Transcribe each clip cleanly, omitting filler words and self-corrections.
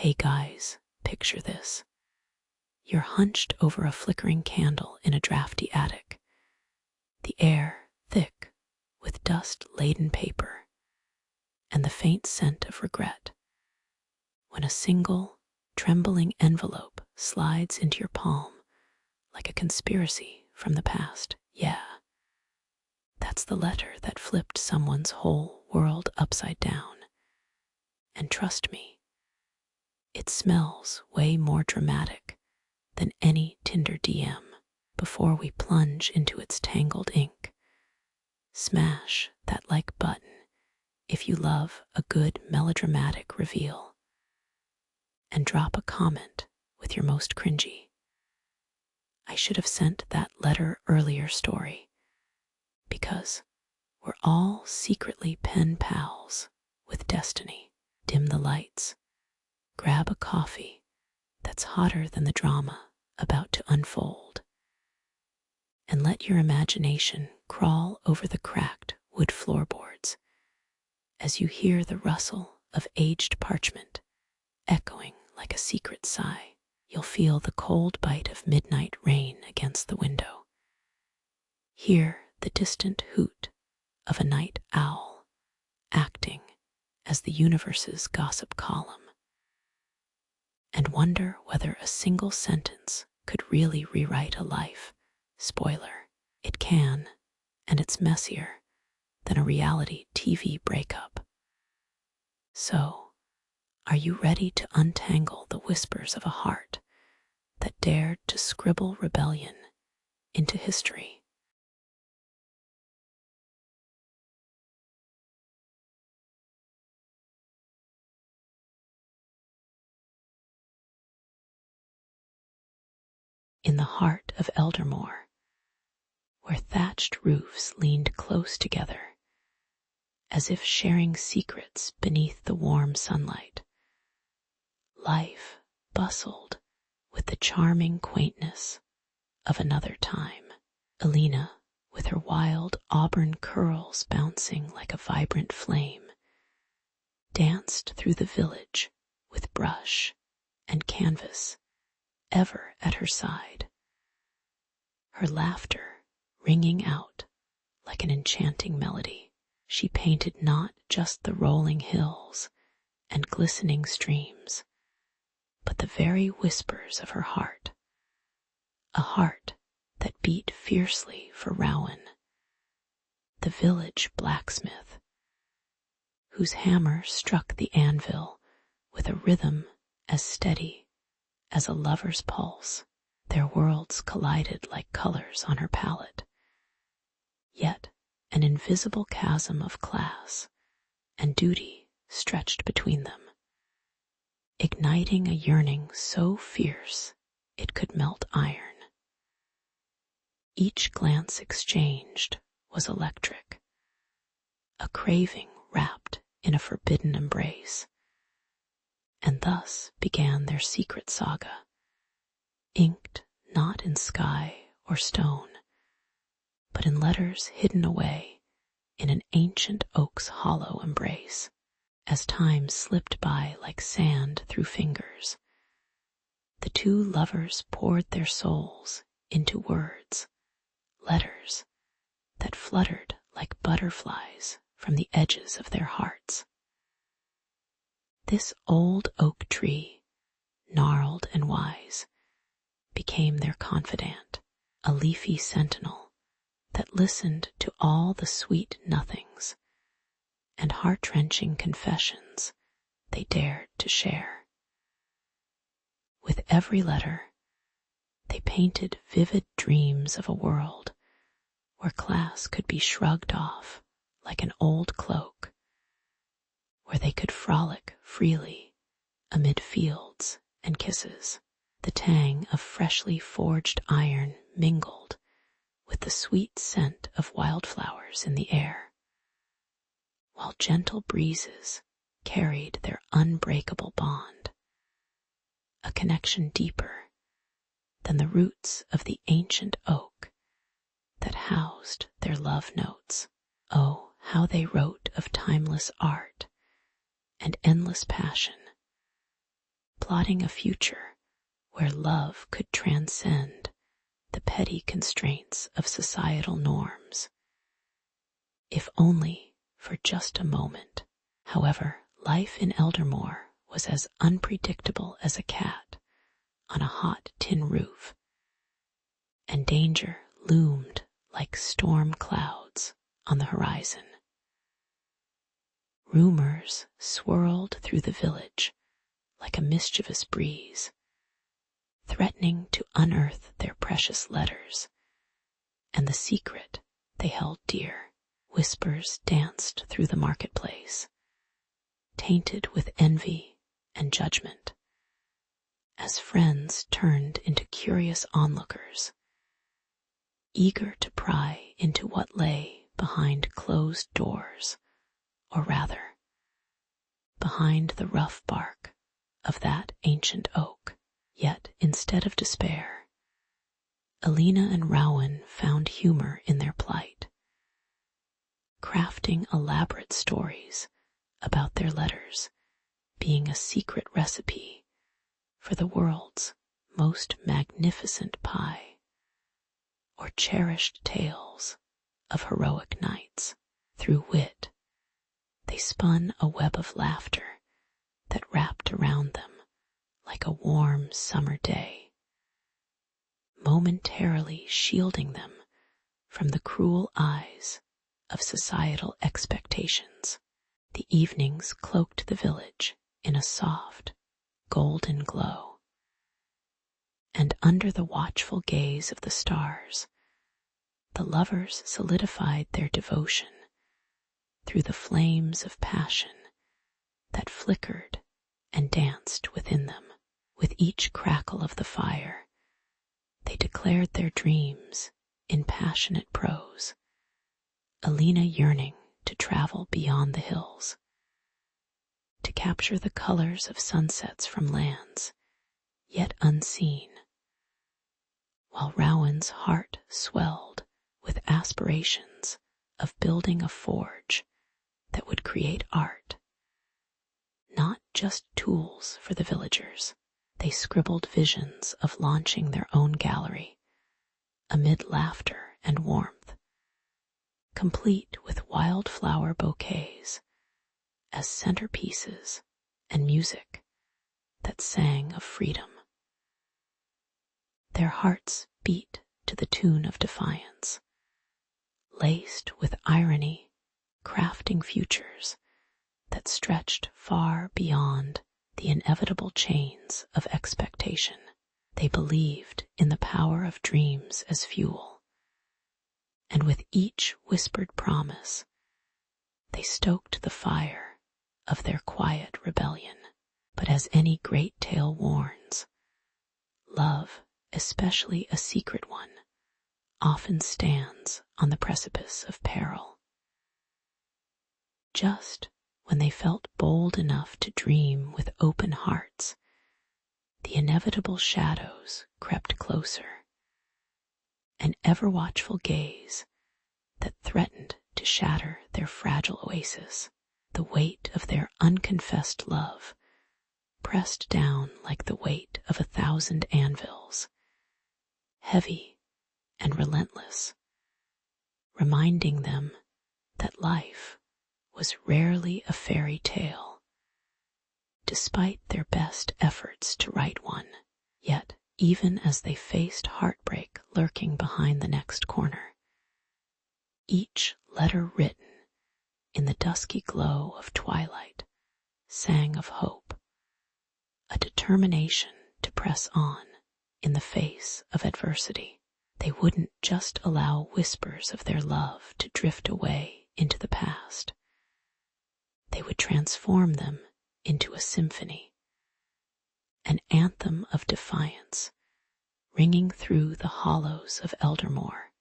Hey guys, picture this. You're hunched over a flickering candle in a drafty attic, the air thick with dust-laden paper and the faint scent of regret, when a single, trembling envelope slides into your palm like a conspiracy from the past. Yeah, that's the letter that flipped someone's whole world upside down. And trust me, it smells way more dramatic than any Tinder DM. Before we plunge into its tangled ink, smash that like button if you love a good melodramatic reveal, and drop a comment with your most cringy "I should have sent that letter earlier" story, because we're all secretly pen pals with destiny. Dim the lights, grab a coffee that's hotter than the drama about to unfold, and let your imagination crawl over the cracked wood floorboards as you hear the rustle of aged parchment echoing like a secret sigh. You'll feel the cold bite of midnight rain against the window, hear the distant hoot of a night owl acting as the universe's gossip column, and wonder whether a single sentence could really rewrite a life. Spoiler, it can, and it's messier than a reality TV breakup. So, are you ready to untangle the whispers of a heart that dared to scribble rebellion into history? In the heart of Eldermore, where thatched roofs leaned close together, as if sharing secrets beneath the warm sunlight, life bustled with the charming quaintness of another time. Alina, with her wild auburn curls bouncing like a vibrant flame, danced through the village with brush and canvas ever at her side, her laughter ringing out like an enchanting melody. She painted not just the rolling hills and glistening streams, but the very whispers of her heart, a heart that beat fiercely for Rowan, the village blacksmith, whose hammer struck the anvil with a rhythm as steady as a lover's pulse. Their worlds collided like colors on her palette, yet an invisible chasm of class and duty stretched between them, igniting a yearning so fierce it could melt iron. Each glance exchanged was electric, a craving wrapped in a forbidden embrace, and thus began their secret saga, inked not in sky or stone, but in letters hidden away in an ancient oak's hollow embrace. As time slipped by like sand through fingers, the two lovers poured their souls into words, letters that fluttered like butterflies from the edges of their hearts. This old oak tree, gnarled and wise, became their confidant, a leafy sentinel that listened to all the sweet nothings and heart-wrenching confessions they dared to share. With every letter, they painted vivid dreams of a world where class could be shrugged off like an old cloak, where they could frolic freely amid fields and kisses. The tang of freshly forged iron mingled with the sweet scent of wildflowers in the air, while gentle breezes carried their unbreakable bond, a connection deeper than the roots of the ancient oak that housed their love notes. Oh, how they wrote of timeless art and endless passion, plotting a future where love could transcend the petty constraints of societal norms, if only for just a moment. However, life in Eldermore was as unpredictable as a cat on a hot tin roof, and danger loomed like storm clouds on the horizon. Rumors swirled through the village like a mischievous breeze, threatening to unearth their precious letters and the secret they held dear. Whispers danced through the marketplace, tainted with envy and judgment, as friends turned into curious onlookers, eager to pry into what lay behind closed doors, or rather, behind the rough bark of that ancient oak. Yet, instead of despair, Alina and Rowan found humor in their plight, crafting elaborate stories about their letters being a secret recipe for the world's most magnificent pie, or cherished tales of heroic knights. Through wit, they spun a web of laughter that wrapped around them like a warm summer day, momentarily shielding them from the cruel eyes of societal expectations. The evenings cloaked the village in a soft, golden glow, and under the watchful gaze of the stars, the lovers solidified their devotion through the flames of passion that flickered and danced within them. With each crackle of the fire, they declared their dreams in passionate prose, Alina yearning to travel beyond the hills, to capture the colors of sunsets from lands yet unseen, while Rowan's heart swelled with aspirations of building a forge that would create art, not just tools for the villagers. They scribbled visions of launching their own gallery, amid laughter and warmth, complete with wildflower bouquets as centerpieces and music that sang of freedom. Their hearts beat to the tune of defiance, laced with irony, crafting futures that stretched far beyond the inevitable chains of expectation. They believed in the power of dreams as fuel, and with each whispered promise, they stoked the fire of their quiet rebellion. But as any great tale warns, love, especially a secret one, often stands on the precipice of peril. Just when they felt bold enough to dream with open hearts, the inevitable shadows crept closer, an ever-watchful gaze that threatened to shatter their fragile oasis. The weight of their unconfessed love pressed down like the weight of 1,000 anvils, heavy and relentless, reminding them that life was rarely a fairy tale, despite their best efforts to write one. Yet, even as they faced heartbreak lurking behind the next corner, each letter written in the dusky glow of twilight sang of hope, a determination to press on in the face of adversity. They wouldn't just allow whispers of their love to drift away into the past. They would transform them into a symphony, an anthem of defiance ringing through the hollows of Eldermore,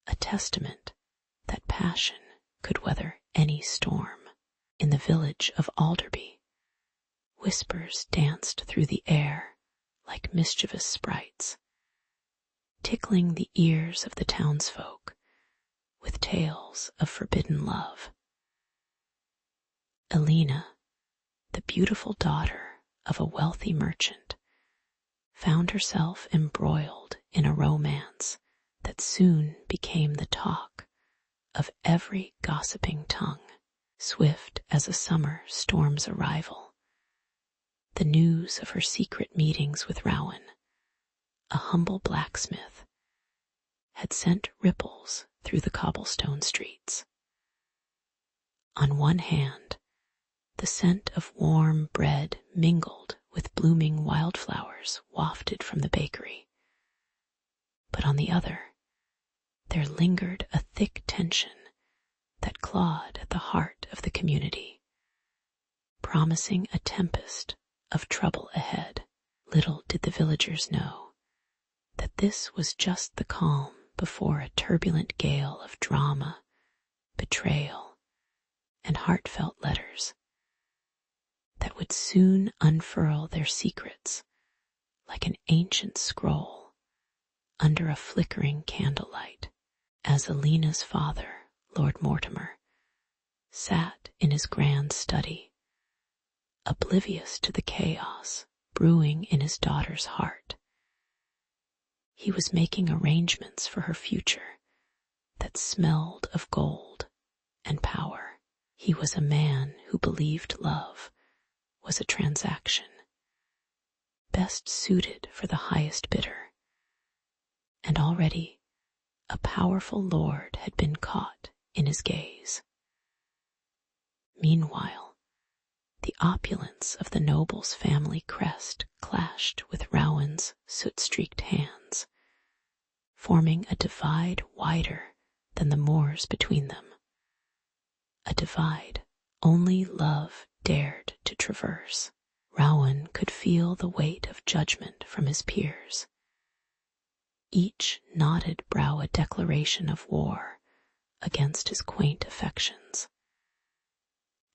a testament that passion could weather any storm. In the village of Alderby, whispers danced through the air like mischievous sprites, tickling the ears of the townsfolk with tales of forbidden love. Alina, the beautiful daughter of a wealthy merchant, found herself embroiled in a romance that soon became the talk of every gossiping tongue. Swift as a summer storm's arrival, the news of her secret meetings with Rowan, a humble blacksmith, had sent ripples through the cobblestone streets. On one hand, the scent of warm bread mingled with blooming wildflowers wafted from the bakery. But on the other, there lingered a thick tension that clawed at the heart of the community, promising a tempest of trouble ahead. Little did the villagers know that this was just the calm before a turbulent gale of drama, betrayal, and heartfelt letters that would soon unfurl their secrets like an ancient scroll under a flickering candlelight. As Alina's father, Lord Mortimer, sat in his grand study, oblivious to the chaos brewing in his daughter's heart, he was making arrangements for her future that smelled of gold and power. He was a man who believed love was a transaction best suited for the highest bidder, and already a powerful lord had been caught in his gaze. Meanwhile, the opulence of the noble's family crest clashed with Rowan's soot-streaked hands, forming a divide wider than the moors between them, a divide only love dared to traverse. Rowan could feel the weight of judgment from his peers, each knotted brow a declaration of war against his quaint affections,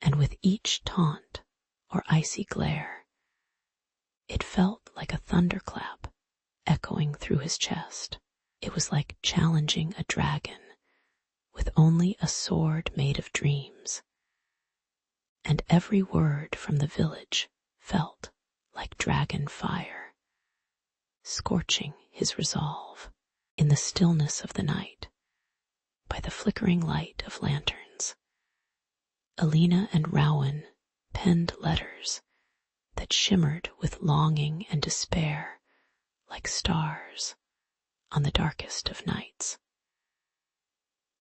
and with each taunt or icy glare, it felt like a thunderclap echoing through his chest. It was like challenging a dragon with only a sword made of dreams, and every word from the village felt like dragon fire, scorching his resolve. In the stillness of the night, by the flickering light of lanterns, Alina and Rowan penned letters that shimmered with longing and despair like stars on the darkest of nights.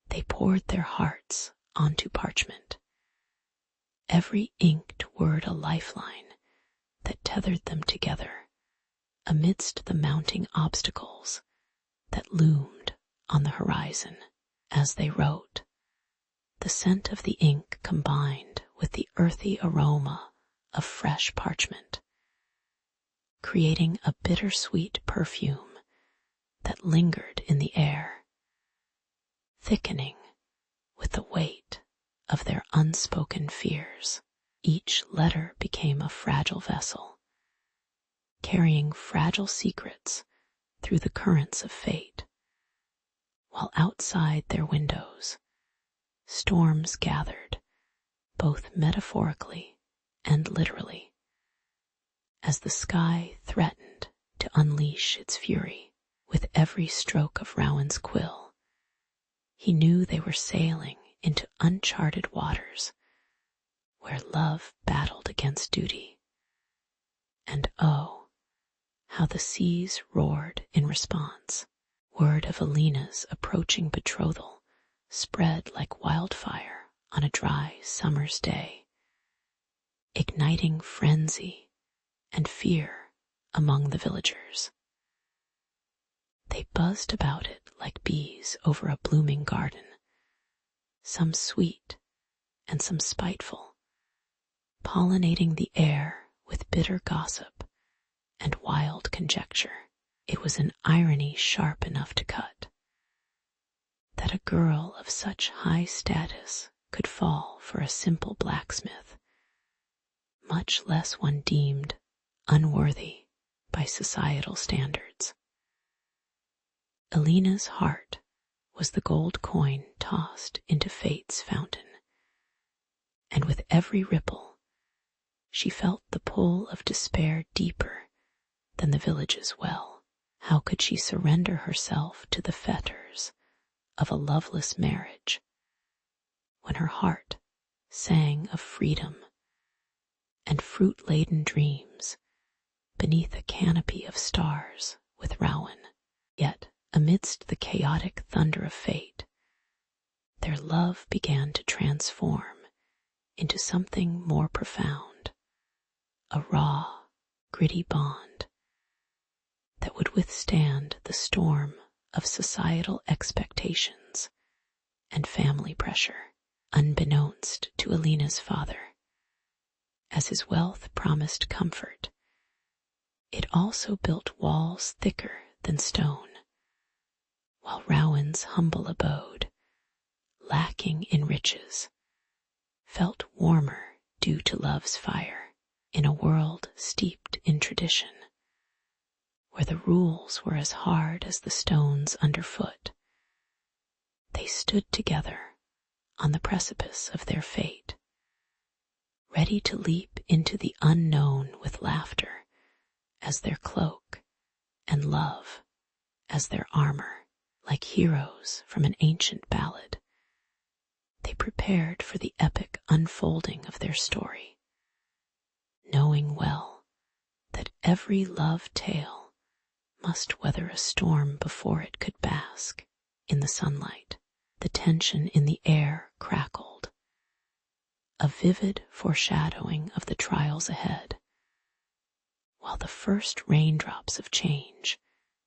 They poured their hearts onto parchment, every inked word a lifeline that tethered them together amidst the mounting obstacles that loomed on the horizon. As they wrote, the scent of the ink combined with the earthy aroma of fresh parchment, creating a bittersweet perfume that lingered in the air, thickening with the weight of their unspoken fears. Each letter became a fragile vessel, carrying fragile secrets through the currents of fate, while outside their windows, storms gathered, both metaphorically and literally, as the sky threatened to unleash its fury. With every stroke of Rowan's quill, he knew they were sailing into uncharted waters where love battled against duty. And oh, how the seas roared in response. Word of Alina's approaching betrothal spread like wildfire on a dry summer's day, igniting frenzy and fear among the villagers. They buzzed about it like bees over a blooming garden, some sweet and some spiteful, pollinating the air with bitter gossip and wild conjecture. It was an irony sharp enough to cut, that a girl of such high status could fall for a simple blacksmith, much less one deemed unworthy by societal standards. Alina's heart was the gold coin tossed into fate's fountain, and with every ripple, She felt the pull of despair deeper than the village's well. How could she surrender herself to the fetters of a loveless marriage when her heart sang of freedom and fruit-laden dreams beneath a canopy of stars with Rowan? Yet, amidst the chaotic thunder of fate, their love began to transform into something more profound, a raw, gritty bond that would withstand the storm of societal expectations and family pressure. Unbeknownst to Alina's father, as his wealth promised comfort, it also built walls thicker than stone, while Rowan's humble abode, lacking in riches, felt warmer due to love's fire. In a world steeped in tradition, where the rules were as hard as the stones underfoot, they stood together on the precipice of their fate, ready to leap into the unknown with laughter as their cloak and love as their armor. Like heroes from an ancient ballad, they prepared for the epic unfolding of their story, knowing well that every love tale must weather a storm before it could bask in the sunlight. The tension in the air crackled, a vivid foreshadowing of the trials ahead, while the first raindrops of change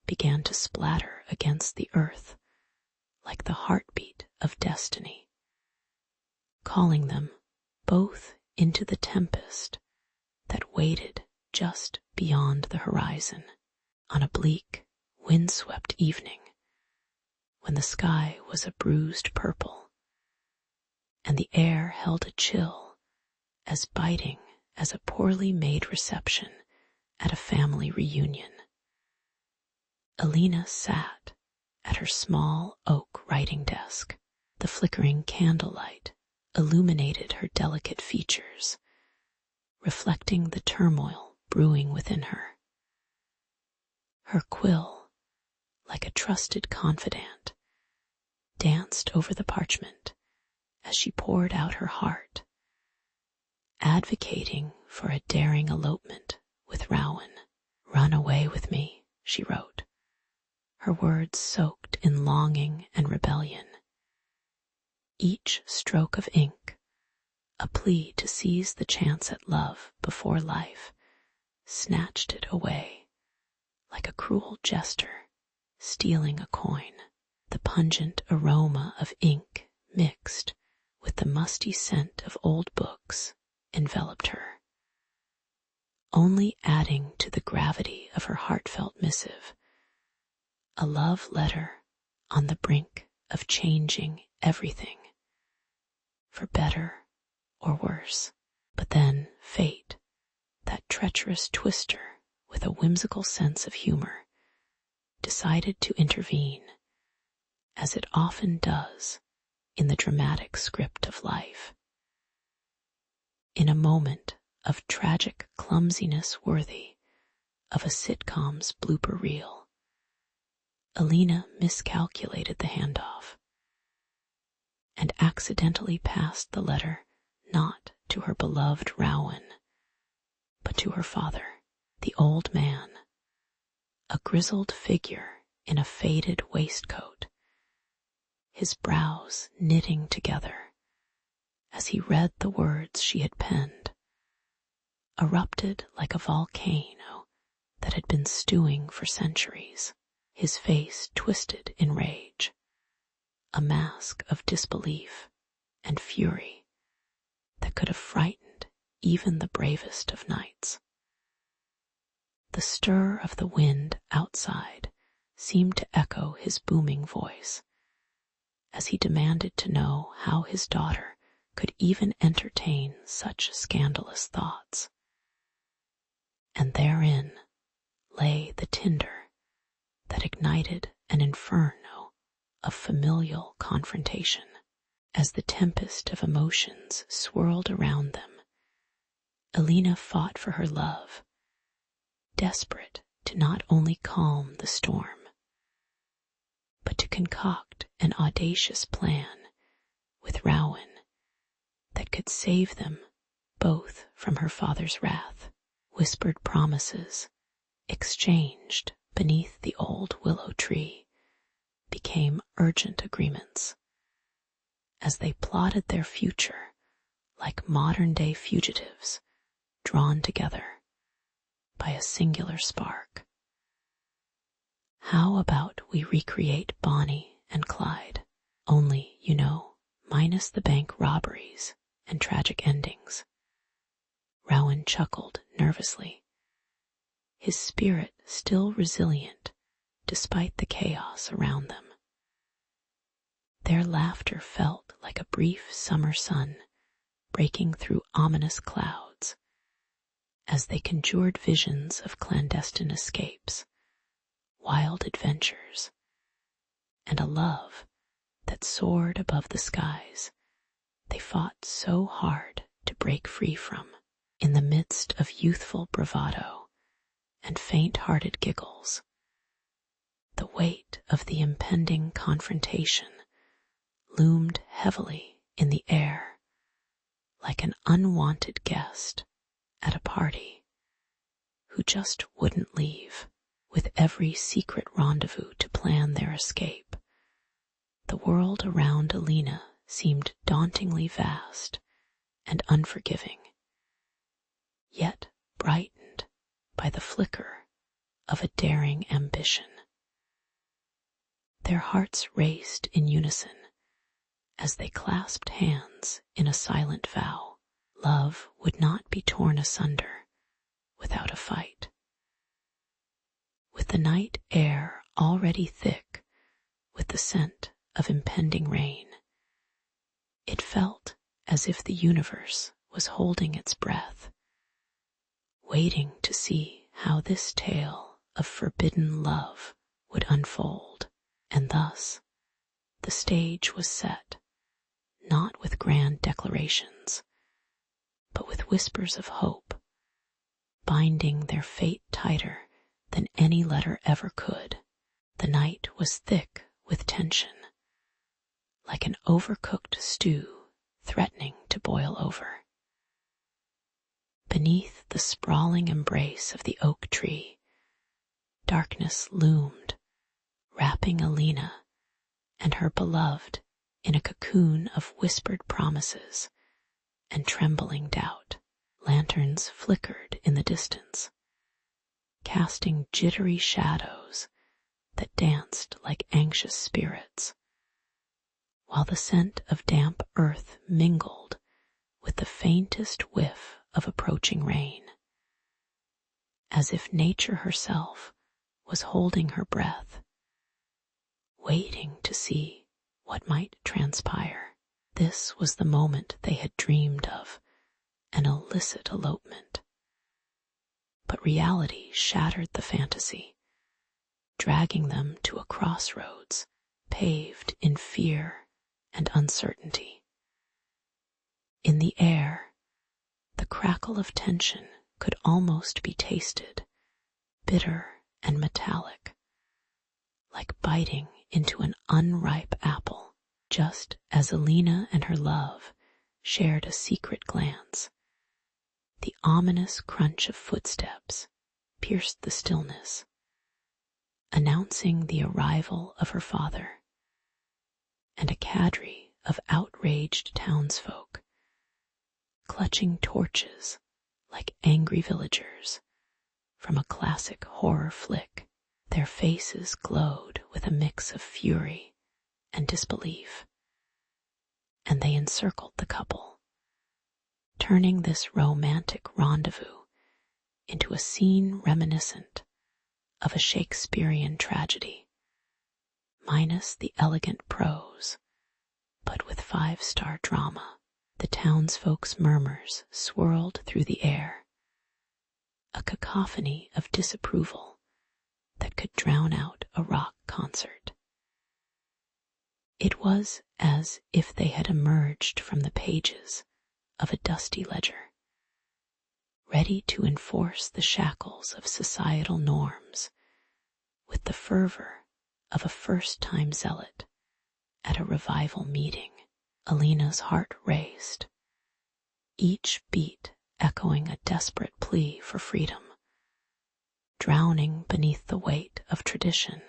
began to splatter against the earth like the heartbeat of destiny, calling them both into the tempest that waited just beyond the horizon. On a bleak, windswept evening, when the sky was a bruised purple, and the air held a chill as biting as a poorly made reception at a family reunion, Alina sat at her small oak writing desk. The flickering candlelight illuminated her delicate features, reflecting the turmoil brewing within her. Her quill, like a trusted confidant, danced over the parchment as she poured out her heart, advocating for a daring elopement with Rowan. "Run away with me," she wrote, her words soaked in longing and rebellion. Each stroke of ink, a plea to seize the chance at love before life snatched it away, like a cruel jester stealing a coin. The pungent aroma of ink mixed with the musty scent of old books enveloped her, only adding to the gravity of her heartfelt missive, a love letter on the brink of changing everything, for better or worse. But then fate, that treacherous twister with a whimsical sense of humor, decided to intervene, as it often does in the dramatic script of life. In a moment of tragic clumsiness worthy of a sitcom's blooper reel, Alina miscalculated the handoff and accidentally passed the letter not to her beloved Rowan, but to her father. The old man, a grizzled figure in a faded waistcoat, his brows knitting together as he read the words she had penned, erupted like a volcano that had been stewing for centuries, his face twisted in rage, a mask of disbelief and fury that could have frightened even the bravest of knights. The stir of the wind outside seemed to echo his booming voice as he demanded to know how his daughter could even entertain such scandalous thoughts. And therein lay the tinder that ignited an inferno of familial confrontation. As the tempest of emotions swirled around them, Alina fought for her love, desperate to not only calm the storm, but to concoct an audacious plan with Rowan that could save them both from her father's wrath. Whispered promises, exchanged beneath the old willow tree, became urgent agreements as they plotted their future like modern-day fugitives drawn together by a singular spark. How about we recreate Bonnie and Clyde? Only, minus the bank robberies and tragic endings. Rowan chuckled nervously, his spirit still resilient despite the chaos around them. Their laughter felt like a brief summer sun breaking through ominous clouds as they conjured visions of clandestine escapes, wild adventures, and a love that soared above the skies they fought so hard to break free from. In the midst of youthful bravado and faint-hearted giggles, the weight of the impending confrontation loomed heavily in the air like an unwanted guest at a party who just wouldn't leave. With every secret rendezvous to plan their escape, the world around Alina seemed dauntingly vast and unforgiving, yet brightened by the flicker of a daring ambition. Their hearts raced in unison as they clasped hands in a silent vow. Love would not be torn asunder without a fight. With the night air already thick with the scent of impending rain, it felt as if the universe was holding its breath, waiting to see how this tale of forbidden love would unfold. And thus the stage was set, not with grand declarations, but with whispers of hope, binding their fate tighter than any letter ever could. The night was thick with tension, like an overcooked stew threatening to boil over. Beneath the sprawling embrace of the oak tree, darkness loomed, wrapping Alina and her beloved in a cocoon of whispered promises and trembling doubt. Lanterns flickered in the distance, casting jittery shadows that danced like anxious spirits, while the scent of damp earth mingled with the faintest whiff of approaching rain, as if nature herself was holding her breath, waiting to see what might transpire. This was the moment they had dreamed of, an illicit elopement. But reality shattered the fantasy, dragging them to a crossroads paved in fear and uncertainty. In the air, the crackle of tension could almost be tasted, bitter and metallic, like biting into an unripe apple. Just as Alina and her love shared a secret glance, the ominous crunch of footsteps pierced the stillness, announcing the arrival of her father, and a cadre of outraged townsfolk, clutching torches like angry villagers from a classic horror flick. Their faces glowed with a mix of fury and disbelief, and they encircled the couple, turning this romantic rendezvous into a scene reminiscent of a Shakespearean tragedy, minus the elegant prose, but with five-star drama. The townsfolk's murmurs swirled through the air, a cacophony of disapproval that could drown out a rock concert. It was as if they had emerged from the pages of a dusty ledger, ready to enforce the shackles of societal norms with the fervor of a first-time zealot at a revival meeting. Alina's heart raced, each beat echoing a desperate plea for freedom, drowning beneath the weight of tradition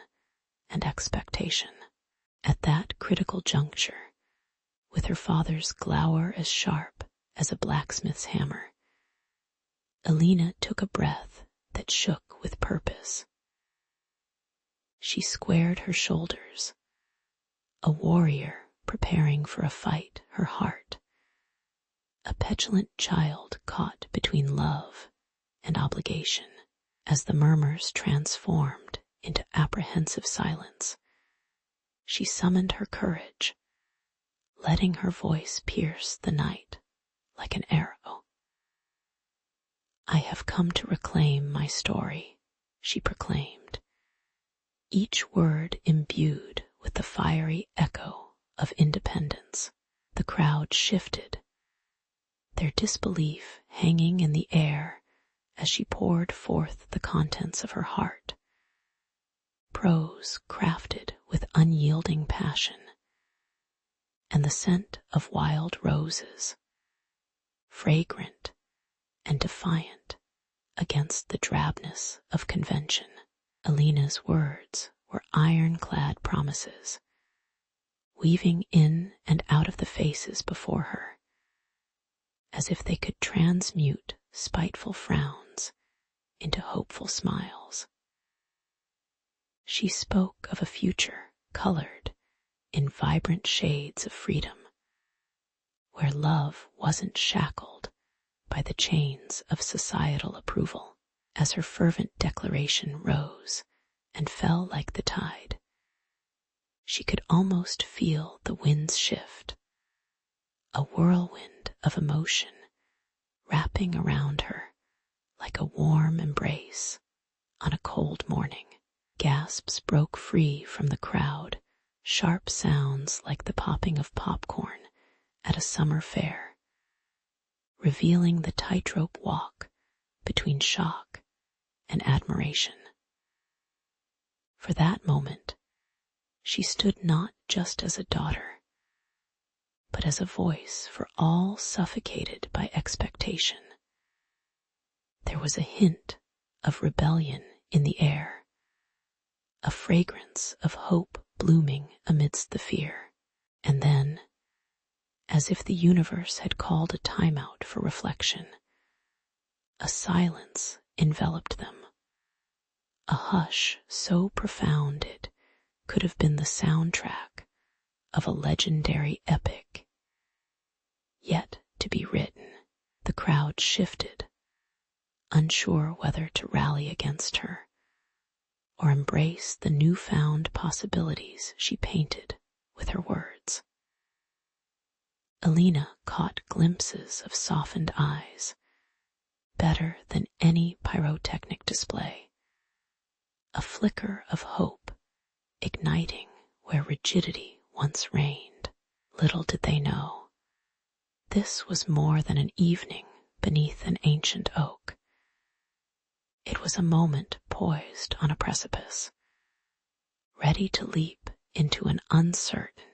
and expectation. At that critical juncture, with her father's glower as sharp as a blacksmith's hammer, Alina took a breath that shook with purpose. She squared her shoulders, a warrior preparing for a fight, her heart, a petulant child caught between love and obligation. As the murmurs transformed into apprehensive silence, she summoned her courage, letting her voice pierce the night like an arrow. "I have come to reclaim my story," she proclaimed, each word imbued with the fiery echo of independence. The crowd shifted, their disbelief hanging in the air as she poured forth the contents of her heart, prose crafted with unyielding passion, and the scent of wild roses, fragrant and defiant against the drabness of convention. Alina's words were ironclad promises, weaving in and out of the faces before her, as if they could transmute spiteful frowns into hopeful smiles. She spoke of a future colored in vibrant shades of freedom, where love wasn't shackled by the chains of societal approval. As her fervent declaration rose and fell like the tide, she could almost feel the winds shift, a whirlwind of emotion wrapping around her like a warm embrace on a cold morning. Gasps broke free from the crowd, sharp sounds like the popping of popcorn at a summer fair, revealing the tightrope walk between shock and admiration. For that moment, she stood not just as a daughter, but as a voice for all suffocated by expectation. There was a hint of rebellion in the air, a fragrance of hope blooming amidst the fear. And then, as if the universe had called a timeout for reflection, a silence enveloped them, a hush so profound it could have been the soundtrack of a legendary epic, yet to be written. The crowd shifted, unsure whether to rally against her or embrace the newfound possibilities she painted with her words. Alina caught glimpses of softened eyes, better than any pyrotechnic display, a flicker of hope igniting where rigidity once reigned. Little did they know, this was more than an evening beneath an ancient oak. It was a moment poised on a precipice, ready to leap into an uncertain,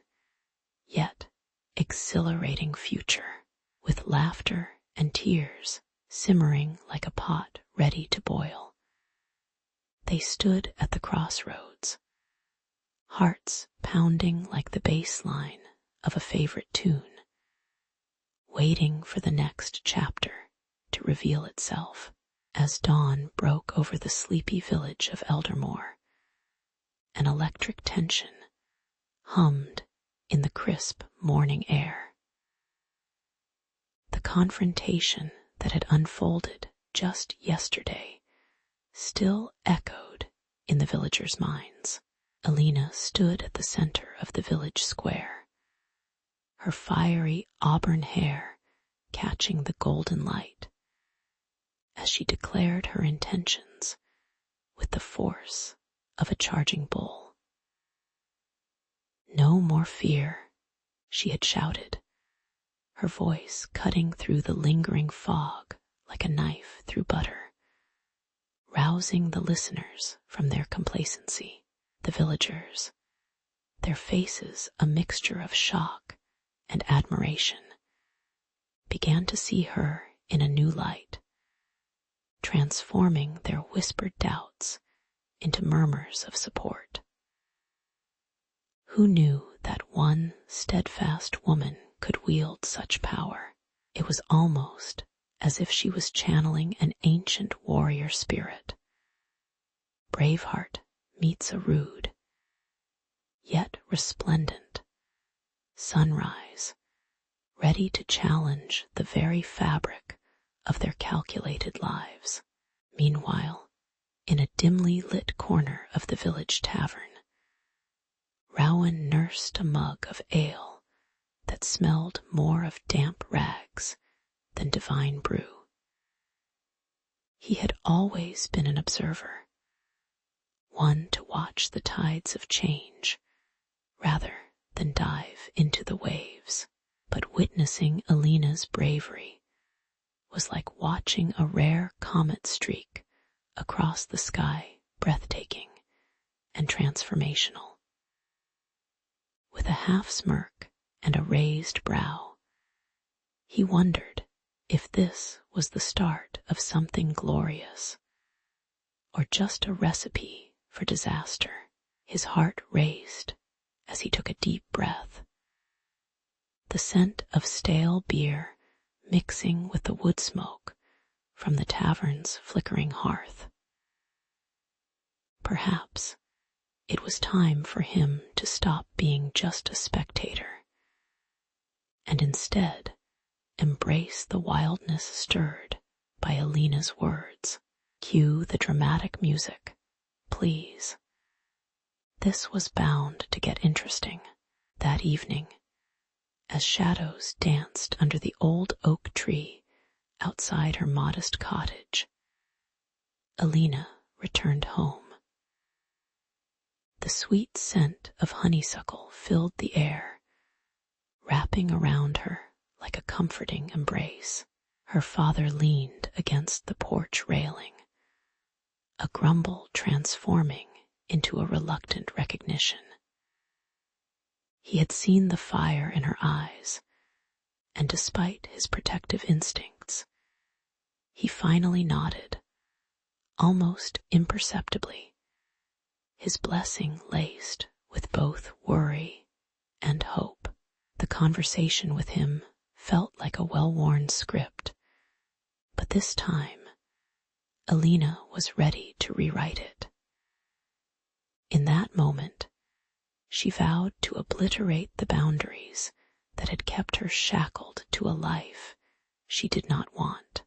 yet exhilarating future, with laughter and tears simmering like a pot ready to boil. They stood at the crossroads, hearts pounding like the bass line of a favorite tune, waiting for the next chapter to reveal itself. As dawn broke over the sleepy village of Eldermore, an electric tension hummed in the crisp morning air. The confrontation that had unfolded just yesterday still echoed in the villagers' minds. Alina stood at the center of the village square, her fiery auburn hair catching the golden light, as she declared her intentions with the force of a charging bull. "No more fear," she had shouted, her voice cutting through the lingering fog like a knife through butter, rousing the listeners from their complacency. The villagers, their faces a mixture of shock and admiration, began to see her in a new light, transforming their whispered doubts into murmurs of support. Who knew that one steadfast woman could wield such power? It was almost as if she was channeling an ancient warrior spirit. Braveheart meets a rude, yet resplendent, sunrise, ready to challenge the very fabric of their calculated lives. Meanwhile, in a dimly lit corner of the village tavern, Rowan nursed a mug of ale that smelled more of damp rags than divine brew. He had always been an observer, one to watch the tides of change rather than dive into the waves. But witnessing Alina's bravery was like watching a rare comet streak across the sky, breathtaking and transformational. With a half smirk and a raised brow, he wondered if this was the start of something glorious, or just a recipe for disaster. His heart raced as he took a deep breath, the scent of stale beer mixing with the wood smoke from the tavern's flickering hearth. Perhaps it was time for him to stop being just a spectator, and instead embrace the wildness stirred by Alina's words. Cue the dramatic music, please. This was bound to get interesting. That evening, as shadows danced under the old oak tree outside her modest cottage, Alina returned home. The sweet scent of honeysuckle filled the air, wrapping around her like a comforting embrace. Her father leaned against the porch railing, a grumble transforming into a reluctant recognition. He had seen the fire in her eyes, and despite his protective instincts, he finally nodded, almost imperceptibly, his blessing laced with both worry and hope. The conversation with him felt like a well-worn script, but this time, Alina was ready to rewrite it. In that moment, she vowed to obliterate the boundaries that had kept her shackled to a life she did not want.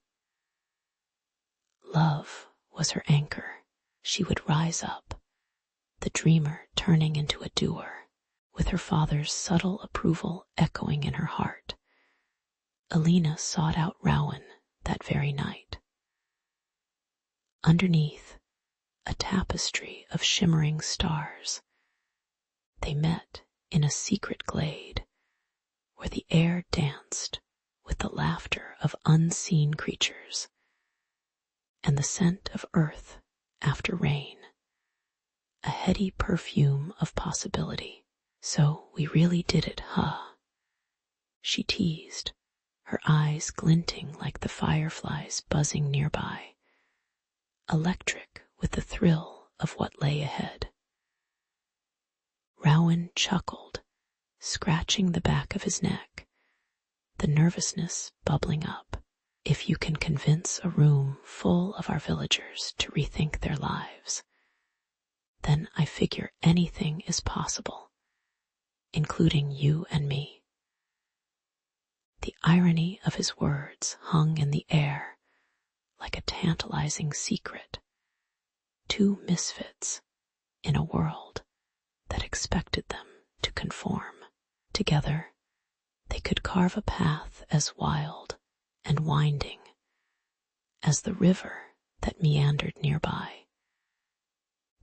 Love was her anchor. She would rise up, the dreamer turning into a doer, with her father's subtle approval echoing in her heart. Alina sought out Rowan that very night. Underneath a tapestry of shimmering stars, they met in a secret glade where the air danced with the laughter of unseen creatures and the scent of earth after rain, a heady perfume of possibility. So we really did it, huh? She teased, her eyes glinting like the fireflies buzzing nearby, electric with the thrill of what lay ahead. Rowan chuckled, scratching the back of his neck, the nervousness bubbling up. If you can convince a room full of our villagers to rethink their lives, then I figure anything is possible, including you and me. The irony of his words hung in the air like a tantalizing secret. Two misfits in a world that expected them to conform. Together, they could carve a path as wild and winding as the river that meandered nearby,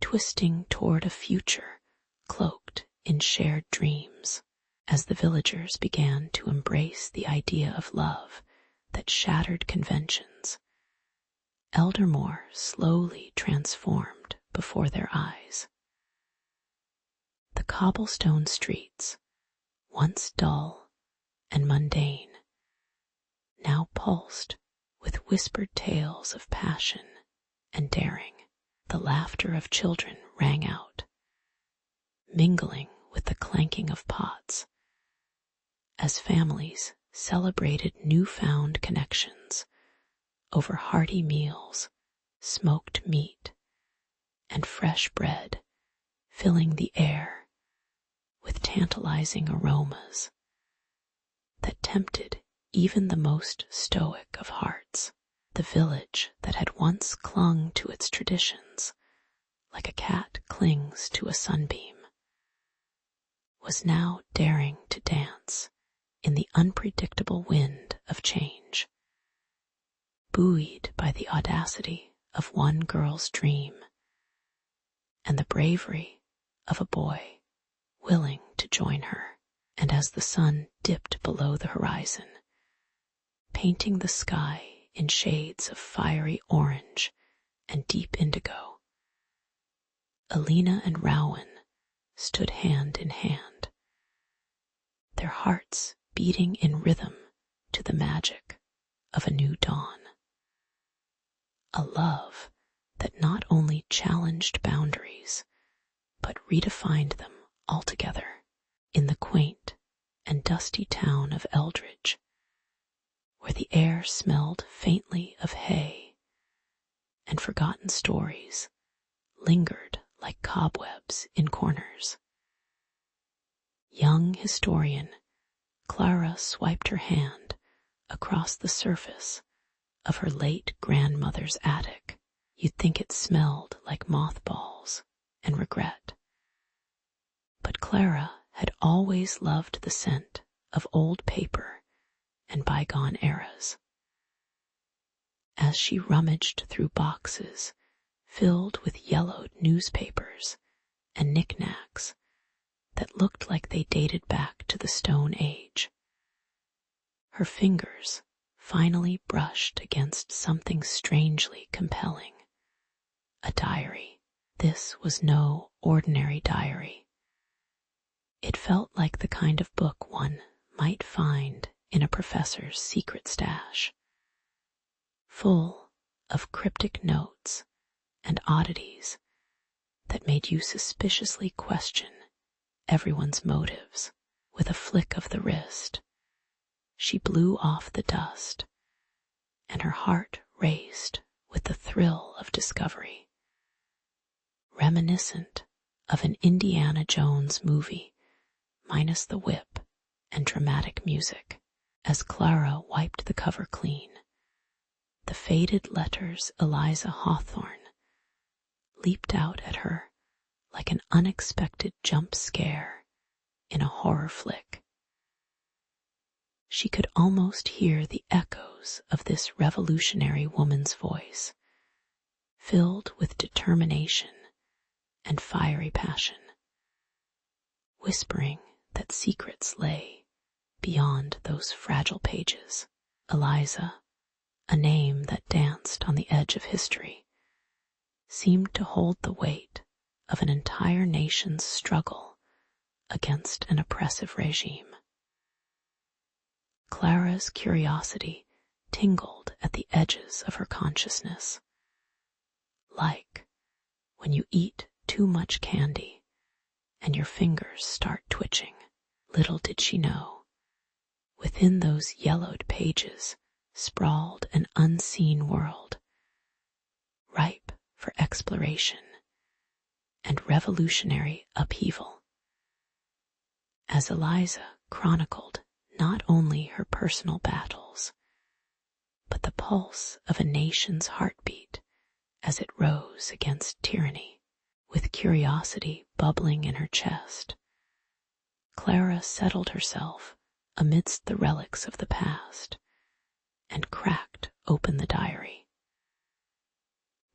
twisting toward a future cloaked in shared dreams. As the villagers began to embrace the idea of love that shattered conventions, Eldermore slowly transformed before their eyes. The cobblestone streets, once dull and mundane, now pulsed with whispered tales of passion and daring. The laughter of children rang out, mingling with the clanking of pots, as families celebrated newfound connections over hearty meals, smoked meat, and fresh bread, filling the air with tantalizing aromas that tempted even the most stoic of hearts. The village that had once clung to its traditions like a cat clings to a sunbeam was now daring to dance in the unpredictable wind of change, buoyed by the audacity of one girl's dream and the bravery of a boy willing to join her. And as the sun dipped below the horizon, painting the sky in shades of fiery orange and deep indigo, Alina and Rowan stood hand in hand, their hearts beating in rhythm to the magic of a new dawn. A love that not only challenged boundaries, but redefined them altogether. In the quaint and dusty town of Eldridge, where the air smelled faintly of hay, and forgotten stories lingered like cobwebs in corners. Young historian Clara swiped her hand across the surface of her late grandmother's attic. You'd think it smelled like mothballs and regret. But Clara had always loved the scent of old paper and bygone eras. As she rummaged through boxes filled with yellowed newspapers and knickknacks that looked like they dated back to the Stone Age, her fingers finally brushed against something strangely compelling. A diary. This was no ordinary diary. It felt like the kind of book one might find in a professor's secret stash, full of cryptic notes and oddities that made you suspiciously question everyone's motives. With a flick of the wrist, she blew off the dust, and her heart raced with the thrill of discovery, reminiscent of an Indiana Jones movie minus the whip and dramatic music. As Clara wiped the cover clean, the faded letters Eliza Hawthorne leaped out at her like an unexpected jump scare in a horror flick. She could almost hear the echoes of this revolutionary woman's voice, filled with determination and fiery passion, whispering that secrets lay beyond those fragile pages. Eliza, a name that danced on the edge of history, seemed to hold the weight of an entire nation's struggle against an oppressive regime. Clara's curiosity tingled at the edges of her consciousness, like when you eat too much candy and your fingers start twitching. Little did she know, within those yellowed pages sprawled an unseen world, ripe for exploration and revolutionary upheaval. As Eliza chronicled not only her personal battles, but the pulse of a nation's heartbeat as it rose against tyranny, with curiosity bubbling in her chest, Clara settled herself amidst the relics of the past and cracked open the diary.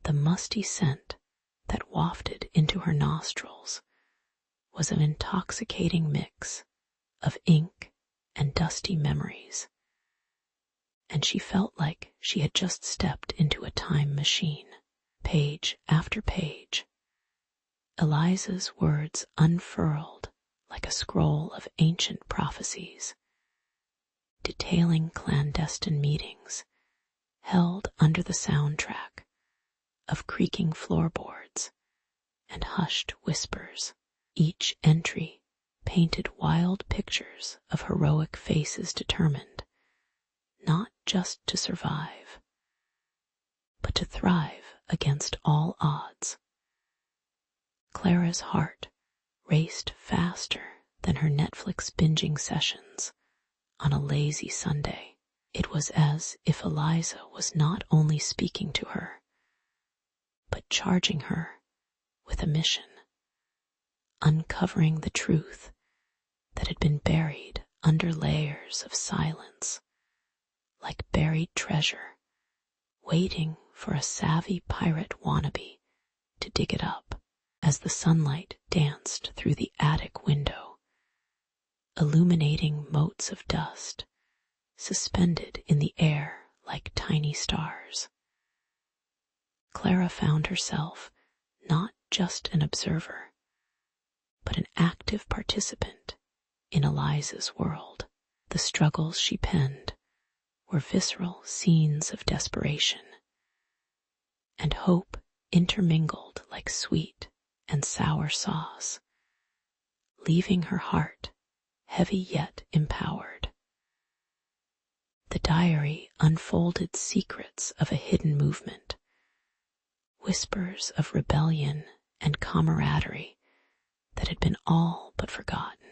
The musty scent that wafted into her nostrils was an intoxicating mix of ink and dusty memories, and she felt like she had just stepped into a time machine. Page after page, Eliza's words unfurled like a scroll of ancient prophecies, detailing clandestine meetings held under the soundtrack of creaking floorboards and hushed whispers. Each entry painted wild pictures of heroic faces determined not just to survive, but to thrive against all odds. Clara's heart raced faster than her Netflix binging sessions on a lazy Sunday. It was as if Eliza was not only speaking to her, but charging her with a mission, uncovering the truth that had been buried under layers of silence, like buried treasure, waiting for a savvy pirate wannabe to dig it up. As the sunlight danced through the attic window, illuminating motes of dust suspended in the air like tiny stars, Clara found herself not just an observer, but an active participant in Eliza's world. The struggles she penned were visceral scenes of desperation, and hope intermingled like sweet and sour sauce, leaving her heart heavy yet empowered. The diary unfolded secrets of a hidden movement, whispers of rebellion and camaraderie that had been all but forgotten.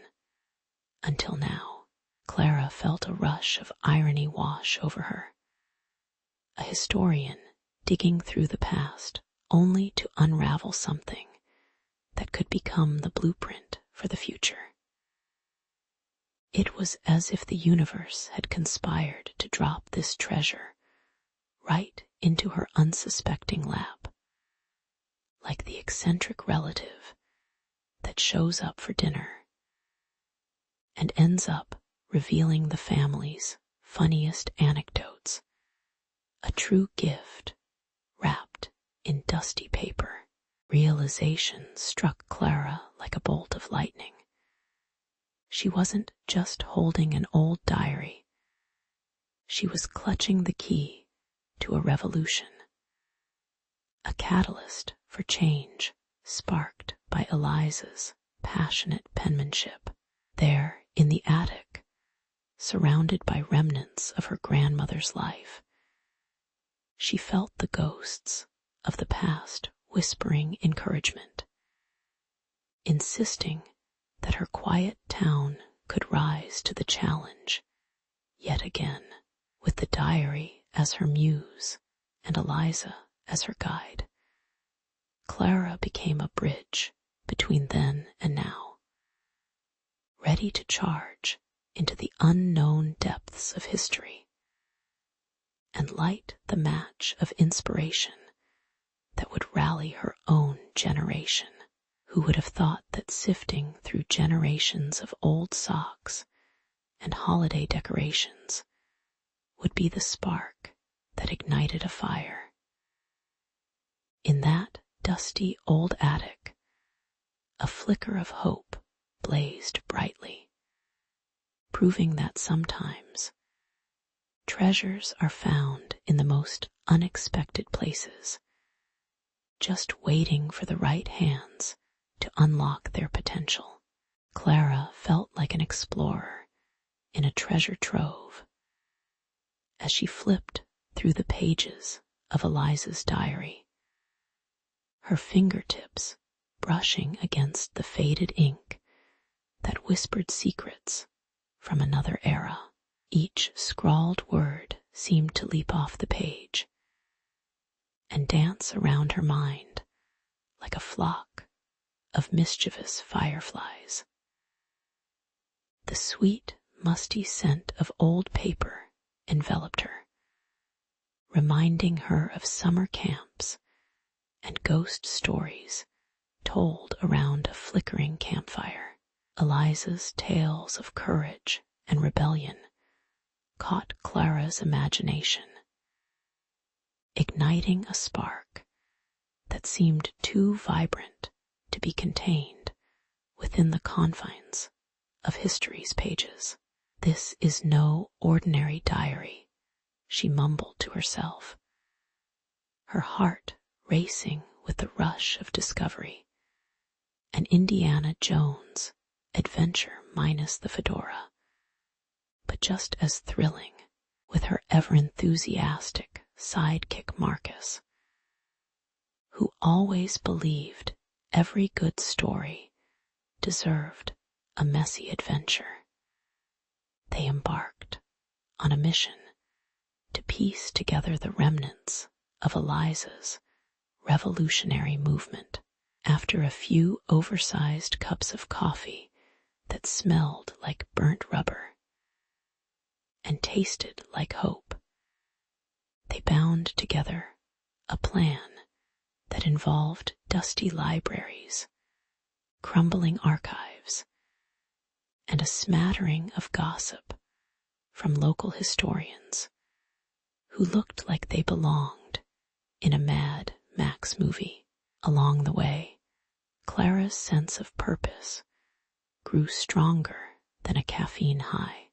Until now, Clara felt a rush of irony wash over her. A historian digging through the past only to unravel something that could become the blueprint for the future. It was as if the universe had conspired to drop this treasure right into her unsuspecting lap, like the eccentric relative that shows up for dinner and ends up revealing the family's funniest anecdotes, a true gift wrapped in dusty paper. Realization struck Clara like a bolt of lightning. She wasn't just holding an old diary. She was clutching the key to a revolution, a catalyst for change sparked by Eliza's passionate penmanship. There, in the attic, surrounded by remnants of her grandmother's life, she felt the ghosts of the past whispering encouragement, insisting that her quiet town could rise to the challenge yet again. With the diary as her muse and Eliza as her guide, Clara became a bridge between then and now, ready to charge into the unknown depths of history and light the match of inspiration that would rally her own generation. Who would have thought that sifting through generations of old socks and holiday decorations would be the spark that ignited a fire? In that dusty old attic, a flicker of hope blazed brightly, proving that sometimes treasures are found in the most unexpected places, just waiting for the right hands to unlock their potential. Clara felt like an explorer in a treasure trove as she flipped through the pages of Eliza's diary, her fingertips brushing against the faded ink that whispered secrets from another era. Each scrawled word seemed to leap off the page and dance around her mind like a flock of mischievous fireflies. The sweet, musty scent of old paper enveloped her, reminding her of summer camps and ghost stories told around a flickering campfire. Eliza's tales of courage and rebellion caught Clara's imagination, igniting a spark that seemed too vibrant to be contained within the confines of history's pages. "This is no ordinary diary," she mumbled to herself, her heart racing with the rush of discovery. An Indiana Jones adventure minus the fedora, but just as thrilling, with her ever-enthusiastic sidekick Marcus, who always believed every good story deserved a messy adventure. They embarked on a mission to piece together the remnants of Eliza's revolutionary movement. After a few oversized cups of coffee that smelled like burnt rubber and tasted like hope, they bound together a plan that involved dusty libraries, crumbling archives, and a smattering of gossip from local historians who looked like they belonged in a Mad Max movie. Along the way, Clara's sense of purpose grew stronger than a caffeine high,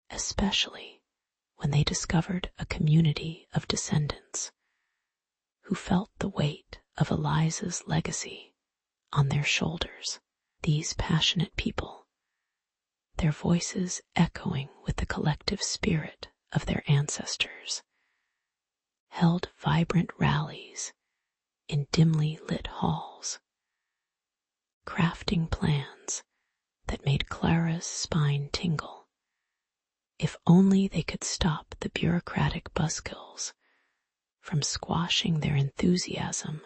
especially when they discovered a community of descendants who felt the weight of Eliza's legacy on their shoulders. These passionate people, their voices echoing with the collective spirit of their ancestors, held vibrant rallies in dimly lit halls, crafting plans that made Clara's spine tingle. If only they could stop the bureaucratic buzzkills from squashing their enthusiasm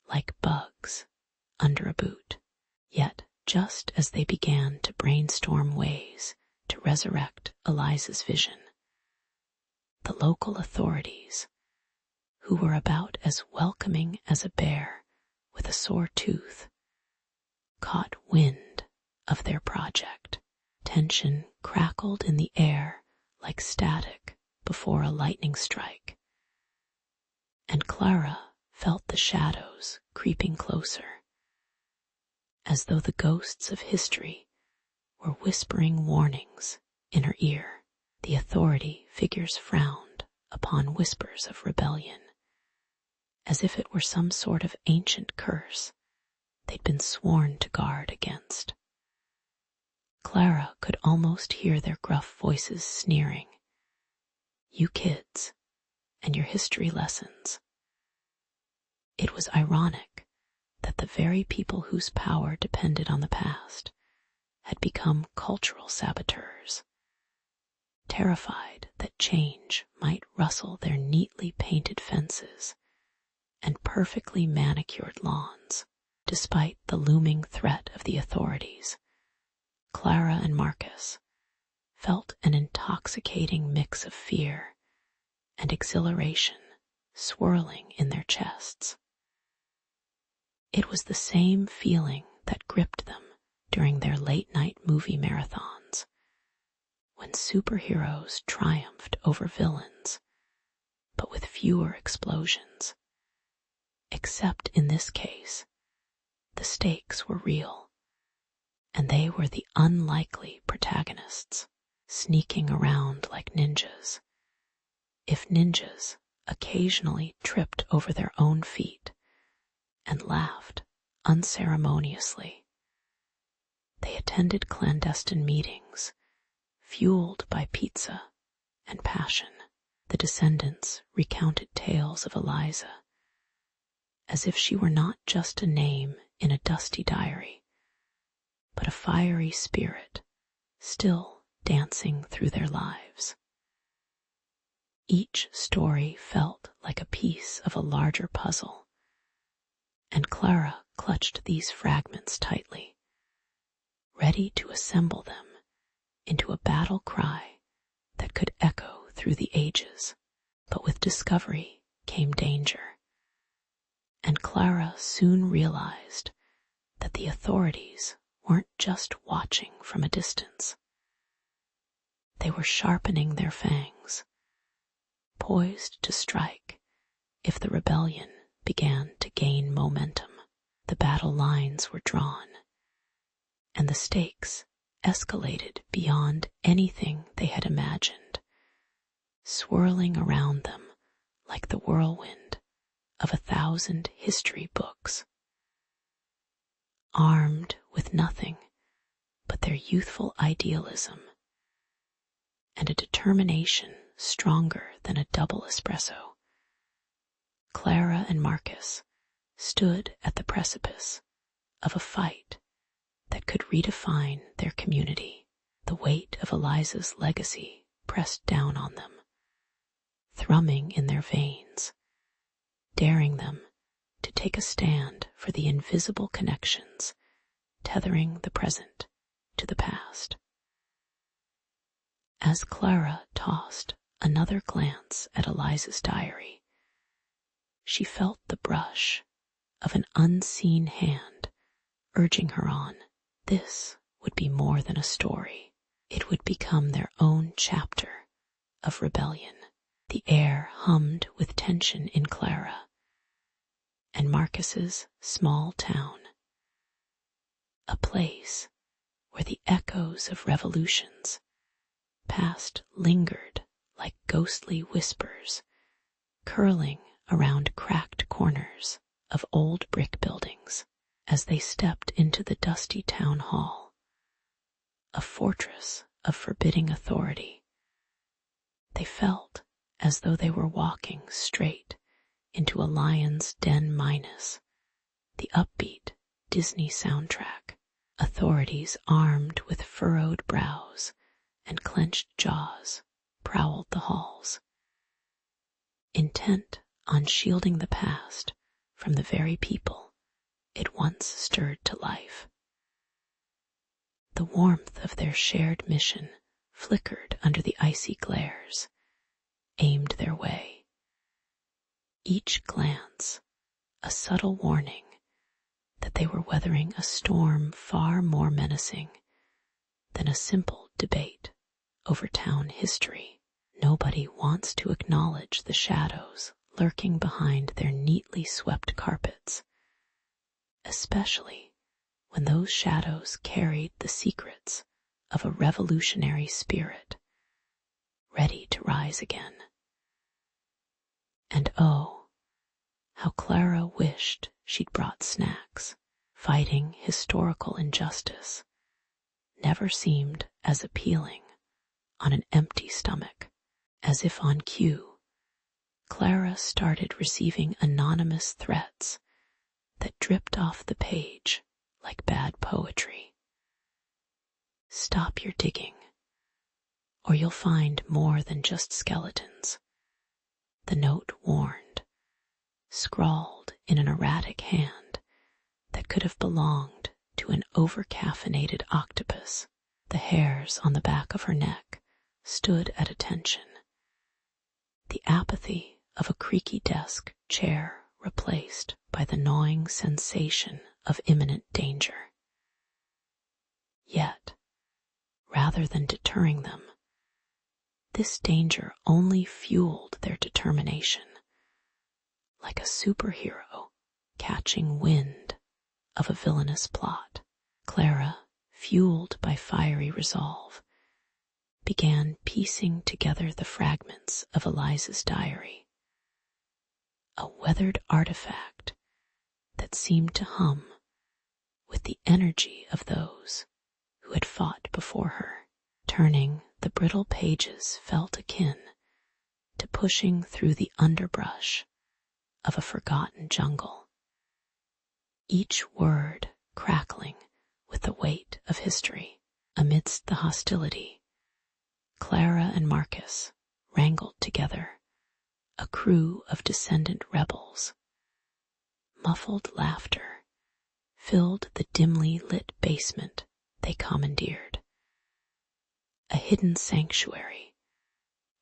like bugs under a boot. Yet, just as they began to brainstorm ways to resurrect Eliza's vision, the local authorities, who were about as welcoming as a bear with a sore tooth, caught wind of their project. Tension crackled in the air like static before a lightning strike, and Clara felt the shadows creeping closer, as though the ghosts of history were whispering warnings in her ear. The authority figures frowned upon whispers of rebellion, as if it were some sort of ancient curse they'd been sworn to guard against. Clara could almost hear their gruff voices sneering, "You kids, and your history lessons." It was ironic that the very people whose power depended on the past had become cultural saboteurs, terrified that change might rustle their neatly painted fences and perfectly manicured lawns. Despite the looming threat of the authorities, Clara and Marcus felt an intoxicating mix of fear and exhilaration swirling in their chests. It was the same feeling that gripped them during their late-night movie marathons, when superheroes triumphed over villains, but with fewer explosions. Except in this case, the stakes were real, and they were the unlikely protagonists, sneaking around like ninjas. If ninjas occasionally tripped over their own feet and laughed unceremoniously, they attended clandestine meetings fueled by pizza and passion. The descendants recounted tales of Eliza as if she were not just a name in a dusty diary, but a fiery spirit still dancing through their lives. Each story felt like a piece of a larger puzzle, and Clara clutched these fragments tightly, ready to assemble them into a battle cry that could echo through the ages. But with discovery came danger, and Clara soon realized that the authorities weren't just watching from a distance. They were sharpening their fangs, poised to strike if the rebellion began to gain momentum. The battle lines were drawn, and the stakes escalated beyond anything they had imagined, swirling around them like the whirlwind of 1,000 history books. Armed with nothing but their youthful idealism and a determination stronger than a double espresso, Clara and Marcus stood at the precipice of a fight that could redefine their community. The weight of Eliza's legacy pressed down on them, thrumming in their veins, daring them to take a stand for the invisible connections tethering the present to the past. As Clara tossed another glance at Eliza's diary, she felt the brush of an unseen hand urging her on. This would be more than a story. It would become their own chapter of rebellion. The air hummed with tension in Clara and Marcus's small town, a place where the echoes of revolutions past lingered like ghostly whispers, curling around cracked corners of old brick buildings. As they stepped into the dusty town hall, a fortress of forbidding authority, they felt as though they were walking straight into a lion's den minus the upbeat Disney soundtrack. Authorities armed with furrowed brows and clenched jaws prowled the halls, intent on shielding the past from the very people it once stirred to life. The warmth of their shared mission flickered under the icy glares aimed their way. Each glance a subtle warning that they were weathering a storm far more menacing than a simple debate over town history. Nobody wants to acknowledge the shadows lurking behind their neatly swept carpets, especially when those shadows carried the secrets of a revolutionary spirit, ready to rise again. And oh, how Clara wished she'd brought snacks. Fighting historical injustice never seemed as appealing on an empty stomach. As if on cue, Clara started receiving anonymous threats that dripped off the page like bad poetry. Stop your digging, or you'll find more than just skeletons, the note warned, scrawled in an erratic hand that could have belonged to an over-caffeinated octopus. The hairs on the back of her neck stood at attention, the apathy of a creaky desk chair replaced by the gnawing sensation of imminent danger. Yet, rather than deterring them, this danger only fueled their determination, like a superhero catching wind of a villainous plot. Clara, fueled by fiery resolve, began piecing together the fragments of Eliza's diary, a weathered artifact that seemed to hum with the energy of those who had fought before her. Turning the brittle pages felt akin to pushing through the underbrush of a forgotten jungle, each word crackling with the weight of history. Amidst the hostility, Clara and Marcus wrangled together a crew of descendant rebels. Muffled laughter filled the dimly lit basement they commandeered, a hidden sanctuary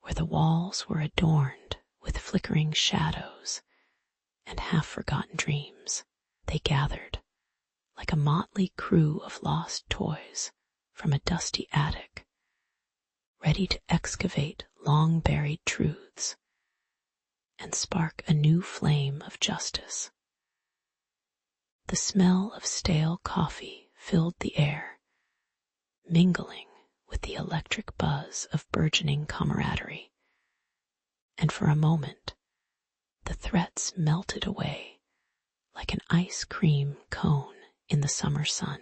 where the walls were adorned with flickering shadows and half-forgotten dreams. They gathered like a motley crew of lost toys from a dusty attic, ready to excavate long-buried truths and spark a new flame of justice. The smell of stale coffee filled the air, mingling with the electric buzz of burgeoning camaraderie, and for a moment the threats melted away like an ice cream cone in the summer sun.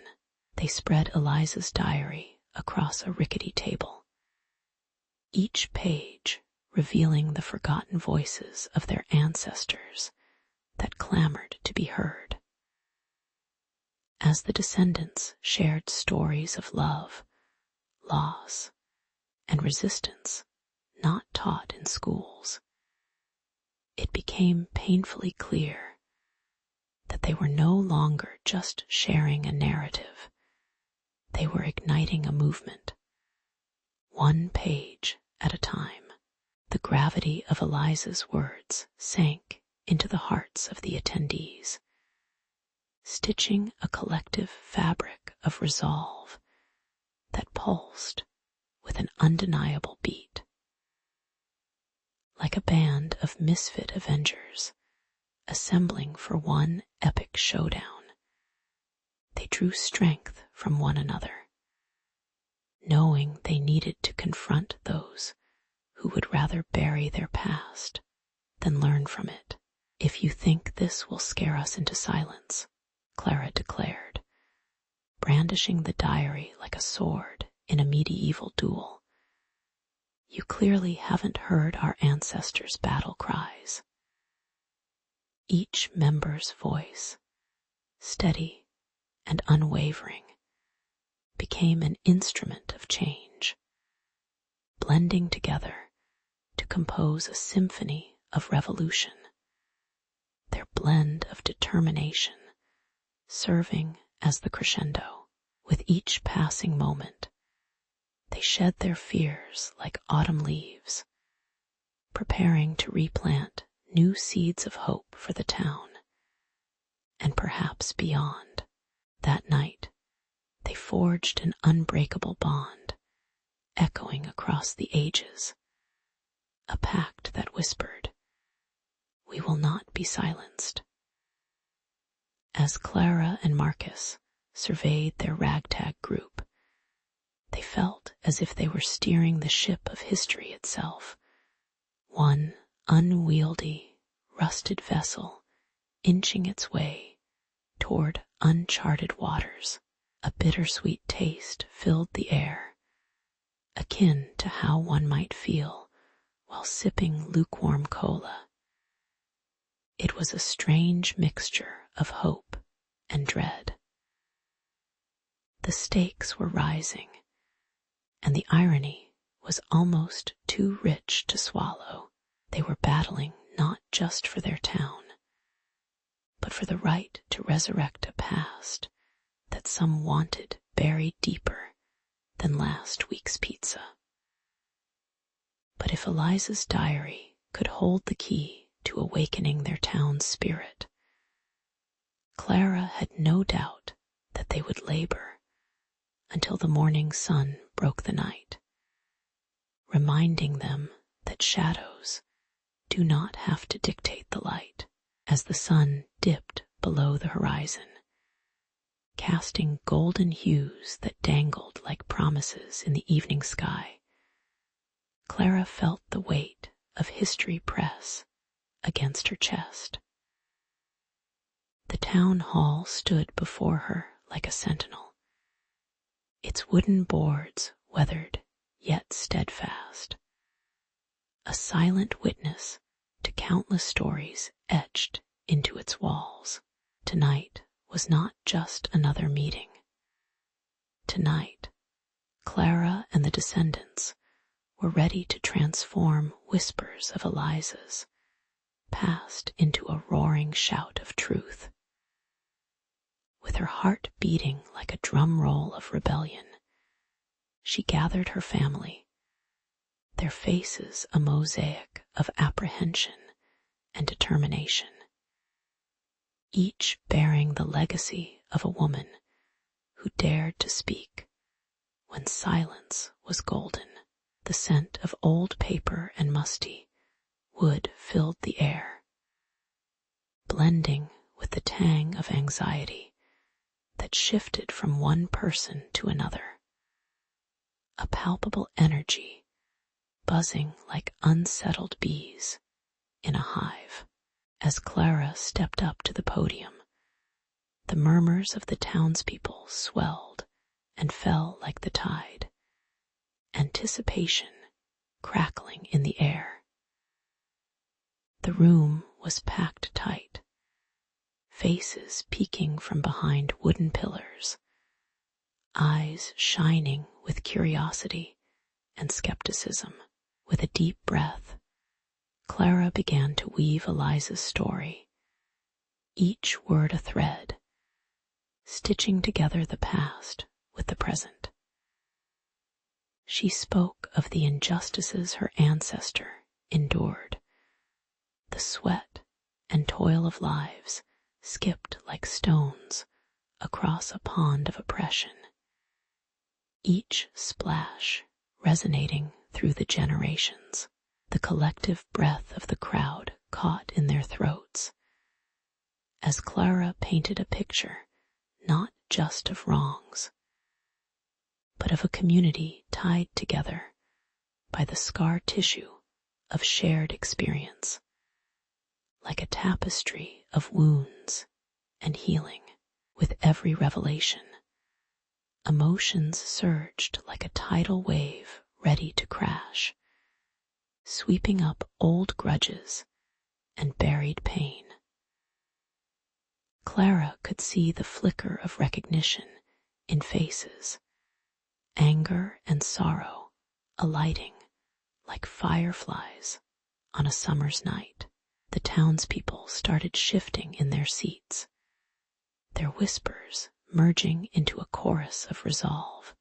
They spread Eliza's diary across a rickety table, each page revealing the forgotten voices of their ancestors that clamored to be heard. As the descendants shared stories of love, loss, and resistance not taught in schools, it became painfully clear that they were no longer just sharing a narrative. They were igniting a movement, one page at a time. The gravity of Eliza's words sank into the hearts of the attendees, stitching a collective fabric of resolve that pulsed with an undeniable beat. Like a band of misfit avengers assembling for one epic showdown, they drew strength from one another, knowing they needed to confront those who would rather bury their past than learn from it. "If you think this will scare us into silence," Clara declared, brandishing the diary like a sword in a medieval duel, "you clearly haven't heard our ancestors' battle cries." Each member's voice, steady and unwavering, became an instrument of change, blending together to compose a symphony of revolution, their blend of determination serving as the crescendo. With each passing moment, they shed their fears like autumn leaves, preparing to replant new seeds of hope for the town, and perhaps beyond. That night, they forged an unbreakable bond, echoing across the ages, a pact that whispered, "We will not be silenced." As Clara and Marcus surveyed their ragtag group, they felt as if they were steering the ship of history itself, one unwieldy, rusted vessel inching its way toward uncharted waters. A bittersweet taste filled the air, akin to how one might feel while sipping lukewarm cola. It was a strange mixture of hope and dread. The stakes were rising, and the irony was almost too rich to swallow. They were battling not just for their town, but for the right to resurrect a past that some wanted buried deeper than last week's pizza. But if Eliza's diary could hold the key to awakening their town's spirit, Clara had no doubt that they would labor until the morning sun broke the night, reminding them that shadows do not have to dictate the light. As the sun dipped below the horizon, casting golden hues that dangled like promises in the evening sky, Clara felt the weight of history press against her chest. The town hall stood before her like a sentinel, its wooden boards weathered yet steadfast, a silent witness to countless stories etched into its walls. Tonight was not just another meeting. Tonight, Clara and the descendants were ready to transform whispers of Eliza's past into a roaring shout of truth. With her heart beating like a drum roll of rebellion, she gathered her family, their faces a mosaic of apprehension and determination, each bearing the legacy of a woman who dared to speak when silence was golden. The scent of old paper and musty wood filled the air, blending with the tang of anxiety that shifted from one person to another. A palpable energy buzzing like unsettled bees in a hive. As Clara stepped up to the podium, the murmurs of the townspeople swelled and fell like the tide, anticipation crackling in the air. The room was packed tight, faces peeking from behind wooden pillars, eyes shining with curiosity and skepticism. With a deep breath, Clara began to weave Eliza's story, each word a thread, stitching together the past with the present. She spoke of the injustices her ancestor endured, the sweat and toil of lives skipped like stones across a pond of oppression, each splash resonating through the generations. The collective breath of the crowd caught in their throats as Clara painted a picture not just of wrongs, but of a community tied together by the scar tissue of shared experience, like a tapestry of wounds and healing. With every revelation, emotions surged like a tidal wave ready to crash, sweeping up old grudges and buried pain. Clara could see the flicker of recognition in faces, anger and sorrow alighting like fireflies on a summer's night. The townspeople started shifting in their seats, their whispers merging into a chorus of resolve,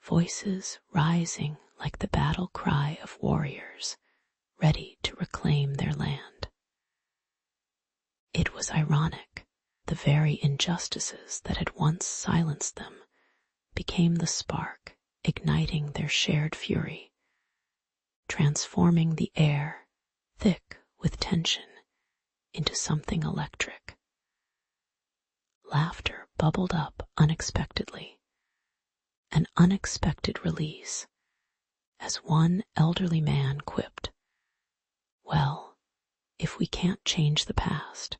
voices rising like the battle cry of warriors ready to reclaim their land. It was ironic. The very injustices that had once silenced them became the spark igniting their shared fury, transforming the air, thick with tension, into something electric. Laughter bubbled up unexpectedly, an unexpected release, as one elderly man quipped, "Well, if we can't change the past,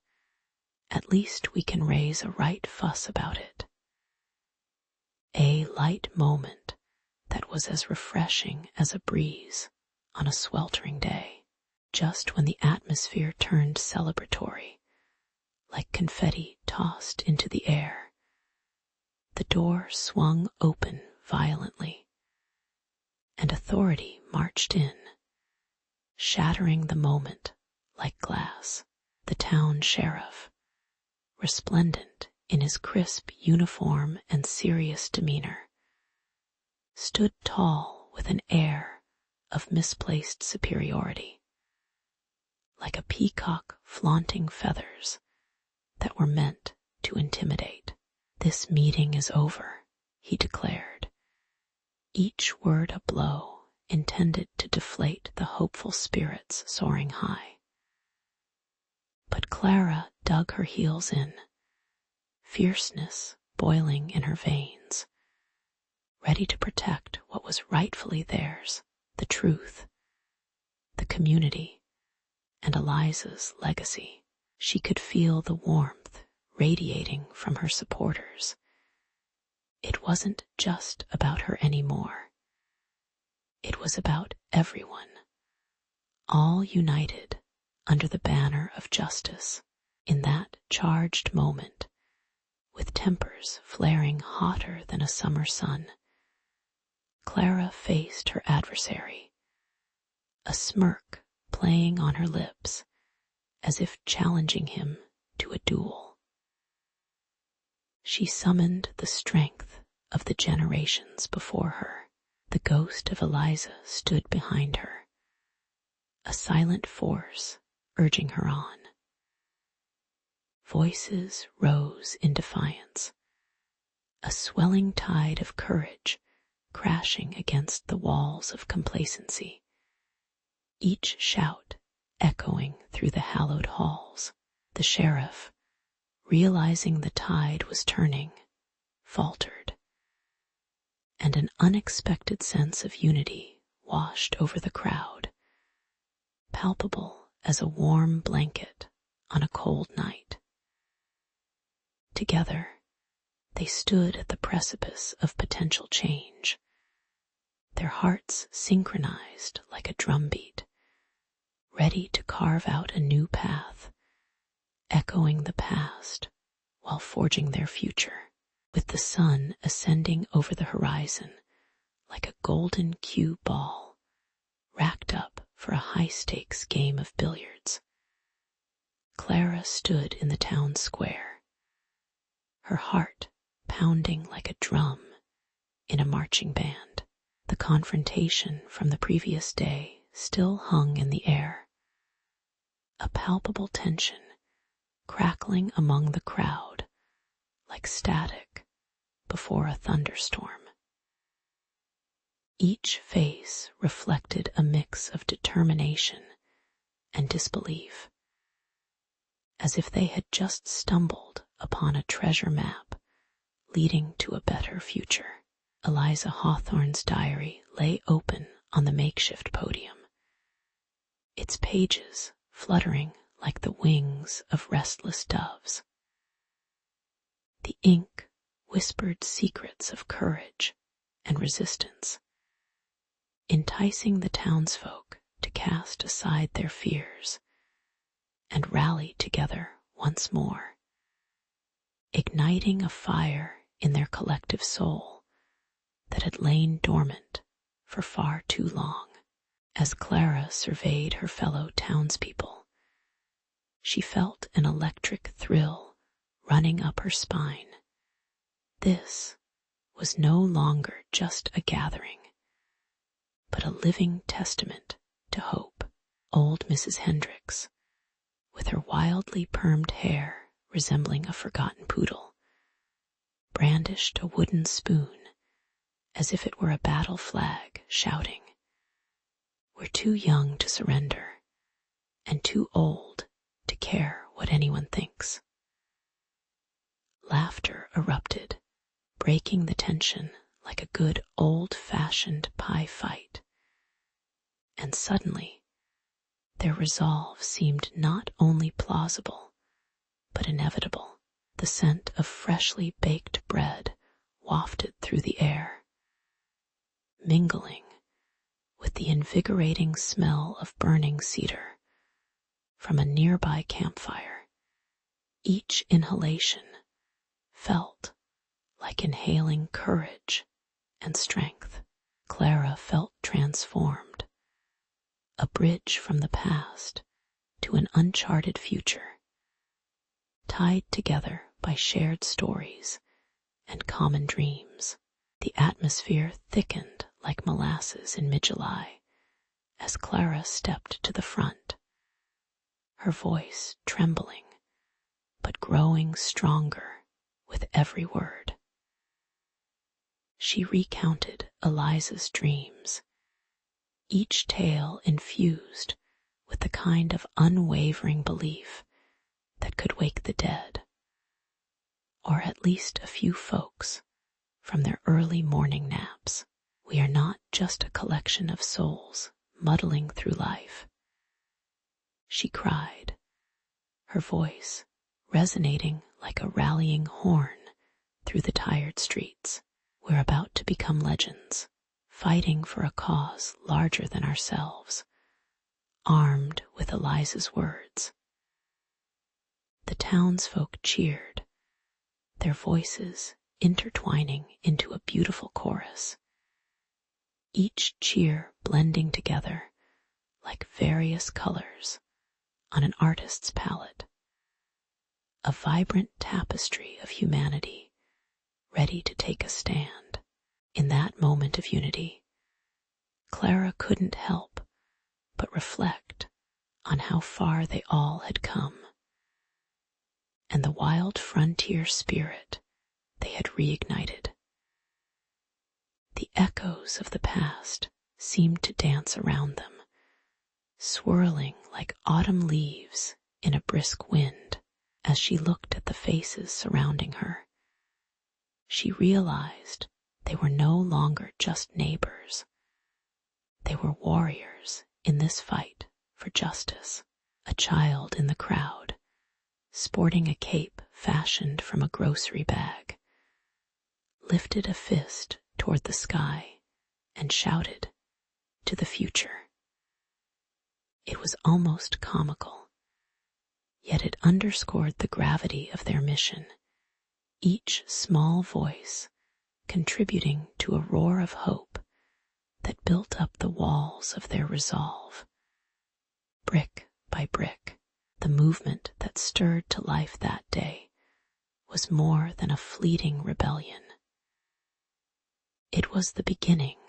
at least we can raise a right fuss about it." A light moment that was as refreshing as a breeze on a sweltering day, just when the atmosphere turned celebratory, like confetti tossed into the air. The door swung open violently, and authority marched in, shattering the moment like glass. The town sheriff, resplendent in his crisp uniform and serious demeanor, stood tall with an air of misplaced superiority, like a peacock flaunting feathers that were meant to intimidate. "This meeting is over," he declared, each word a blow intended to deflate the hopeful spirits soaring high. But Clara dug her heels in, fierceness boiling in her veins, ready to protect what was rightfully theirs, the truth, the community, and Eliza's legacy. She could feel the warmth radiating from her supporters. It wasn't just about her anymore. It was about everyone, all united under the banner of justice. In that charged moment, with tempers flaring hotter than a summer sun, Clara faced her adversary, a smirk playing on her lips as if challenging him to a duel. She summoned the strength of the generations before her. The ghost of Eliza stood behind her, a silent force urging her on. Voices rose in defiance, a swelling tide of courage crashing against the walls of complacency, each shout echoing through the hallowed halls. The sheriff, realizing the tide was turning, faltered, and an unexpected sense of unity washed over the crowd, palpable as a warm blanket on a cold night. Together, they stood at the precipice of potential change, their hearts synchronized like a drumbeat, ready to carve out a new path, echoing the past while forging their future. With the sun ascending over the horizon like a golden cue ball, racked up for a high-stakes game of billiards, Clara stood in the town square, her heart pounding like a drum in a marching band. The confrontation from the previous day still hung in the air, a palpable tension crackling among the crowd like static before a thunderstorm. Each face reflected a mix of determination and disbelief, as if they had just stumbled upon a treasure map leading to a better future. Eliza Hawthorne's diary lay open on the makeshift podium, its pages fluttering like the wings of restless doves. The ink whispered secrets of courage and resistance, enticing the townsfolk to cast aside their fears and rally together once more, igniting a fire in their collective soul that had lain dormant for far too long. As Clara surveyed her fellow townspeople, she felt an electric thrill running up her spine. This was no longer just a gathering, but a living testament to hope. Old Mrs. Hendricks, with her wildly permed hair resembling a forgotten poodle, brandished a wooden spoon as if it were a battle flag, shouting, "We're too young to surrender, and too old to care what anyone thinks." Laughter erupted, breaking the tension like a good old-fashioned pie fight. And suddenly, their resolve seemed not only plausible, but inevitable. The scent of freshly baked bread wafted through the air, mingling with the invigorating smell of burning cedar from a nearby campfire. Each inhalation felt like inhaling courage and strength. Clara felt transformed, a bridge from the past to an uncharted future, tied together by shared stories and common dreams. The atmosphere thickened like molasses in mid-July as Clara stepped to the front, her voice trembling but growing stronger with every word. She recounted Eliza's dreams, each tale infused with the kind of unwavering belief that could wake the dead, or at least a few folks from their early morning naps. We are not just a collection of souls muddling through life, she cried, her voice resonating like a rallying horn through the tired streets. We're about to become legends, fighting for a cause larger than ourselves, armed with Eliza's words. The townsfolk cheered, their voices intertwining into a beautiful chorus, each cheer blending together like various colors on an artist's palette, a vibrant tapestry of humanity ready to take a stand. In that moment of unity, Clara couldn't help but reflect on how far they all had come, and the wild frontier spirit they had reignited. The echoes of the past seemed to dance around them, swirling like autumn leaves in a brisk wind. As she looked at the faces surrounding her, she realized they were no longer just neighbors. They were warriors in this fight for justice. A child in the crowd, sporting a cape fashioned from a grocery bag, lifted a fist toward the sky and shouted, "To the future." It was almost comical, yet it underscored the gravity of their mission, each small voice contributing to a roar of hope that built up the walls of their resolve. Brick by brick, the movement that stirred to life that day was more than a fleeting rebellion. It was the beginning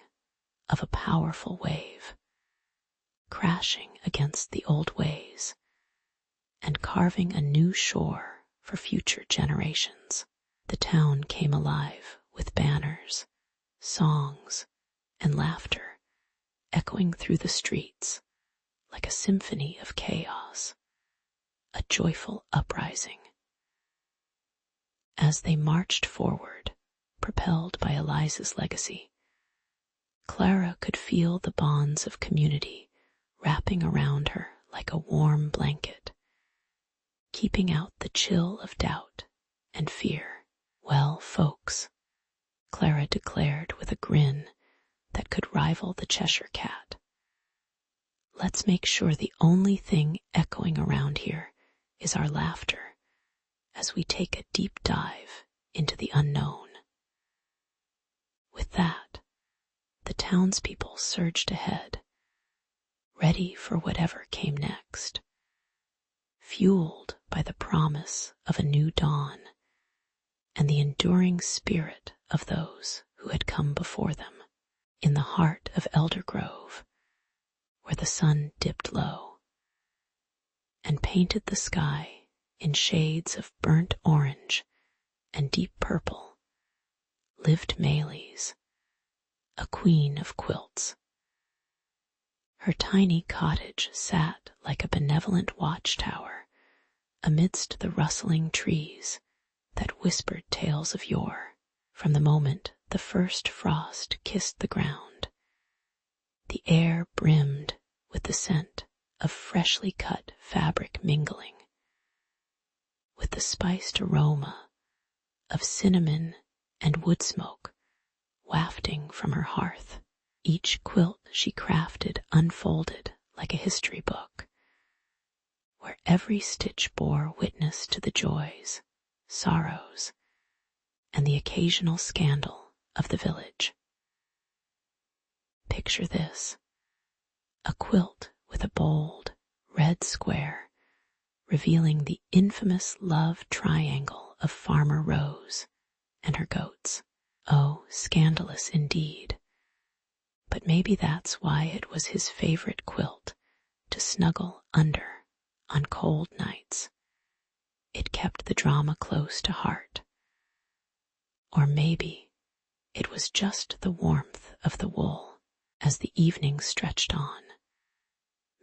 of a powerful wave, crashing against the old ways and carving a new shore for future generations. The town came alive with banners, songs, and laughter echoing through the streets like a symphony of chaos, a joyful uprising. As they marched forward, propelled by Eliza's legacy, Clara could feel the bonds of community wrapping around her like a warm blanket, keeping out the chill of doubt and fear. "Well, folks," Clara declared with a grin that could rival the Cheshire Cat, "let's make sure the only thing echoing around here is our laughter as we take a deep dive into the unknown." With that, the townspeople surged ahead, ready for whatever came next, fueled by the promise of a new dawn and the enduring spirit of those who had come before them. In the heart of Elder Grove, where the sun dipped low and painted the sky in shades of burnt orange and deep purple, lived Maylis, a queen of quilts. Her tiny cottage sat like a benevolent watchtower amidst the rustling trees that whispered tales of yore. From the moment the first frost kissed the ground, the air brimmed with the scent of freshly cut fabric mingling with the spiced aroma of cinnamon and wood smoke wafting from her hearth. Each quilt she crafted unfolded like a history book, where every stitch bore witness to the joys, sorrows, and the occasional scandal of the village. Picture this: a quilt with a bold, red square revealing the infamous love triangle of Farmer Rose and her goats. Oh, scandalous indeed. But maybe that's why it was his favorite quilt to snuggle under on cold nights. It kept the drama close to heart. Or maybe it was just the warmth of the wool. As the evening stretched on,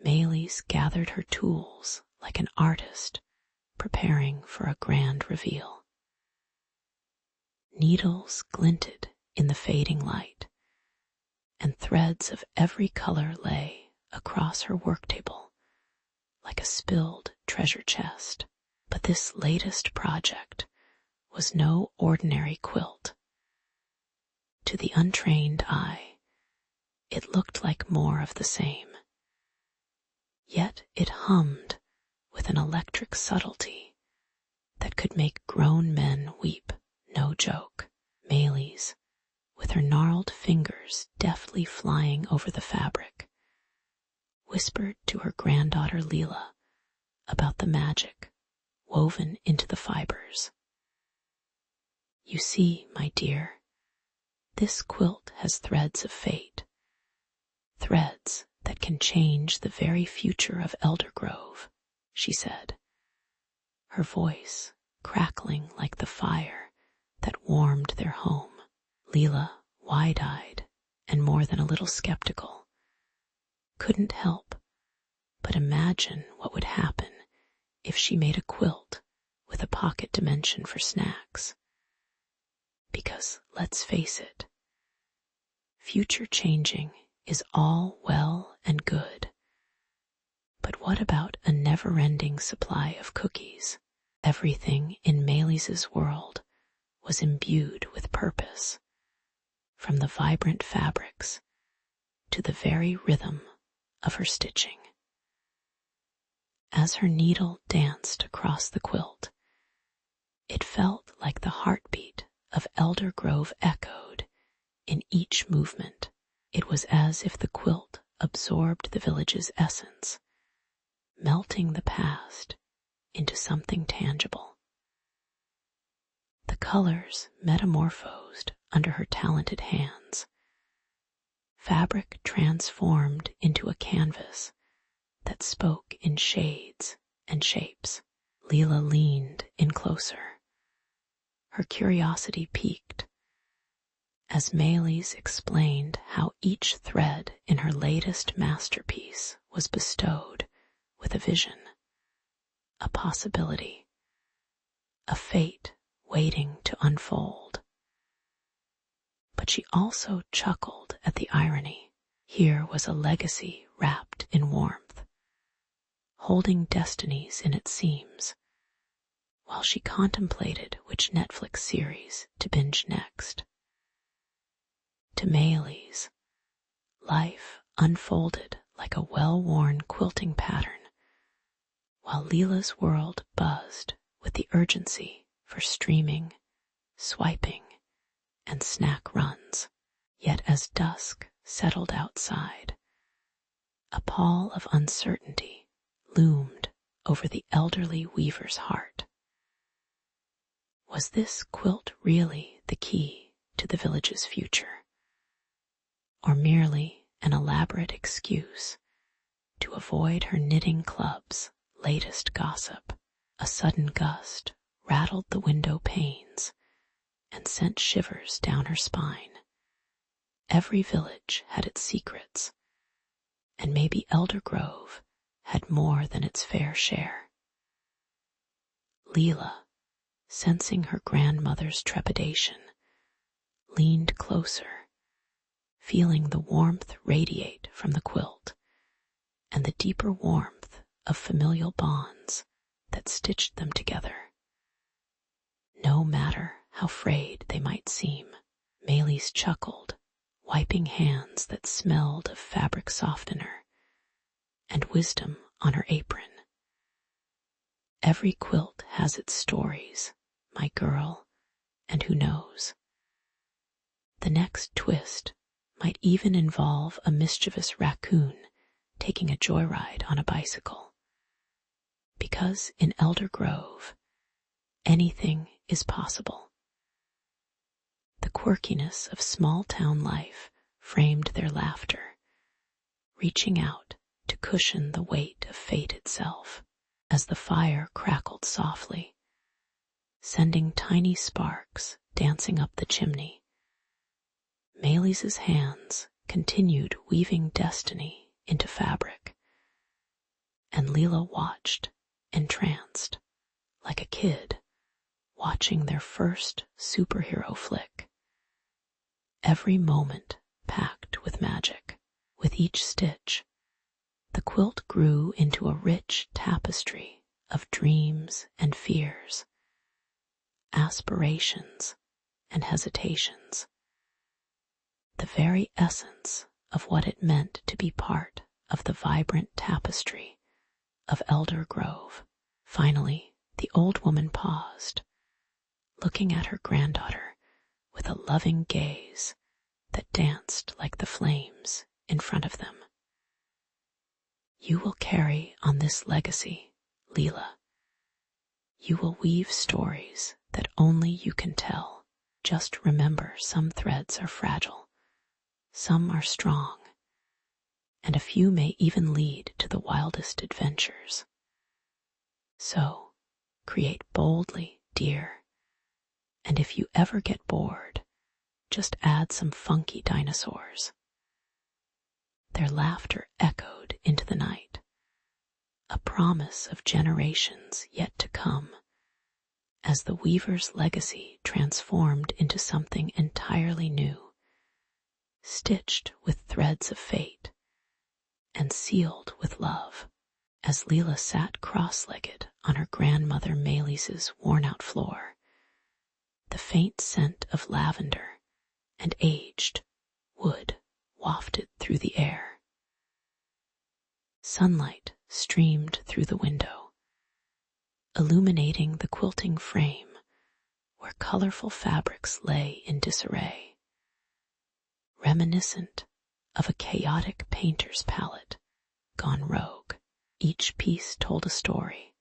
Maylis gathered her tools like an artist preparing for a grand reveal. Needles glinted in the fading light, and threads of every color lay across her worktable like a spilled treasure chest. But this latest project was no ordinary quilt. To the untrained eye, it looked like more of the same. Yet it hummed with an electric subtlety that could make grown men weep. No joke. Maylis, with her gnarled fingers deftly flying over the fabric, whispered to her granddaughter Leela about the magic woven into the fibers. "You see, my dear, this quilt has threads of fate, threads that can change the very future of Elder Grove," she said, her voice crackling like the fire that warmed their home. Leela, wide-eyed, more than a little skeptical. Couldn't help but imagine what would happen if she made a quilt with a pocket dimension for snacks. Because, let's face it, future changing is all well and good. But what about a never-ending supply of cookies? Everything in Maylies's world was imbued with purpose, from the vibrant fabrics to the very rhythm of her stitching. As her needle danced across the quilt, it felt like the heartbeat of Elder Grove echoed in each movement. It was as if the quilt absorbed the village's essence, melting the past into something tangible. The colors metamorphosed under her talented hands. Fabric transformed into a canvas that spoke in shades and shapes. Leela leaned in closer. Her curiosity piqued as Maylies explained how each thread in her latest masterpiece was bestowed with a vision, a possibility, a fate waiting to unfold. But she also chuckled at the irony. Here was a legacy wrapped in warmth, holding destinies in its seams, while she contemplated which Netflix series to binge next. To Maylies, life unfolded like a well-worn quilting pattern, while Leela's world buzzed with the urgency for streaming, swiping, and snack runs. Yet as dusk settled outside, a pall of uncertainty loomed over the elderly weaver's heart. Was this quilt really the key to the village's future, or merely an elaborate excuse to avoid her knitting club's latest gossip? A sudden gust rattled the window panes and sent shivers down her spine. Every village had its secrets, and maybe Elder Grove had more than its fair share. Leela, sensing her grandmother's trepidation, leaned closer, feeling the warmth radiate from the quilt and the deeper warmth of familial bonds that stitched them together. No matter how frayed they might seem, Maylies chuckled, wiping hands that smelled of fabric softener and wisdom on her apron. Every quilt has its stories, my girl, and who knows? The next twist might even involve a mischievous raccoon taking a joyride on a bicycle. Because in Elder Grove, anything is possible. The quirkiness of small-town life framed their laughter, reaching out to cushion the weight of fate itself. As the fire crackled softly, sending tiny sparks dancing up the chimney, Maylies's hands continued weaving destiny into fabric, and Leela watched, entranced, like a kid watching their first superhero flick. Every moment packed with magic. With each stitch, the quilt grew into a rich tapestry of dreams and fears, aspirations and hesitations, the very essence of what it meant to be part of the vibrant tapestry of Elder Grove. Finally, the old woman paused, looking at her granddaughter with a loving gaze that danced like the flames in front of them. You will carry on this legacy, Leela. You will weave stories that only you can tell. Just remember, some threads are fragile, some are strong, and a few may even lead to the wildest adventures. So, create boldly, dear, and if you ever get bored, just add some funky dinosaurs. Their laughter echoed into the night, a promise of generations yet to come, as the weaver's legacy transformed into something entirely new, stitched with threads of fate and sealed with love. As Leela sat cross-legged on her grandmother Maylies's worn-out floor, the faint scent of lavender and aged wood wafted through the air. Sunlight streamed through the window, illuminating the quilting frame where colorful fabrics lay in disarray, reminiscent of a chaotic painter's palette gone rogue. Each piece told a story,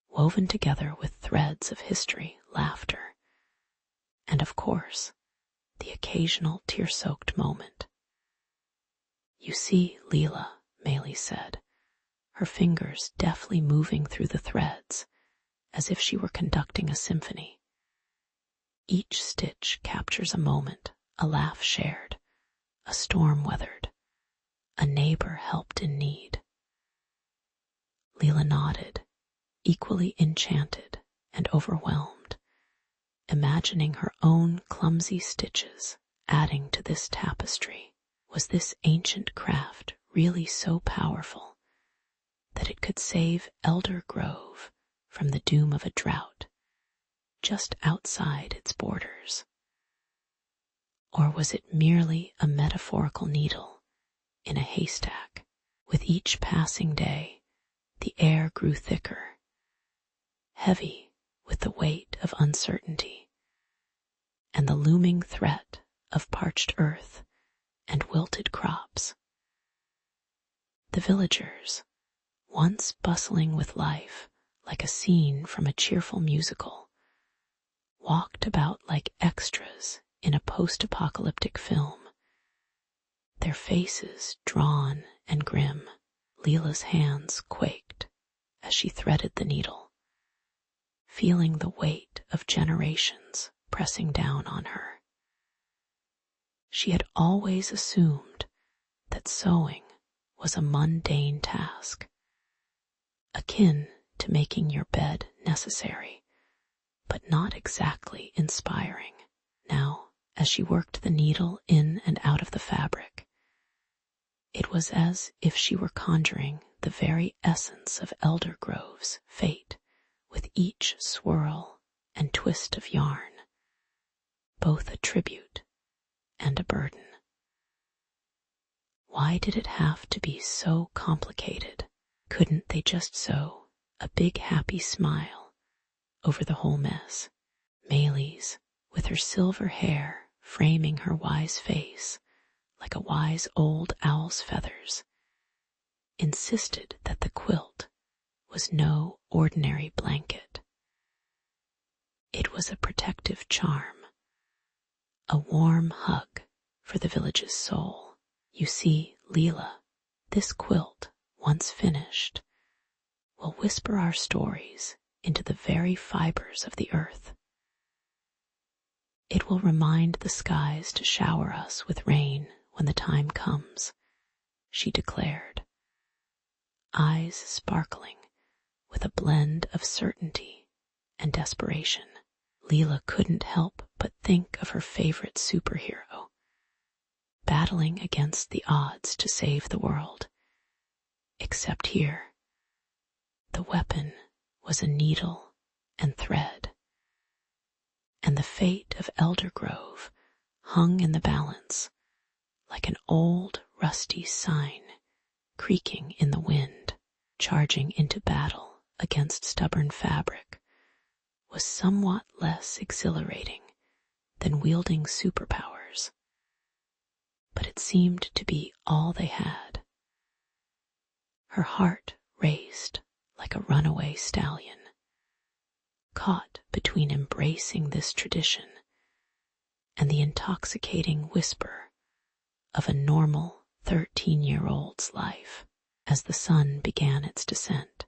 woven together with threads of history, laughter, and of course, the occasional tear-soaked moment. "You see, Leela," Maylie said, her fingers deftly moving through the threads as if she were conducting a symphony. Each stitch captures a moment, a laugh shared, a storm weathered, a neighbor helped in need. Leela nodded, equally enchanted and overwhelmed, imagining her own clumsy stitches adding to this tapestry. Was this ancient craft really so powerful that it could save Elder Grove from the doom of a drought just outside its borders? Or was it merely a metaphorical needle in a haystack? With each passing day, the air grew thicker, heavy with the weight of uncertainty and the looming threat of parched earth and wilted crops. The villagers, once bustling with life like a scene from a cheerful musical, walked about like extras in a post-apocalyptic film, their faces drawn and grim. Leela's hands quaked as she threaded the needle, feeling the weight of generations pressing down on her. She had always assumed that sewing was a mundane task, akin to making your bed necessary, but not exactly inspiring. Now, as she worked the needle in and out of the fabric, it was as if she were conjuring the very essence of Elder Grove's fate with each swirl and twist of yarn, both a tribute and a burden. Why did it have to be so complicated? Couldn't they just sew a big happy smile over the whole mess? Maylie's, with her silver hair framing her wise face like a wise old owl's feathers, insisted that the quilt was no ordinary blanket. It was a protective charm, a warm hug for the village's soul. You see, Leela, this quilt, once finished, will whisper our stories into the very fibers of the earth. It will remind the skies to shower us with rain when the time comes, she declared, eyes sparkling with a blend of certainty and desperation. Leela couldn't help but think of her favorite superhero, battling against the odds to save the world. Except here, the weapon was a needle and thread, and the fate of Elder Grove hung in the balance like an old rusty sign creaking in the wind. Charging into battle against stubborn fabric was somewhat less exhilarating than wielding superpowers, but it seemed to be all they had. Her heart raced like a runaway stallion, caught between embracing this tradition and the intoxicating whisper of a normal 13-year-old's life. As the sun began its descent,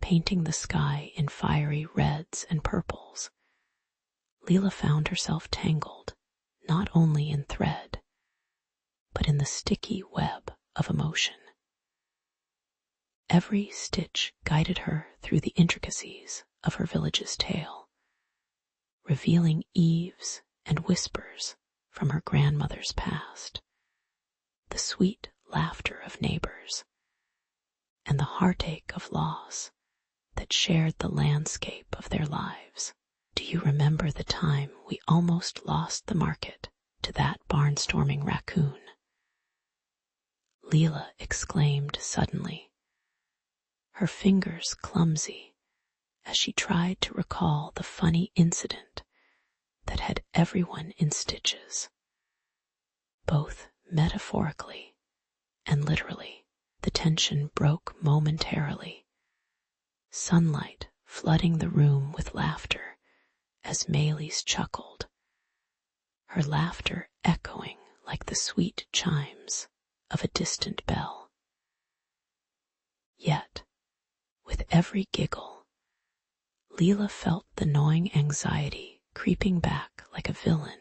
painting the sky in fiery reds and purples, Leela found herself tangled not only in thread, but in the sticky web of emotion. Every stitch guided her through the intricacies of her village's tale, revealing eaves and whispers from her grandmother's past, the sweet laughter of neighbors, and the heartache of loss that shared the landscape of their lives. Do you remember the time we almost lost the market to that barnstorming raccoon? Leela exclaimed suddenly, her fingers clumsy as she tried to recall the funny incident that had everyone in stitches. Both metaphorically and literally, the tension broke momentarily, sunlight flooding the room with laughter as Maylis chuckled, her laughter echoing like the sweet chimes of a distant bell. Yet, with every giggle, Leela felt the gnawing anxiety creeping back like a villain,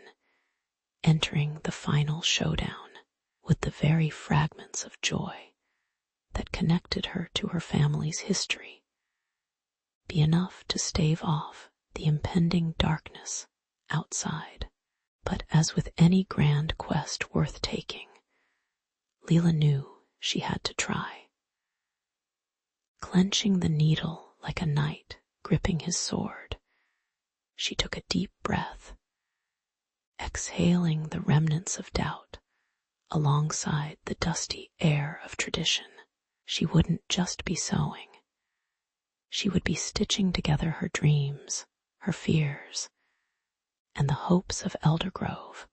entering the final showdown. Would the very fragments of joy that connected her to her family's history be enough to stave off the impending darkness outside? But as with any grand quest worth taking, Leela knew she had to try. Clenching the needle like a knight gripping his sword, she took a deep breath, exhaling the remnants of doubt alongside the dusty air of tradition. She wouldn't just be sewing. She would be stitching together her dreams, her fears, and the hopes of Eldergrove,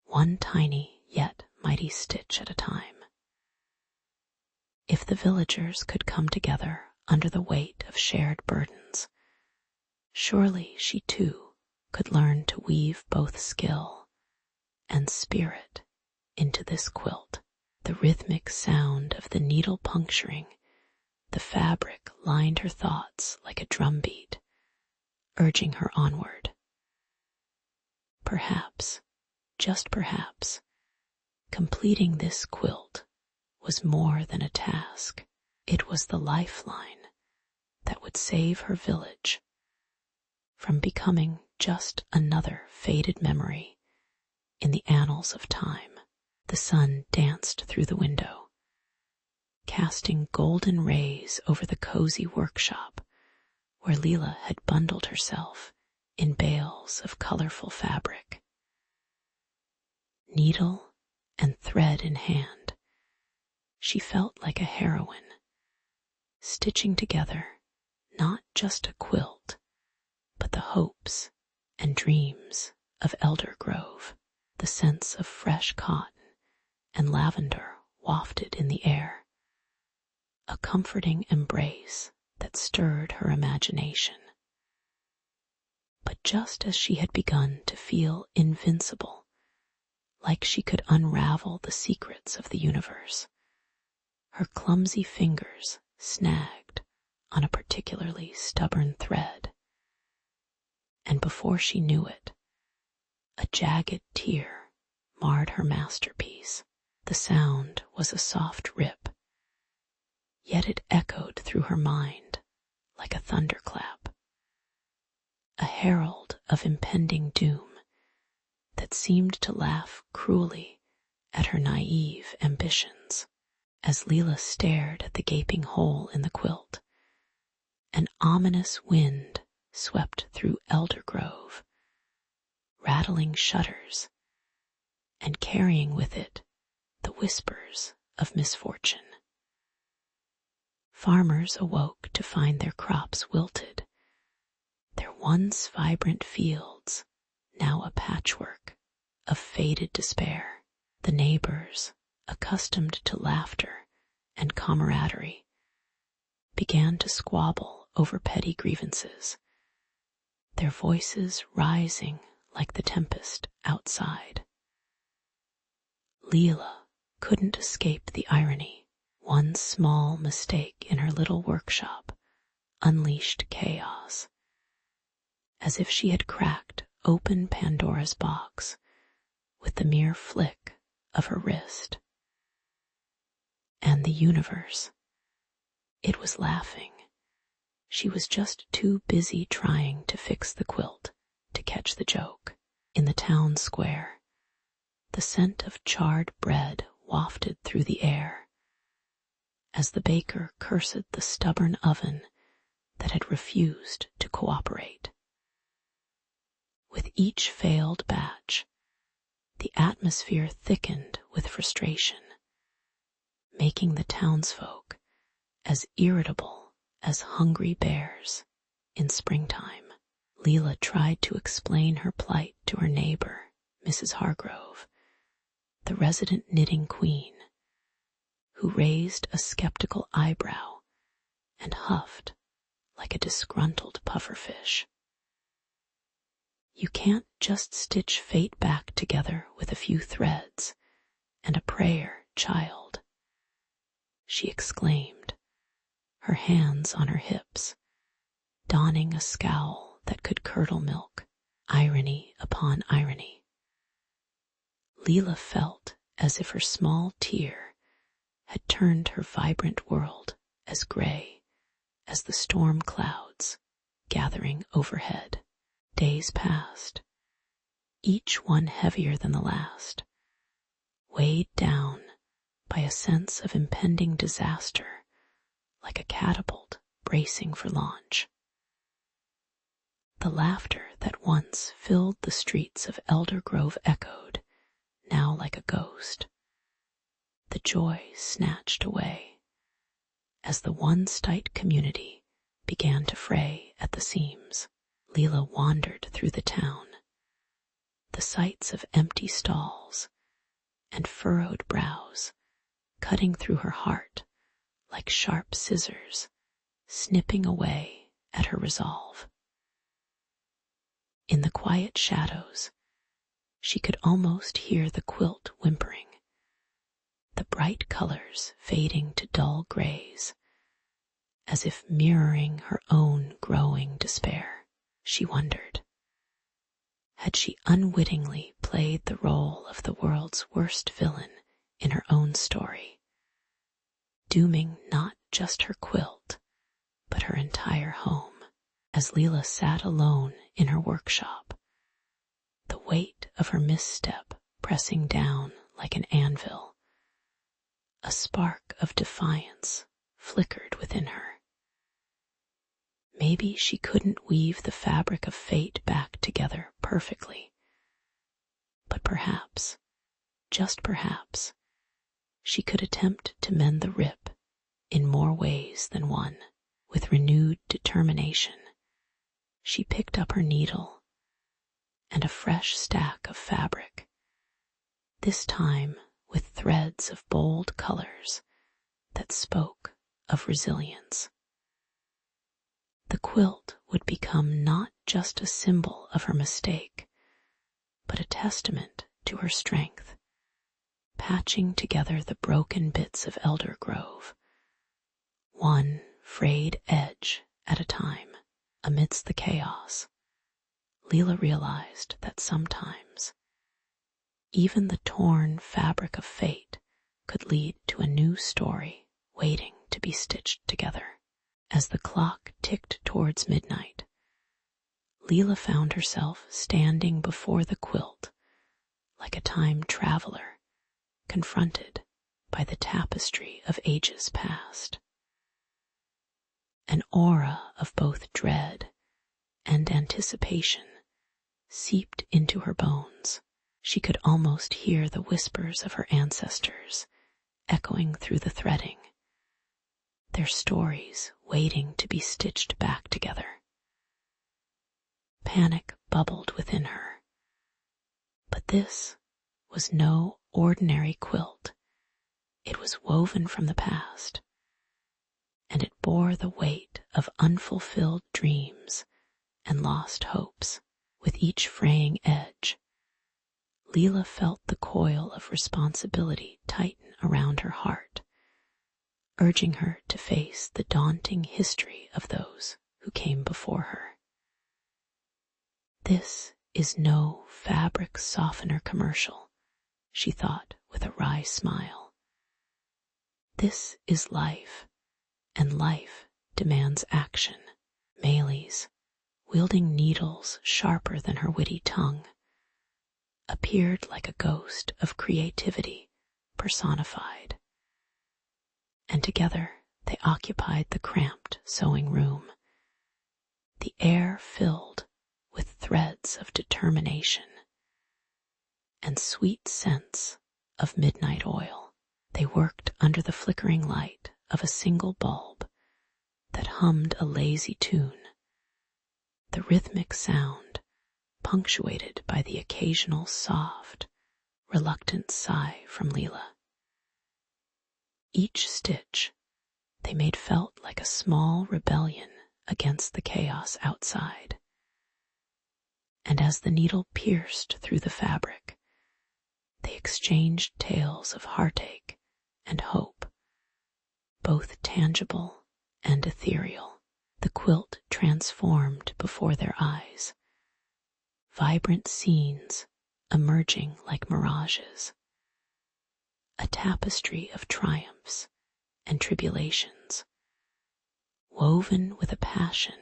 one tiny yet mighty stitch at a time. If the villagers could come together under the weight of shared burdens, surely she too could learn to weave both skill and spirit into this quilt. The rhythmic sound of the needle puncturing the fabric lined her thoughts like a drumbeat, urging her onward. Perhaps, just perhaps, completing this quilt was more than a task. It was the lifeline that would save her village from becoming just another faded memory in the annals of time. The sun danced through the window, casting golden rays over the cozy workshop where Leela had bundled herself in bales of colorful fabric. Needle and thread in hand, she felt like a heroine, stitching together not just a quilt, but the hopes and dreams of Eldergrove. The sense of fresh cotton and lavender wafted in the air, a comforting embrace that stirred her imagination. But just as she had begun to feel invincible, like she could unravel the secrets of the universe, her clumsy fingers snagged on a particularly stubborn thread, and before she knew it, a jagged tear marred her masterpiece. The sound was a soft rip, yet it echoed through her mind like a thunderclap, a herald of impending doom that seemed to laugh cruelly at her naive ambitions. As Leela stared at the gaping hole in the quilt, an ominous wind swept through Eldergrove, rattling shutters and carrying with it the whispers of misfortune. Farmers awoke to find their crops wilted, their once vibrant fields now a patchwork of faded despair. The neighbors, accustomed to laughter and camaraderie, began to squabble over petty grievances, their voices rising like the tempest outside. Leela couldn't escape the irony. One small mistake in her little workshop unleashed chaos, as if she had cracked open Pandora's box with the mere flick of her wrist. And the universe, it was laughing. She was just too busy trying to fix the quilt to catch the joke. In the town square, the scent of charred bread wafted through the air as the baker cursed the stubborn oven that had refused to cooperate. With each failed batch, the atmosphere thickened with frustration, making the townsfolk as irritable as hungry bears in springtime. Leela tried to explain her plight to her neighbor, Mrs. Hargrove, the resident knitting queen, who raised a skeptical eyebrow and huffed like a disgruntled pufferfish. You can't just stitch fate back together with a few threads and a prayer, child, she exclaimed, her hands on her hips, donning a scowl that could curdle milk, irony upon irony. Leela felt as if her small tear had turned her vibrant world as gray as the storm clouds gathering overhead. Days passed, each one heavier than the last, weighed down by a sense of impending disaster like a catapult bracing for launch. The laughter that once filled the streets of Elder Grove echoed, now like a ghost. The joy snatched away as the one-site community began to fray at the seams. Leela wandered through the town, the sights of empty stalls and furrowed brows cutting through her heart like sharp scissors, snipping away at her resolve. In the quiet shadows, she could almost hear the quilt whimpering, the bright colors fading to dull grays, as if mirroring her own growing despair. She wondered, had she unwittingly played the role of the world's worst villain in her own story, dooming not just her quilt, but her entire home? As Leela sat alone in her workshop, the weight of her misstep pressing down like an anvil, a spark of defiance flickered within her. Maybe she couldn't weave the fabric of fate back together perfectly, but perhaps, just perhaps, she could attempt to mend the rip in more ways than one. With renewed determination, she picked up her needle and a fresh stack of fabric, this time with threads of bold colors that spoke of resilience. The quilt would become not just a symbol of her mistake, but a testament to her strength, patching together the broken bits of Elder Grove, one frayed edge at a time. Amidst the chaos, Leela realized that sometimes even the torn fabric of fate could lead to a new story waiting to be stitched together. As the clock ticked towards midnight, Leela found herself standing before the quilt like a time traveler confronted by the tapestry of ages past. An aura of both dread and anticipation seeped into her bones. She could almost hear the whispers of her ancestors echoing through the threading, their stories waiting to be stitched back together. Panic bubbled within her. But this was no ordinary quilt. It was woven from the past, and it bore the weight of unfulfilled dreams and lost hopes. With each fraying edge, Leela felt the coil of responsibility tighten around her heart, urging her to face the daunting history of those who came before her. This is no fabric softener commercial, she thought with a wry smile. This is life, and life demands action. Maylis, wielding needles sharper than her witty tongue, appeared like a ghost of creativity personified, and together they occupied the cramped sewing room, the air filled with threads of determination and sweet scents of midnight oil. They worked under the flickering light of a single bulb that hummed a lazy tune, the rhythmic sound punctuated by the occasional soft, reluctant sigh from Leela. Each stitch they made felt like a small rebellion against the chaos outside. And as the needle pierced through the fabric, they exchanged tales of heartache and hope, both tangible and ethereal. The quilt transformed before their eyes, vibrant scenes emerging like mirages, a tapestry of triumphs and tribulations, woven with a passion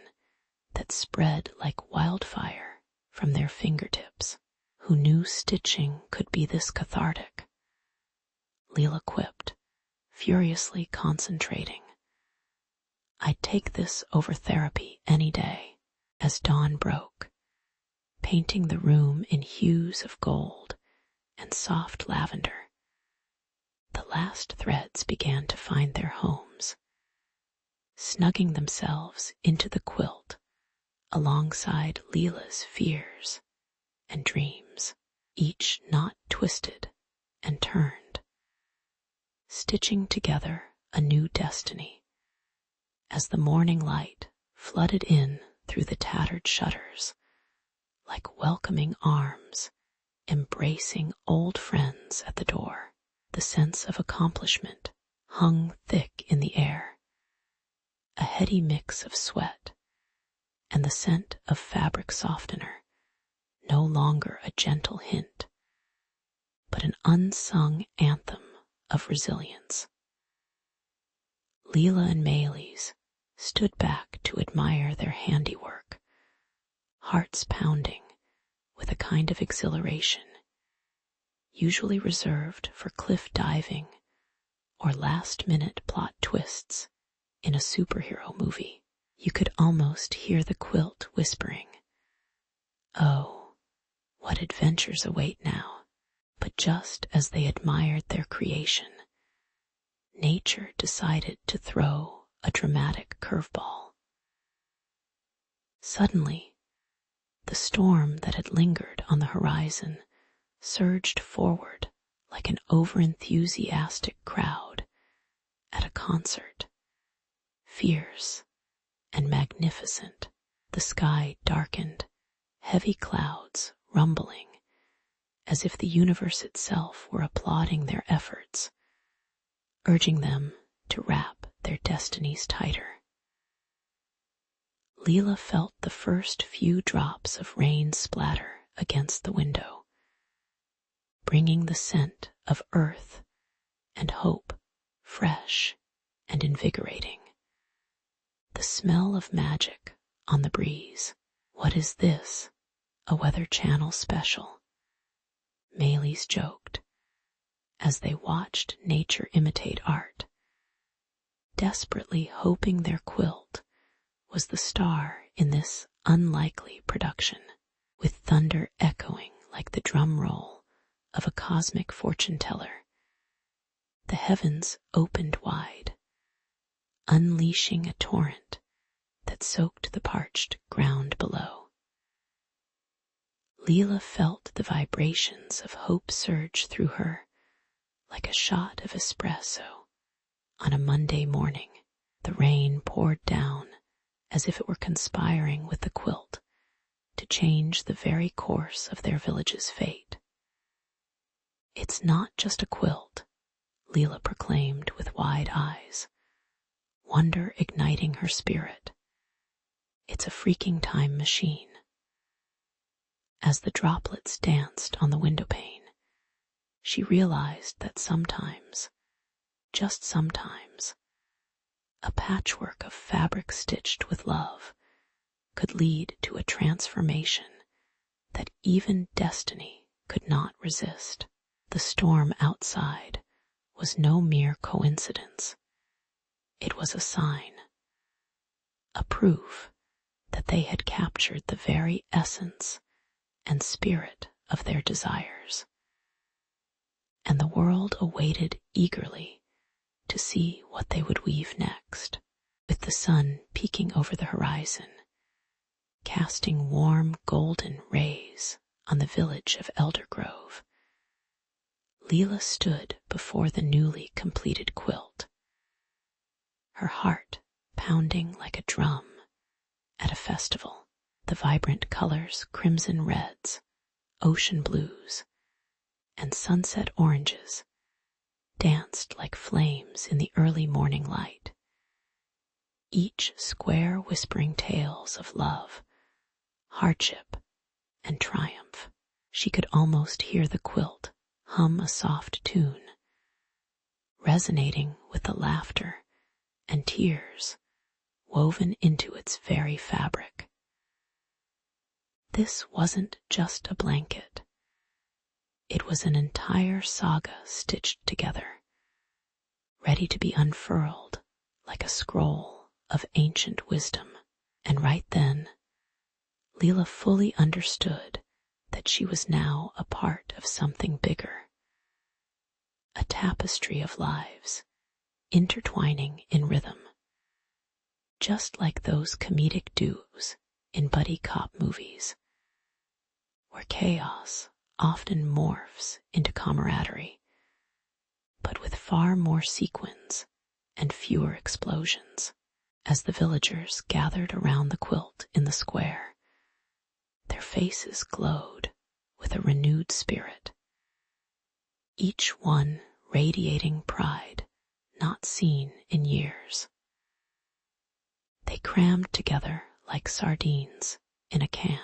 that spread like wildfire from their fingertips. Who knew stitching could be this cathartic? Leela quipped, furiously concentrating. I'd take this over therapy any day. As dawn broke, painting the room in hues of gold and soft lavender, the last threads began to find their homes, snugging themselves into the quilt alongside Leela's fears and dreams, each knot twisted and turned, stitching together a new destiny. As the morning light flooded in through the tattered shutters, like welcoming arms embracing old friends at the door, the sense of accomplishment hung thick in the air, a heady mix of sweat and the scent of fabric softener, no longer a gentle hint, but an unsung anthem of resilience. Leela and Maylis stood back to admire their handiwork, hearts pounding with a kind of exhilaration usually reserved for cliff diving or last-minute plot twists in a superhero movie. You could almost hear the quilt whispering, "Oh, what adventures await now." But just as they admired their creation, nature decided to throw a dramatic curveball. Suddenly, the storm that had lingered on the horizon surged forward like an overenthusiastic crowd at a concert, fierce and magnificent. The sky darkened, heavy clouds rumbling, as if the universe itself were applauding their efforts, urging them to wrap their destinies tighter. Leela felt the first few drops of rain splatter against the window, bringing the scent of earth and hope fresh and invigorating. The smell of magic on the breeze. What is this? A Weather Channel special? Maylis joked as they watched nature imitate art, desperately hoping their quilt was the star in this unlikely production, with thunder echoing like the drum roll of a cosmic fortune teller. The heavens opened wide, unleashing a torrent that soaked the parched ground below. Leela felt the vibrations of hope surge through her like a shot of espresso on a Monday morning. The rain poured down as if it were conspiring with the quilt to change the very course of their village's fate. It's not just a quilt, Leela proclaimed with wide eyes, wonder igniting her spirit. It's a freaking time machine. As the droplets danced on the windowpane, She realized that sometimes, just sometimes, a patchwork of fabric stitched with love could lead to a transformation that even destiny could not resist. The storm outside was no mere coincidence. It was a sign, a proof that they had captured the very essence and spirit of their desires. And the world awaited eagerly to see what they would weave next. With the sun peeking over the horizon, casting warm golden rays on the village of Eldergrove, Leela stood before the newly completed quilt, her heart pounding like a drum at a festival. The vibrant colors, crimson reds, ocean blues, and sunset oranges, danced like flames in the early morning light, each square whispering tales of love, hardship, and triumph. She could almost hear the quilt hum a soft tune, resonating with the laughter and tears woven into its very fabric. This wasn't just a blanket. It was an entire saga stitched together, ready to be unfurled like a scroll of ancient wisdom. And right then, Leela fully understood that she was now a part of something bigger, a tapestry of lives, intertwining in rhythm, just like those comedic duos in buddy cop movies, where chaos often morphs into camaraderie, but with far more sequins and fewer explosions. As the villagers gathered around the quilt in the square, their faces glowed with a renewed spirit, each one radiating pride not seen in years. They crammed together like sardines in a can,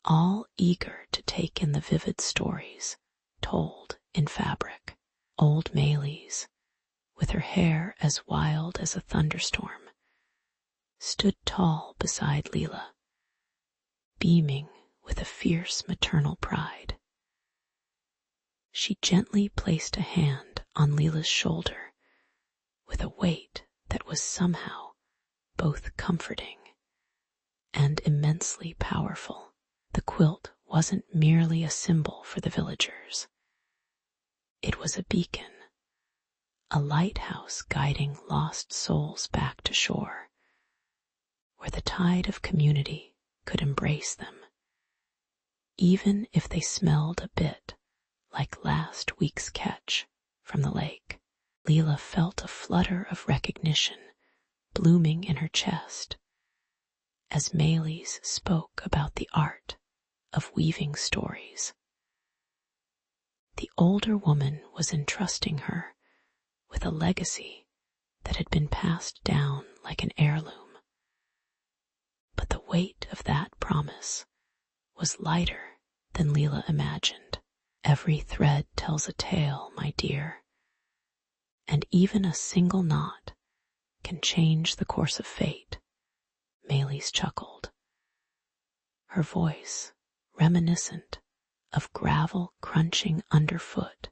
all eager to take in the vivid stories told in fabric. Old Maylies, with her hair as wild as a thunderstorm, stood tall beside Leela, beaming with a fierce maternal pride. She gently placed a hand on Leela's shoulder with a weight that was somehow both comforting and immensely powerful. The quilt wasn't merely a symbol for the villagers. It was a beacon, a lighthouse guiding lost souls back to shore, where the tide of community could embrace them, even if they smelled a bit like last week's catch from the lake. Leela felt a flutter of recognition blooming in her chest as Maylies spoke about the art of weaving stories. The older woman was entrusting her with a legacy that had been passed down like an heirloom. But the weight of that promise was lighter than Leela imagined. Every thread tells a tale, my dear, and even a single knot can change the course of fate, Maylies chuckled, her voice reminiscent of gravel crunching underfoot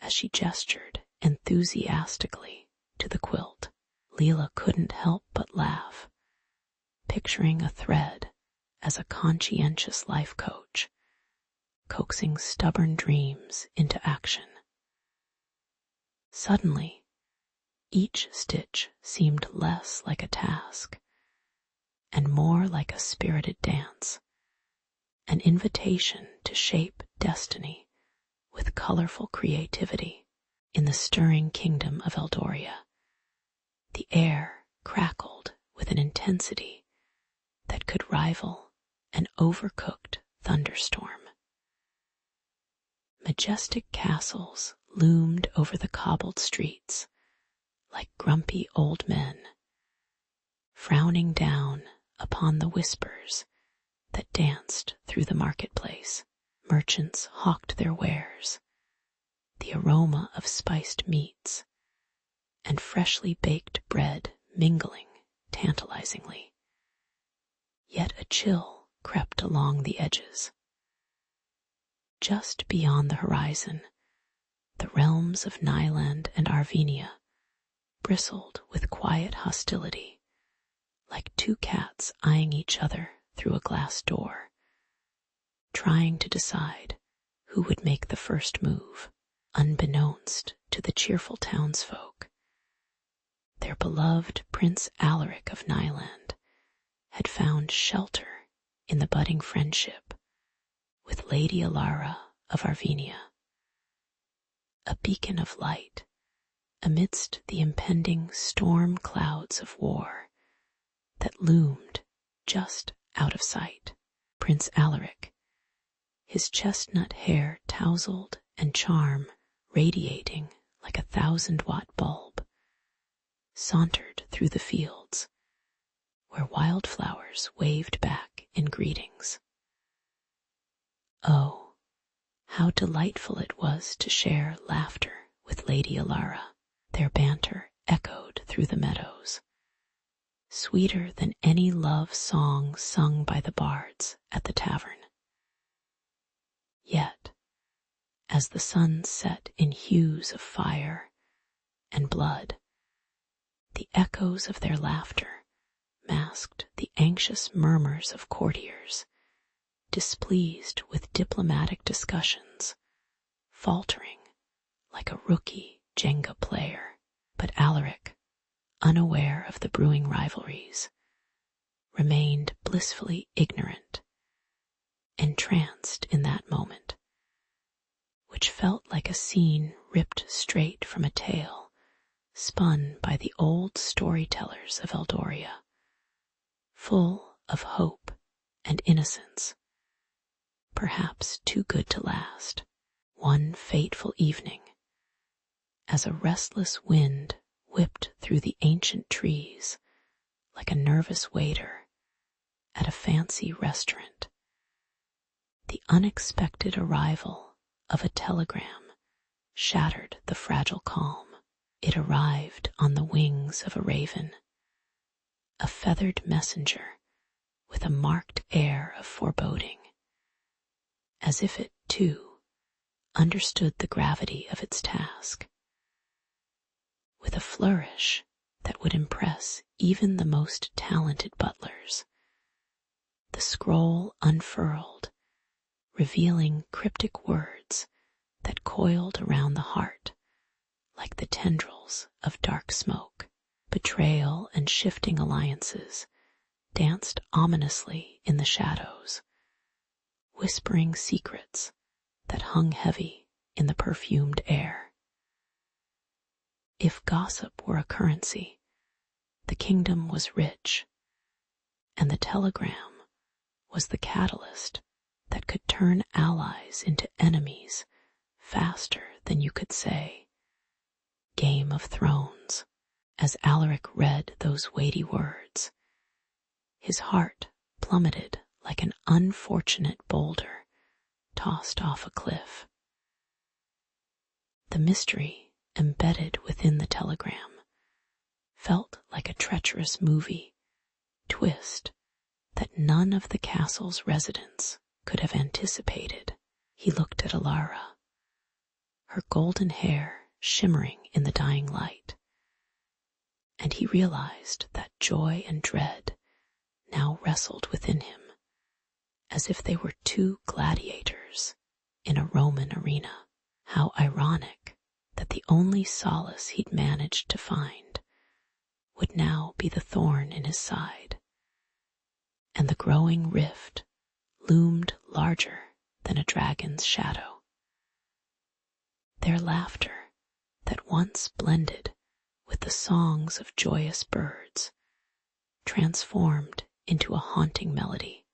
as she gestured enthusiastically to the quilt. Leela couldn't help but laugh, picturing a thread as a conscientious life coach, coaxing stubborn dreams into action. Suddenly, each stitch seemed less like a task and more like a spirited dance, an invitation to shape destiny with colorful creativity. In the stirring kingdom of Eldoria, the air crackled with an intensity that could rival an overcooked thunderstorm. Majestic castles loomed over the cobbled streets like grumpy old men, frowning down upon the whispers that danced through the marketplace. Merchants hawked their wares, the aroma of spiced meats and freshly baked bread mingling tantalizingly. Yet a chill crept along the edges. Just beyond the horizon, the realms of Nyland and Arvenia bristled with quiet hostility, like two cats eyeing each other through a glass door, trying to decide who would make the first move. Unbeknownst to the cheerful townsfolk, their beloved Prince Alaric of Nyland had found shelter in the budding friendship with Lady Alara of Arvenia, a beacon of light amidst the impending storm clouds of war that loomed just out of sight. Prince Alaric, his chestnut hair tousled and charm radiating like 1,000-watt bulb, sauntered through the fields where wildflowers waved back in greetings. Oh, how delightful it was to share laughter with Lady Alara. Their banter echoed through the meadows, sweeter than any love song sung by the bards at the tavern. Yet, as the sun set in hues of fire and blood, the echoes of their laughter masked the anxious murmurs of courtiers, displeased with diplomatic discussions, faltering like a rookie Jenga player. But Alaric, unaware of the brewing rivalries, remained blissfully ignorant, entranced in that moment, which felt like a scene ripped straight from a tale spun by the old storytellers of Eldoria, full of hope and innocence, perhaps too good to last. One fateful evening, as a restless wind whipped through the ancient trees like a nervous waiter at a fancy restaurant, the unexpected arrival of a telegram shattered the fragile calm. It arrived on the wings of a raven, a feathered messenger with a marked air of foreboding, as if it, too, understood the gravity of its task. With a flourish that would impress even the most talented butlers, the scroll unfurled, revealing cryptic words that coiled around the heart like the tendrils of dark smoke. Betrayal and shifting alliances danced ominously in the shadows, whispering secrets that hung heavy in the perfumed air. If gossip were a currency, the kingdom was rich, and the telegram was the catalyst that could turn allies into enemies faster than you could say, Game of Thrones. As Alaric read those weighty words, his heart plummeted like an unfortunate boulder tossed off a cliff. The mystery embedded within the telegram felt like a treacherous movie twist that none of the castle's residents could have anticipated. He looked at Alara, her golden hair shimmering in the dying light, and he realized that joy and dread now wrestled within him, as if they were two gladiators in a Roman arena. How ironic that the only solace he'd managed to find would now be the thorn in his side, and the growing rift loomed larger than a dragon's shadow. Their laughter, that once blended with the songs of joyous birds, transformed into a haunting melody,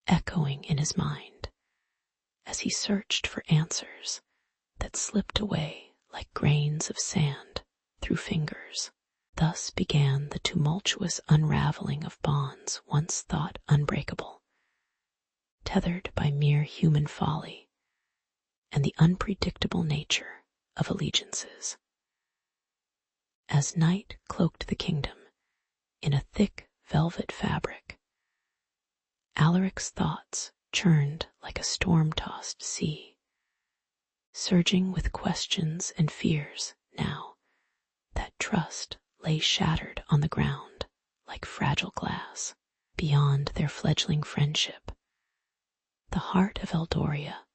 echoing in his mind as he searched for answers that slipped away like grains of sand through fingers. Thus began the tumultuous unraveling of bonds once thought unbreakable. tethered by mere human folly and the unpredictable nature of allegiances. As night cloaked the kingdom in a thick velvet fabric, Alaric's thoughts churned like a storm-tossed sea, surging with questions and fears now that trust lay shattered on the ground like fragile glass. Beyond their fledgling friendship, the heart of Eldoria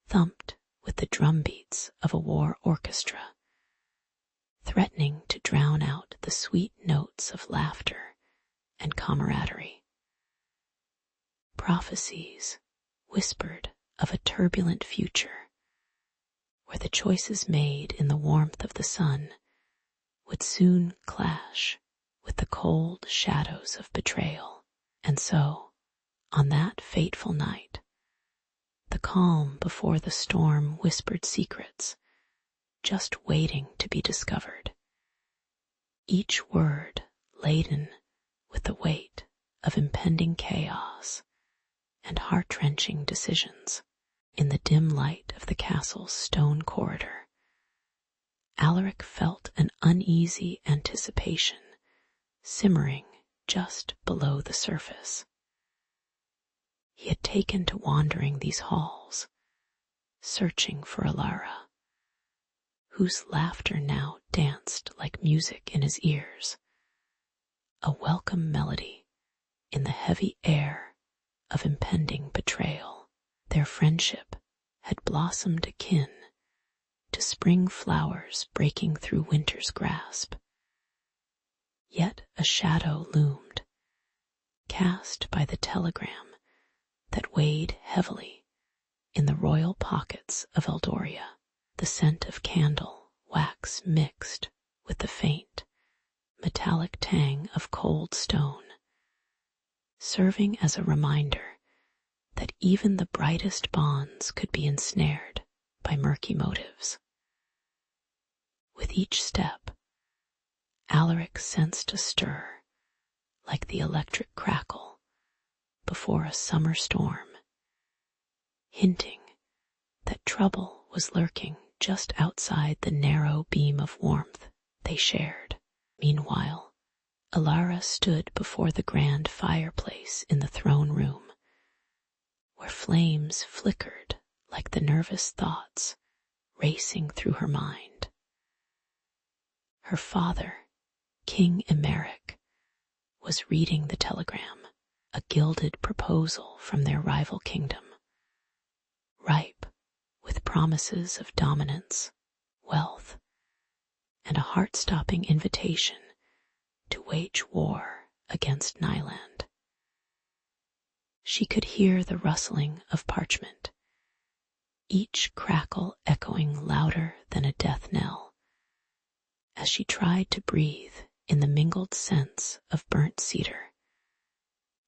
thumped with the drumbeats of a war orchestra, threatening to drown out the sweet notes of laughter and camaraderie. Prophecies whispered of a turbulent future, where the choices made in the warmth of the sun would soon clash with the cold shadows of betrayal. And so, on that fateful night, the calm before the storm whispered secrets, just waiting to be discovered, each word laden with the weight of impending chaos and heart-wrenching decisions. In the dim light of the castle's stone corridor, Alaric felt an uneasy anticipation simmering just below the surface. He had taken to wandering these halls, searching for Alara, whose laughter now danced like music in his ears, a welcome melody in the heavy air of impending betrayal. Their friendship had blossomed akin to spring flowers breaking through winter's grasp. Yet a shadow loomed, cast by the telegram that weighed heavily in the royal pockets of Eldoria. The scent of candle wax mixed with the faint, metallic tang of cold stone, serving as a reminder that even the brightest bonds could be ensnared by murky motives. With each step, Alaric sensed a stir, like the electric crackle before a summer storm, hinting that trouble was lurking just outside the narrow beam of warmth they shared. Meanwhile, Alara stood before the grand fireplace in the throne room, where flames flickered like the nervous thoughts racing through her mind. Her father, King Emeric, was reading the telegram, a gilded proposal from their rival kingdom, ripe with promises of dominance, wealth, and a heart-stopping invitation to wage war against Nyland. She could hear the rustling of parchment, each crackle echoing louder than a death knell, as she tried to breathe in the mingled scents of burnt cedar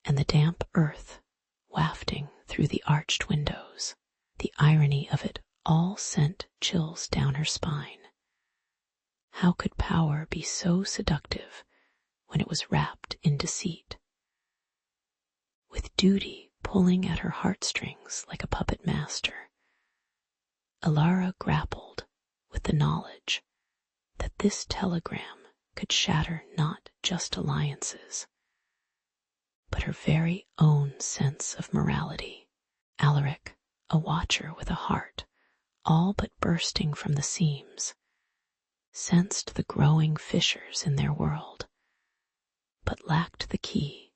and the damp earth wafting through the arched windows. The irony of it all sent chills down her spine. How could power be so seductive when it was wrapped in deceit? With duty pulling at her heartstrings like a puppet master, Alara grappled with the knowledge that this telegram could shatter not just alliances, but her very own sense of morality. Alaric, a watcher with a heart all but bursting from the seams, sensed the growing fissures in their world, but lacked the key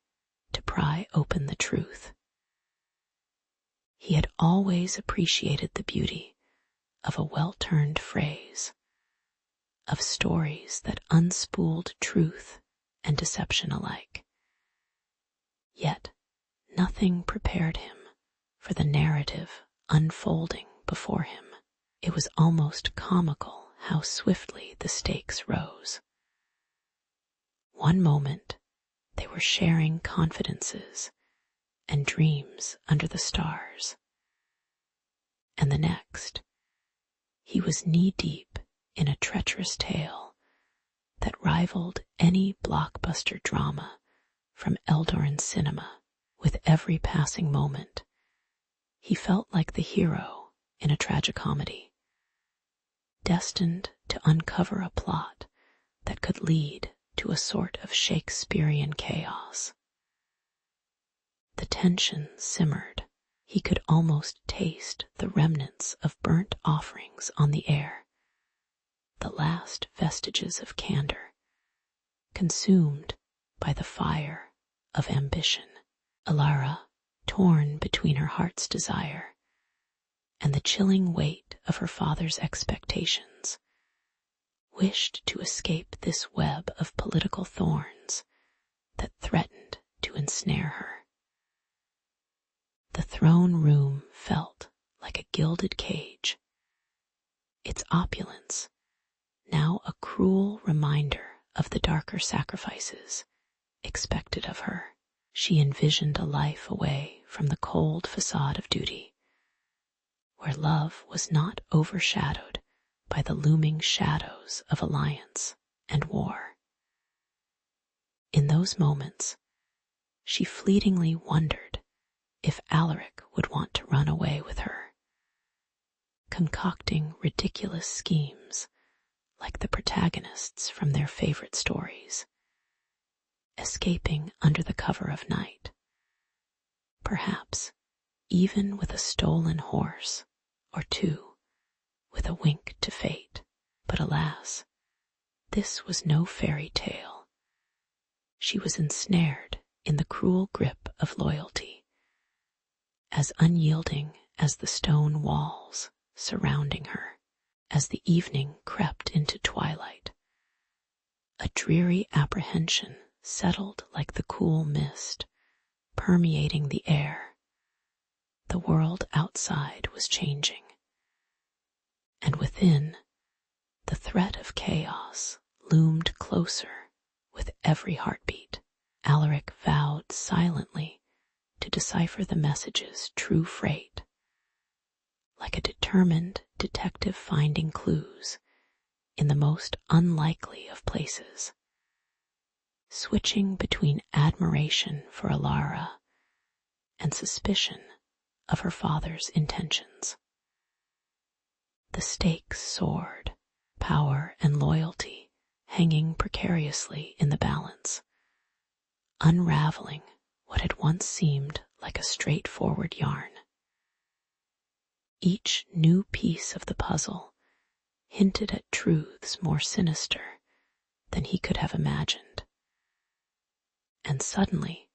to pry open the truth. He had always appreciated the beauty of a well-turned phrase, of stories that unspooled truth and deception alike. Yet nothing prepared him for the narrative unfolding before him. It was almost comical how swiftly the stakes rose. One moment they were sharing confidences and dreams under the stars, and the next he was knee-deep in a treacherous tale that rivaled any blockbuster drama from Eldoran cinema. With every passing moment, He felt like the hero in a tragicomedy, destined to uncover a plot that could lead to a sort of Shakespearean chaos. The tension simmered. He could almost taste the remnants of burnt offerings on the air, the last vestiges of candor, consumed by the fire of ambition. Alara, torn between her heart's desire and the chilling weight of her father's expectations, wished to escape this web of political thorns that threatened to ensnare her. The throne room felt like a gilded cage, its opulence now a cruel reminder of the darker sacrifices expected of her. She envisioned a life away from the cold facade of duty, where love was not overshadowed by the looming shadows of alliance and war. In those moments, she fleetingly wondered if Alaric would want to run away with her, concocting ridiculous schemes like the protagonists from their favorite stories, escaping under the cover of night, perhaps even with a stolen horse or two, with a wink to fate. But alas, this was no fairy tale. She was ensnared in the cruel grip of loyalty, as unyielding as the stone walls surrounding her. As the evening crept into twilight, a dreary apprehension settled like the cool mist, permeating the air. The world outside was changing, and within, the threat of chaos loomed closer with every heartbeat. Alaric vowed silently to decipher the message's true freight, like a determined detective finding clues in the most unlikely of places, switching between admiration for Alara and suspicion of her father's intentions. The stakes soared, power and loyalty hanging precariously in the balance, unraveling what had once seemed like a straightforward yarn. Each new piece of the puzzle hinted at truths more sinister than he could have imagined. And suddenly,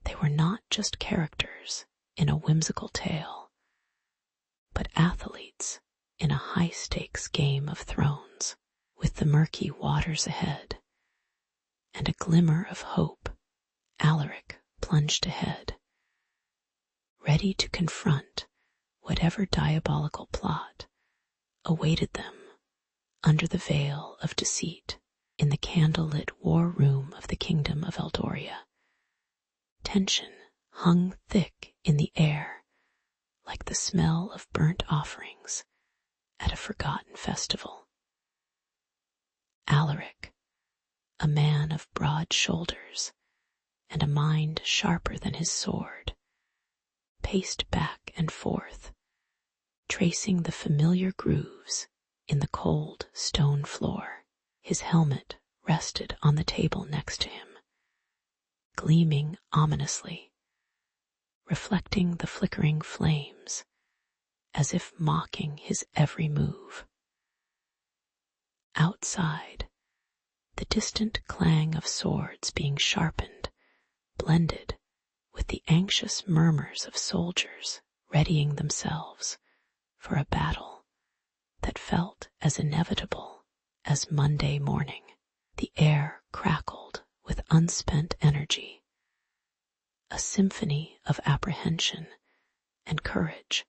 they were not just characters in a whimsical tale, but athletes in a high-stakes game of thrones. With the murky waters ahead and a glimmer of hope, Alaric plunged ahead, ready to confront whatever diabolical plot awaited them under the veil of deceit. In the candlelit war room of the kingdom of Eldoria, tension hung thick in the air like the smell of burnt offerings at a forgotten festival. Alaric, a man of broad shoulders and a mind sharper than his sword, paced back and forth, tracing the familiar grooves in the cold stone floor. His helmet rested on the table next to him, gleaming ominously, reflecting the flickering flames as if mocking his every move. Outside, the distant clang of swords being sharpened blended with the anxious murmurs of soldiers readying themselves for a battle that felt as inevitable as Monday morning. The air crackled with unspent energy, a symphony of apprehension and courage,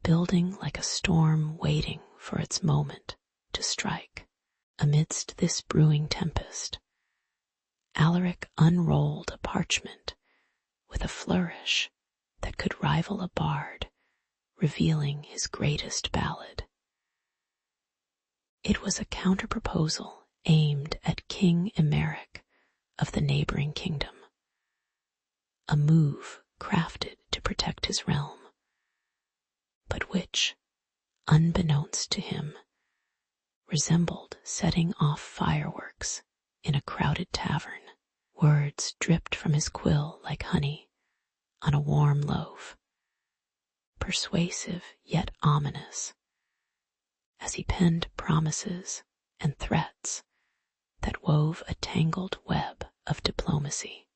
building like a storm waiting for its moment to strike. Amidst this brewing tempest, Alaric unrolled a parchment with a flourish that could rival a bard revealing his greatest ballad. It was a counterproposal aimed at King Emeric of the neighboring kingdom, a move crafted to protect his realm, but which, unbeknownst to him, resembled setting off fireworks in a crowded tavern. Words dripped from his quill like honey on a warm loaf, persuasive yet ominous, as he penned promises and threats that wove a tangled web of diplomacy.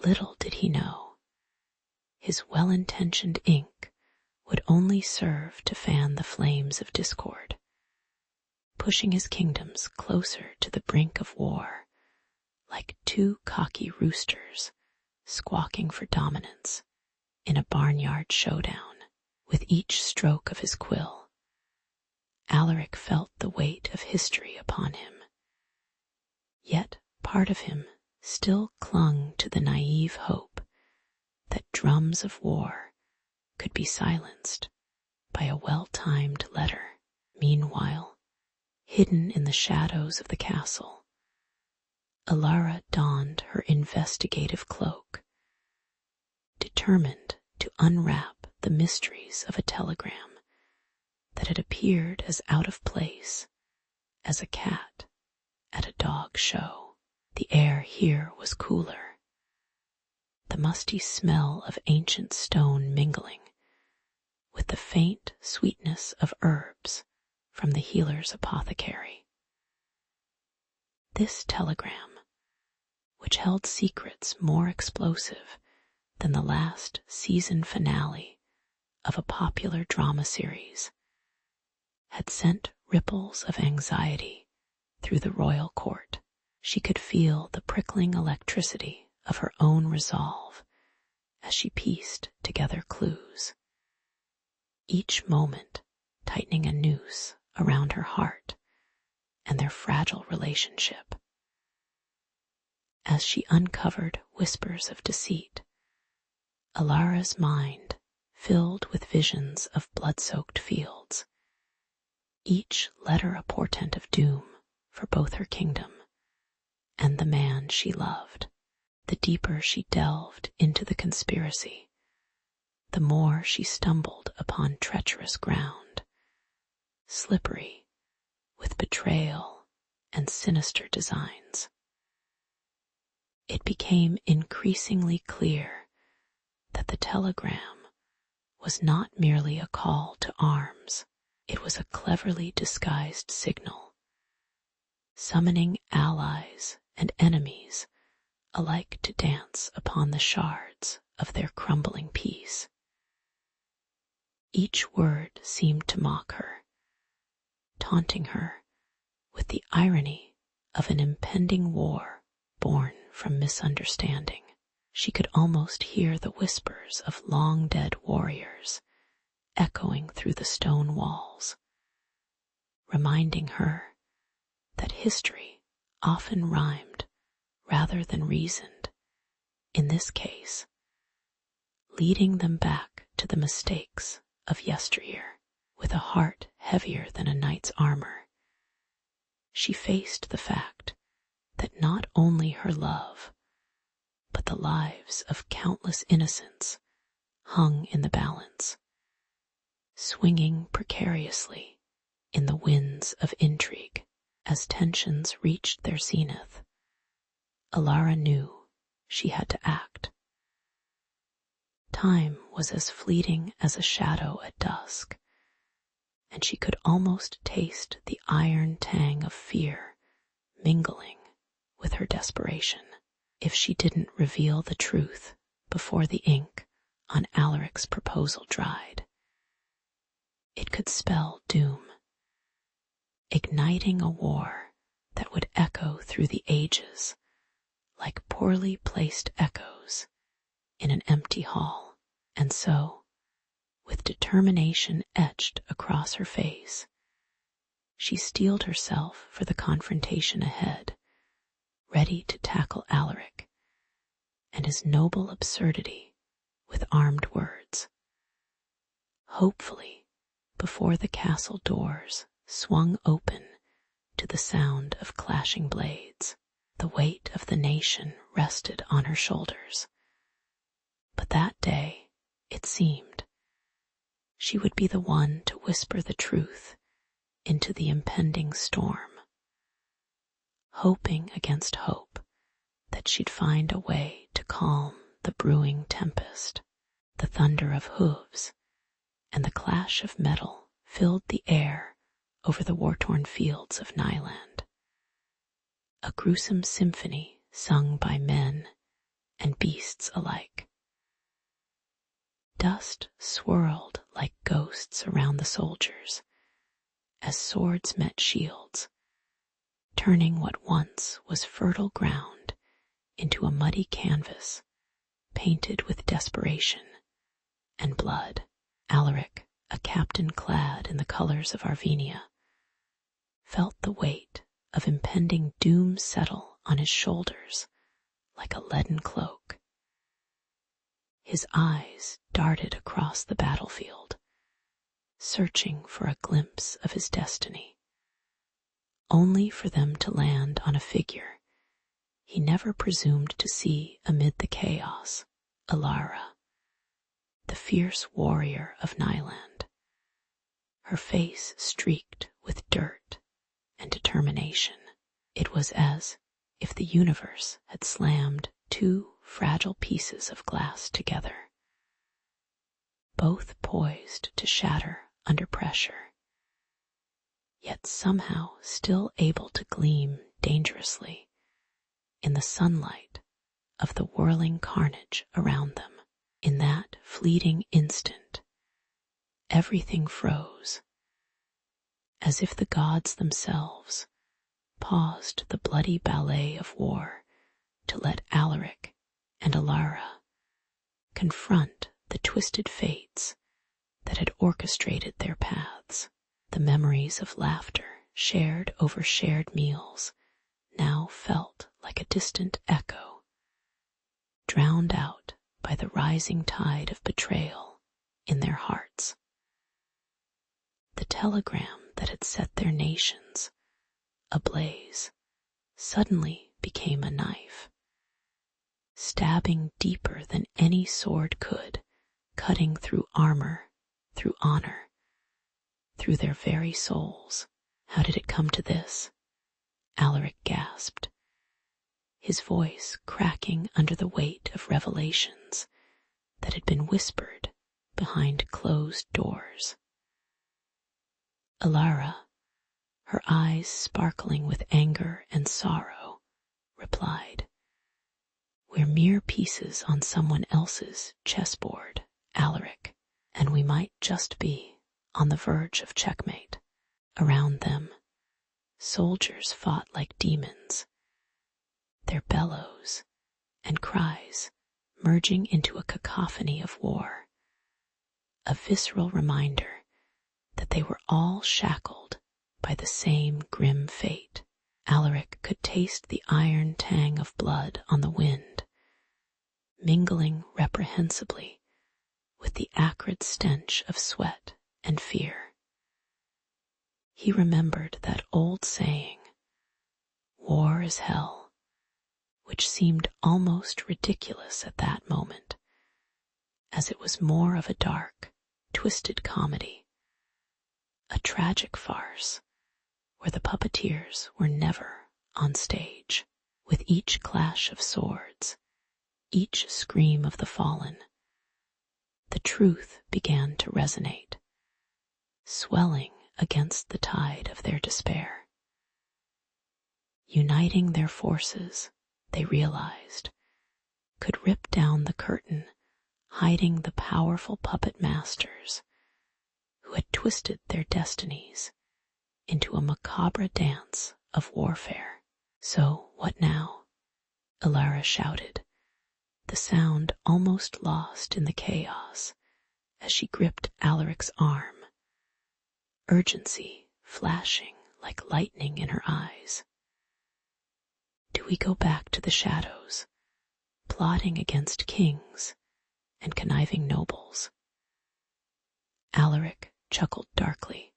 Little did he know, his well-intentioned ink would only serve to fan the flames of discord, pushing his kingdoms closer to the brink of war, like two cocky roosters squawking for dominance in a barnyard showdown. With each stroke of his quill, Alaric felt the weight of history upon him. Yet part of him still clung to the naive hope that drums of war could be silenced by a well-timed letter. Meanwhile, hidden in the shadows of the castle, Alara donned her investigative cloak, determined to unwrap the mysteries of a telegram that had appeared as out of place as a cat at a dog show. The air here was cooler, the musty smell of ancient stone mingling with the faint sweetness of herbs from the healer's apothecary. This telegram, which held secrets more explosive than the last season finale of a popular drama series, had sent ripples of anxiety through the royal court. She could feel the prickling electricity of her own resolve as she pieced together clues, each moment tightening a noose around her heart and their fragile relationship. As she uncovered whispers of deceit, Alara's mind filled with visions of blood-soaked fields, each letter a portent of doom for both her kingdom and the man she loved. The deeper she delved into the conspiracy, the more she stumbled upon treacherous ground, slippery with betrayal and sinister designs. It became increasingly clear that the telegram was not merely a call to arms. It was a cleverly disguised signal, summoning allies and enemies alike to dance upon the shards of their crumbling peace. Each word seemed to mock her, taunting her with the irony of an impending war born from misunderstanding. She could almost hear the whispers of long-dead warriors echoing through the stone walls, reminding her that history often rhymed rather than reasoned, in this case, leading them back to the mistakes of yesteryear. With a heart heavier than a knight's armor, she faced the fact that not only her love, but the lives of countless innocents hung in the balance, swinging precariously in the winds of intrigue. As tensions reached their zenith, Alara knew she had to act. Time was as fleeting as a shadow at dusk, and she could almost taste the iron tang of fear mingling with her desperation. If she didn't reveal the truth before the ink on Alaric's proposal dried, it could spell doom, igniting a war that would echo through the ages like poorly placed echoes in an empty hall. And so, with determination etched across her face, she steeled herself for the confrontation ahead, ready to tackle Alaric and his noble absurdity with armed words. Hopefully, before the castle doors swung open to the sound of clashing blades, the weight of the nation rested on her shoulders. But that day, it seemed, she would be the one to whisper the truth into the impending storm, hoping against hope that she'd find a way to calm the brewing tempest. The thunder of hooves and the clash of metal filled the air over the war-torn fields of Nyland, a gruesome symphony sung by men and beasts alike. Dust swirled like ghosts around the soldiers as swords met shields, turning what once was fertile ground into a muddy canvas painted with desperation and blood. Alaric, a captain clad in the colors of Arvenia, felt the weight of impending doom settle on his shoulders like a leaden cloak. His eyes darted across the battlefield, searching for a glimpse of his destiny, only for them to land on a figure he never presumed to see amid the chaos, Alara, the fierce warrior of Nyland, her face streaked with dirt and determination. It was as if the universe had slammed two fragile pieces of glass together, both poised to shatter under pressure, yet somehow still able to gleam dangerously in the sunlight of the whirling carnage around them. In that fleeting instant, everything froze, as if the gods themselves paused the bloody ballet of war to let Alaric and Alara confront the twisted fates that had orchestrated their paths. The memories of laughter shared over shared meals now felt like a distant echo, drowned out by the rising tide of betrayal in their hearts. The telegram that had set their nations ablaze suddenly became a knife, stabbing deeper than any sword could, cutting through armor, through honor, through their very souls. How did it come to this? Alaric gasped, his voice cracking under the weight of revelations that had been whispered behind closed doors. Alara, her eyes sparkling with anger and sorrow, replied, "We're mere pieces on someone else's chessboard, Alaric, and we might just be on the verge of checkmate." Around them, soldiers fought like demons, their bellows and cries merging into a cacophony of war, a visceral reminder that they were all shackled by the same grim fate. Alaric could taste the iron tang of blood on the wind, mingling reprehensibly with the acrid stench of sweat and fear. He remembered that old saying, "War is hell," which seemed almost ridiculous at that moment, as it was more of a dark, twisted comedy, a tragic farce where the puppeteers were never on stage. With each clash of swords, each scream of the fallen, the truth began to resonate, swelling against the tide of their despair. Uniting their forces, they realized, could rip down the curtain hiding the powerful puppet masters who had twisted their destinies into a macabre dance of warfare. "So, what now?" Alara shouted, the sound almost lost in the chaos as she gripped Alaric's arm, urgency flashing like lightning in her eyes. "Do we go back to the shadows, plotting against kings and conniving nobles?" Alaric chuckled darkly,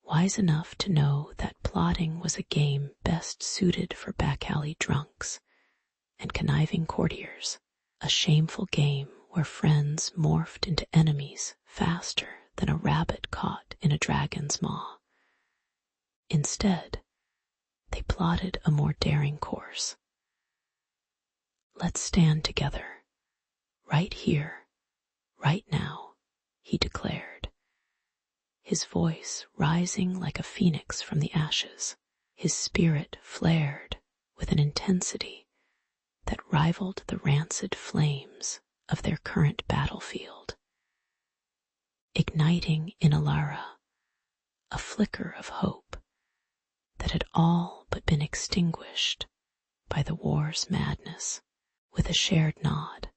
wise enough to know that plotting was a game best suited for back alley drunks and conniving courtiers. a shameful game where friends morphed into enemies faster than a rabbit caught in a dragon's maw. Instead, they plotted a more daring course. "Let's stand together, right here, right now," he declared, his voice rising like a phoenix from the ashes. His spirit flared with an intensity that rivaled the rancid flames of their current battlefield, igniting in Alara a flicker of hope that had all but been extinguished by the war's madness. With a shared nod,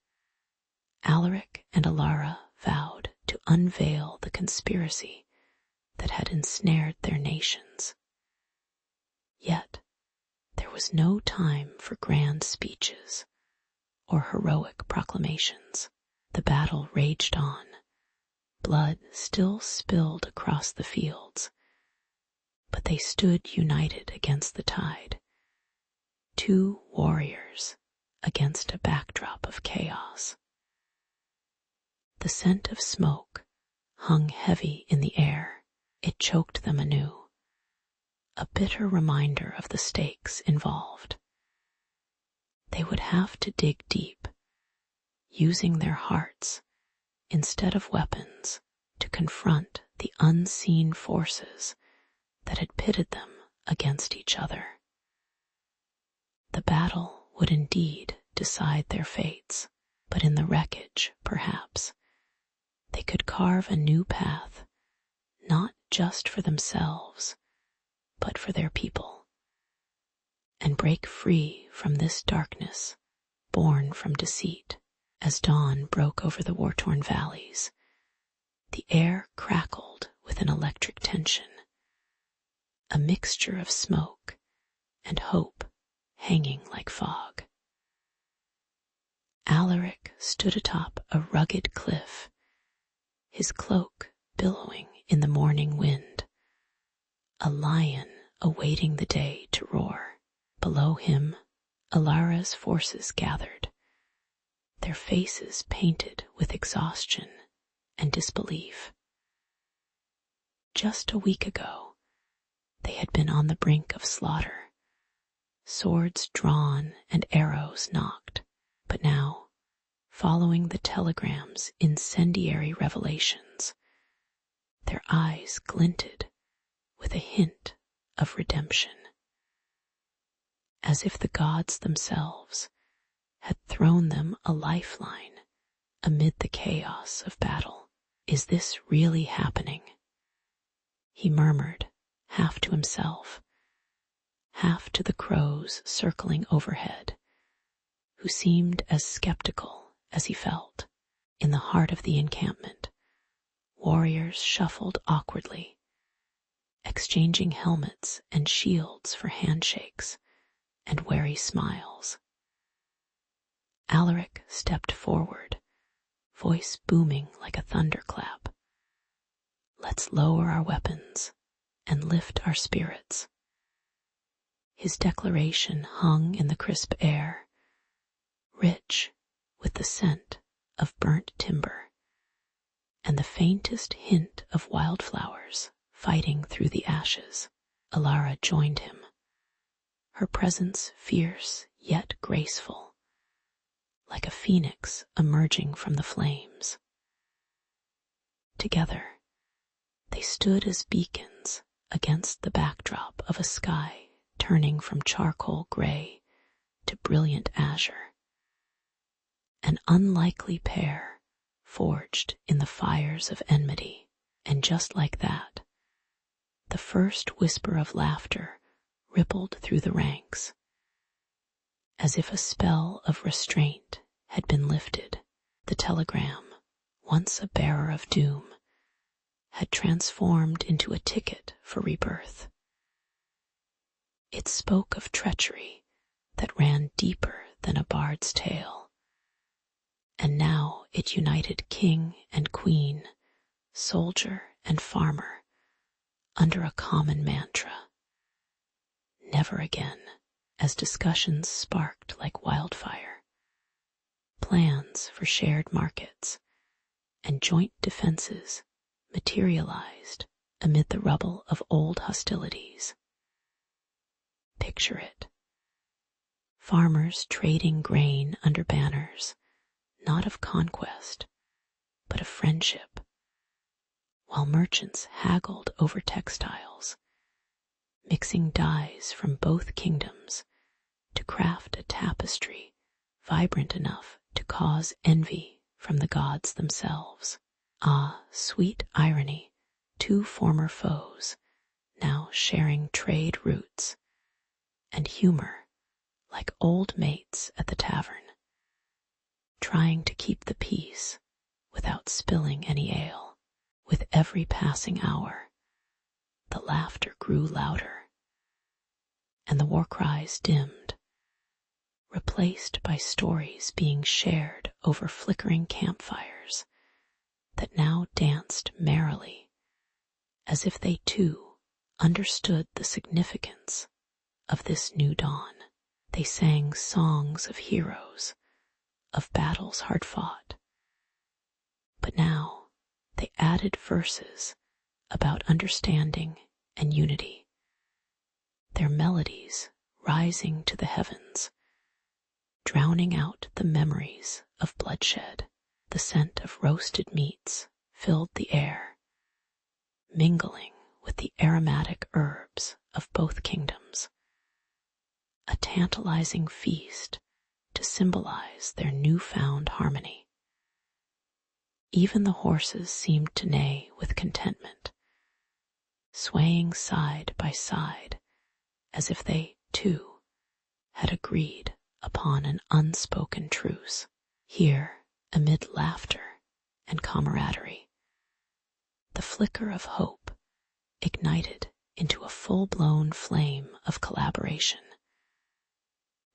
Alaric and Alara vowed to unveil the conspiracy that had ensnared their nations. Yet there was no time for grand speeches or heroic proclamations. The battle raged on. Blood still spilled across the fields, but they stood united against the tide. Two warriors against a backdrop of chaos. The scent of smoke hung heavy in the air. It choked them anew, a bitter reminder of the stakes involved. They would have to dig deep, using their hearts instead of weapons to confront the unseen forces that had pitted them against each other. The battle would indeed decide their fates, but in the wreckage, perhaps, they could carve a new path, not just for themselves, but for their people, and break free from this darkness born from deceit. As dawn broke over the war-torn valleys, the air crackled with an electric tension, a mixture of smoke and hope hanging like fog. Alaric stood atop a rugged cliff, his cloak billowing in the morning wind, a lion awaiting the day to roar. Below him, Alara's forces gathered, their faces painted with exhaustion and disbelief. Just a week ago, they had been on the brink of slaughter, swords drawn and arrows nocked, but now, following the telegram's incendiary revelations, their eyes glinted with a hint of redemption, as if the gods themselves had thrown them a lifeline amid the chaos of battle. "Is this really happening?" he murmured, half to himself, half to the crows circling overhead, who seemed as skeptical as he felt. In the heart of the encampment, warriors shuffled awkwardly, exchanging helmets and shields for handshakes and wary smiles. Alaric stepped forward, voice booming like a thunderclap. "Let's lower our weapons and lift our spirits." His declaration hung in the crisp air, rich with the scent of burnt timber and the faintest hint of wildflowers fighting through the ashes. Alara joined him, her presence fierce yet graceful, like a phoenix emerging from the flames. Together, they stood as beacons against the backdrop of a sky turning from charcoal gray to brilliant azure. An unlikely pair forged in the fires of enmity, and just like that, the first whisper of laughter rippled through the ranks, as if a spell of restraint had been lifted. The telegram, once a bearer of doom, had transformed into a ticket for rebirth. It spoke of treachery that ran deeper than a bard's tale, and now it united king and queen, soldier and farmer, under a common mantra. Never again, as discussions sparked like wildfire. plans for shared markets and joint defenses materialized amid the rubble of old hostilities. Picture it. Farmers trading grain under banners, not of conquest, but of friendship, while merchants haggled over textiles, mixing dyes from both kingdoms to craft a tapestry vibrant enough to cause envy from the gods themselves. Ah, sweet irony, two former foes, now sharing trade routes, and humor like old mates at the tavern, trying to keep the peace without spilling any ale. With every passing hour, the laughter grew louder, and the war cries dimmed, replaced by stories being shared over flickering campfires that now danced merrily, as if they too understood the significance of this new dawn. They sang songs of heroes, of battles hard fought, but now they added verses about understanding and unity, their melodies rising to the heavens, drowning out the memories of bloodshed. The scent of roasted meats filled the air, mingling with the aromatic herbs of both kingdoms, a tantalizing feast to symbolize their newfound harmony. Even the horses seemed to neigh with contentment, swaying side by side as if they, too, had agreed upon an unspoken truce. Here, amid laughter and camaraderie, the flicker of hope ignited into a full-blown flame of collaboration,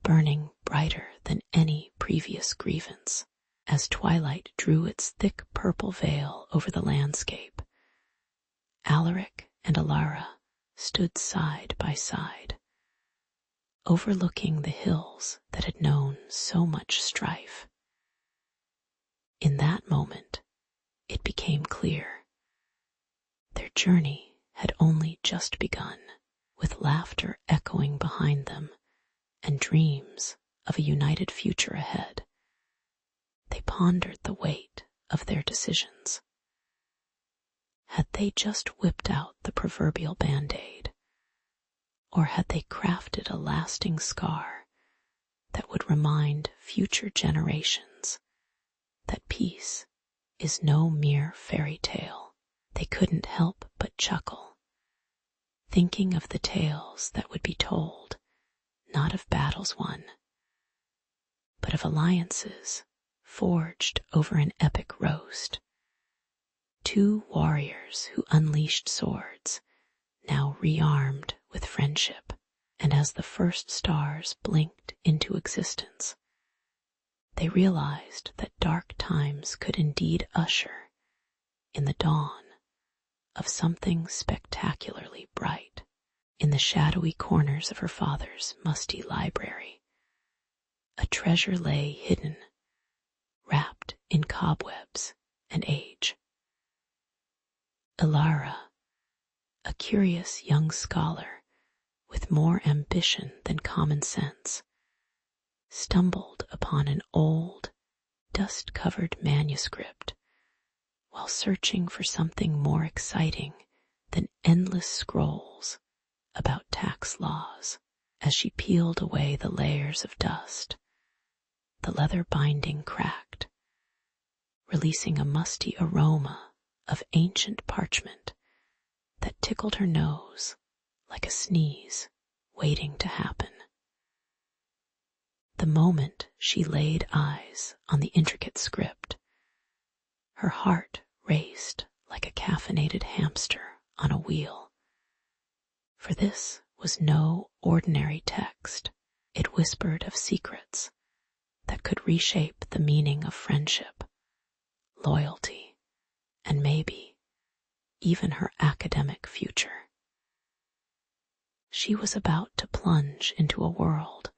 burning brighter than any previous grievance. As twilight drew its thick purple veil over the landscape, Alaric and Alara stood side by side, overlooking the hills that had known so much strife. In that moment, it became clear. Their journey had only just begun, with laughter echoing behind them and dreams of a united future ahead. They pondered the weight of their decisions. Had they just whipped out the proverbial band-aid, or had they crafted a lasting scar that would remind future generations that peace is no mere fairy tale? They couldn't help but chuckle, thinking of the tales that would be told, not of battles won, but of alliances forged over an epic roast. Two warriors who unleashed swords, now rearmed with friendship, and as the first stars blinked into existence, they realized that dark times could indeed usher in the dawn of something spectacularly bright. In the shadowy corners of her father's musty library, a treasure lay hidden, wrapped in cobwebs and age. Alara, a curious young scholar with more ambition than common sense, stumbled upon an old, dust-covered manuscript while searching for something more exciting than endless scrolls about tax laws. As she peeled away the layers of dust, the leather binding cracked, releasing a musty aroma of ancient parchment that tickled her nose like a sneeze waiting to happen. The moment she laid eyes on the intricate script, her heart raced like a caffeinated hamster on a wheel. For this was no ordinary text. It whispered of secrets that could reshape the meaning of friendship, loyalty, and maybe even her academic future. She was about to plunge into a world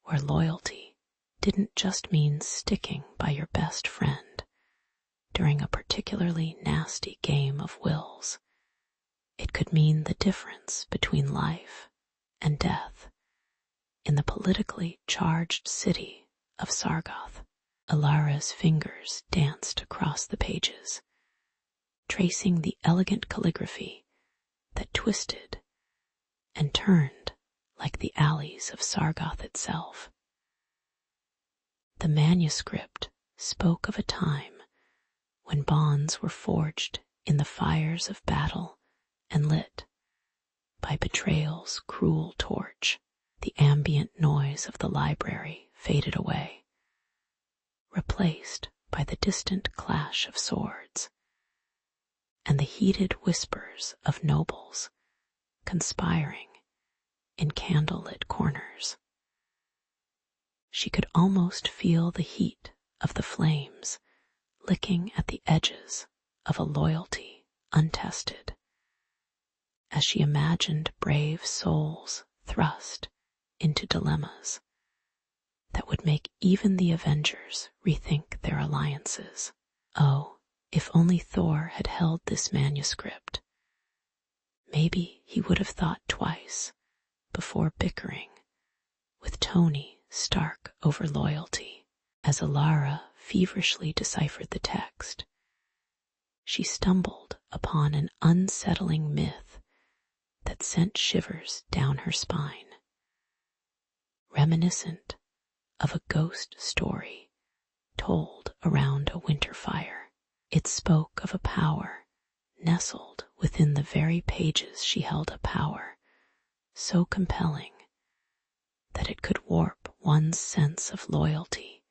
where loyalty didn't just mean sticking by your best friend during a particularly nasty game of wills. It could mean the difference between life and death in the politically charged city of Sargoth. Alara's fingers danced across the pages, tracing the elegant calligraphy that twisted and turned like the alleys of Sargoth itself. The manuscript spoke of a time when bonds were forged in the fires of battle and lit by betrayal's cruel torch. The ambient noise of the library faded away, replaced by the distant clash of swords and the heated whispers of nobles conspiring in candlelit corners. She could almost feel the heat of the flames licking at the edges of a loyalty untested, as she imagined brave souls thrust into dilemmas that would make even the Avengers rethink their alliances. Oh, if only Thor had held this manuscript. Maybe he would have thought twice before bickering with Tony Stark over loyalty. As Alara feverishly deciphered the text, she stumbled upon an unsettling myth that sent shivers down her spine. Reminiscent of a ghost story told around a winter fire, it spoke of a power nestled within the very pages she held, a power so compelling that it could warp one's sense of loyalty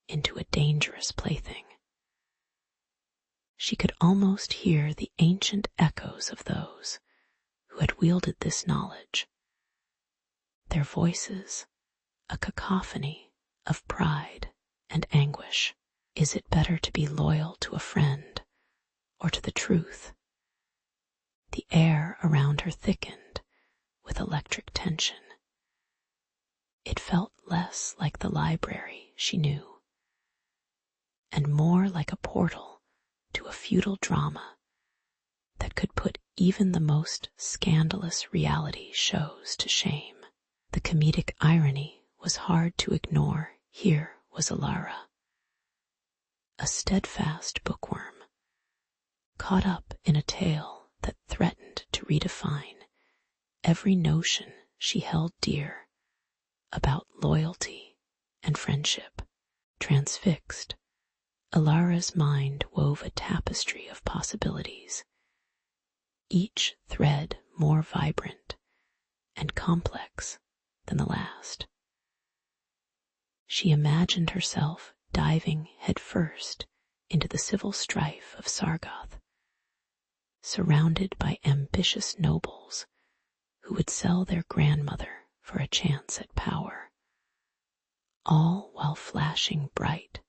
into a dangerous plaything. She could almost hear the ancient echoes of those who had wielded this knowledge, their voices a cacophony of pride and anguish. Is it better to be loyal to a friend or to the truth? The air around her thickened with electric tension. It felt less like the library she knew, and more like a portal to a feudal drama that could put even the most scandalous reality shows to shame. The comedic irony was hard to ignore. Here was Alara, a steadfast bookworm, caught up in a tale that threatened to redefine every notion she held dear about loyalty and friendship. Transfixed, Alara's mind wove a tapestry of possibilities, each thread more vibrant and complex than the last. She imagined herself diving headfirst into the civil strife of Sargoth, surrounded by ambitious nobles who would sell their grandmother for a chance at power, all while flashing bright,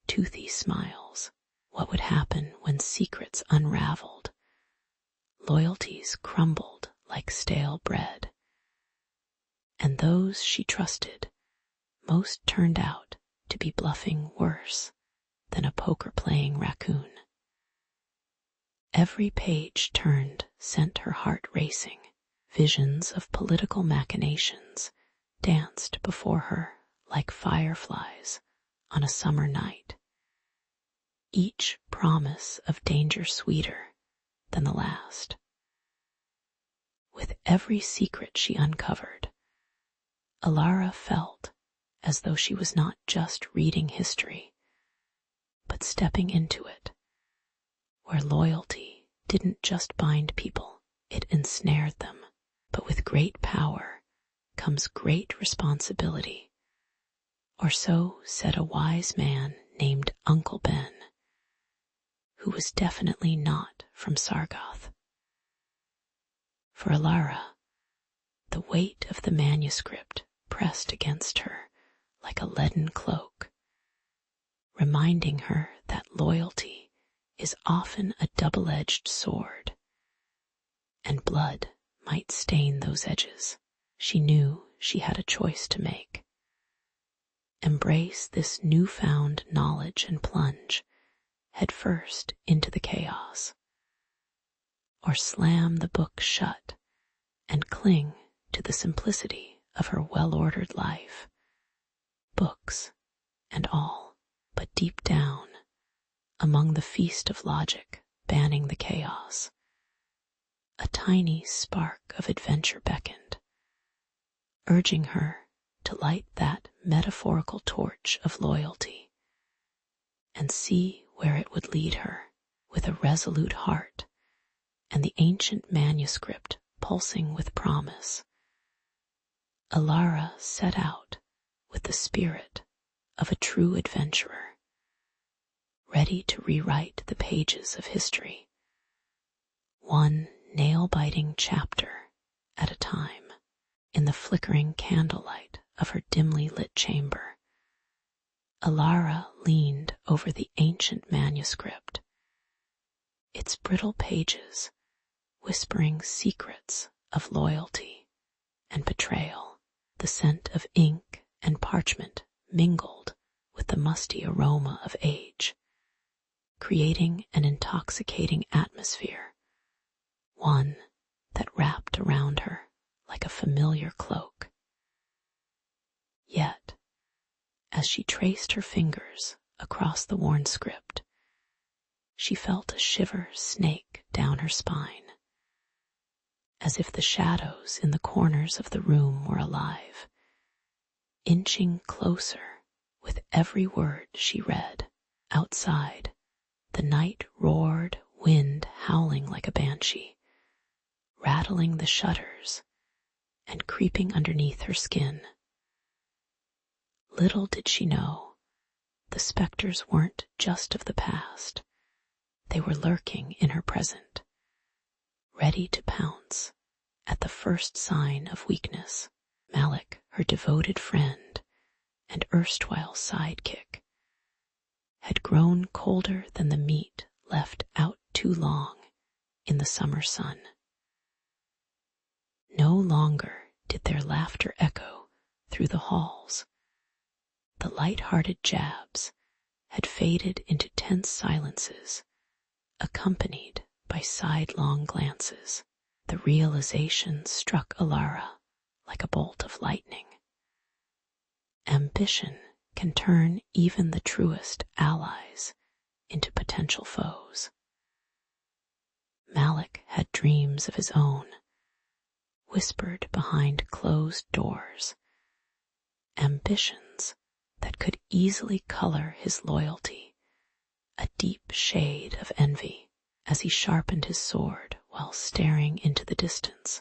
toothy smiles. What would happen when secrets unraveled, loyalties crumbled like stale bread, and those she trusted most turned out to be bluffing worse than a poker-playing raccoon? Every page turned sent her heart racing. Visions of political machinations danced before her like fireflies on a summer night, each promise of danger sweeter than the last. With every secret she uncovered, Alara felt as though she was not just reading history, but stepping into it, where loyalty didn't just bind people, it ensnared them. But with great power comes great responsibility, or so said a wise man named Uncle Ben, who was definitely not from Sargoth. For Alara, the weight of the manuscript pressed against her like a leaden cloak, reminding her that loyalty is often a double-edged sword, and blood might stain those edges. She knew she had a choice to make. embrace this newfound knowledge and plunge headfirst into the chaos, or slam the book shut and cling to the simplicity of her well-ordered life, books and all, but deep down, among the feast of logic banning the chaos, a tiny spark of adventure beckoned, urging her to light that metaphorical torch of loyalty and see where it would lead her. With a resolute heart and the ancient manuscript pulsing with promise, Alara set out with the spirit of a true adventurer, ready to rewrite the pages of history, one nail-biting chapter at a time. In the flickering candlelight of her dimly lit chamber, Alara leaned over the ancient manuscript, its brittle pages whispering secrets of loyalty and betrayal. The scent of ink and parchment mingled with the musty aroma of age, creating an intoxicating atmosphere, one that wrapped around her like a familiar cloak. Yet, as she traced her fingers across the worn script, she felt a shiver snake down her spine, as if the shadows in the corners of the room were alive, inching closer with every word she read. Outside, the night roared, wind howling like a banshee, rattling the shutters and creeping underneath her skin. Little did she know, the specters weren't just of the past. They were lurking in her present, ready to pounce at the first sign of weakness. Malik, her devoted friend and erstwhile sidekick, had grown colder than the meat left out too long in the summer sun. No longer did their laughter echo through the halls. The light-hearted jabs had faded into tense silences, accompanied by sidelong glances. The realization struck Alara like a bolt of lightning. Ambition can turn even the truest allies into potential foes. Malik had dreams of his own, whispered behind closed doors, ambitions that could easily color his loyalty a deep shade of envy. As he sharpened his sword while staring into the distance,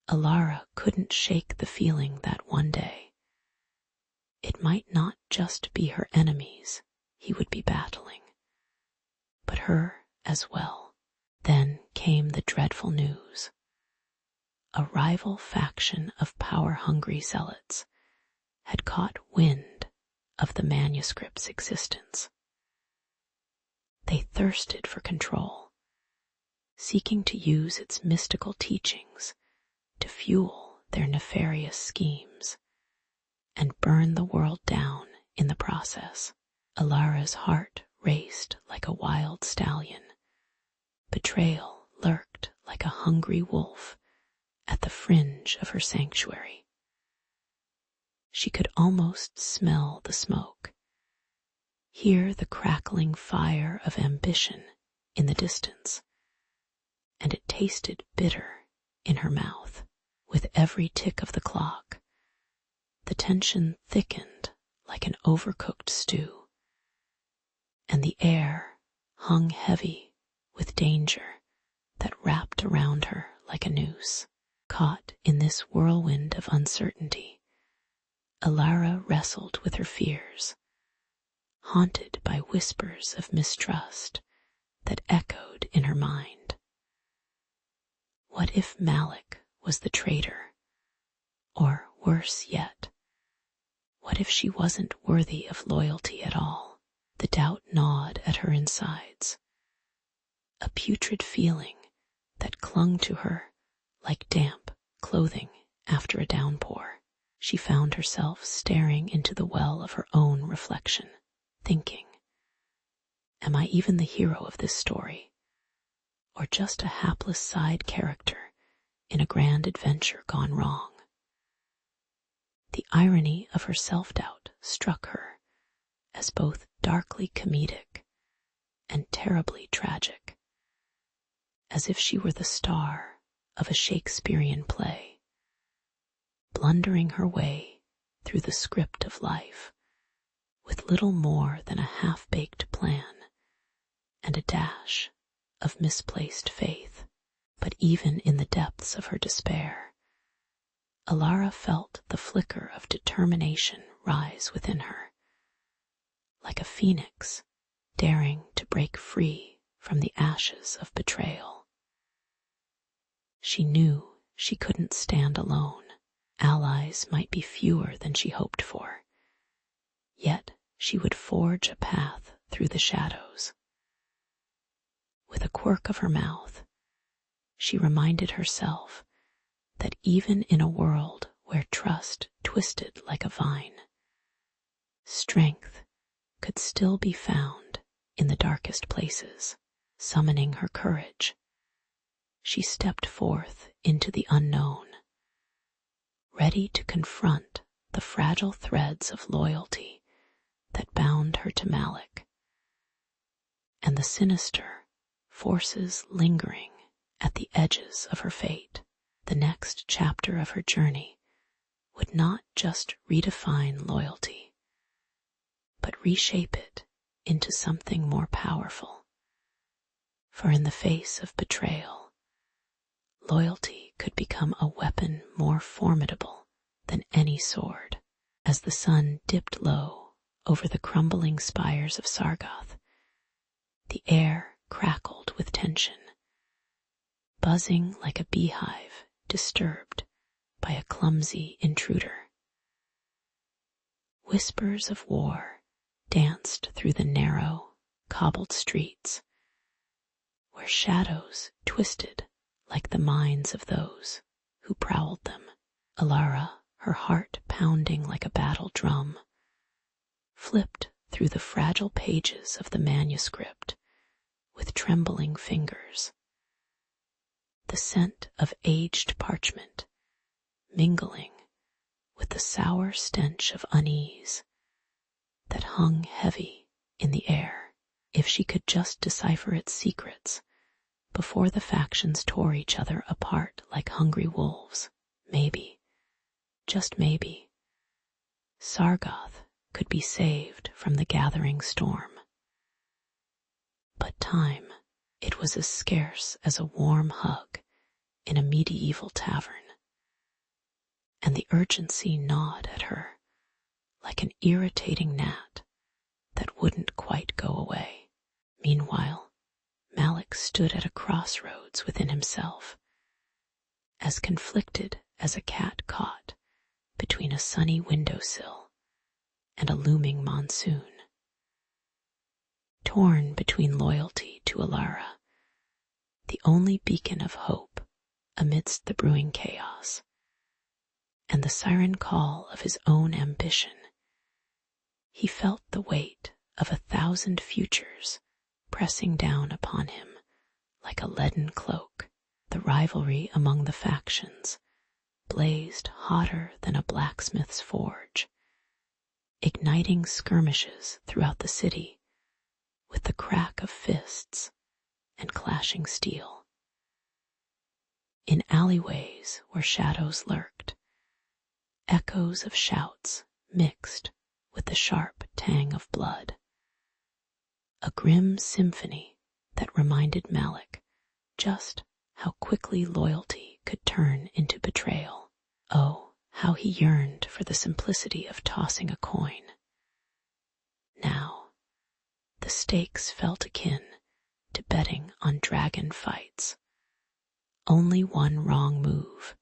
Alara couldn't shake the feeling that one day it might not just be her enemies he would be battling, but her as well. Then came the dreadful news. A rival faction of power-hungry zealots had caught wind of the manuscript's existence. They thirsted for control, seeking to use its mystical teachings to fuel their nefarious schemes and burn the world down in the process. Alara's heart raced like a wild stallion. Betrayal lurked like a hungry wolf at the fringe of her sanctuary. She could almost smell the smoke, hear the crackling fire of ambition in the distance, and it tasted bitter in her mouth. With every tick of the clock, the tension thickened like an overcooked stew, and the air hung heavy with danger that wrapped around her like a noose. Caught in this whirlwind of uncertainty, Alara wrestled with her fears, haunted by whispers of mistrust that echoed in her mind. What if Malik was the traitor? Or worse yet, what if she wasn't worthy of loyalty at all? The doubt gnawed at her insides, a putrid feeling that clung to her like damp clothing after a downpour. she found herself staring into the well of her own reflection, thinking, am I even the hero of this story, or just a hapless side character in a grand adventure gone wrong? The irony of her self-doubt struck her as both darkly comedic and terribly tragic, as if she were the star of a Shakespearean play, blundering her way through the script of life with little more than a half-baked plan and a dash of misplaced faith. But even in the depths of her despair, Alara felt the flicker of determination rise within her, like a phoenix daring to break free from the ashes of betrayal. She knew she couldn't stand alone. Allies might be fewer than she hoped for, yet she would forge a path through the shadows. With a quirk of her mouth, she reminded herself that even in a world where trust twisted like a vine, strength could still be found in the darkest places. Summoning her courage, she stepped forth into the unknown, ready to confront the fragile threads of loyalty that bound her to Malik, and the sinister forces lingering at the edges of her fate. The next chapter of her journey would not just redefine loyalty, but reshape it into something more powerful. For in the face of betrayal, loyalty could become a weapon more formidable than any sword. As the sun dipped low over the crumbling spires of Sargoth, the air crackled with tension, buzzing like a beehive disturbed by a clumsy intruder. Whispers of war danced through the narrow, cobbled streets, where shadows twisted like the minds of those who prowled them. Alara, her heart pounding like a battle drum, flipped through the fragile pages of the manuscript with trembling fingers. The scent of aged parchment mingling with the sour stench of unease that hung heavy in the air. If she could just decipher its secrets before the factions tore each other apart like hungry wolves, maybe, just maybe, Sargoth could be saved from the gathering storm. But time, it was as scarce as a warm hug in a medieval tavern, and the urgency gnawed at her like an irritating gnat that wouldn't quite go away. Meanwhile, Malik stood at a crossroads within himself, as conflicted as a cat caught between a sunny windowsill and a looming monsoon. Torn between loyalty to Alara, the only beacon of hope amidst the brewing chaos, and the siren call of his own ambition, he felt the weight of 1,000 futures pressing down upon him like a leaden cloak. The rivalry among the factions blazed hotter than a blacksmith's forge, igniting skirmishes throughout the city with the crack of fists and clashing steel. In alleyways where shadows lurked, echoes of shouts mixed with the sharp tang of blood, a grim symphony that reminded Malik just how quickly loyalty could turn into betrayal. Oh, how he yearned for the simplicity of tossing a coin. Now, the stakes felt akin to betting on dragon fights. Only one wrong move,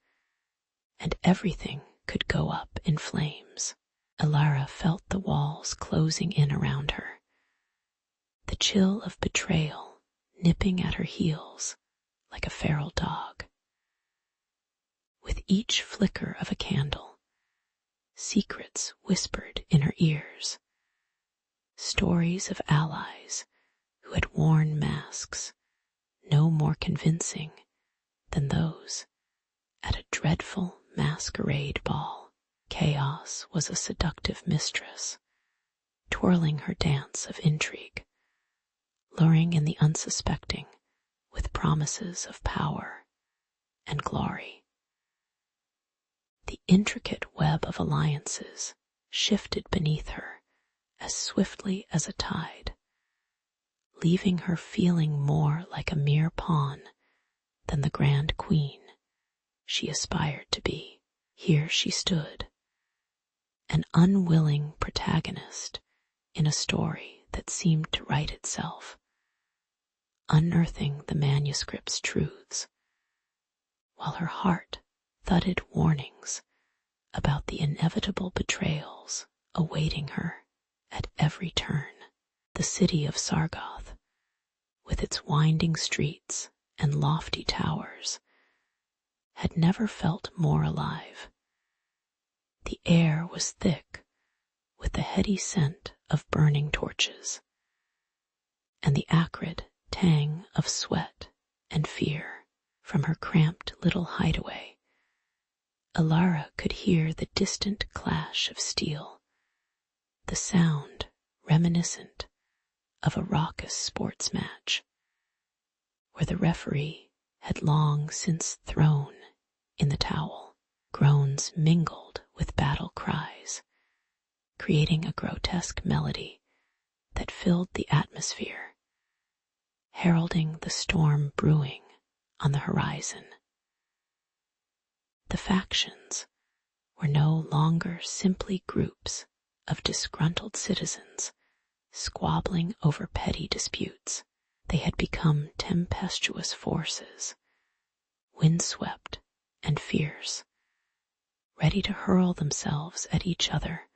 and everything could go up in flames. Alara felt the walls closing in around her, the chill of betrayal nipping at her heels like a feral dog. With each flicker of a candle, secrets whispered in her ears, stories of allies who had worn masks no more convincing than those at a dreadful masquerade ball. Chaos was a seductive mistress, twirling her dance of intrigue, luring in the unsuspecting with promises of power and glory. The intricate web of alliances shifted beneath her as swiftly as a tide, leaving her feeling more like a mere pawn than the grand queen she aspired to be. Here she stood, an unwilling protagonist in a story that seemed to write itself, unearthing the manuscript's truths, while her heart thudded warnings about the inevitable betrayals awaiting her at every turn. The city of Sargoth, with its winding streets and lofty towers, had never felt more alive. The air was thick with the heady scent of burning torches, and the acrid tang of sweat and fear. From her cramped little hideaway, Alara could hear the distant clash of steel, the sound reminiscent of a raucous sports match, where the referee had long since thrown in the towel. Groans mingled with battle cries, creating a grotesque melody that filled the atmosphere, heralding the storm brewing on the horizon. The factions were no longer simply groups of disgruntled citizens squabbling over petty disputes. They had become tempestuous forces, windswept and fierce, ready to hurl themselves at each other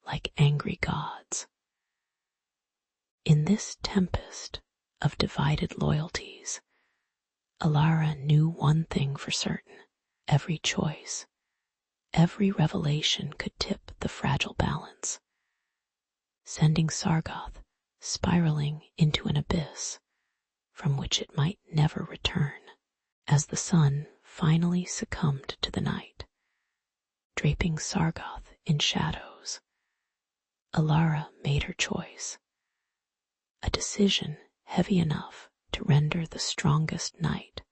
like angry gods. In this tempest of divided loyalties, Alara knew one thing for certain: every choice, every revelation could tip the fragile balance, sending Sargoth spiraling into an abyss from which it might never return. As the sun finally succumbed to the night, draping Sargoth in shadows, Alara made her choice, a decision heavy enough to render the strongest knight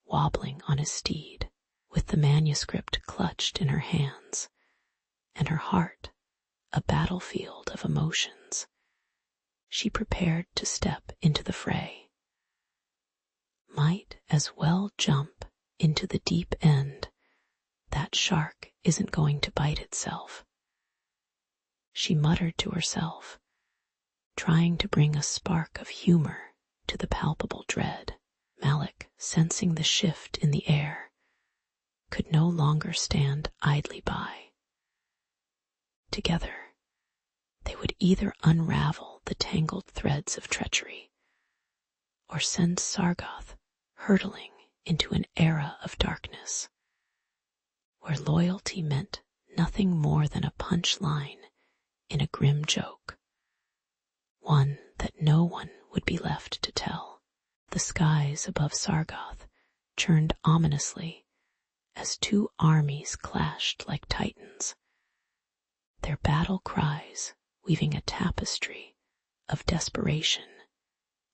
wobbling on his steed. With the manuscript clutched in her hands and her heart a battlefield of emotions, she prepared to step into the fray. Might as well jump into the deep end. That shark isn't going to bite itself, she muttered to herself, trying to bring a spark of humor to the palpable dread. Malik, sensing the shift in the air, could no longer stand idly by. Together, they would either unravel the tangled threads of treachery or send Sargoth hurtling into an era of darkness, where loyalty meant nothing more than a punch line in a grim joke, one that no one would be left to tell. The skies above Sargoth churned ominously as two armies clashed like titans, their battle cries weaving a tapestry of desperation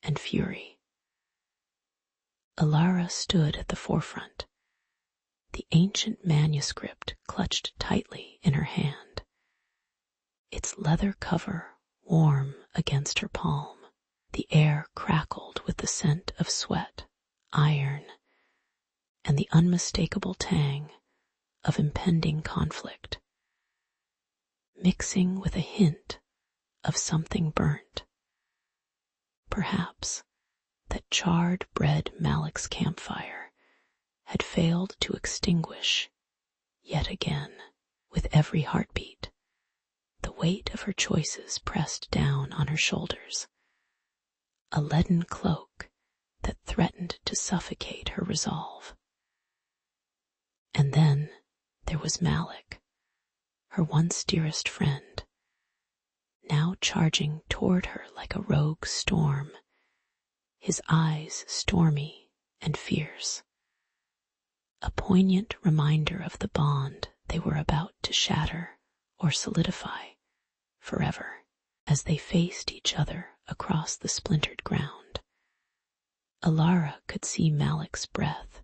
and fury. Alara stood at the forefront, the ancient manuscript clutched tightly in her hand, its leather cover warm against her palm. The air crackled with the scent of sweat, iron, and the unmistakable tang of impending conflict, mixing with a hint of something burnt. Perhaps that charred bread Malik's campfire had failed to extinguish yet again. With every heartbeat, the weight of her choices pressed down on her shoulders, a leaden cloak that threatened to suffocate her resolve. And then there was Malik, her once dearest friend, now charging toward her like a rogue storm, his eyes stormy and fierce, a poignant reminder of the bond they were about to shatter or solidify forever. As they faced each other across the splintered ground, Alara could see Malik's breath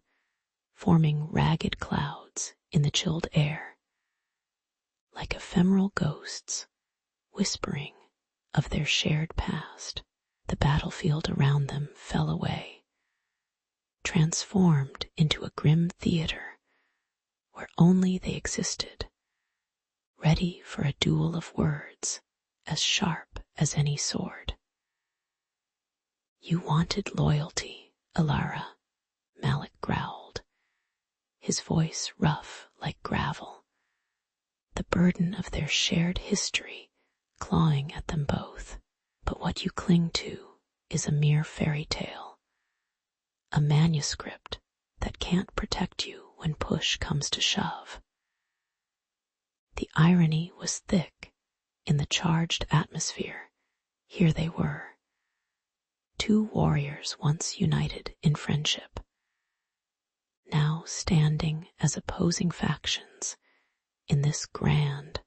forming ragged clouds in the chilled air, like ephemeral ghosts whispering of their shared past. The battlefield around them fell away, transformed into a grim theater where only they existed, ready for a duel of words as sharp as any sword. "You wanted loyalty, Alara," Malik growled, his voice rough like gravel, the burden of their shared history clawing at them both. "But what you cling to is a mere fairy tale, a manuscript that can't protect you when push comes to shove." The irony was thick in the charged atmosphere. Here they were, two warriors once united in friendship, now standing as opposing factions in this grand,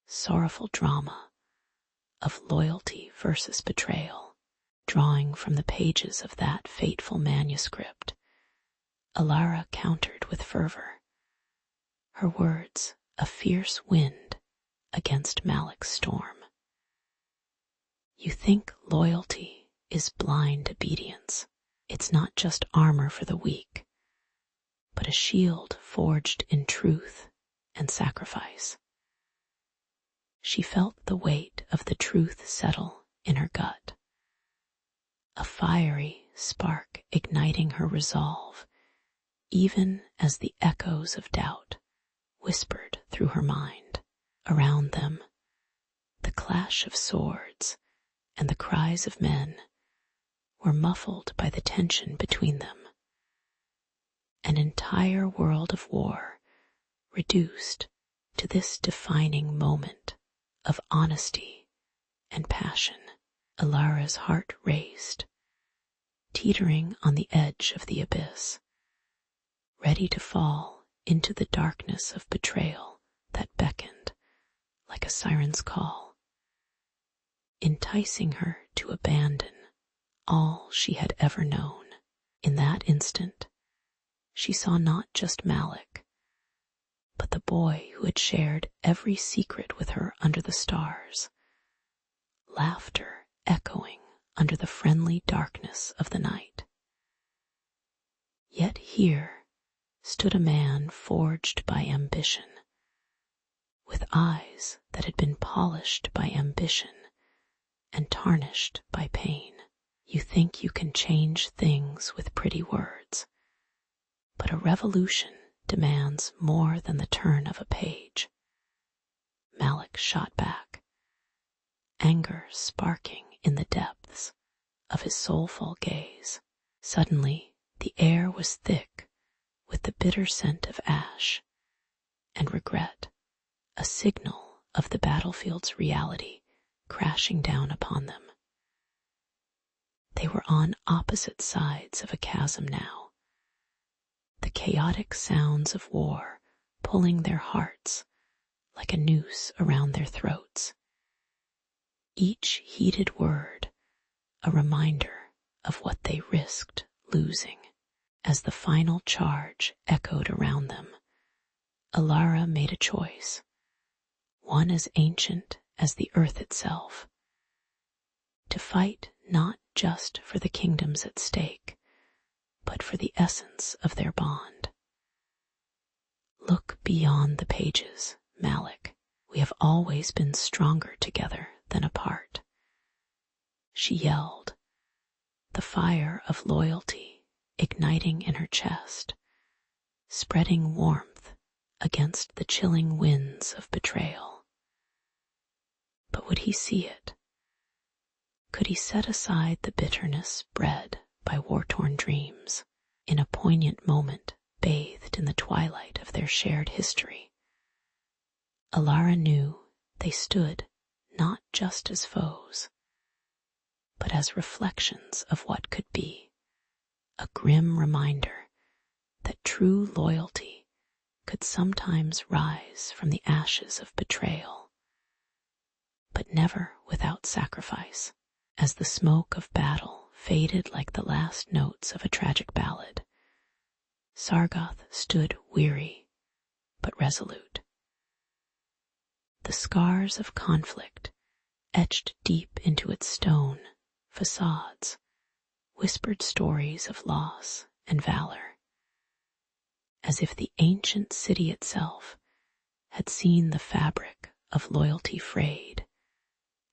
sorrowful drama of loyalty versus betrayal. Drawing from the pages of that fateful manuscript, Alara countered with fervor, her words a fierce wind against Malik's storm. "You think loyalty is blind obedience. It's not just armor for the weak, but a shield forged in truth and sacrifice." She felt the weight of the truth settle in her gut, a fiery spark igniting her resolve, even as the echoes of doubt whispered through her mind. Around them, the clash of swords and the cries of men were muffled by the tension between them. An entire world of war reduced to this defining moment of honesty and passion. Alara's heart raced, teetering on the edge of the abyss, ready to fall into the darkness of betrayal that beckoned like a siren's call, enticing her to abandon all she had ever known. In that instant, she saw not just Malik, but the boy who had shared every secret with her under the stars, laughter echoing under the friendly darkness of the night. Yet here stood a man forged by ambition, with eyes that had been polished by ambition and tarnished by pain. "You think you can change things with pretty words, but a revolution demands more than the turn of a page," Malik shot back, anger sparking in the depths of his soulful gaze. Suddenly, the air was thick with the bitter scent of ash and regret, a signal of the battlefield's reality crashing down upon them. They were on opposite sides of a chasm now, the chaotic sounds of war pulling their hearts like a noose around their throats. Each heated word a reminder of what they risked losing. As the final charge echoed around them, Alara made a choice, one as ancient as the earth itself, to fight not just for the kingdoms at stake, but for the essence of their bond. "Look beyond the pages, Malik. We have always been stronger together than apart," she yelled, the fire of loyalty igniting in her chest, spreading warmth against the chilling winds of betrayal. But would he see it? Could he set aside the bitterness bred by war-torn dreams in a poignant moment bathed in the twilight of their shared history? Alara knew they stood not just as foes, but as reflections of what could be, a grim reminder that true loyalty could sometimes rise from the ashes of betrayal, but never without sacrifice. As the smoke of battle faded like the last notes of a tragic ballad, Sargoth stood weary but resolute. The scars of conflict, etched deep into its stone facades, whispered stories of loss and valor, as if the ancient city itself had seen the fabric of loyalty frayed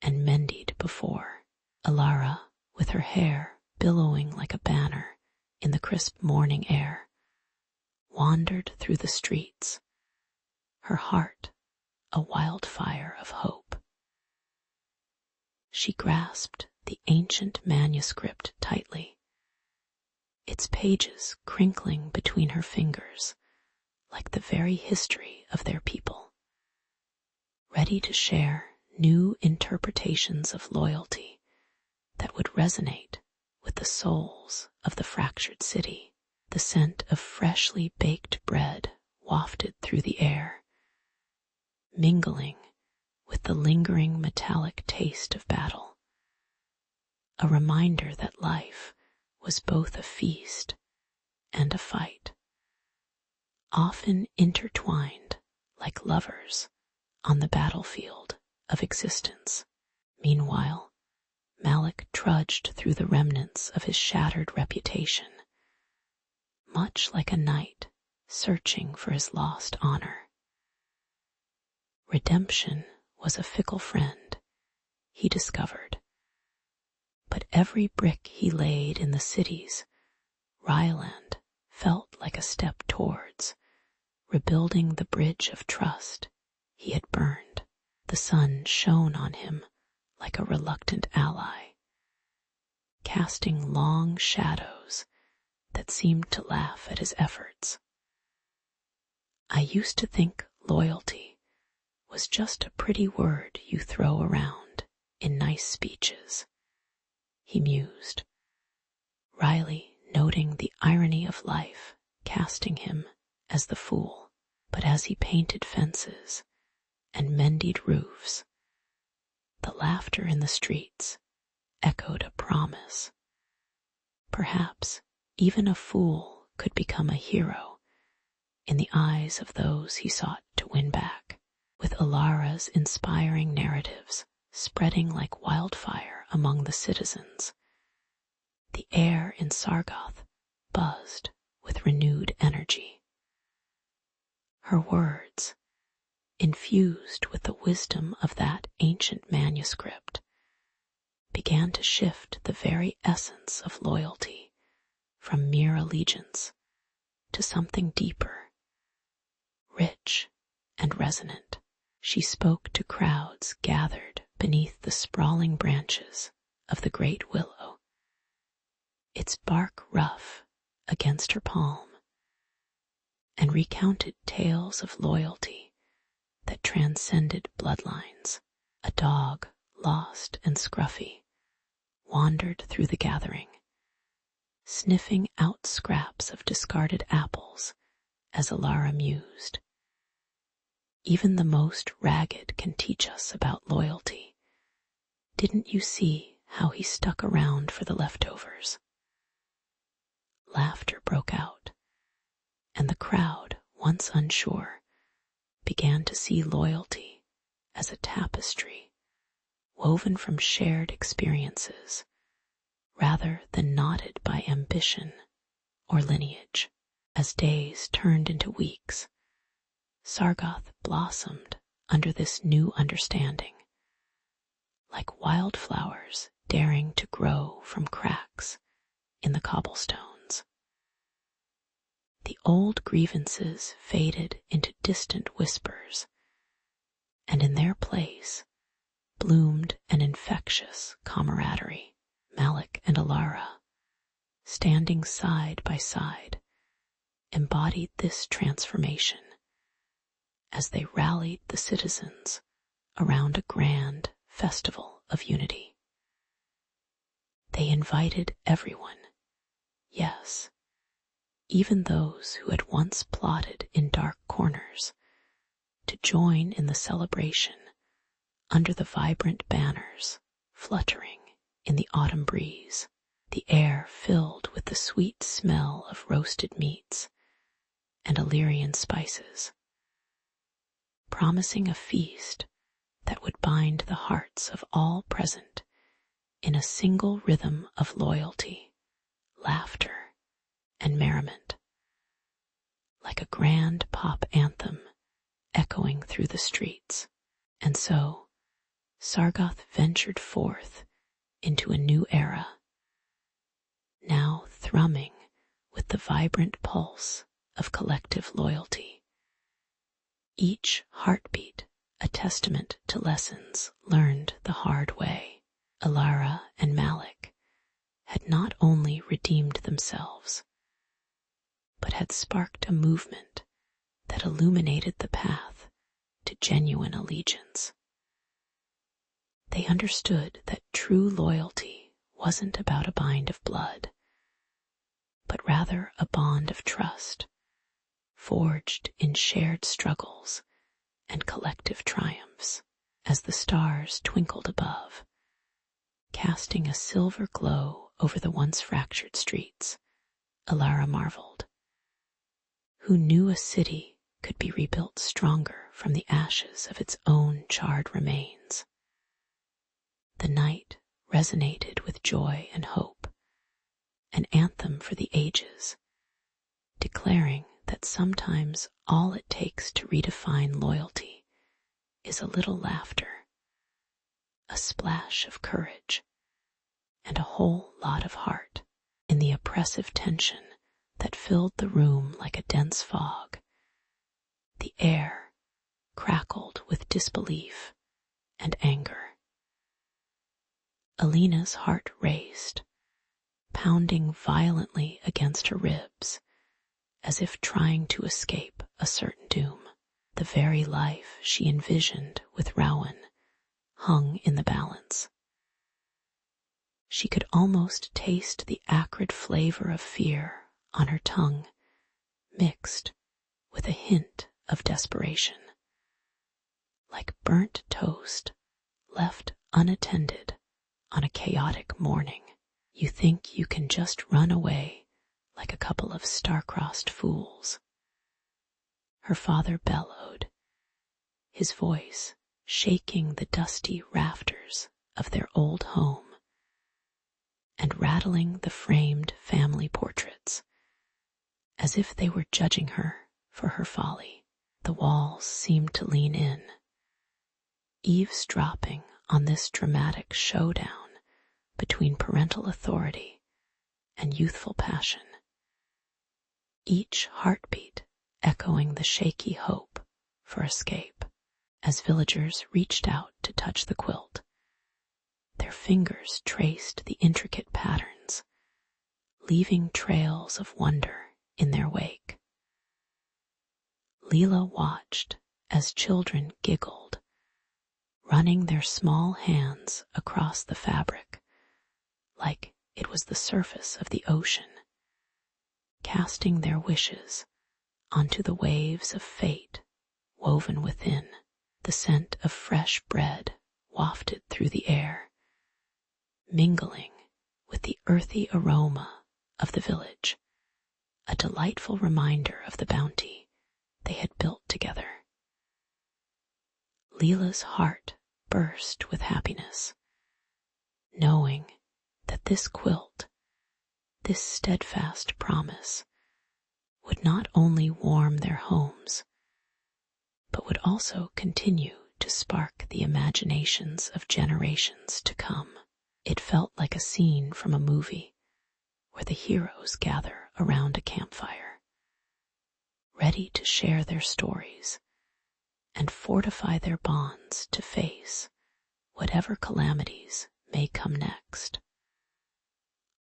and mended before. Alara, with her hair billowing like a banner in the crisp morning air, wandered through the streets, her heart a wildfire of hope. She grasped the ancient manuscript tightly, its pages crinkling between her fingers like the very history of their people, ready to share new interpretations of loyalty that would resonate with the souls of the fractured city. The scent of freshly baked bread wafted through the air, mingling with the lingering metallic taste of battle, a reminder that life was both a feast and a fight, often intertwined like lovers on the battlefield of existence. Meanwhile, Malik trudged through the remnants of his shattered reputation, much like a knight searching for his lost honor. Redemption was a fickle friend, he discovered, but every brick he laid in the cities Rhysand felt like a step towards rebuilding the bridge of trust he had burned. The sun shone on him like a reluctant ally, casting long shadows that seemed to laugh at his efforts. I used to think loyalty was just a pretty word you throw around in nice speeches, he mused, Riley noting the irony of life casting him as the fool. But as he painted fences and mended roofs, the laughter in the streets echoed a promise. Perhaps even a fool could become a hero in the eyes of those he sought to win back. With Alara's inspiring narratives spreading like wildfire among the citizens, the air in Sargoth buzzed with renewed energy. Her words, infused with the wisdom of that ancient manuscript, began to shift the very essence of loyalty from mere allegiance to something deeper, rich and resonant. She spoke to crowds gathered beneath the sprawling branches of the great willow, its bark rough against her palm, and recounted tales of loyalty that transcended bloodlines. A dog, lost and scruffy, wandered through the gathering, sniffing out scraps of discarded apples as Alara mused. Even the most ragged can teach us about loyalty. Didn't you see how he stuck around for the leftovers? Laughter broke out, and the crowd, once unsure, began to see loyalty as a tapestry woven from shared experiences rather than knotted by ambition or lineage. As days turned into weeks, Sargoth blossomed under this new understanding, like wildflowers daring to grow from cracks in the cobblestones. The old grievances faded into distant whispers, and in their place bloomed an infectious camaraderie. Malik and Alara, standing side by side, embodied this transformation, as they rallied the citizens around a grand festival of unity. They invited everyone, yes, even those who had once plotted in dark corners, to join in the celebration under the vibrant banners fluttering in the autumn breeze, the air filled with the sweet smell of roasted meats and Illyrian spices, promising a feast that would bind the hearts of all present in a single rhythm of loyalty, laughter, and merriment, like a grand pop anthem echoing through the streets. And so Sargoth ventured forth into a new era, now thrumming with the vibrant pulse of collective loyalty, each heartbeat a testament to lessons learned the hard way. Alara and Malik had not only redeemed themselves, but had sparked a movement that illuminated the path to genuine allegiance. They understood that true loyalty wasn't about a bind of blood, but rather a bond of trust, forged in shared struggles and collective triumphs. As the stars twinkled above, casting a silver glow over the once fractured streets, Alara marveled. Who knew a city could be rebuilt stronger from the ashes of its own charred remains? The night resonated with joy and hope, an anthem for the ages, declaring that sometimes all it takes to redefine loyalty is a little laughter, a splash of courage, and a whole lot of heart. In the oppressive tension that filled the room like a dense fog, the air crackled with disbelief and anger. Alina's heart raced, pounding violently against her ribs, as if trying to escape a certain doom. The very life she envisioned with Rowan hung in the balance. She could almost taste the acrid flavor of fear on her tongue, mixed with a hint of desperation. Like burnt toast left unattended on a chaotic morning, you think you can just run away like a couple of star-crossed fools. Her father bellowed, his voice shaking the dusty rafters of their old home and rattling the framed family portraits as if they were judging her for her folly. The walls seemed to lean in, eavesdropping on this dramatic showdown between parental authority and youthful passion, each heartbeat echoing the shaky hope for escape. As villagers reached out to touch the quilt, their fingers traced the intricate patterns, leaving trails of wonder in their wake. Leela watched as children giggled, running their small hands across the fabric like it was the surface of the ocean, casting their wishes onto the waves of fate woven within. The scent of fresh bread wafted through the air, mingling with the earthy aroma of the village, a delightful reminder of the bounty they had built together. Leela's heart burst with happiness, knowing that this quilt, this steadfast promise, would not only warm their homes, but would also continue to spark the imaginations of generations to come. It felt like a scene from a movie where the heroes gather around a campfire, ready to share their stories and fortify their bonds to face whatever calamities may come next.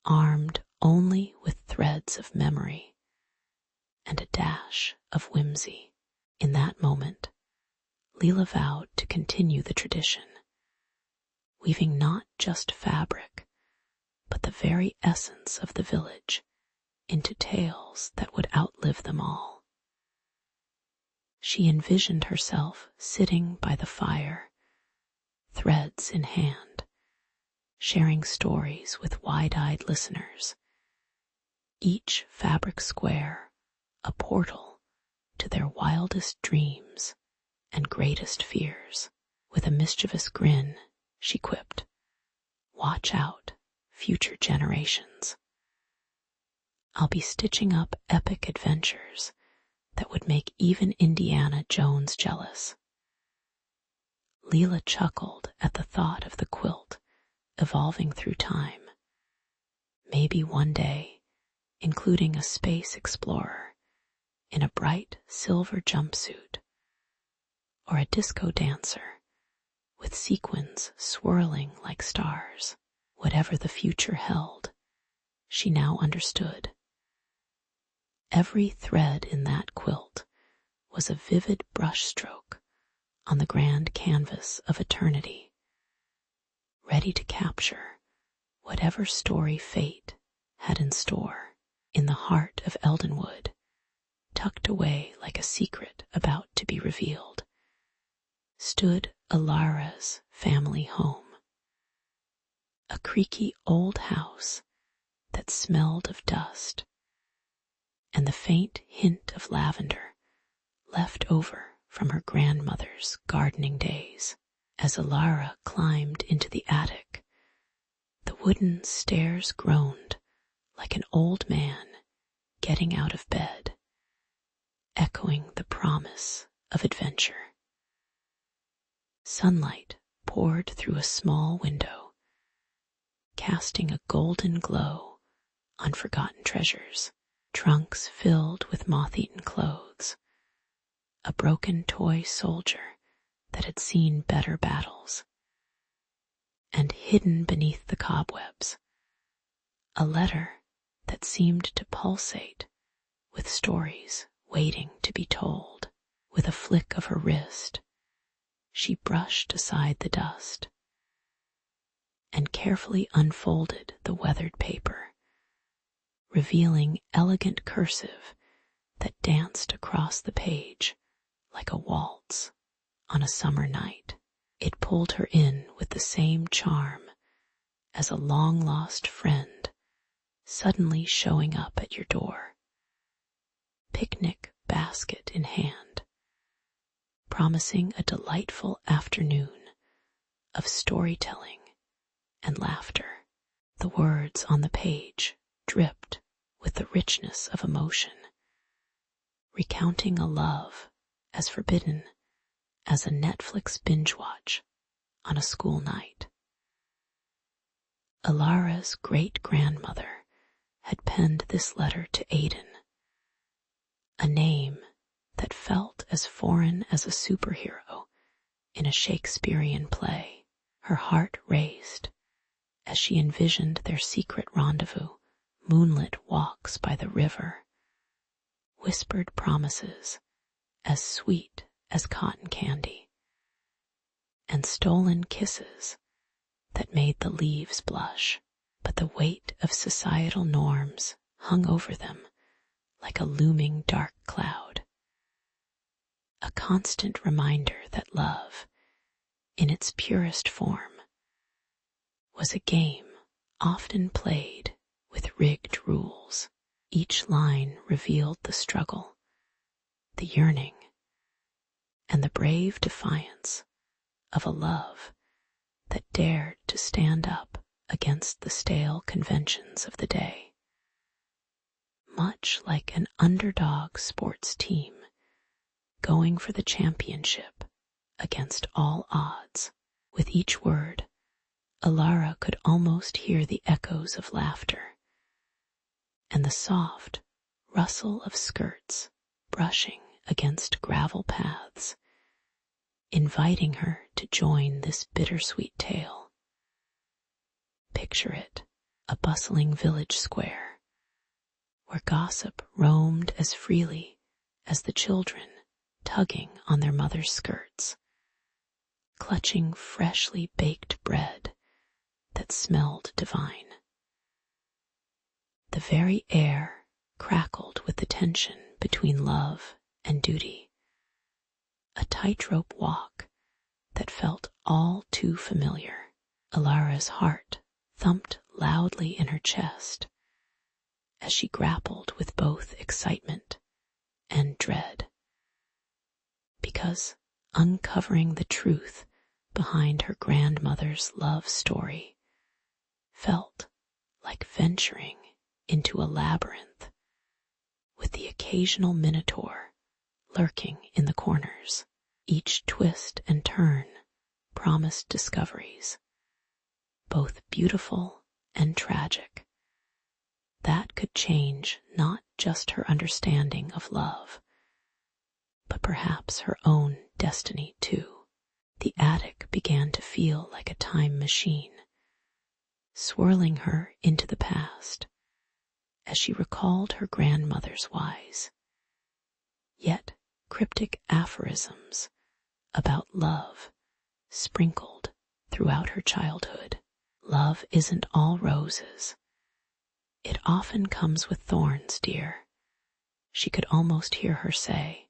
Armed only with threads of memory and a dash of whimsy. In that moment, Leela vowed to continue the tradition, weaving not just fabric, but the very essence of the village into tales that would outlive them all. She envisioned herself sitting by the fire, threads in hand, sharing stories with wide-eyed listeners, each fabric square a portal to their wildest dreams and greatest fears. With a mischievous grin, she quipped, "Watch out, future generations. I'll be stitching up epic adventures that would make even Indiana Jones jealous." Leela chuckled at the thought of the quilt evolving through time. Maybe one day, including a space explorer in a bright silver jumpsuit, or a disco dancer with sequins swirling like stars. Whatever the future held, she now understood. Every thread in that quilt was a vivid brushstroke on the grand canvas of eternity, ready to capture whatever story fate had in store. In the heart of Eldenwood, tucked away like a secret about to be revealed, stood Alara's family home. A creaky old house that smelled of dust and the faint hint of lavender left over from her grandmother's gardening days. As Alara climbed into the attic, the wooden stairs groaned like an old man getting out of bed, echoing the promise of adventure. Sunlight poured through a small window, casting a golden glow on forgotten treasures, trunks filled with moth-eaten clothes, a broken toy soldier that had seen better battles, and hidden beneath the cobwebs, a letter that seemed to pulsate with stories waiting to be told. With a flick of her wrist, she brushed aside the dust and carefully unfolded the weathered paper, revealing elegant cursive that danced across the page like a waltz on a summer night. It pulled her in with the same charm as a long-lost friend suddenly showing up at your door, picnic basket in hand, promising a delightful afternoon of storytelling and laughter. The words on the page dripped with the richness of emotion, recounting a love as forbidden as a Netflix binge watch on a school night. Alara's great-grandmother had penned this letter to Aiden, a name that felt as foreign as a superhero in a Shakespearean play. Her heart raced as she envisioned their secret rendezvous, moonlit walks by the river, whispered promises as sweet as cotton candy, and stolen kisses that made the leaves blush. But the weight of societal norms hung over them like a looming dark cloud, a constant reminder that love, in its purest form, was a game often played with rigged rules. Each line revealed the struggle, the yearning, and the brave defiance of a love that dared to stand up against the stale conventions of the day. Much like an underdog sports team going for the championship against all odds, with each word, Alara could almost hear the echoes of laughter and the soft rustle of skirts brushing against gravel paths, inviting her to join this bittersweet tale. Picture it, a bustling village square, where gossip roamed as freely as the children tugging on their mother's skirts, clutching freshly baked bread that smelled divine. The very air crackled with the tension between love and duty, a tightrope walk that felt all too familiar. Alara's heart thumped loudly in her chest as she grappled with both excitement and dread, because uncovering the truth behind her grandmother's love story felt like venturing into a labyrinth with the occasional minotaur lurking in the corners. Each twist and turn promised discoveries, both beautiful and tragic, that could change not just her understanding of love, but perhaps her own destiny too. The attic began to feel like a time machine, swirling her into the past as she recalled her grandmother's wise, yet cryptic aphorisms about love sprinkled throughout her childhood. Love isn't all roses. It often comes with thorns, dear, she could almost hear her say,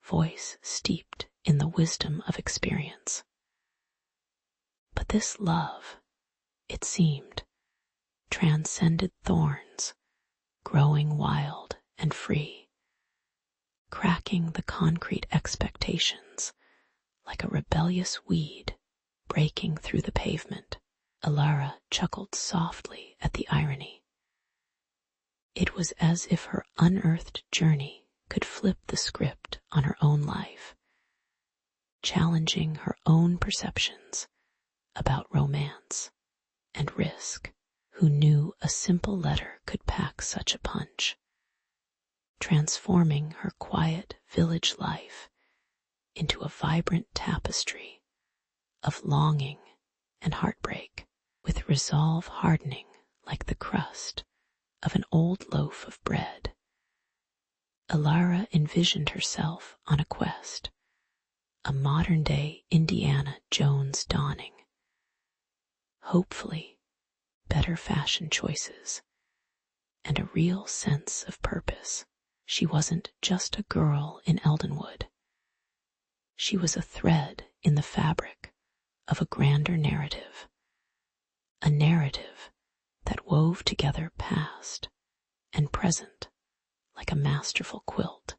voice steeped in the wisdom of experience. But this love, it seemed, transcended thorns, growing wild and free, cracking the concrete expectations like a rebellious weed breaking through the pavement. Alara chuckled softly at the irony. It was as if her unearthed journey could flip the script on her own life, challenging her own perceptions about romance and risk. Who knew a simple letter could pack such a punch, transforming her quiet village life into a vibrant tapestry of longing and heartbreak, with resolve hardening like the crust of an old loaf of bread. Alara envisioned herself on a quest, a modern-day Indiana Jones dawning. Hopefully, better fashion choices, and a real sense of purpose. She wasn't just a girl in Eldenwood. She was a thread in the fabric of a grander narrative, a narrative that wove together past and present like a masterful quilt.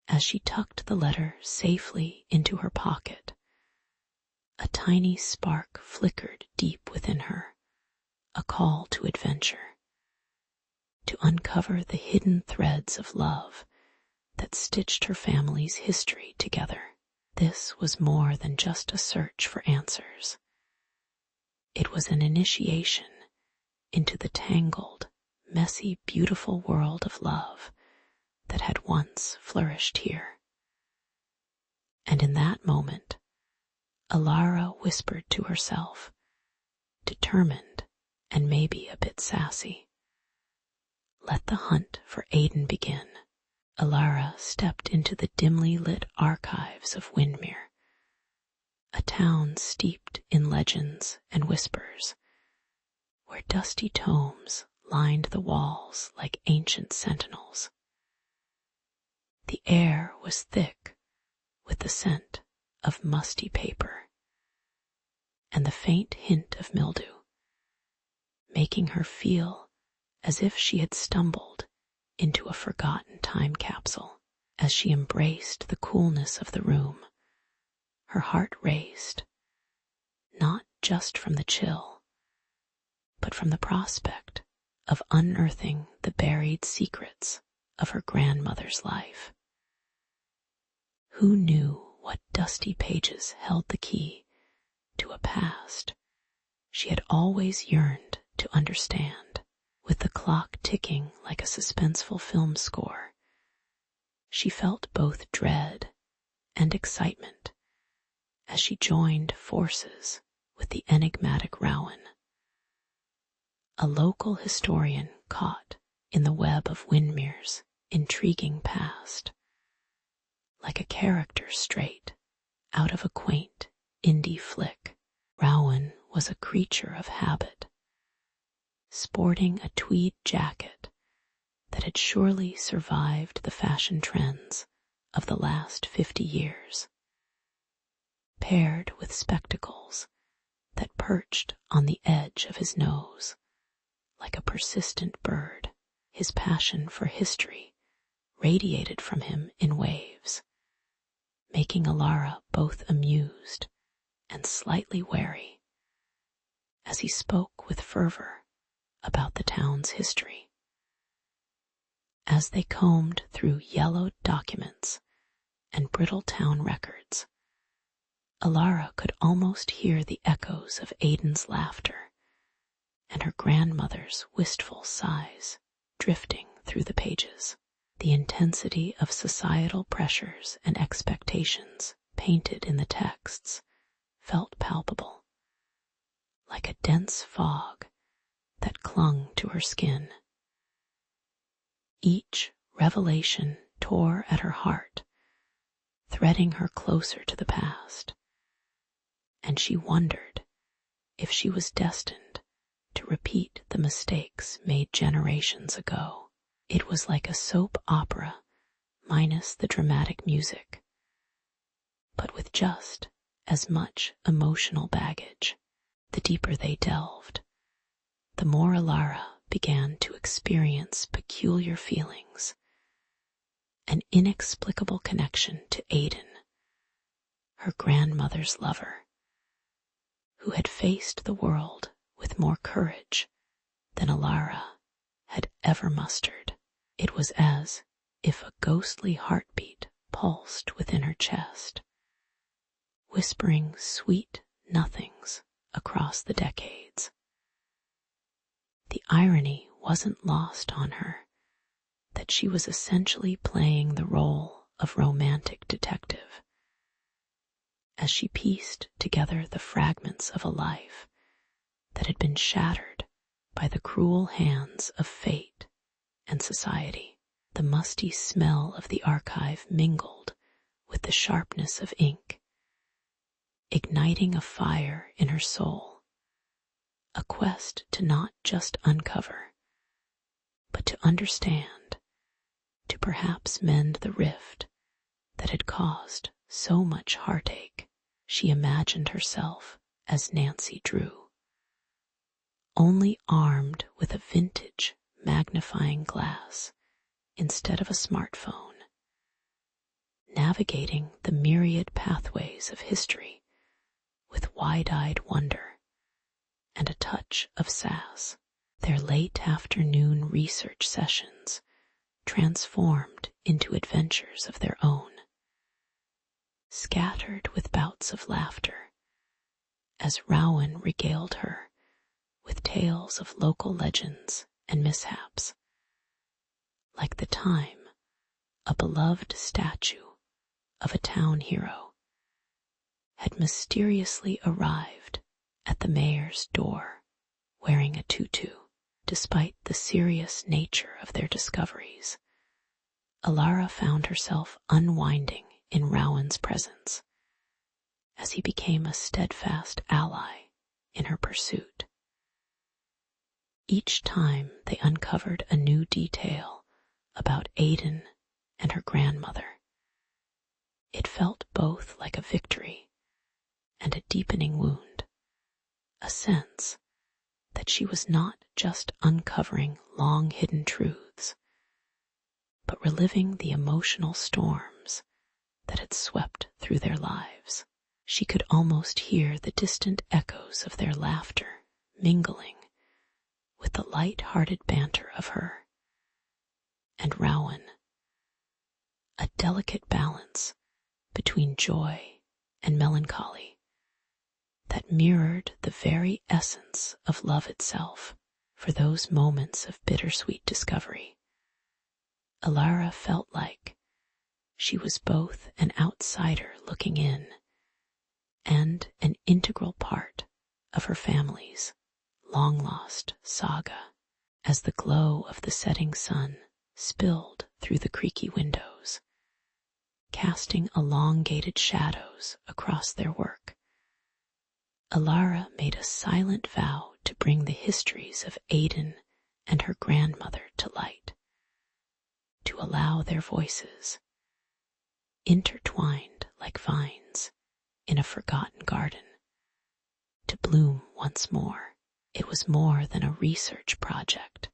As she tucked the letter safely into her pocket, a tiny spark flickered deep within her, a call to adventure, to uncover the hidden threads of love that stitched her family's history together. This was more than just a search for answers. It was an initiation into the tangled, messy, beautiful world of love that had once flourished here. And in that moment, Alara whispered to herself, determined and maybe a bit sassy, let the hunt for Aiden begin. Alara stepped into the dimly lit archives of Windmere, a town steeped in legends and whispers, where dusty tomes lined the walls like ancient sentinels. The air was thick with the scent of musty paper and the faint hint of mildew, making her feel as if she had stumbled into a forgotten time capsule. As she embraced the coolness of the room, her heart raced, not just from the chill, but from the prospect of unearthing the buried secrets of her grandmother's life. Who knew what dusty pages held the key to a past she had always yearned to understand? With the clock ticking like a suspenseful film score, she felt both dread and excitement as she joined forces with the enigmatic Rowan, a local historian caught in the web of Windmere's intriguing past, like a character straight out of a quaint indie flick. Rowan was a creature of habit, sporting a tweed jacket that had surely survived the fashion trends of the last 50 years, paired with spectacles that perched on the edge of his nose like a persistent bird. His passion for history radiated from him in waves, making Alara both amused and slightly wary as he spoke with fervor about the town's history. As they combed through yellowed documents and brittle town records, Alara could almost hear the echoes of Aiden's laughter and her grandmother's wistful sighs drifting through the pages. The intensity of societal pressures and expectations painted in the texts felt palpable, like a dense fog that clung to her skin. Each revelation tore at her heart, threading her closer to the past, and she wondered if she was destined to repeat the mistakes made generations ago. It was like a soap opera minus the dramatic music, but with just as much emotional baggage. The deeper they delved, the more Alara began to experience peculiar feelings, an inexplicable connection to Aiden, her grandmother's lover, who had faced the world with more courage than Alara had ever mustered. It was as if a ghostly heartbeat pulsed within her chest, whispering sweet nothings across the decades. The irony wasn't lost on her that she was essentially playing the role of romantic detective as she pieced together the fragments of a life that had been shattered by the cruel hands of fate and society. The musty smell of the archive mingled with the sharpness of ink, igniting a fire in her soul, a quest to not just uncover, but to understand, to perhaps mend the rift that had caused so much heartache. She imagined herself as Nancy Drew, only armed with a vintage magnifying glass instead of a smartphone, navigating the myriad pathways of history with wide-eyed wonder and a touch of sass. Their late afternoon research sessions transformed into adventures of their own, scattered with bouts of laughter as Rowan regaled her with tales of local legends and mishaps, like the time a beloved statue of a town hero had mysteriously arrived at the mayor's door wearing a tutu. Despite the serious nature of their discoveries, Alara found herself unwinding in Rowan's presence as he became a steadfast ally in her pursuit. Each time they uncovered a new detail about Aiden and her grandmother, it felt both like a victory and a deepening wound, a sense that she was not just uncovering long-hidden truths, but reliving the emotional storms that had swept through their lives. She could almost hear the distant echoes of their laughter mingling with the light-hearted banter of her and Rowan, a delicate balance between joy and melancholy that mirrored the very essence of love itself. For those moments of bittersweet discovery, Alara felt like she was both an outsider looking in and an integral part of her family's long-lost saga. As the glow of the setting sun spilled through the creaky windows, casting elongated shadows across their work. Alara made a silent vow to bring the histories of Aidan and her grandmother to light, to allow their voices, intertwined like vines in a forgotten garden, to bloom once more. It was more than a research project.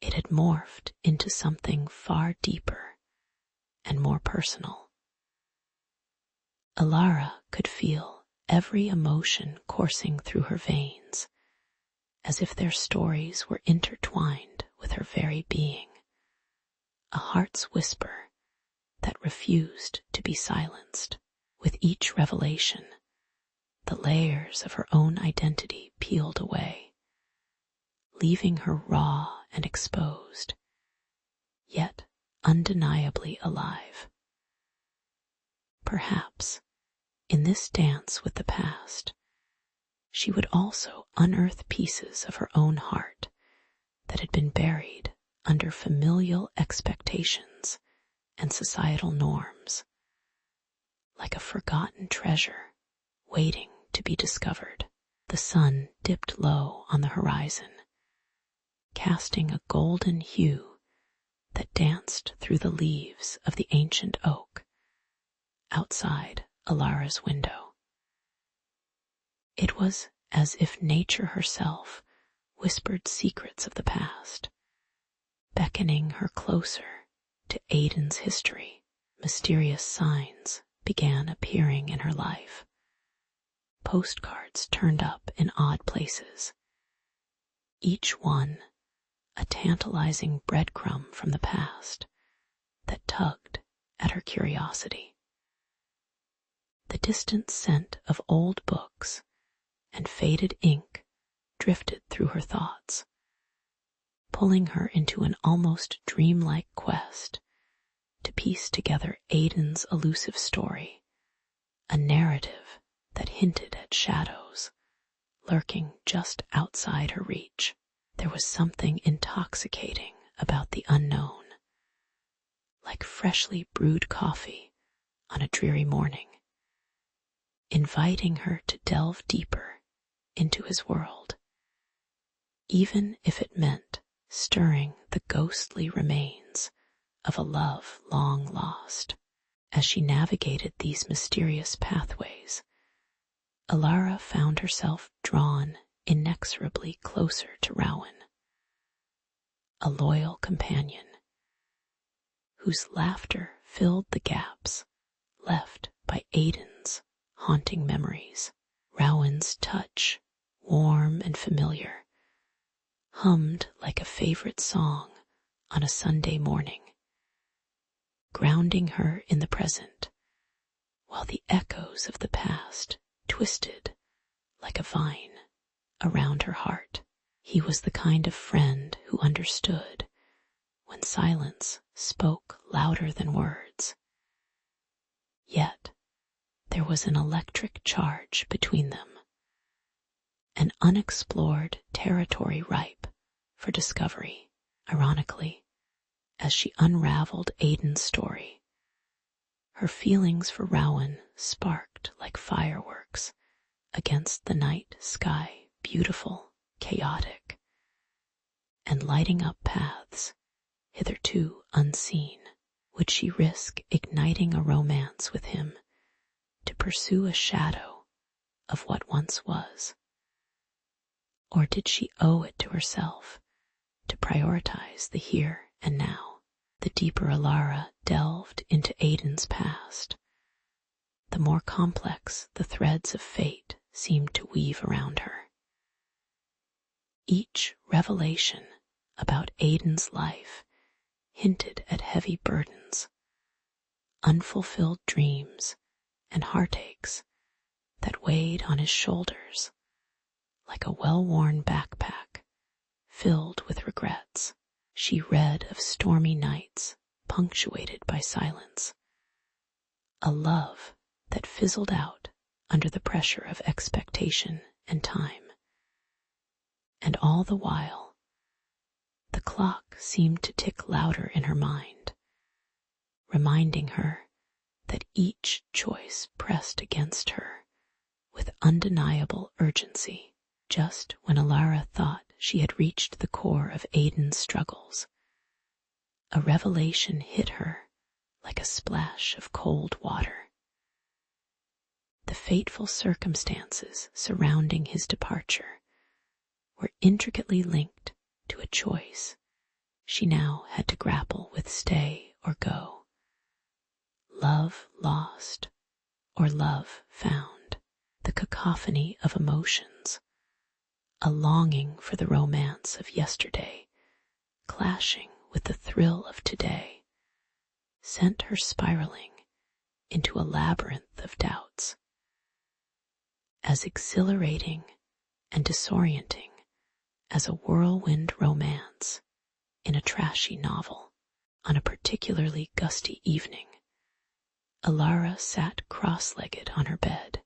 It had morphed into something far deeper and more personal. Alara could feel every emotion coursing through her veins, as if their stories were intertwined with her very being, a heart's whisper that refused to be silenced. With each revelation, the layers of her own identity peeled away, leaving her raw and exposed, yet undeniably alive. Perhaps, in this dance with the past, she would also unearth pieces of her own heart that had been buried under familial expectations and societal norms, like a forgotten treasure waiting to be discovered. The sun dipped low on the horizon, casting a golden hue that danced through the leaves of the ancient oak outside Alara's window. It was as if nature herself whispered secrets of the past, beckoning her closer to Aidan's history. Mysterious signs began appearing in her life. Postcards turned up in odd places, each one a tantalizing breadcrumb from the past that tugged at her curiosity. The distant scent of old books and faded ink drifted through her thoughts, pulling her into an almost dreamlike quest to piece together Aidan's elusive story, a narrative that hinted at shadows lurking just outside her reach. There was something intoxicating about the unknown, like freshly brewed coffee on a dreary morning, inviting her to delve deeper into his world, even if it meant stirring the ghostly remains of a love long lost. As she navigated these mysterious pathways, Alara found herself drawn inexorably closer to Rowan, a loyal companion whose laughter filled the gaps left by Aidan's haunting memories. Rowan's touch, warm and familiar, hummed like a favorite song on a Sunday morning, grounding her in the present, while the echoes of the past twisted like a vine around her heart. He was the kind of friend who understood when silence spoke louder than words. Yet there was an electric charge between them, an unexplored territory ripe for discovery. Ironically, as she unraveled Aidan's story, her feelings for Rowan sparked like fireworks against the night sky, beautiful, chaotic, and lighting up paths hitherto unseen. Would she risk igniting a romance with him to pursue a shadow of what once was? Or did she owe it to herself to prioritize the here and now? The deeper Alara delved into Aidan's past, the more complex the threads of fate seemed to weave around her. Each revelation about Aidan's life hinted at heavy burdens, unfulfilled dreams, and heartaches that weighed on his shoulders like a well-worn backpack filled with regrets. She read of stormy nights punctuated by silence, a love that fizzled out under the pressure of expectation and time. And all the while, the clock seemed to tick louder in her mind, reminding her that each choice pressed against her with undeniable urgency. Just when Alara thought she had reached the core of Aiden's struggles, a revelation hit her like a splash of cold water. The fateful circumstances surrounding his departure were intricately linked to a choice she now had to grapple with: stay or go, love lost or love found. The cacophony of emotions, a longing for the romance of yesterday clashing with the thrill of today, sent her spiraling into a labyrinth of doubts. As exhilarating and disorienting as a whirlwind romance in a trashy novel, on a particularly gusty evening, Alara sat cross-legged on her bed,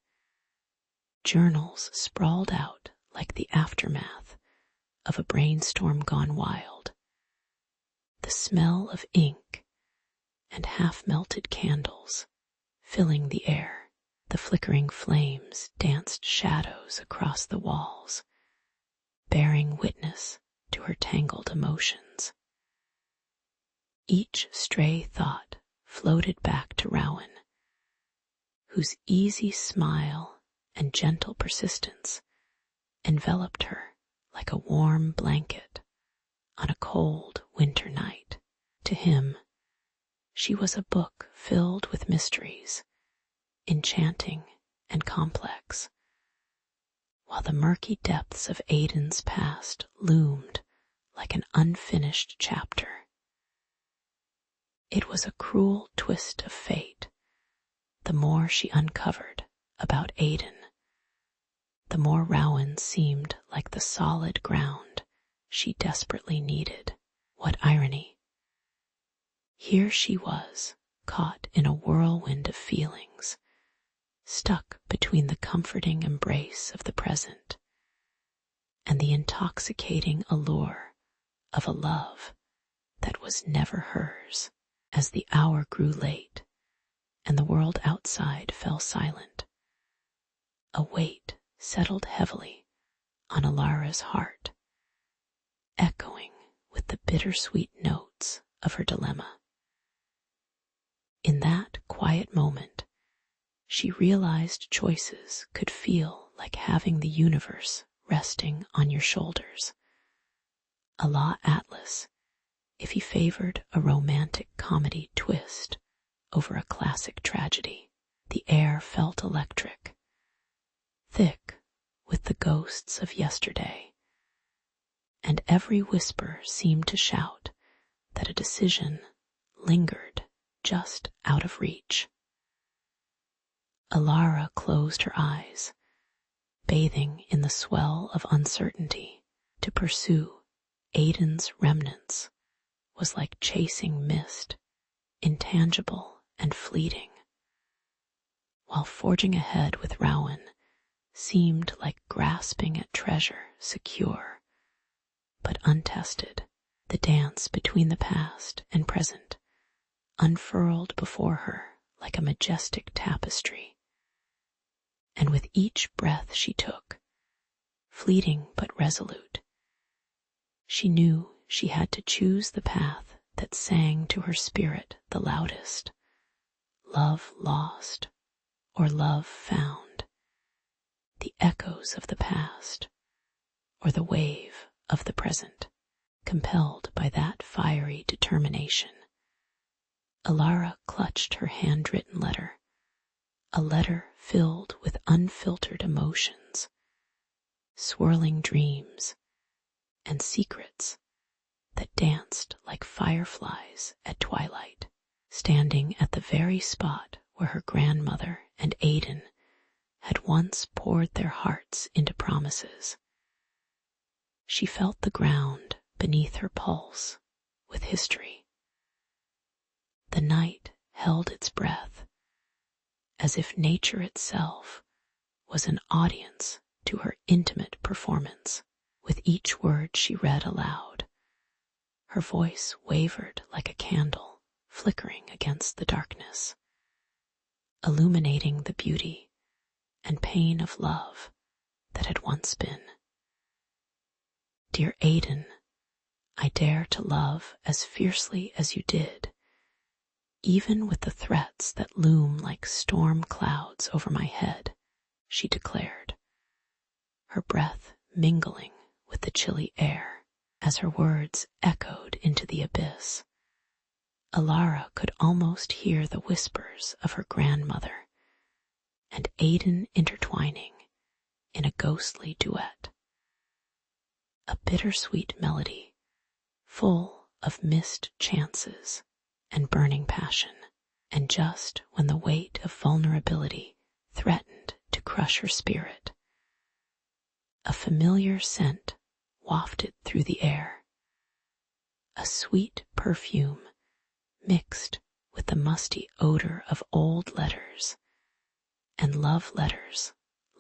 journals sprawled out like the aftermath of a brainstorm gone wild, the smell of ink and half-melted candles filling the air. The flickering flames danced shadows across the walls, bearing witness to her tangled emotions. Each stray thought floated back to Rowan, whose easy smile and gentle persistence enveloped her like a warm blanket on a cold winter night. To him, she was a book filled with mysteries, enchanting and complex, while the murky depths of Aiden's past loomed like an unfinished chapter. It was a cruel twist of fate. The more she uncovered about Aiden, the more Rowan seemed like the solid ground she desperately needed. What irony! Here she was, caught in a whirlwind of feelings, stuck between the comforting embrace of the present and the intoxicating allure of a love that was never hers. As the hour grew late and the world outside fell silent, a weight settled heavily on Alara's heart, echoing with the bittersweet notes of her dilemma. In that quiet moment, she realized choices could feel like having the universe resting on your shoulders. Allah Atlas, if he favored a romantic comedy twist over a classic tragedy. The air felt electric, thick with the ghosts of yesterday, and every whisper seemed to shout that a decision lingered just out of reach. Alara closed her eyes, bathing in the swell of uncertainty. To pursue Aiden's remnants was like chasing mist, intangible and fleeting, while forging ahead with Rowan seemed like grasping at treasure secure but untested. The dance between the past and present unfurled before her like a majestic tapestry, and with each breath she took, fleeting but resolute, she knew she had to choose the path that sang to her spirit the loudest: love lost or love found, the echoes of the past or the wave of the present. Compelled by that fiery determination, Alara clutched her handwritten letter, a letter filled with unfiltered emotions, swirling dreams, and secrets that danced like fireflies at twilight. Standing at the very spot where her grandmother and Aiden had once poured their hearts into promises, she felt the ground beneath her pulse with history. The night held its breath, as if nature itself was an audience to her intimate performance. With each word she read aloud, her voice wavered like a candle flickering against the darkness. illuminating the beauty and pain of love that had once been. Dear Aidan, I dare to love as fiercely as you did, even with the threats that loom like storm clouds over my head, she declared, her breath mingling with the chilly air as her words echoed into the abyss. Alara could almost hear the whispers of her grandmother and Aidan intertwining in a ghostly duet. A bittersweet melody, full of missed chances and burning passion, and just when the weight of vulnerability threatened to crush her spirit, a familiar scent wafted through the air, a sweet perfume mixed with the musty odor of old letters and love letters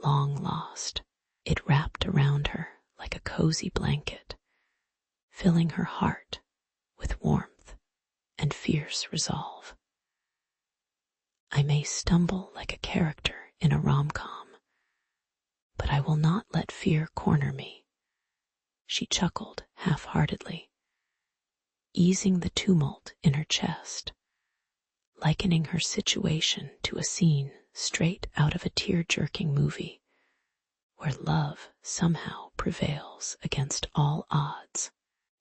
long lost. It wrapped around her like a cozy blanket, filling her heart with warmth and fierce resolve. I may stumble like a character in a rom-com, but I will not let fear corner me, she chuckled half-heartedly, easing the tumult in her chest, likening her situation to a scene straight out of a tear-jerking movie, where love somehow prevails against all odds.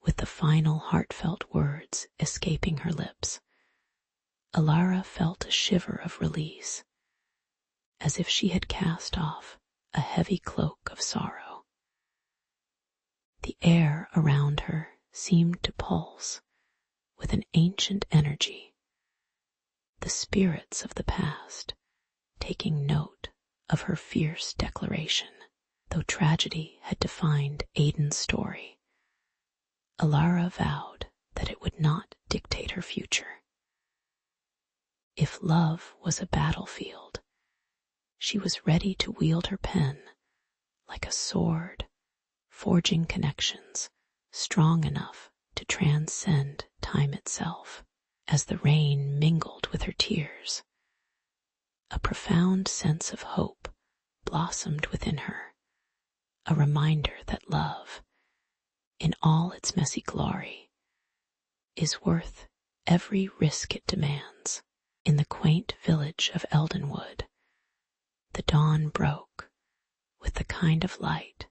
With the final heartfelt words escaping her lips, Alara felt a shiver of release, as if she had cast off a heavy cloak of sorrow. The air around her seemed to pulse with an ancient energy, the spirits of the past taking note of her fierce declaration. Though tragedy had defined Aidan's story, Alara vowed that it would not dictate her future. If love was a battlefield, she was ready to wield her pen like a sword, forging connections strong enough to transcend time itself. As the rain mingled with her tears, a profound sense of hope blossomed within her, a reminder that love, in all its messy glory, is worth every risk it demands. In the quaint village of Eldenwood, the dawn broke with the kind of light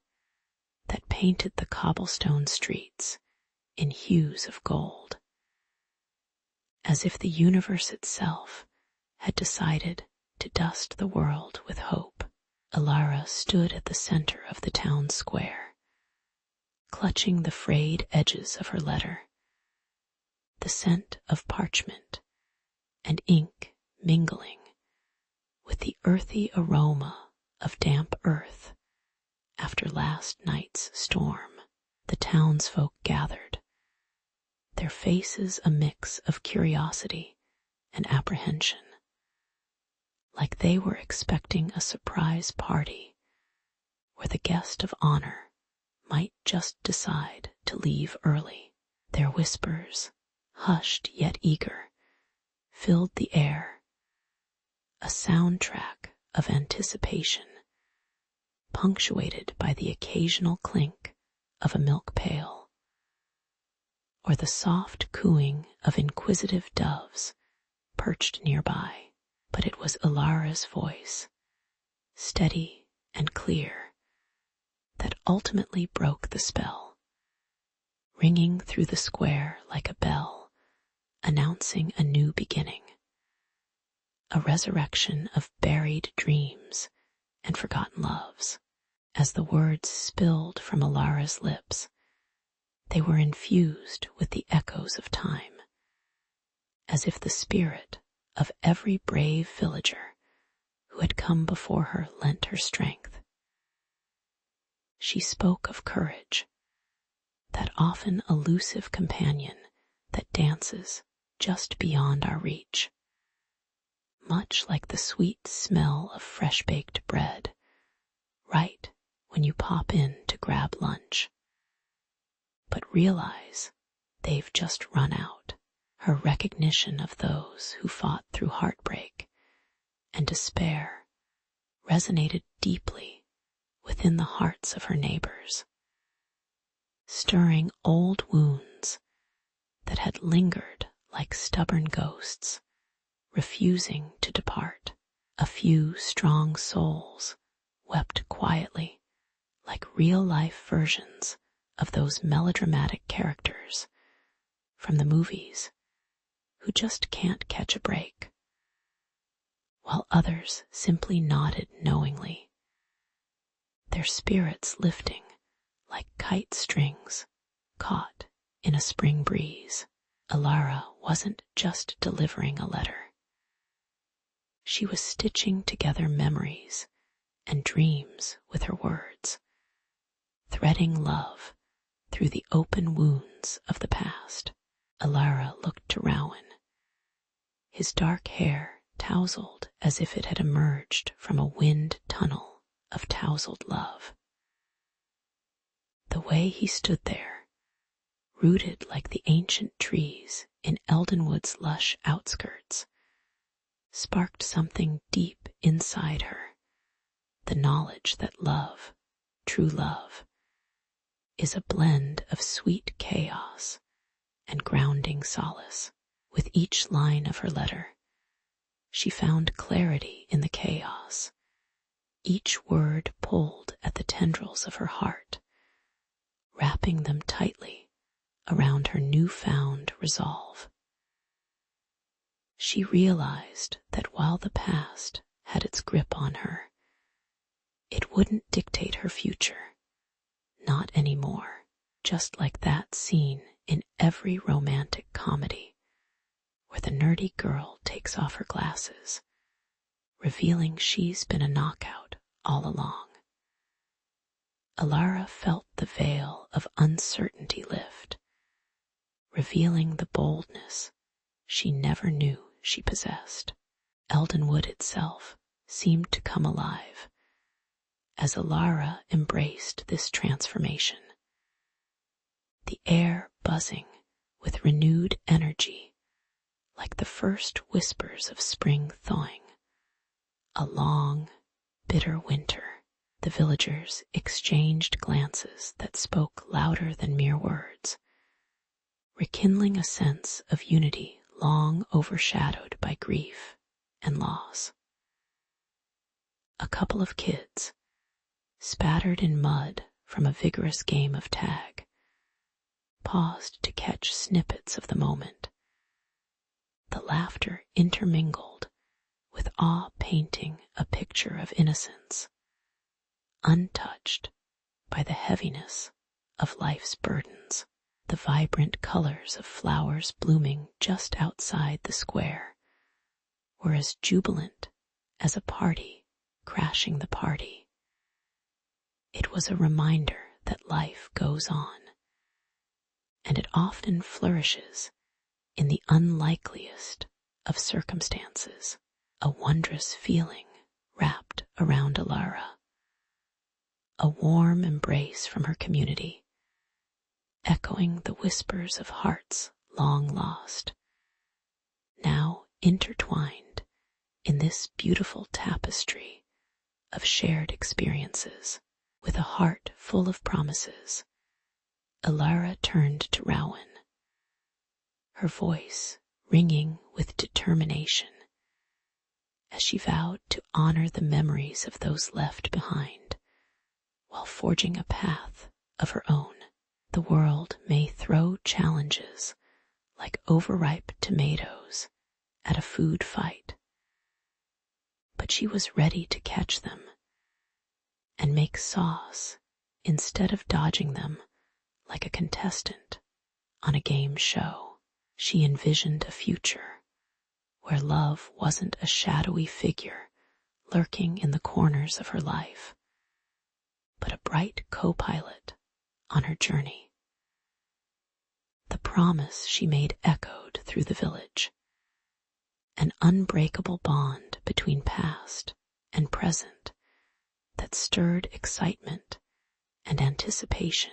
that painted the cobblestone streets in hues of gold, as if the universe itself had decided to dust the world with hope. Alara stood at the center of the town square, clutching the frayed edges of her letter, the scent of parchment and ink mingling with the earthy aroma of damp earth after last night's storm. The townsfolk gathered, their faces a mix of curiosity and apprehension, like they were expecting a surprise party where the guest of honor might just decide to leave early. Their whispers, hushed yet eager, filled the air, a soundtrack of anticipation, punctuated by the occasional clink of a milk pail, or the soft cooing of inquisitive doves perched nearby. But it was Alara's voice, steady and clear, that ultimately broke the spell, ringing through the square like a bell, announcing a new beginning, a resurrection of buried dreams and forgotten loves. As the words spilled from Alara's lips, they were infused with the echoes of time, as if the spirit of every brave villager who had come before her lent her strength. She spoke of courage, that often elusive companion that dances just beyond our reach, much like the sweet smell of fresh-baked bread, right when you pop in to grab lunch. But realize they've just run out. Her recognition of those who fought through heartbreak and despair resonated deeply within the hearts of her neighbors, stirring old wounds that had lingered like stubborn ghosts, refusing to depart. A few strong souls wept quietly, like real-life versions of those melodramatic characters from the movies who just can't catch a break, while others simply nodded knowingly, their spirits lifting like kite strings caught in a spring breeze. Alara wasn't just delivering a letter. She was stitching together memories and dreams with her words, threading love through the open wounds of the past. Alara looked to Rowan, his dark hair tousled as if it had emerged from a wind tunnel of tousled love. The way he stood there, rooted like the ancient trees in Eldenwood's lush outskirts, sparked something deep inside her, the knowledge that love, true love, is a blend of sweet chaos and grounding solace. With each line of her letter, she found clarity in the chaos. Each word pulled at the tendrils of her heart, wrapping them tightly around her newfound resolve. She realized that while the past had its grip on her, it wouldn't dictate her future. Not anymore. Just like that scene in every romantic comedy where the nerdy girl takes off her glasses, revealing she's been a knockout all along. Alara felt the veil of uncertainty lift, revealing the boldness she never knew she possessed. Eldenwood itself seemed to come alive as Alara embraced this transformation, the air buzzing with renewed energy like the first whispers of spring thawing. A long, bitter winter. The villagers exchanged glances that spoke louder than mere words, rekindling a sense of unity long overshadowed by grief and loss. A couple of kids, spattered in mud from a vigorous game of tag, paused to catch snippets of the moment. The laughter intermingled with awe, painting a picture of innocence, untouched by the heaviness of life's burdens. The vibrant colors of flowers blooming just outside the square were as jubilant as a party crashing the party. It was a reminder that life goes on, and it often flourishes in the unlikeliest of circumstances. A wondrous feeling wrapped around Alara, a warm embrace from her community, echoing the whispers of hearts long lost, now intertwined in this beautiful tapestry of shared experiences. With a heart full of promises, Alara turned to Rowan, her voice ringing with determination as she vowed to honor the memories of those left behind while forging a path of her own. The world may throw challenges like overripe tomatoes at a food fight, but she was ready to catch them and make sauce instead of dodging them like a contestant on a game show. She envisioned a future where love wasn't a shadowy figure lurking in the corners of her life, but a bright co-pilot on her journey. The promise she made echoed through the village, an unbreakable bond between past and present that stirred excitement and anticipation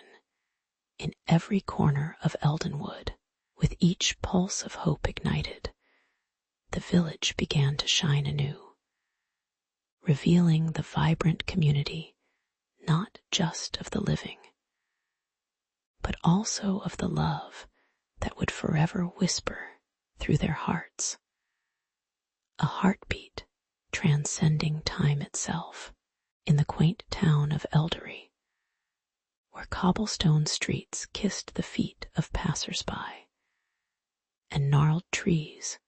in every corner of Eldenwood. With each pulse of hope ignited, the village began to shine anew, revealing the vibrant community not just of the living, but also of the love that would forever whisper through their hearts. A heartbeat transcending time itself in the quaint town of Eldery, where cobblestone streets kissed the feet of passers-by, and gnarled trees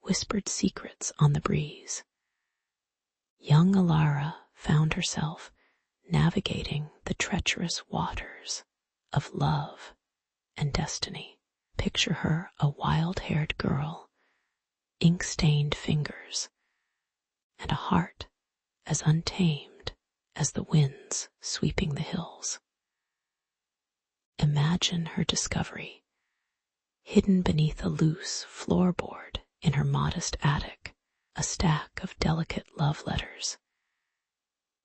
whispered secrets on the breeze. Young Alara found herself navigating the treacherous waters of love and destiny. Picture her a wild-haired girl, ink-stained fingers, and a heart as untamed as the winds sweeping the hills. Imagine her discovery, hidden beneath a loose floorboard in her modest attic, a stack of delicate love letters,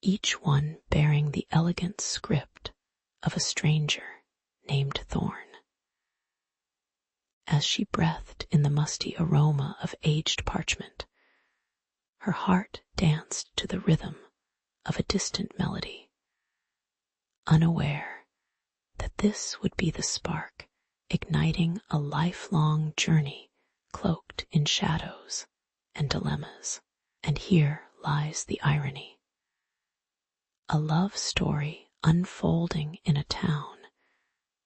each one bearing the elegant script of a stranger named Thorn. As she breathed in the musty aroma of aged parchment, her heart danced to the rhythm of a distant melody, unaware that this would be the spark igniting a lifelong journey cloaked in shadows and dilemmas. And here lies the irony. A love story unfolding in a town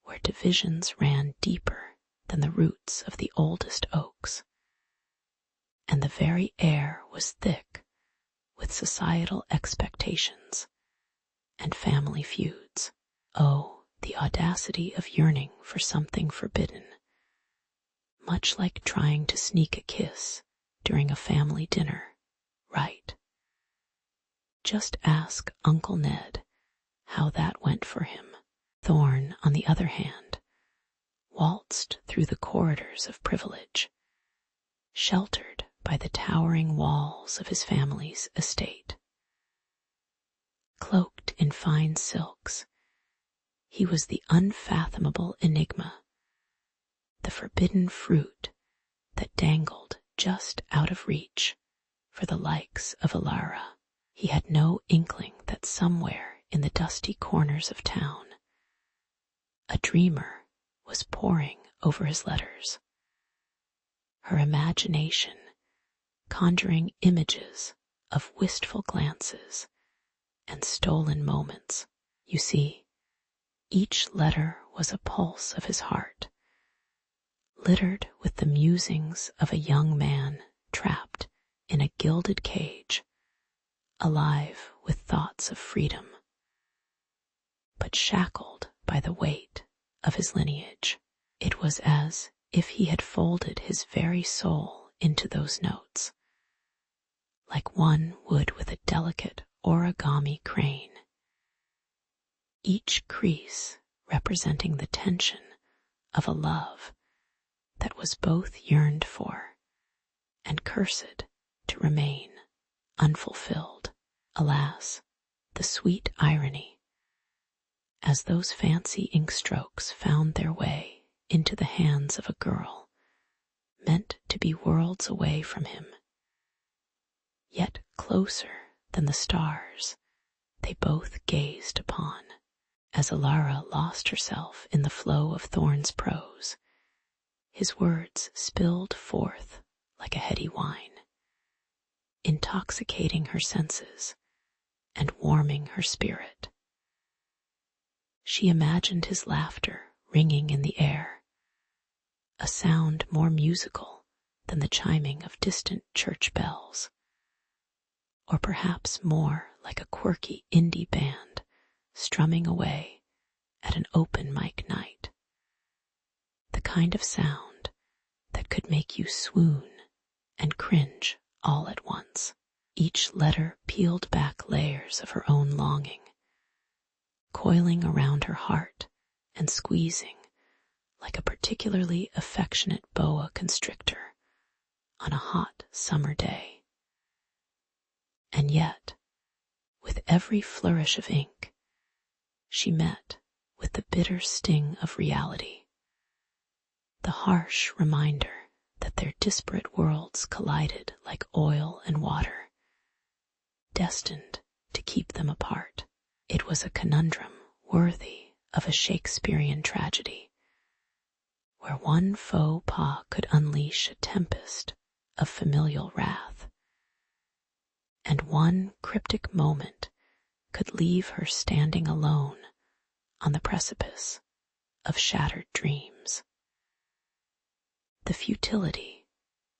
where divisions ran deeper than the roots of the oldest oaks, and the very air was thick with societal expectations and family feuds. Oh, the audacity of yearning for something forbidden, much like trying to sneak a kiss during a family dinner, right? Just ask Uncle Ned how that went for him. Thorn, on the other hand, waltzed through the corridors of privilege, sheltered by the towering walls of his family's estate. Cloaked in fine silks, he was the unfathomable enigma, the forbidden fruit that dangled just out of reach for the likes of Alara. He had no inkling that somewhere in the dusty corners of town, a dreamer was poring over his letters, her imagination conjuring images of wistful glances and stolen moments. You see, each letter was a pulse of his heart, littered with the musings of a young man trapped in a gilded cage, alive with thoughts of freedom, but shackled by the weight of his lineage. It was as if he had folded his very soul into those notes, like one would with a delicate origami crane, each crease representing the tension of a love that was both yearned for and cursed to remain unfulfilled. Alas, the sweet irony, as those fancy ink strokes found their way into the hands of a girl meant to be worlds away from him, yet closer than the stars they both gazed upon. As Alara lost herself in the flow of Thorn's prose, his words spilled forth like a heady wine, intoxicating her senses and warming her spirit. She imagined his laughter ringing in the air, a sound more musical than the chiming of distant church bells, or perhaps more like a quirky indie band strumming away at an open mic night. The kind of sound that could make you swoon and cringe all at once. Each letter peeled back layers of her own longing, coiling around her heart and squeezing like a particularly affectionate boa constrictor on a hot summer day. And yet, with every flourish of ink, she met with the bitter sting of reality, the harsh reminder that their disparate worlds collided like oil and water, destined to keep them apart. It was a conundrum worthy of a Shakespearean tragedy, where one faux pas could unleash a tempest of familial wrath, and one cryptic moment could leave her standing alone on the precipice of shattered dreams. The futility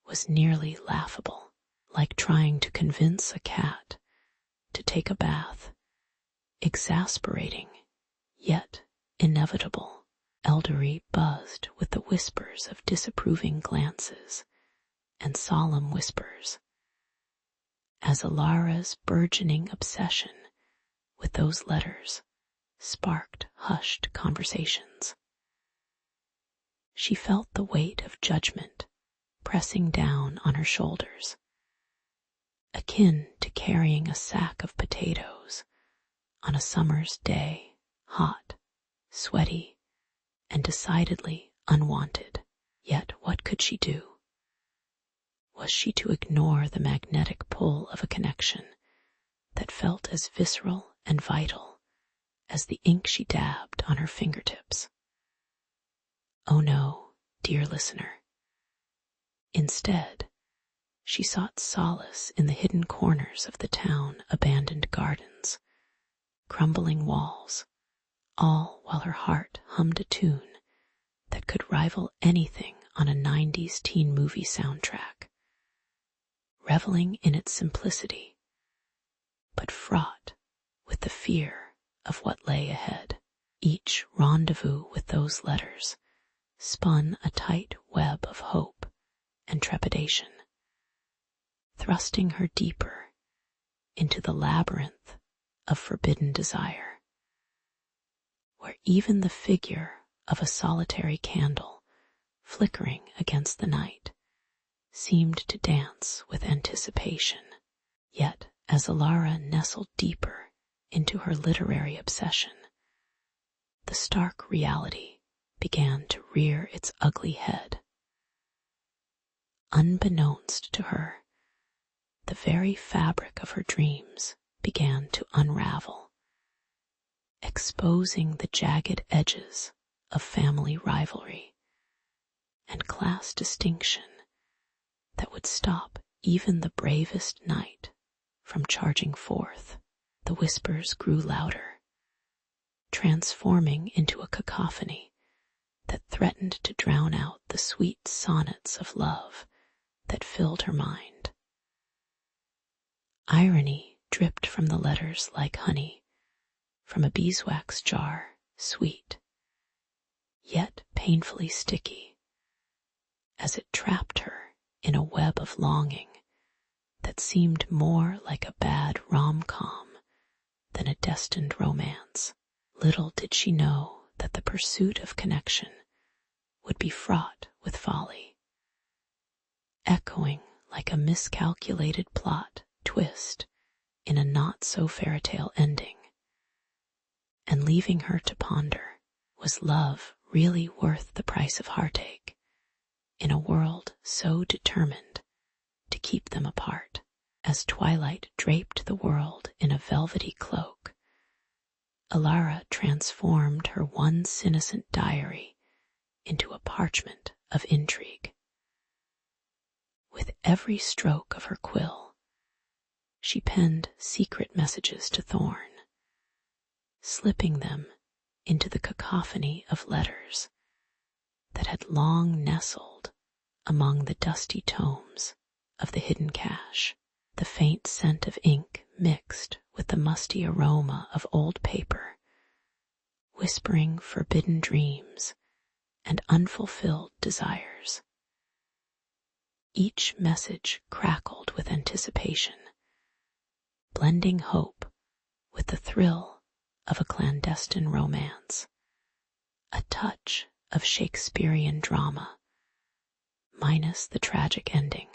was nearly laughable, like trying to convince a cat to take a bath, exasperating yet inevitable. Eldery buzzed with the whispers of disapproving glances and solemn whispers, as Alara's burgeoning obsession with those letters sparked hushed conversations. She felt the weight of judgment pressing down on her shoulders, akin to carrying a sack of potatoes on a summer's day, hot, sweaty, and decidedly unwanted. Yet what could she do? Was she to ignore the magnetic pull of a connection that felt as visceral and vital as the ink she dabbed on her fingertips? Oh no, dear listener. Instead, she sought solace in the hidden corners of the town abandoned gardens, crumbling walls, all while her heart hummed a tune that could rival anything on a 90s teen movie soundtrack, reveling in its simplicity, but fraught with the fear of what lay ahead. Each rendezvous with those letters spun a tight web of hope and trepidation, thrusting her deeper into the labyrinth of forbidden desire, where even the figure of a solitary candle flickering against the night seemed to dance with anticipation. Yet, as Alara nestled deeper into her literary obsession, the stark reality began to rear its ugly head. Unbeknownst to her, the very fabric of her dreams began to unravel, exposing the jagged edges of family rivalry and class distinction that would stop even the bravest knight from charging forth. The whispers grew louder, transforming into a cacophony that threatened to drown out the sweet sonnets of love that filled her mind. Irony dripped from the letters like honey from a beeswax jar, sweet, yet painfully sticky, as it trapped her in a web of longing that seemed more like a bad rom-com than a destined romance. Little did she know that the pursuit of connection would be fraught with folly, echoing like a miscalculated plot twist in a not-so-fairy-tale ending, and leaving her to ponder, was love really worth the price of heartache in a world so determined to keep them apart? As twilight draped the world in a velvety cloak, Alara transformed her once innocent diary into a parchment of intrigue. With every stroke of her quill, she penned secret messages to Thorn, slipping them into the cacophony of letters that had long nestled among the dusty tomes of the hidden cache. The faint scent of ink mixed with the musty aroma of old paper, whispering forbidden dreams and unfulfilled desires. Each message crackled with anticipation, blending hope with the thrill of a clandestine romance, a touch of Shakespearean drama, minus the tragic ending.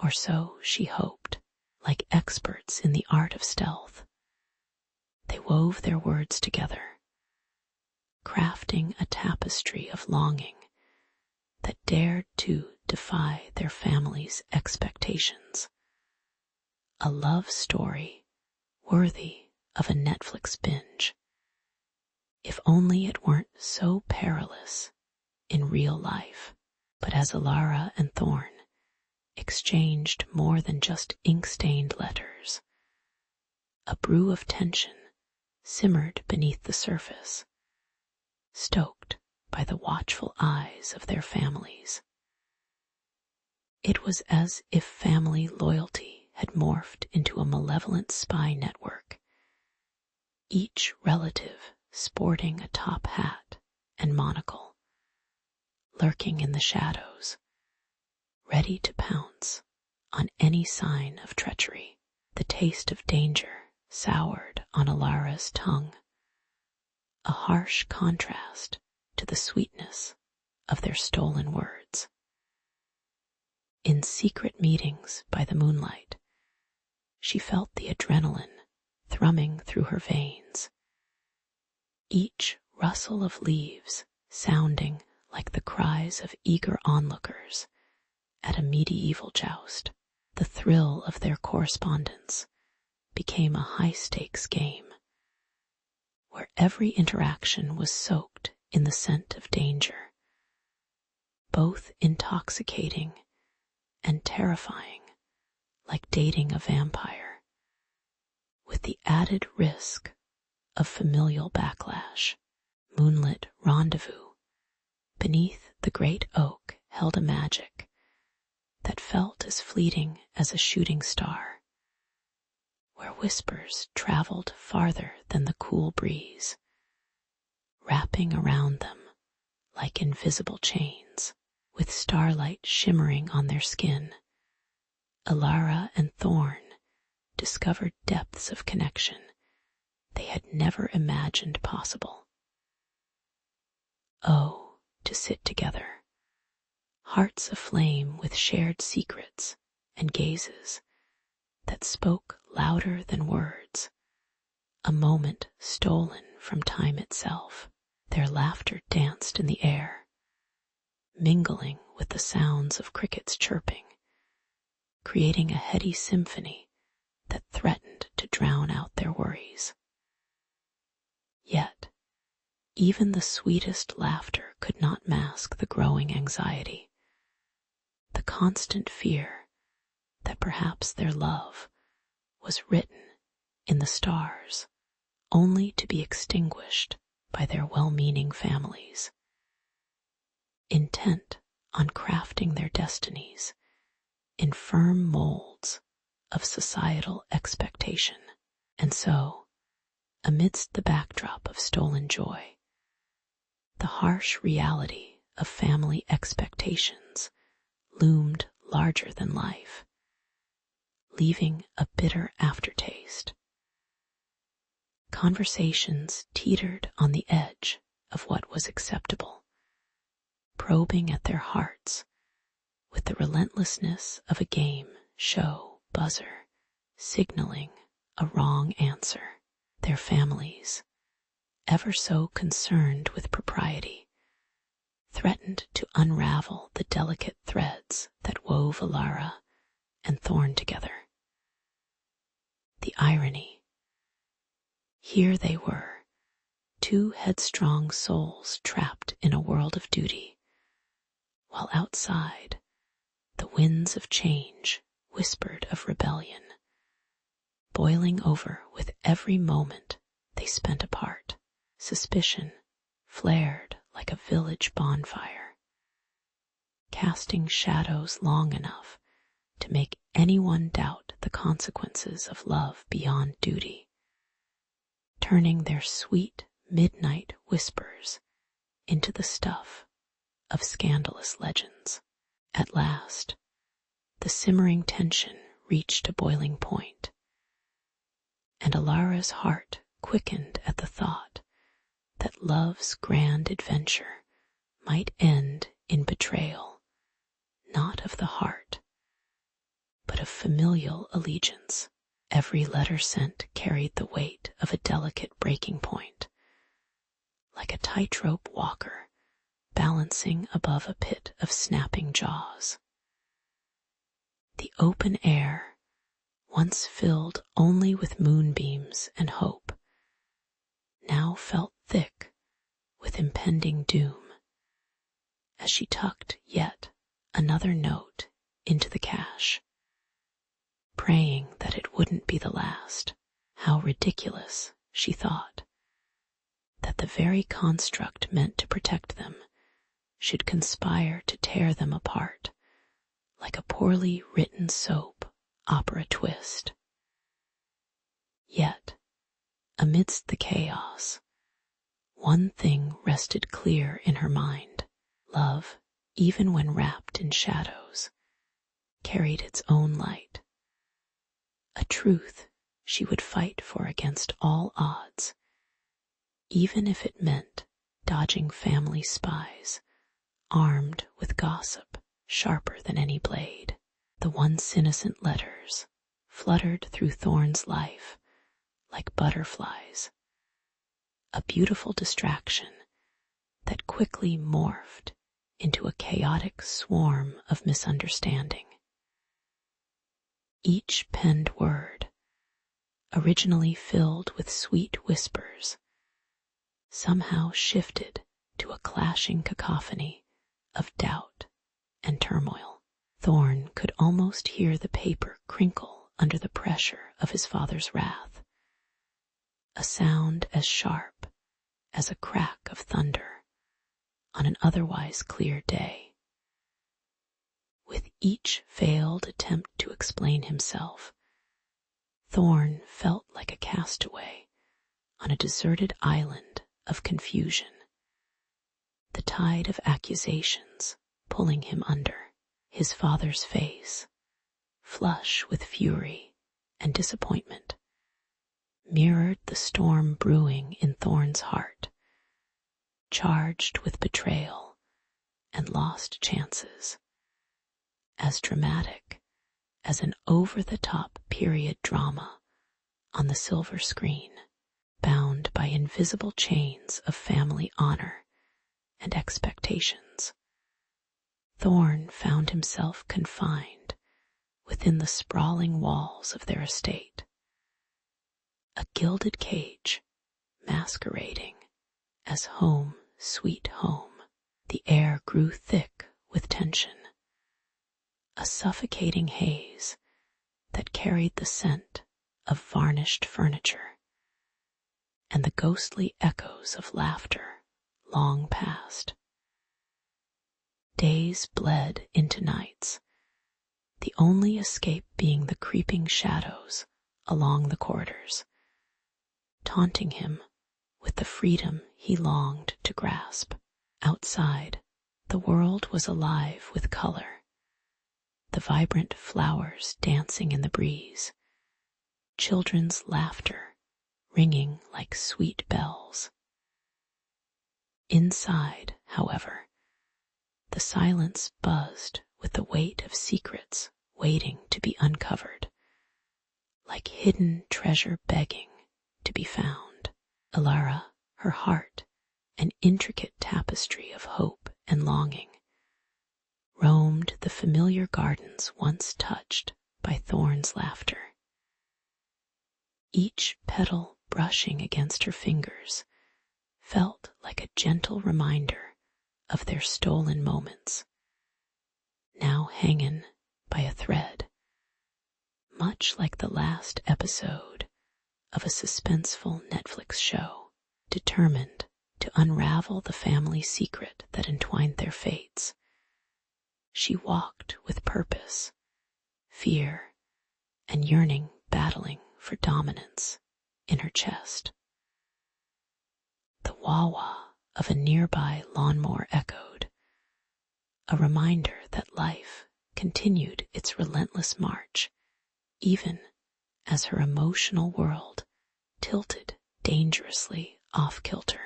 Or so she hoped. Like experts in the art of stealth, they wove their words together, crafting a tapestry of longing that dared to defy their family's expectations. a love story worthy of a Netflix binge. If only it weren't so perilous in real life. But as Alara and Thorn exchanged more than just ink-stained letters, a brew of tension simmered beneath the surface, stoked by the watchful eyes of their families. It was as if family loyalty had morphed into a malevolent spy network, each relative sporting a top hat and monocle, lurking in the shadows, ready to pounce on any sign of treachery. The taste of danger soured on Alara's tongue, a harsh contrast to the sweetness of their stolen words. In secret meetings by the moonlight, she felt the adrenaline thrumming through her veins, each rustle of leaves sounding like the cries of eager onlookers at a medieval joust. The thrill of their correspondence became a high-stakes game, where every interaction was soaked in the scent of danger, both intoxicating and terrifying, like dating a vampire, with the added risk of familial backlash. Moonlit rendezvous beneath the great oak held a magic that felt as fleeting as a shooting star, where whispers traveled farther than the cool breeze, wrapping around them like invisible chains. With starlight shimmering on their skin, Alara and Thorn discovered depths of connection they had never imagined possible. Oh, to sit together, hearts aflame with shared secrets and gazes that spoke louder than words, a moment stolen from time itself. Their laughter danced in the air, mingling with the sounds of crickets chirping, creating a heady symphony that threatened to drown out their worries. Yet, even the sweetest laughter could not mask the growing anxiety, the constant fear that perhaps their love was written in the stars, only to be extinguished by their well-meaning families, intent on crafting their destinies in firm molds of societal expectation. And so, amidst the backdrop of stolen joy, the harsh reality of family expectations loomed larger than life, leaving a bitter aftertaste. Conversations teetered on the edge of what was acceptable, probing at their hearts with the relentlessness of a game show buzzer signaling a wrong answer. Their families, ever so concerned with propriety, threatened to unravel the delicate threads that wove Alara and Thorn together. The irony. Here they were, two headstrong souls trapped in a world of duty, while outside, the winds of change whispered of rebellion, boiling over with every moment they spent apart. Suspicion flared like a village bonfire, casting shadows long enough to make anyone doubt the consequences of love beyond duty, turning their sweet midnight whispers into the stuff of scandalous legends. At last, the simmering tension reached a boiling point, and Alara's heart quickened at the thought that love's grand adventure might end in betrayal, not of the heart, but of familial allegiance. Every letter sent carried the weight of a delicate breaking point, like a tightrope walker balancing above a pit of snapping jaws. The open air, once filled only with moonbeams and hope, now felt thick with impending doom as she tucked yet another note into the cache, praying that it wouldn't be the last. How ridiculous, she thought, that the very construct meant to protect them should conspire to tear them apart like a poorly written soap opera twist. Yet, amidst the chaos, one thing rested clear in her mind. Love, even when wrapped in shadows, carried its own light. A truth she would fight for against all odds, even if it meant dodging family spies, armed with gossip sharper than any blade. The once innocent letters fluttered through Thorne's life like butterflies, a beautiful distraction that quickly morphed into a chaotic swarm of misunderstanding. Each penned word, originally filled with sweet whispers, somehow shifted to a clashing cacophony of doubt and turmoil. Thorne could almost hear the paper crinkle under the pressure of his father's wrath, a sound as sharp as a crack of thunder on an otherwise clear day. With each failed attempt to explain himself, Thorne felt like a castaway on a deserted island of confusion, the tide of accusations pulling him under. His father's face, flush with fury and disappointment, mirrored the storm brewing in Thorne's heart, charged with betrayal and lost chances, as dramatic as an over-the-top period drama on the silver screen, bound by invisible chains of family honor and expectations. Thorne found himself confined within the sprawling walls of their estate, a gilded cage masquerading as home sweet home. The air grew thick with tension, a suffocating haze that carried the scent of varnished furniture and the ghostly echoes of laughter long past. Days bled into nights, the only escape being the creeping shadows along the corridors, taunting him with the freedom he longed to grasp. Outside, the world was alive with color, the vibrant flowers dancing in the breeze, children's laughter ringing like sweet bells. Inside, however, the silence buzzed with the weight of secrets waiting to be uncovered, like hidden treasure begging to be found. Alara, her heart, an intricate tapestry of hope and longing, roamed the familiar gardens once touched by Thorne's laughter. Each petal brushing against her fingers felt like a gentle reminder of their stolen moments, now hanging by a thread, much like the last episode of a suspenseful Netflix show, determined to unravel the family secret that entwined their fates. She walked with purpose, fear, and yearning battling for dominance in her chest. The wah-wah of a nearby lawnmower echoed, a reminder that life continued its relentless march, even as her emotional world tilted dangerously off-kilter.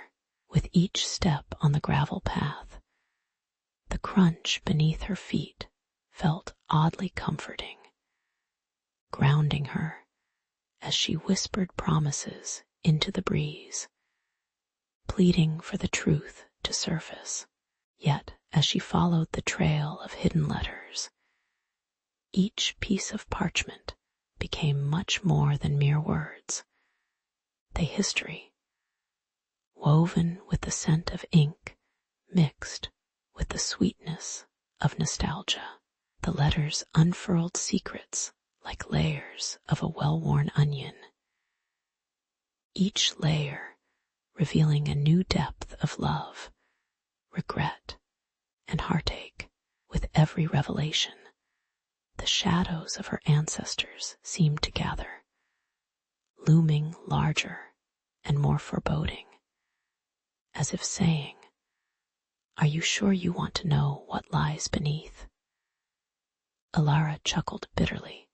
With each step on the gravel path, the crunch beneath her feet felt oddly comforting, grounding her as she whispered promises into the breeze, pleading for the truth to surface. Yet, as she followed the trail of hidden letters, each piece of parchment became much more than mere words. They history, woven with the scent of ink, mixed with the sweetness of nostalgia. The letters unfurled secrets like layers of a well-worn onion, each layer revealing a new depth of love, regret, and heartache. With every revelation, the shadows of her ancestors seemed to gather, looming larger and more foreboding, as if saying, "Are you sure you want to know what lies beneath?" Alara chuckled bitterly,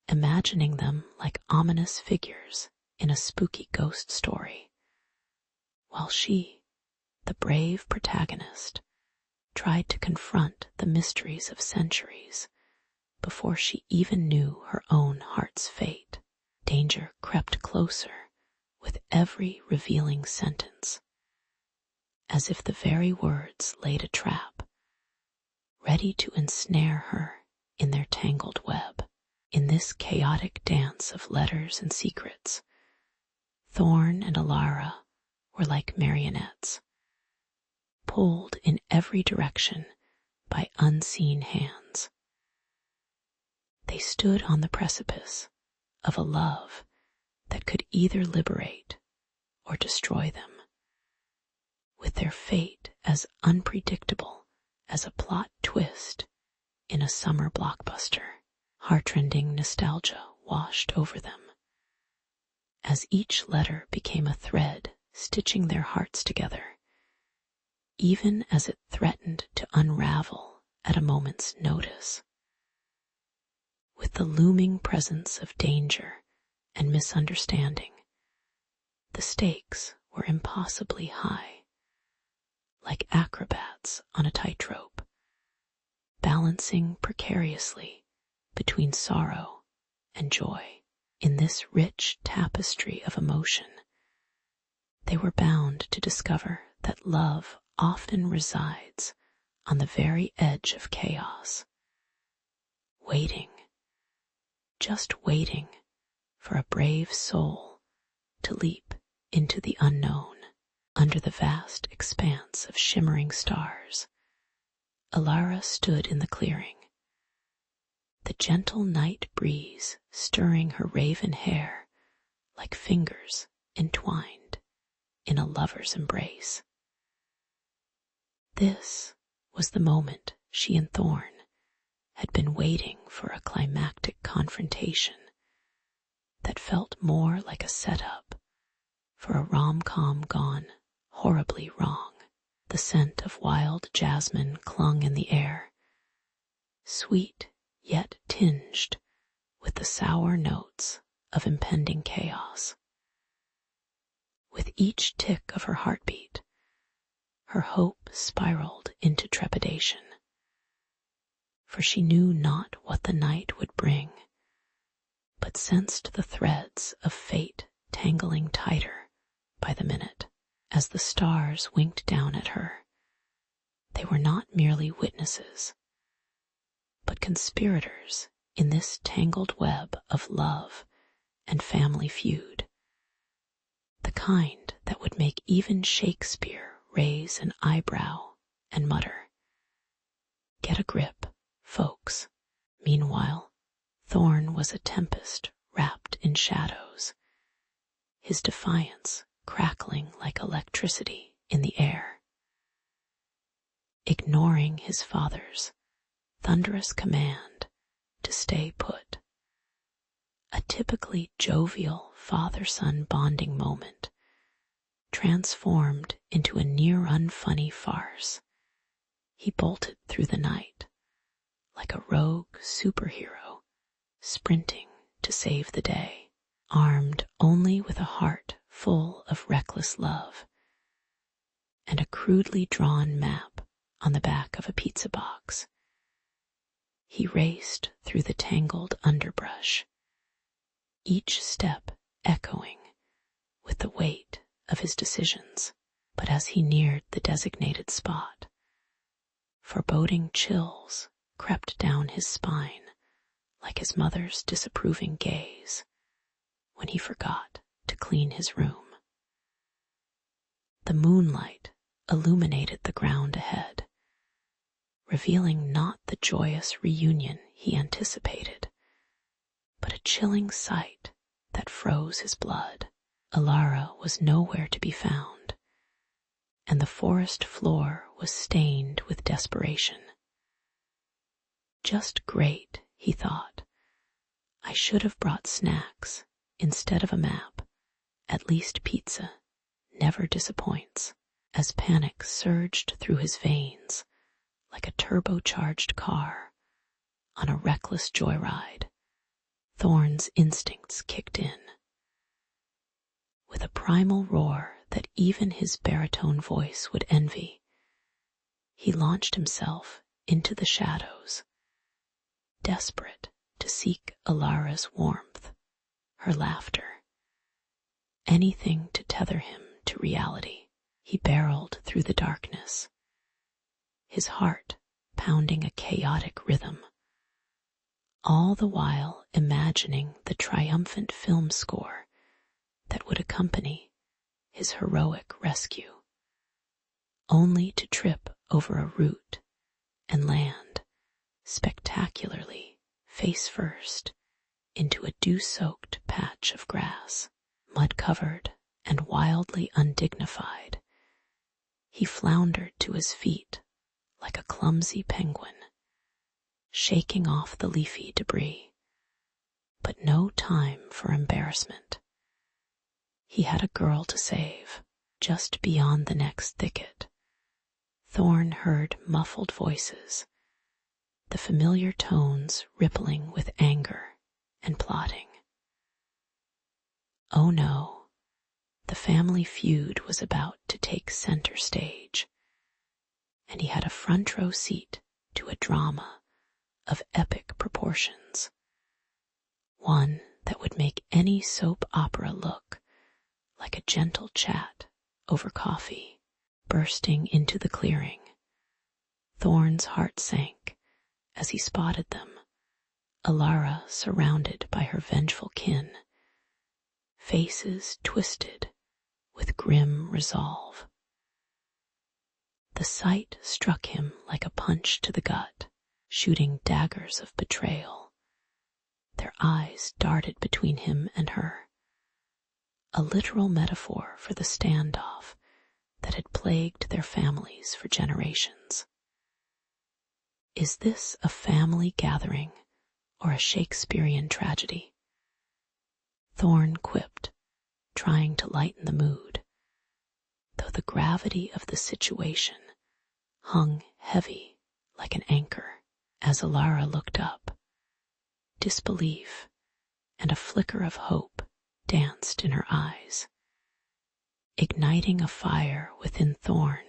imagining them like ominous figures in a spooky ghost story, while she, the brave protagonist, tried to confront the mysteries of centuries before she even knew her own heart's fate. Danger crept closer with every revealing sentence, as if the very words laid a trap, ready to ensnare her in their tangled web. In this chaotic dance of letters and secrets, Thorn and Alara were like marionettes, pulled in every direction by unseen hands. They stood on the precipice of a love that could either liberate or destroy them, with their fate as unpredictable as a plot twist in a summer blockbuster. Heartrending nostalgia washed over them, as each letter became a thread stitching their hearts together, even as it threatened to unravel at a moment's notice. With the looming presence of danger and misunderstanding, the stakes were impossibly high, like acrobats on a tightrope, balancing precariously between sorrow and joy. In this rich tapestry of emotion, they were bound to discover that love often resides on the very edge of chaos, waiting, just waiting for a brave soul to leap into the unknown. Under the vast expanse of shimmering stars, Alara stood in the clearing, the gentle night breeze stirring her raven hair like fingers entwined in a lover's embrace. This was the moment she and Thorn had been waiting for, a climactic confrontation that felt more like a setup for a rom-com gone horribly wrong. The scent of wild jasmine clung in the air, sweet yet tinged with the sour notes of impending chaos. With each tick of her heartbeat, her hope spiraled into trepidation, for she knew not what the night would bring, but sensed the threads of fate tangling tighter by the minute. As the stars winked down at her, they were not merely witnesses, but conspirators in this tangled web of love and family feud, the kind that would make even Shakespeare raise an eyebrow and mutter, "Get a grip, folks." Meanwhile, Thorn was a tempest wrapped in shadows, his defiance crackling like electricity in the air. Ignoring his father's thunderous command to stay put, a typically jovial father-son bonding moment transformed into a near-unfunny farce, he bolted through the night like a rogue superhero sprinting to save the day, armed only with a heart full of reckless love and a crudely drawn map on the back of a pizza box. He raced through the tangled underbrush, each step echoing with the weight of his decisions. But as he neared the designated spot, foreboding chills crept down his spine like his mother's disapproving gaze when he forgot to clean his room. The moonlight illuminated the ground ahead, revealing not the joyous reunion he anticipated, but a chilling sight that froze his blood. Alara was nowhere to be found, and the forest floor was stained with desperation. Just great, he thought. I should have brought snacks instead of a map. At least pizza never disappoints. As panic surged through his veins like a turbocharged car on a reckless joyride, Thorn's instincts kicked in. With a primal roar that even his baritone voice would envy, he launched himself into the shadows, desperate to seek Alara's warmth, her laughter, anything to tether him to reality. He barreled through the darkness, his heart pounding a chaotic rhythm, all the while imagining the triumphant film score that would accompany his heroic rescue, only to trip over a root and land spectacularly face first into a dew-soaked patch of grass. Mud-covered and wildly undignified, he floundered to his feet like a clumsy penguin, shaking off the leafy debris. But no time for embarrassment. He had a girl to save. Just beyond the next thicket, Thorn heard muffled voices, the familiar tones rippling with anger and plotting. Oh no, the family feud was about to take center stage, and he had a front row seat to a drama of epic proportions, one that would make any soap opera look like a gentle chat over coffee. Bursting into the clearing, Thorn's heart sank as he spotted them, Alara surrounded by her vengeful kin, faces twisted with grim resolve. The sight struck him like a punch to the gut, shooting daggers of betrayal. Their eyes darted between him and her, a literal metaphor for the standoff that had plagued their families for generations. Is this a family gathering or a Shakespearean tragedy? Thorn quipped, trying to lighten the mood, though the gravity of the situation hung heavy like an anchor. As Alara looked up, disbelief and a flicker of hope danced in her eyes, igniting a fire within Thorn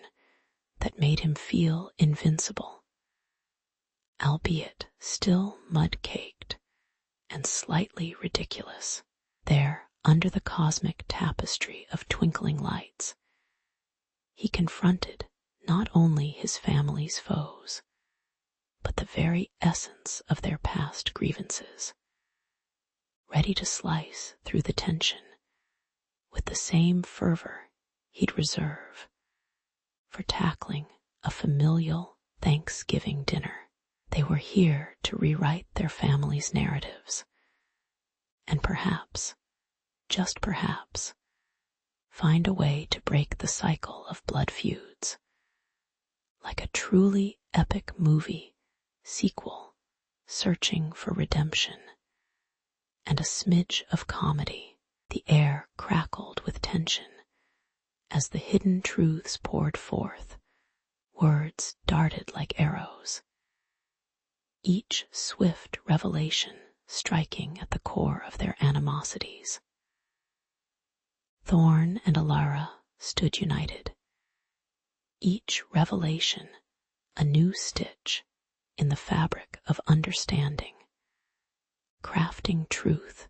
that made him feel invincible, albeit still mud-caked and slightly ridiculous. There, under the cosmic tapestry of twinkling lights, he confronted not only his family's foes, but the very essence of their past grievances, ready to slice through the tension with the same fervor he'd reserve for tackling a familial Thanksgiving dinner. They were here to rewrite their family's narratives, and perhaps, just perhaps, find a way to break the cycle of blood feuds. Like a truly epic movie sequel searching for redemption and a smidge of comedy, the air crackled with tension as the hidden truths poured forth. Words darted like arrows, each swift revelation striking at the core of their animosities. Thorn and Alara stood united, each revelation a new stitch in the fabric of understanding, crafting truth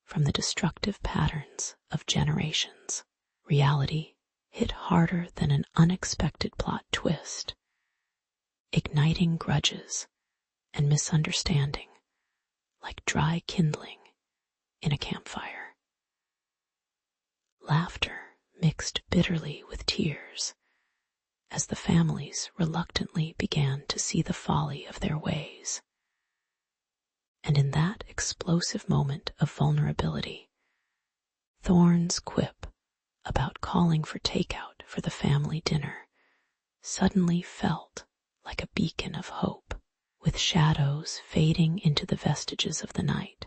from the destructive patterns of generations. Reality hit harder than an unexpected plot twist, igniting grudges and misunderstanding like dry kindling in a campfire. Laughter mixed bitterly with tears as the families reluctantly began to see the folly of their ways. And in that explosive moment of vulnerability, Thorne's quip about calling for takeout for the family dinner suddenly felt like a beacon of hope. With shadows fading into the vestiges of the night,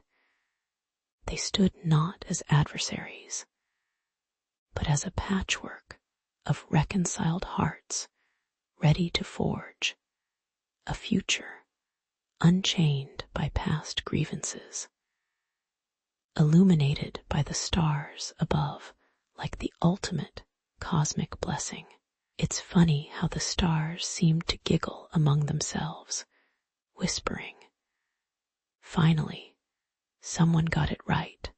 they stood not as adversaries, but as a patchwork of reconciled hearts ready to forge a future unchained by past grievances, illuminated by the stars above like the ultimate cosmic blessing. It's funny how the stars seemed to giggle among themselves, whispering, "Finally, someone got it right."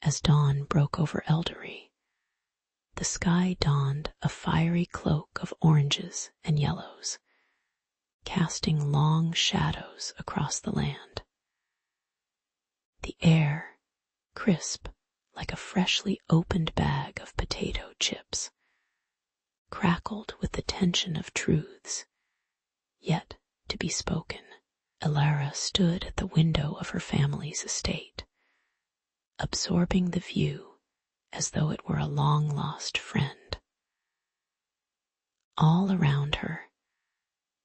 As dawn broke over Eldery, the sky donned a fiery cloak of oranges and yellows, casting long shadows across the land. The air, crisp like a freshly opened bag of potato chips, crackled with the tension of truths yet to be spoken. Elara stood at the window of her family's estate, absorbing the view as though it were a long-lost friend. All around her,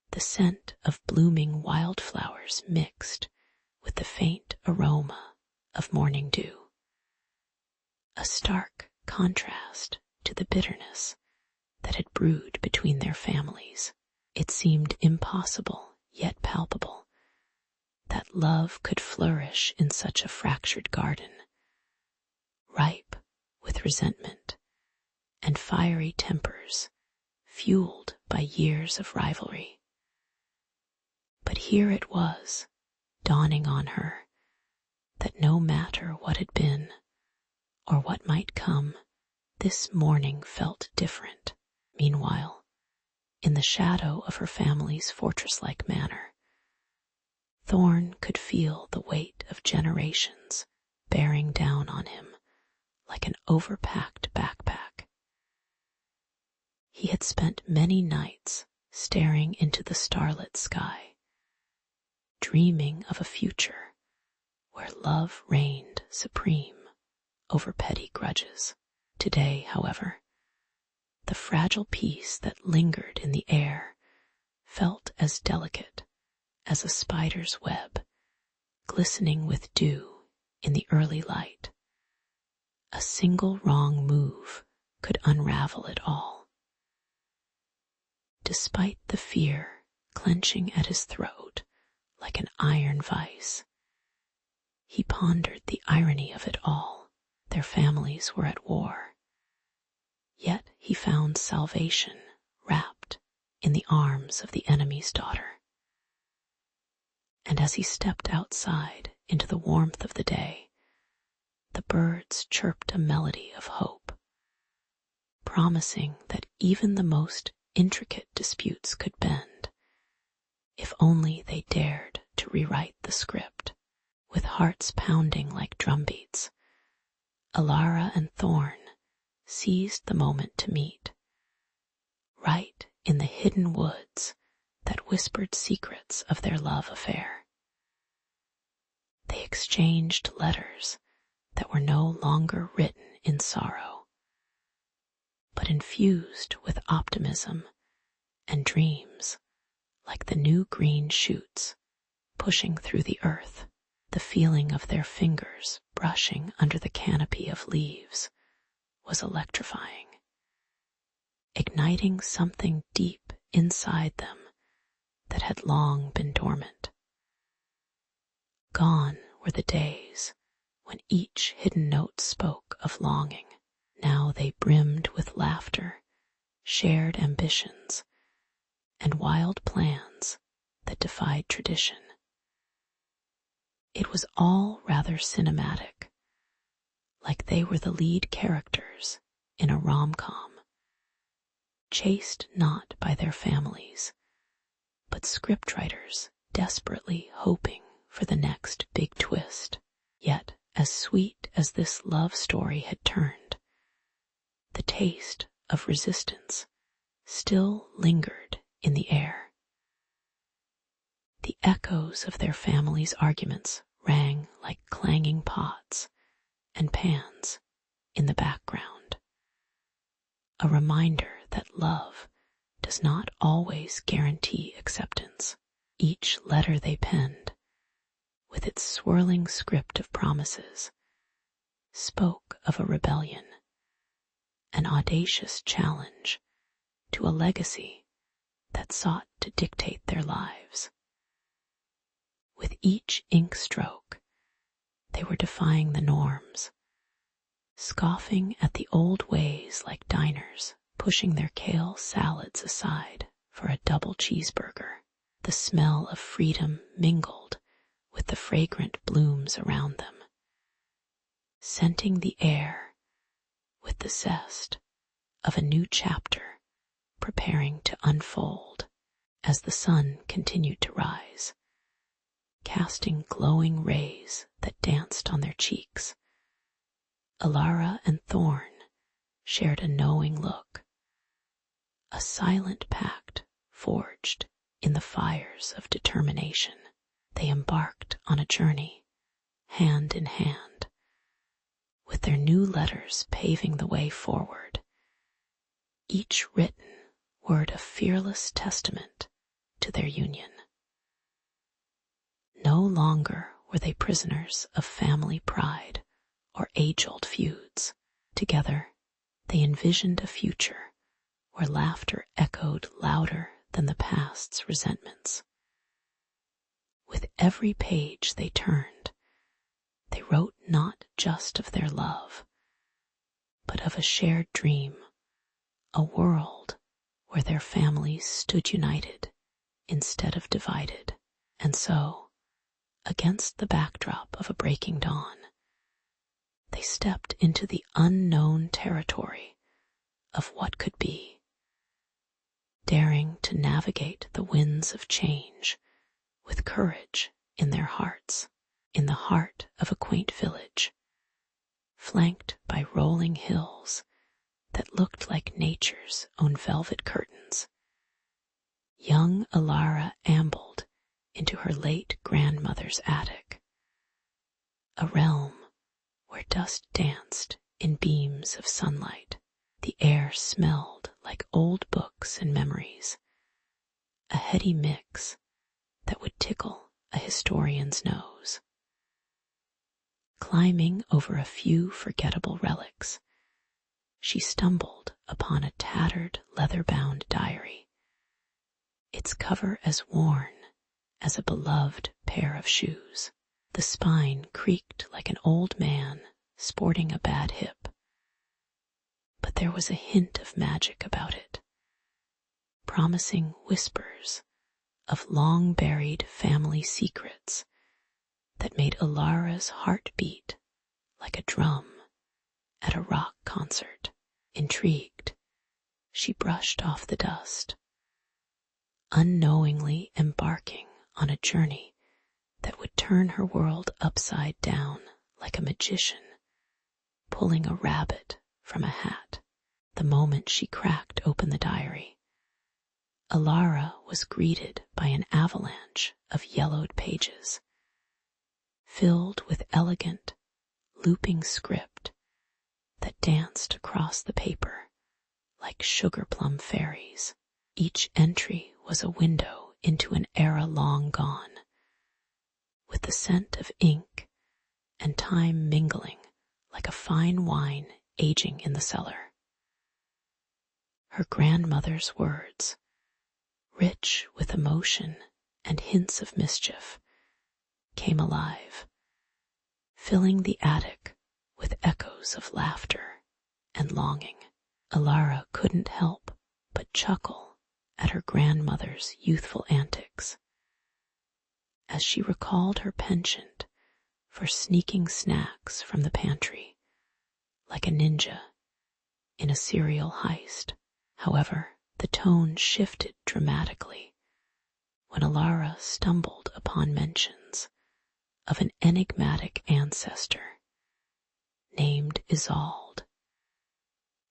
the scent of blooming wildflowers mixed with the faint aroma of morning dew, a stark contrast to the bitterness that had brewed between their families. It seemed impossible yet palpable that love could flourish in such a fractured garden, ripe with resentment and fiery tempers fueled by years of rivalry. But here it was, dawning on her, that no matter what had been or what might come, this morning felt different. Meanwhile, in the shadow of her family's fortress-like manor, Thorne could feel the weight of generations bearing down on him like an overpacked backpack. He had spent many nights staring into the starlit sky, dreaming of a future where love reigned supreme over petty grudges. Today, however, the fragile peace that lingered in the air felt as delicate as a spider's web, glistening with dew in the early light. A single wrong move could unravel it all. Despite the fear clenching at his throat like an iron vice, he pondered the irony of it all. Their families were at war, yet he found salvation wrapped in the arms of the enemy's daughter. And as he stepped outside into the warmth of the day, the birds chirped a melody of hope, promising that even the most intricate disputes could bend, if only they dared to rewrite the script. With hearts pounding like drumbeats, Elara and Thorne seized the moment to meet, right in the hidden woods that whispered secrets of their love affair. They exchanged letters that were no longer written in sorrow, but infused with optimism and dreams like the new green shoots pushing through the earth. The feeling of their fingers brushing under the canopy of leaves was electrifying, igniting something deep inside them that had long been dormant. Gone were the days when each hidden note spoke of longing. Now they brimmed with laughter, shared ambitions, and wild plans that defied tradition. It was all rather cinematic, like they were the lead characters in a rom-com, chased not by their families, but scriptwriters desperately hoping for the next big twist. Yet, as sweet as this love story had turned, the taste of resistance still lingered in the air. The echoes of their family's arguments rang like clanging pots and pans in the background, a reminder that love does not always guarantee acceptance. Each letter they penned, with its swirling script of promises, spoke of a rebellion, an audacious challenge to a legacy that sought to dictate their lives. With each ink stroke, they were defying the norms, scoffing at the old ways like diners pushing their kale salads aside for a double cheeseburger. The smell of freedom mingled with the fragrant blooms around them, scenting the air with the zest of a new chapter preparing to unfold. As the sun continued to rise, casting glowing rays that danced on their cheeks, Alara and Thorn shared a knowing look, a silent pact forged in the fires of determination. They embarked on a journey, hand in hand, with their new letters paving the way forward, each written word a fearless testament to their union. No longer were they prisoners of family pride or age-old feuds. Together, they envisioned a future where laughter echoed louder than the past's resentments. With every page they turned, they wrote not just of their love, but of a shared dream, a world where their families stood united instead of divided. And so, against the backdrop of a breaking dawn, they stepped into the unknown territory of what could be, daring to navigate the winds of change with courage in their hearts. In the heart of a quaint village, flanked by rolling hills that looked like nature's own velvet curtains, young Alara ambled into her late grandmother's attic, a realm where dust danced in beams of sunlight. The air smelled like old books and memories, a heady mix that would tickle a historian's nose. Climbing over a few forgettable relics, she stumbled upon a tattered leather-bound diary, its cover as worn as a beloved pair of shoes. The spine creaked like an old man sporting a bad hip, but there was a hint of magic about it, promising whispers of long-buried family secrets that made Alara's heart beat like a drum at a rock concert. Intrigued, she brushed off the dust, unknowingly embarking on a journey that would turn her world upside down like a magician pulling a rabbit from a hat. The moment she cracked open the diary, Alara was greeted by an avalanche of yellowed pages, filled with elegant, looping script that danced across the paper like sugar-plum fairies. Each entry was a window into an era long gone, with the scent of ink and time mingling like a fine wine aging in the cellar. Her grandmother's words, rich with emotion and hints of mischief, came alive, filling the attic with echoes of laughter and longing. Alara couldn't help but chuckle at her grandmother's youthful antics as she recalled her penchant for sneaking snacks from the pantry like a ninja in a serial heist. However, the tone shifted dramatically when Alara stumbled upon mentions of an enigmatic ancestor named Isolde,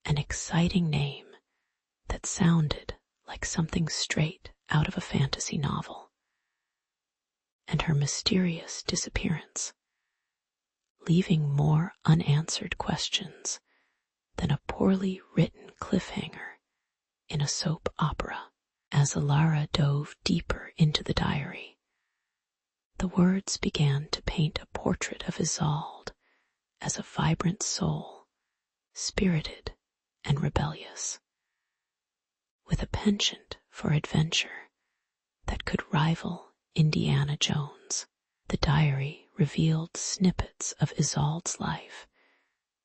an exciting name that sounded like something straight out of a fantasy novel, and her mysterious disappearance, leaving more unanswered questions than a poorly written cliffhanger in a soap opera. As Alara dove deeper into the diary, the words began to paint a portrait of Isolde as a vibrant soul, spirited and rebellious, with a penchant for adventure that could rival Indiana Jones. The diary revealed snippets of Isolde's life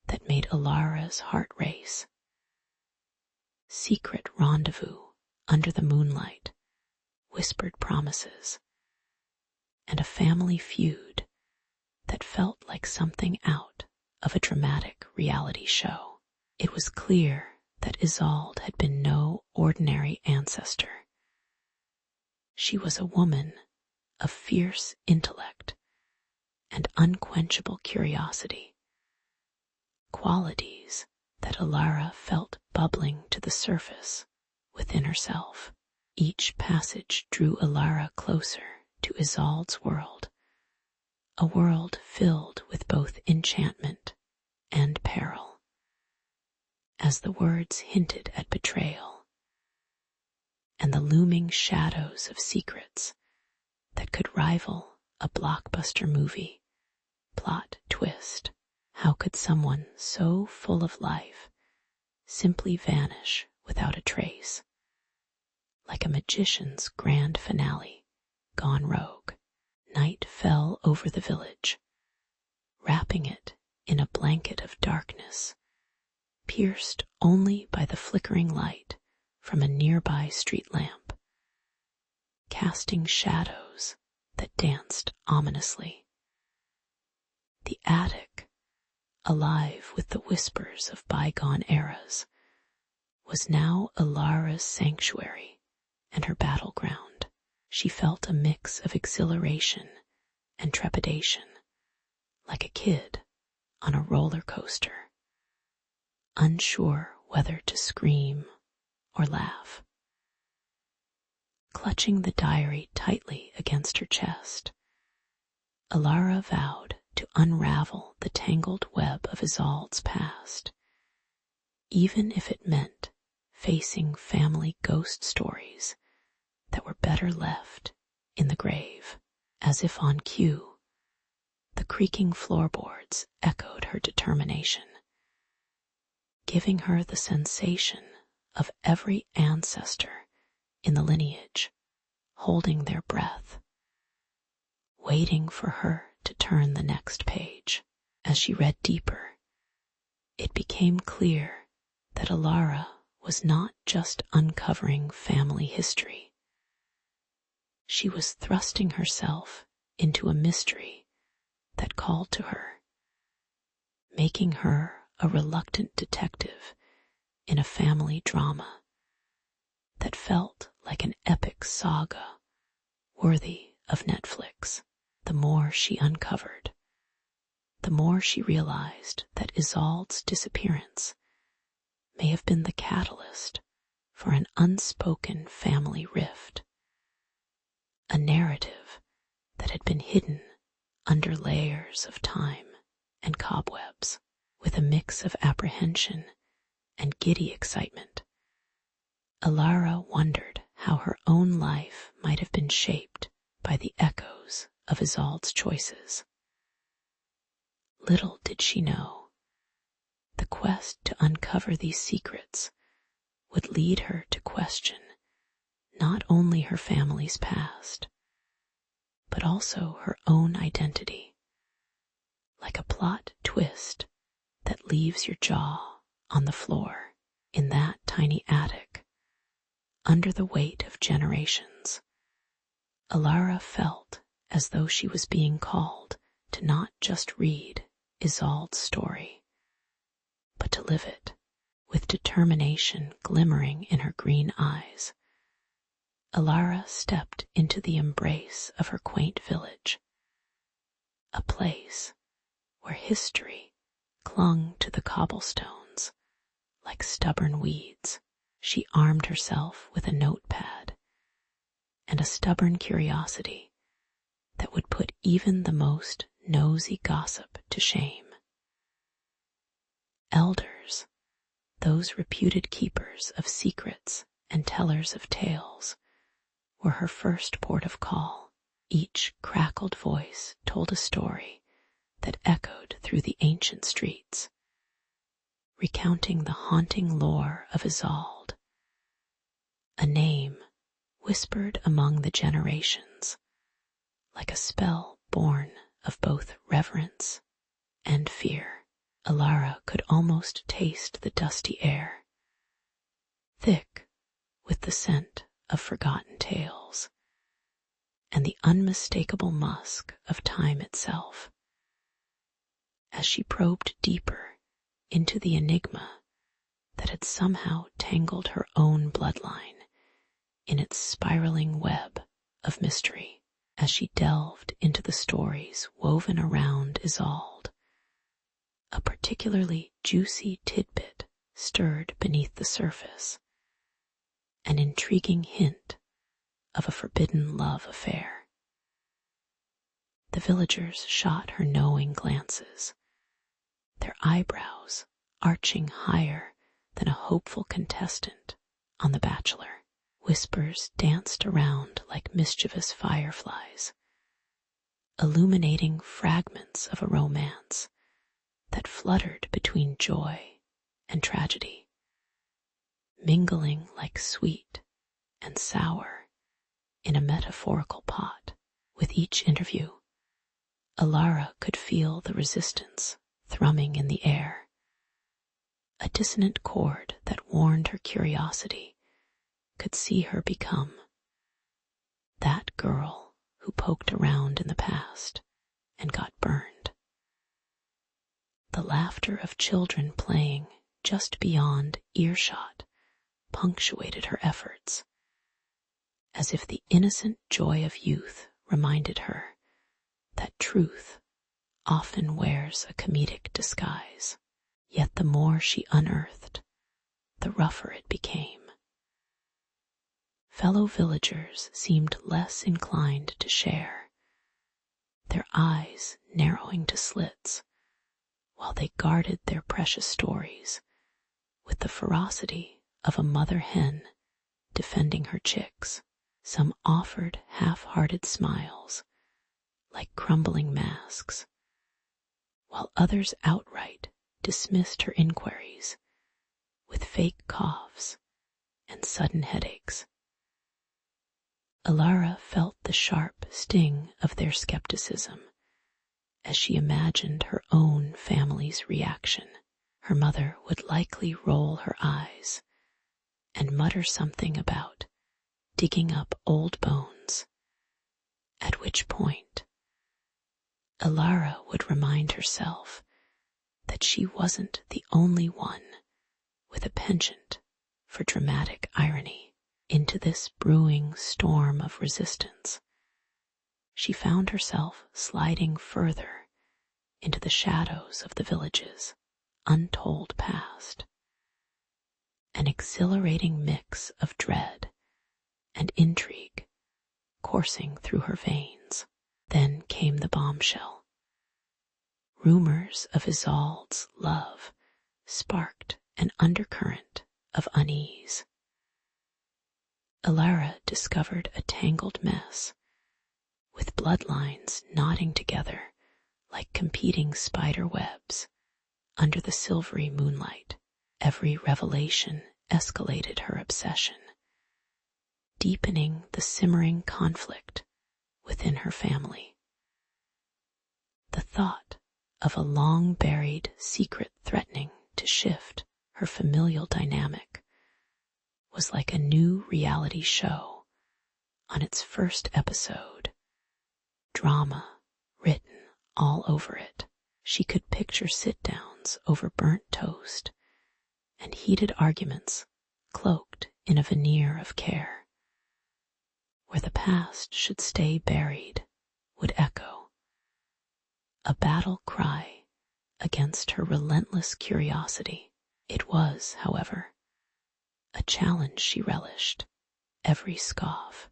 that made Alara's heart race. Secret rendezvous under the moonlight, whispered promises, and a family feud that felt like something out of a dramatic reality show. It was clear that Isolde had been no ordinary ancestor. She was a woman of fierce intellect and unquenchable curiosity, qualities that Alara felt bubbling to the surface within herself. Each passage drew Alara closer to Isolde's world, a world filled with both enchantment and peril. As the words hinted at betrayal and the looming shadows of secrets that could rival a blockbuster movie plot twist. How could someone so full of life simply vanish without a trace, like a magician's grand finale gone rogue? Night fell over the village, wrapping it in a blanket of darkness, pierced only by the flickering light from a nearby street lamp, casting shadows that danced ominously. The attic, alive with the whispers of bygone eras, was now Alara's sanctuary and her battleground. She felt a mix of exhilaration and trepidation, like a kid on a roller coaster, unsure whether to scream or laugh. Clutching the diary tightly against her chest, Alara vowed to unravel the tangled web of Isolde's past, even if it meant facing family ghost stories that were better left in the grave. As if on cue, the creaking floorboards echoed her determination, giving her the sensation of every ancestor in the lineage holding their breath, waiting for her to turn the next page. As she read deeper, it became clear that Alara was not just uncovering family history. She was thrusting herself into a mystery that called to her, making her a reluctant detective in a family drama that felt like an epic saga worthy of Netflix. The more she uncovered, the more she realized that Isolde's disappearance may have been the catalyst for an unspoken family rift, a narrative that had been hidden under layers of time and cobwebs. With a mix of apprehension and giddy excitement, Alara wondered how her own life might have been shaped by the echoes of Isolde's choices. Little did she know, the quest to uncover these secrets would lead her to question not only her family's past, but also her own identity, like a plot twist that leaves your jaw on the floor. In that tiny attic, under the weight of generations, Alara felt as though she was being called to not just read Isolde's story, but to live it. With determination glimmering in her green eyes, Alara stepped into the embrace of her quaint village, a place where history clung to the cobblestones like stubborn weeds. She armed herself with a notepad and a stubborn curiosity that would put even the most nosy gossip to shame. Elders, those reputed keepers of secrets and tellers of tales, were her first port of call. Each crackled voice told a story that echoed through the ancient streets, recounting the haunting lore of Isolde, a name whispered among the generations, like a spell born of both reverence and fear. Alara could almost taste the dusty air, thick with the scent of forgotten tales and the unmistakable musk of time itself. As she probed deeper into the enigma that had somehow tangled her own bloodline in its spiraling web of mystery, as she delved into the stories woven around Isolde, a particularly juicy tidbit stirred beneath the surface, an intriguing hint of a forbidden love affair. The villagers shot her knowing glances, their eyebrows arching higher than a hopeful contestant on The Bachelor. Whispers danced around like mischievous fireflies, illuminating fragments of a romance that fluttered between joy and tragedy, mingling like sweet and sour in a metaphorical pot. With each interview, Alara could feel the resistance thrumming in the air, a dissonant chord that warned her curiosity could see her become that girl who poked around in the past and got burned. The laughter of children playing just beyond earshot punctuated her efforts, as if the innocent joy of youth reminded her that truth often wears a comedic disguise. Yet the more she unearthed, the rougher it became. Fellow villagers seemed less inclined to share, their eyes narrowing to slits while they guarded their precious stories with the ferocity of a mother hen defending her chicks. Some offered half-hearted smiles like crumbling masks, while others outright dismissed her inquiries with fake coughs and sudden headaches. Alara felt the sharp sting of their skepticism as she imagined her own family's reaction. Her mother would likely roll her eyes and mutter something about digging up old bones, at which point Alara would remind herself that she wasn't the only one with a penchant for dramatic irony. Into this brewing storm of resistance, she found herself sliding further into the shadows of the village's untold past, an exhilarating mix of dread and intrigue coursing through her veins. Then came the bombshell. Rumors of Isolde's love sparked an undercurrent of unease. Alara discovered a tangled mess, with bloodlines knotting together like competing spider webs under the silvery moonlight. Every revelation escalated her obsession, deepening the simmering conflict within her family. The thought of a long-buried secret threatening to shift her familial dynamic was like a new reality show on its first episode, drama written all over it. She could picture sit-downs over burnt toast and heated arguments cloaked in a veneer of care. Where the past should stay buried would echo, a battle cry against her relentless curiosity. It was, however, a challenge she relished. Every scoff,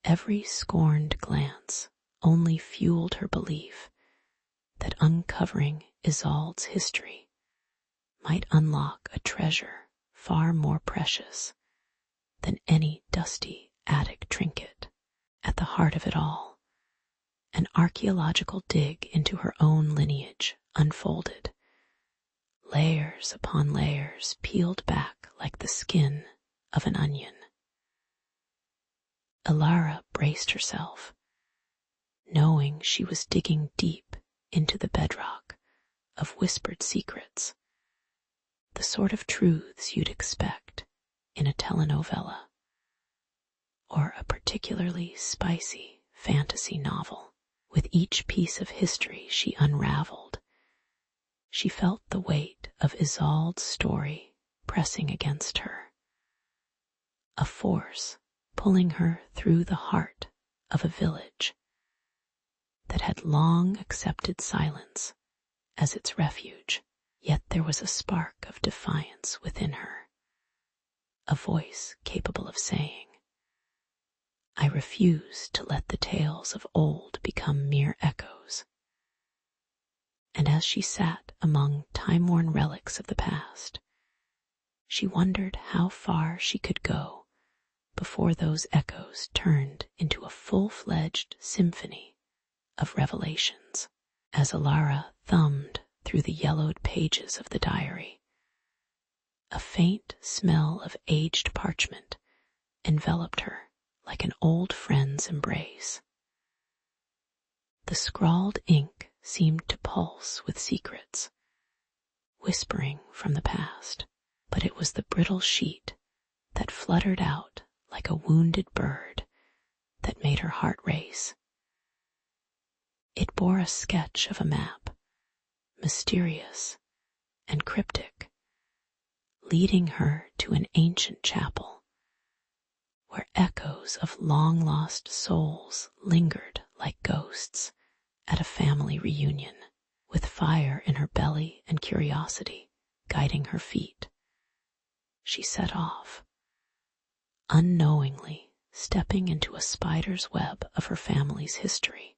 every scorned glance only fueled her belief that uncovering Isolde's history might unlock a treasure far more precious than any dusty attic trinket. At the heart of it all, an archaeological dig into her own lineage unfolded, layers upon layers peeled back like the skin of an onion. Alara braced herself, knowing she was digging deep into the bedrock of whispered secrets, the sort of truths you'd expect in a telenovela or a particularly spicy fantasy novel. With each piece of history she unraveled, she felt the weight of Isolde's story pressing against her, a force pulling her through the heart of a village that had long accepted silence as its refuge. Yet there was a spark of defiance within her, a voice capable of saying, "I refuse to let the tales of old become mere echoes." And as she sat among time-worn relics of the past, she wondered how far she could go before those echoes turned into a full-fledged symphony of revelations. As Alara thumbed through the yellowed pages of the diary, a faint smell of aged parchment enveloped her like an old friend's embrace. The scrawled ink seemed to pulse with secrets, whispering from the past, but it was the brittle sheet that fluttered out like a wounded bird that made her heart race. It bore a sketch of a map, mysterious and cryptic, leading her to an ancient chapel where echoes of long-lost souls lingered like ghosts at a family reunion. With fire in her belly and curiosity guiding her feet, she set off, unknowingly stepping into a spider's web of her family's history,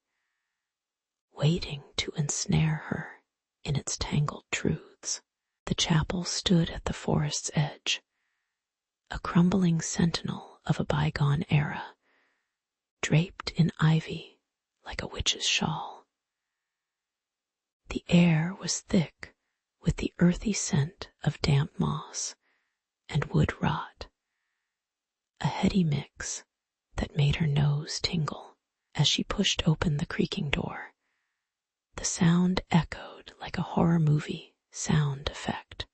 waiting to ensnare her in its tangled truths. The chapel stood at the forest's edge, a crumbling sentinel of a bygone era, draped in ivy like a witch's shawl. The air was thick with the earthy scent of damp moss and wood rot, a heady mix that made her nose tingle. As she pushed open the creaking door, the sound echoed like a horror movie sound effect,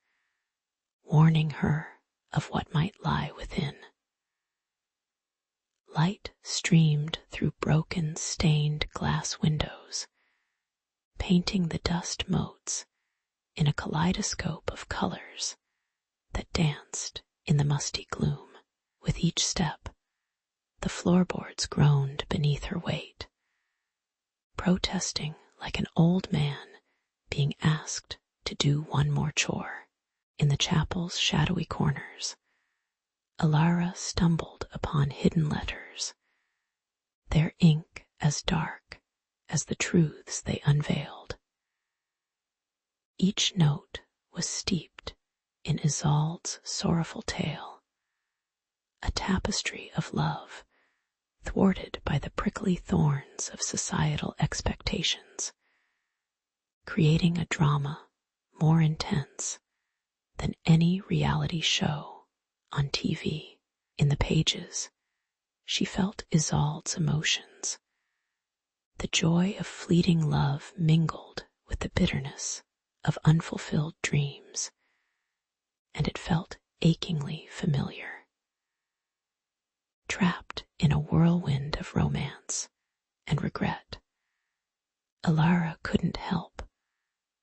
warning her of what might lie within. Light streamed through broken, stained glass windows, painting the dust motes in a kaleidoscope of colors that danced in the musty gloom. With each step, the floorboards groaned beneath her weight, protesting like an old man being asked to do one more chore. In the chapel's shadowy corners, Alara stumbled upon hidden letters, their ink as dark as the truths they unveiled. Each note was steeped in Isolde's sorrowful tale, a tapestry of love thwarted by the prickly thorns of societal expectations, creating a drama more intense than any reality show on TV. In the pages, she felt Isolde's emotions. The joy of fleeting love mingled with the bitterness of unfulfilled dreams, and it felt achingly familiar. Trapped in a whirlwind of romance and regret, Alara couldn't help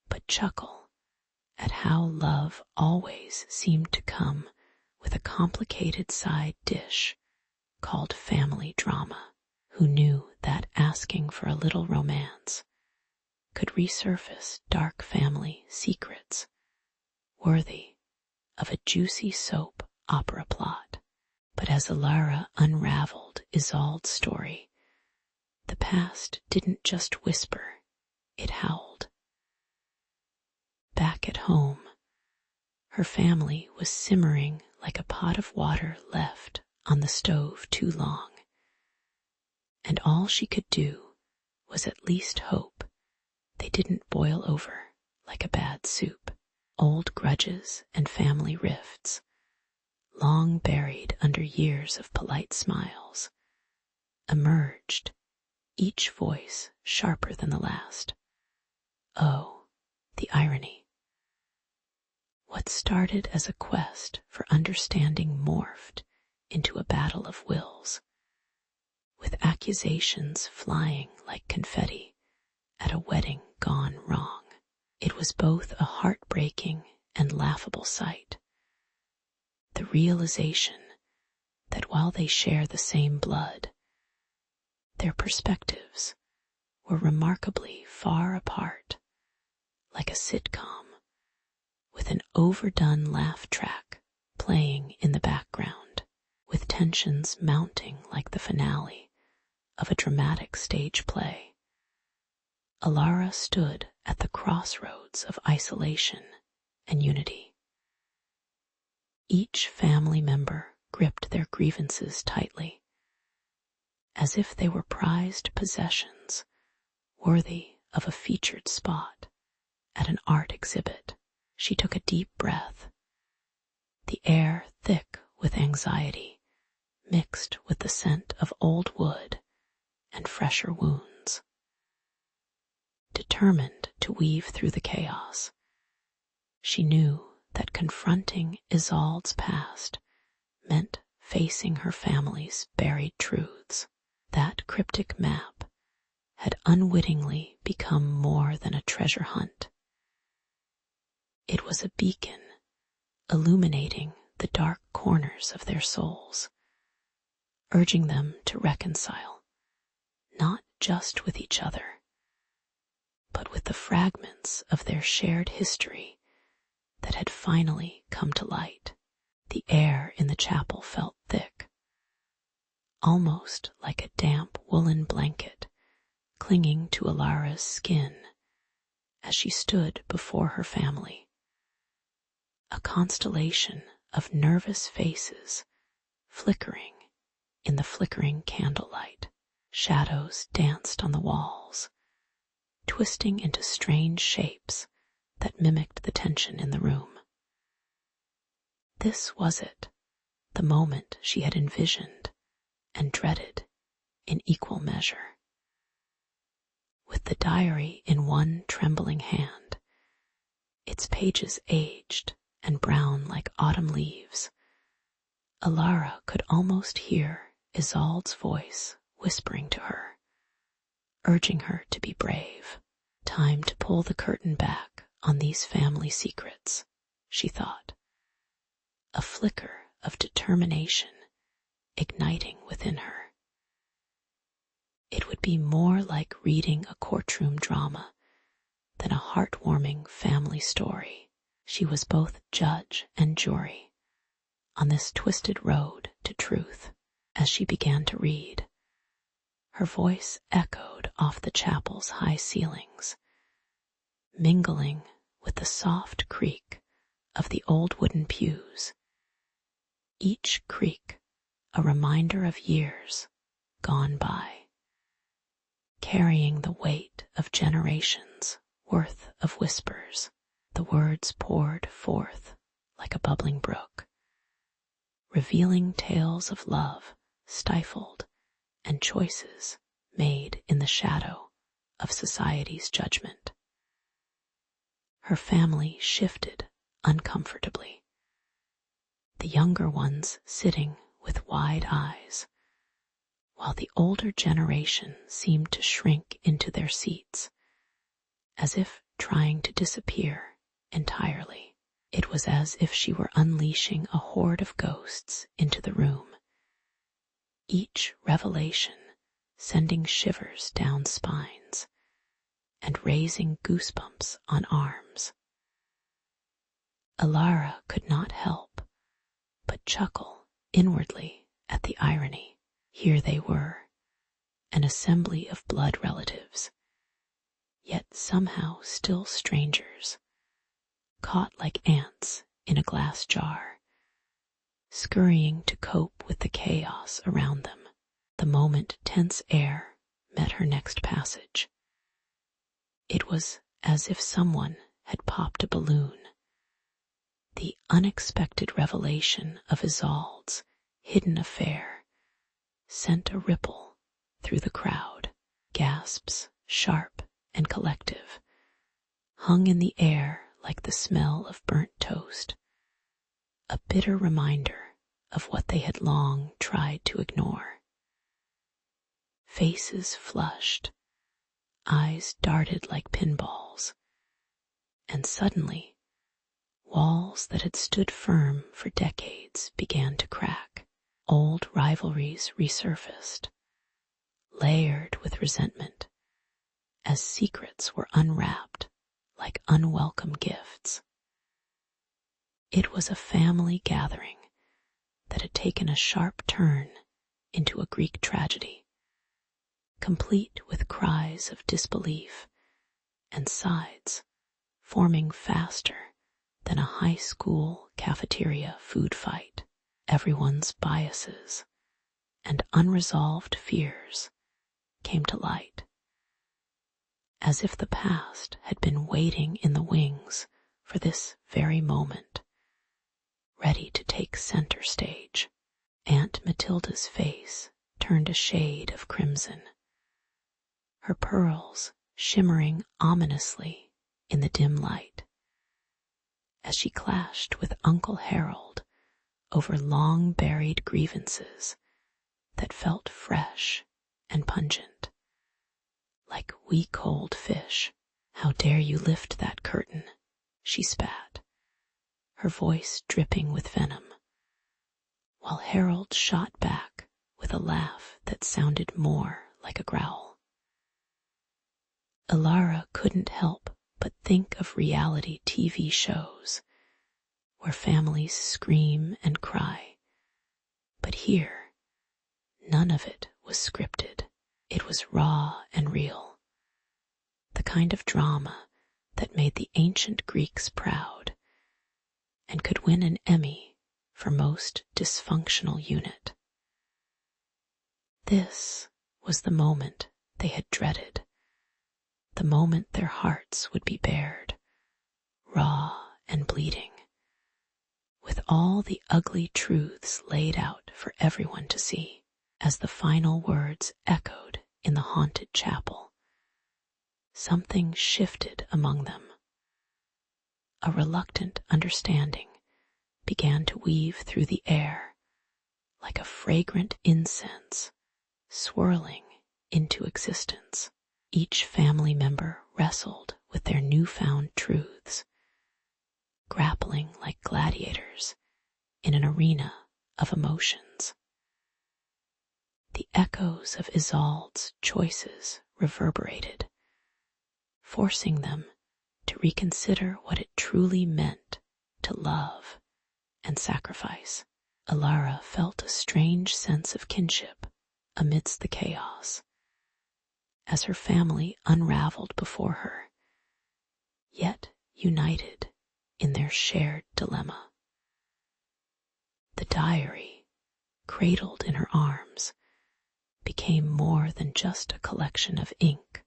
but chuckle at how love always seemed to come with a complicated side dish called family drama. Who knew that asking for a little romance could resurface dark family secrets worthy of a juicy soap opera plot. But as Alara unraveled Isolde's story, the past didn't just whisper, it howled. Back at home, her family was simmering like a pot of water left on the stove too long, and all she could do was at least hope they didn't boil over like a bad soup. Old grudges and family rifts, long buried under years of polite smiles, emerged, each voice sharper than the last. Oh, the irony. What started as a quest for understanding morphed into a battle of wills, with accusations flying like confetti at a wedding gone wrong. It was both a heartbreaking and laughable sight. The realization that while they share the same blood, their perspectives were remarkably far apart, like a sitcom with an overdone laugh track playing in the background, with tensions mounting like the finale of a dramatic stage play. Alara stood at the crossroads of isolation and unity. Each family member gripped their grievances tightly, as if they were prized possessions worthy of a featured spot at an art exhibit. She took a deep breath, the air thick with anxiety, mixed with the scent of old wood and fresher wounds. Determined to weave through the chaos, she knew that confronting Isolde's past meant facing her family's buried truths. That cryptic map had unwittingly become more than a treasure hunt. It was a beacon illuminating the dark corners of their souls, urging them to reconcile, not just with each other, but with the fragments of their shared history that had finally come to light. The air in the chapel felt thick, almost like a damp woolen blanket clinging to Alara's skin as she stood before her family. A constellation of nervous faces flickering in the flickering candlelight. Shadows danced on the walls, twisting into strange shapes that mimicked the tension in the room. This was it, the moment she had envisioned and dreaded in equal measure. With the diary in one trembling hand, its pages aged and brown like autumn leaves, Alara could almost hear Isolde's voice whispering to her, urging her to be brave. Time to pull the curtain back on these family secrets, she thought, a flicker of determination igniting within her. It would be more like reading a courtroom drama than a heartwarming family story. She was both judge and jury on this twisted road to truth. As she began to read, her voice echoed off the chapel's high ceilings, mingling with the soft creak of the old wooden pews, each creak a reminder of years gone by, carrying the weight of generations worth of whispers. The words poured forth like a bubbling brook, revealing tales of love stifled and choices made in the shadow of society's judgment. Her family shifted uncomfortably, the younger ones sitting with wide eyes, while the older generation seemed to shrink into their seats, as if trying to disappear entirely. It was as if she were unleashing a horde of ghosts into the room, each revelation sending shivers down spines and raising goosebumps on arms. Alara could not help but chuckle inwardly at the irony. Here they were, an assembly of blood relatives, yet somehow still strangers, caught like ants in a glass jar, scurrying to cope with the chaos around them. The moment tense air met her next passage. It was as if someone had popped a balloon. The unexpected revelation of Isolde's hidden affair sent a ripple through the crowd. Gasps, sharp and collective, hung in the air like the smell of burnt toast, a bitter reminder of what they had long tried to ignore. Faces flushed, eyes darted like pinballs, and suddenly walls that had stood firm for decades began to crack. Old rivalries resurfaced, layered with resentment, as secrets were unwrapped like unwelcome gifts. It was a family gathering that had taken a sharp turn into a Greek tragedy, complete with cries of disbelief and sides forming faster than a high school cafeteria food fight. Everyone's biases and unresolved fears came to light, as if the past had been waiting in the wings for this very moment, ready to take center stage. Aunt Matilda's face turned a shade of crimson, her pearls shimmering ominously in the dim light, as she clashed with Uncle Harold over long-buried grievances that felt fresh and pungent, like week-old fish. "How dare you lift that curtain?" she spat, her voice dripping with venom, while Harold shot back with a laugh that sounded more like a growl. Alara couldn't help but think of reality TV shows where families scream and cry, but here none of it was scripted. It was raw and real, the kind of drama that made the ancient Greeks proud and could win an Emmy for most dysfunctional unit. This was the moment they had dreaded, the moment their hearts would be bared, raw and bleeding, with all the ugly truths laid out for everyone to see. As the final words echoed in the haunted chapel, something shifted among them. A reluctant understanding began to weave through the air like a fragrant incense swirling into existence. Each family member wrestled with their newfound truths, grappling like gladiators in an arena of emotions. The echoes of Isolde's choices reverberated, forcing them to reconsider what it truly meant to love and sacrifice. Alara felt a strange sense of kinship amidst the chaos, as her family unraveled before her, yet united in their shared dilemma. The diary, cradled in her arms, became more than just a collection of ink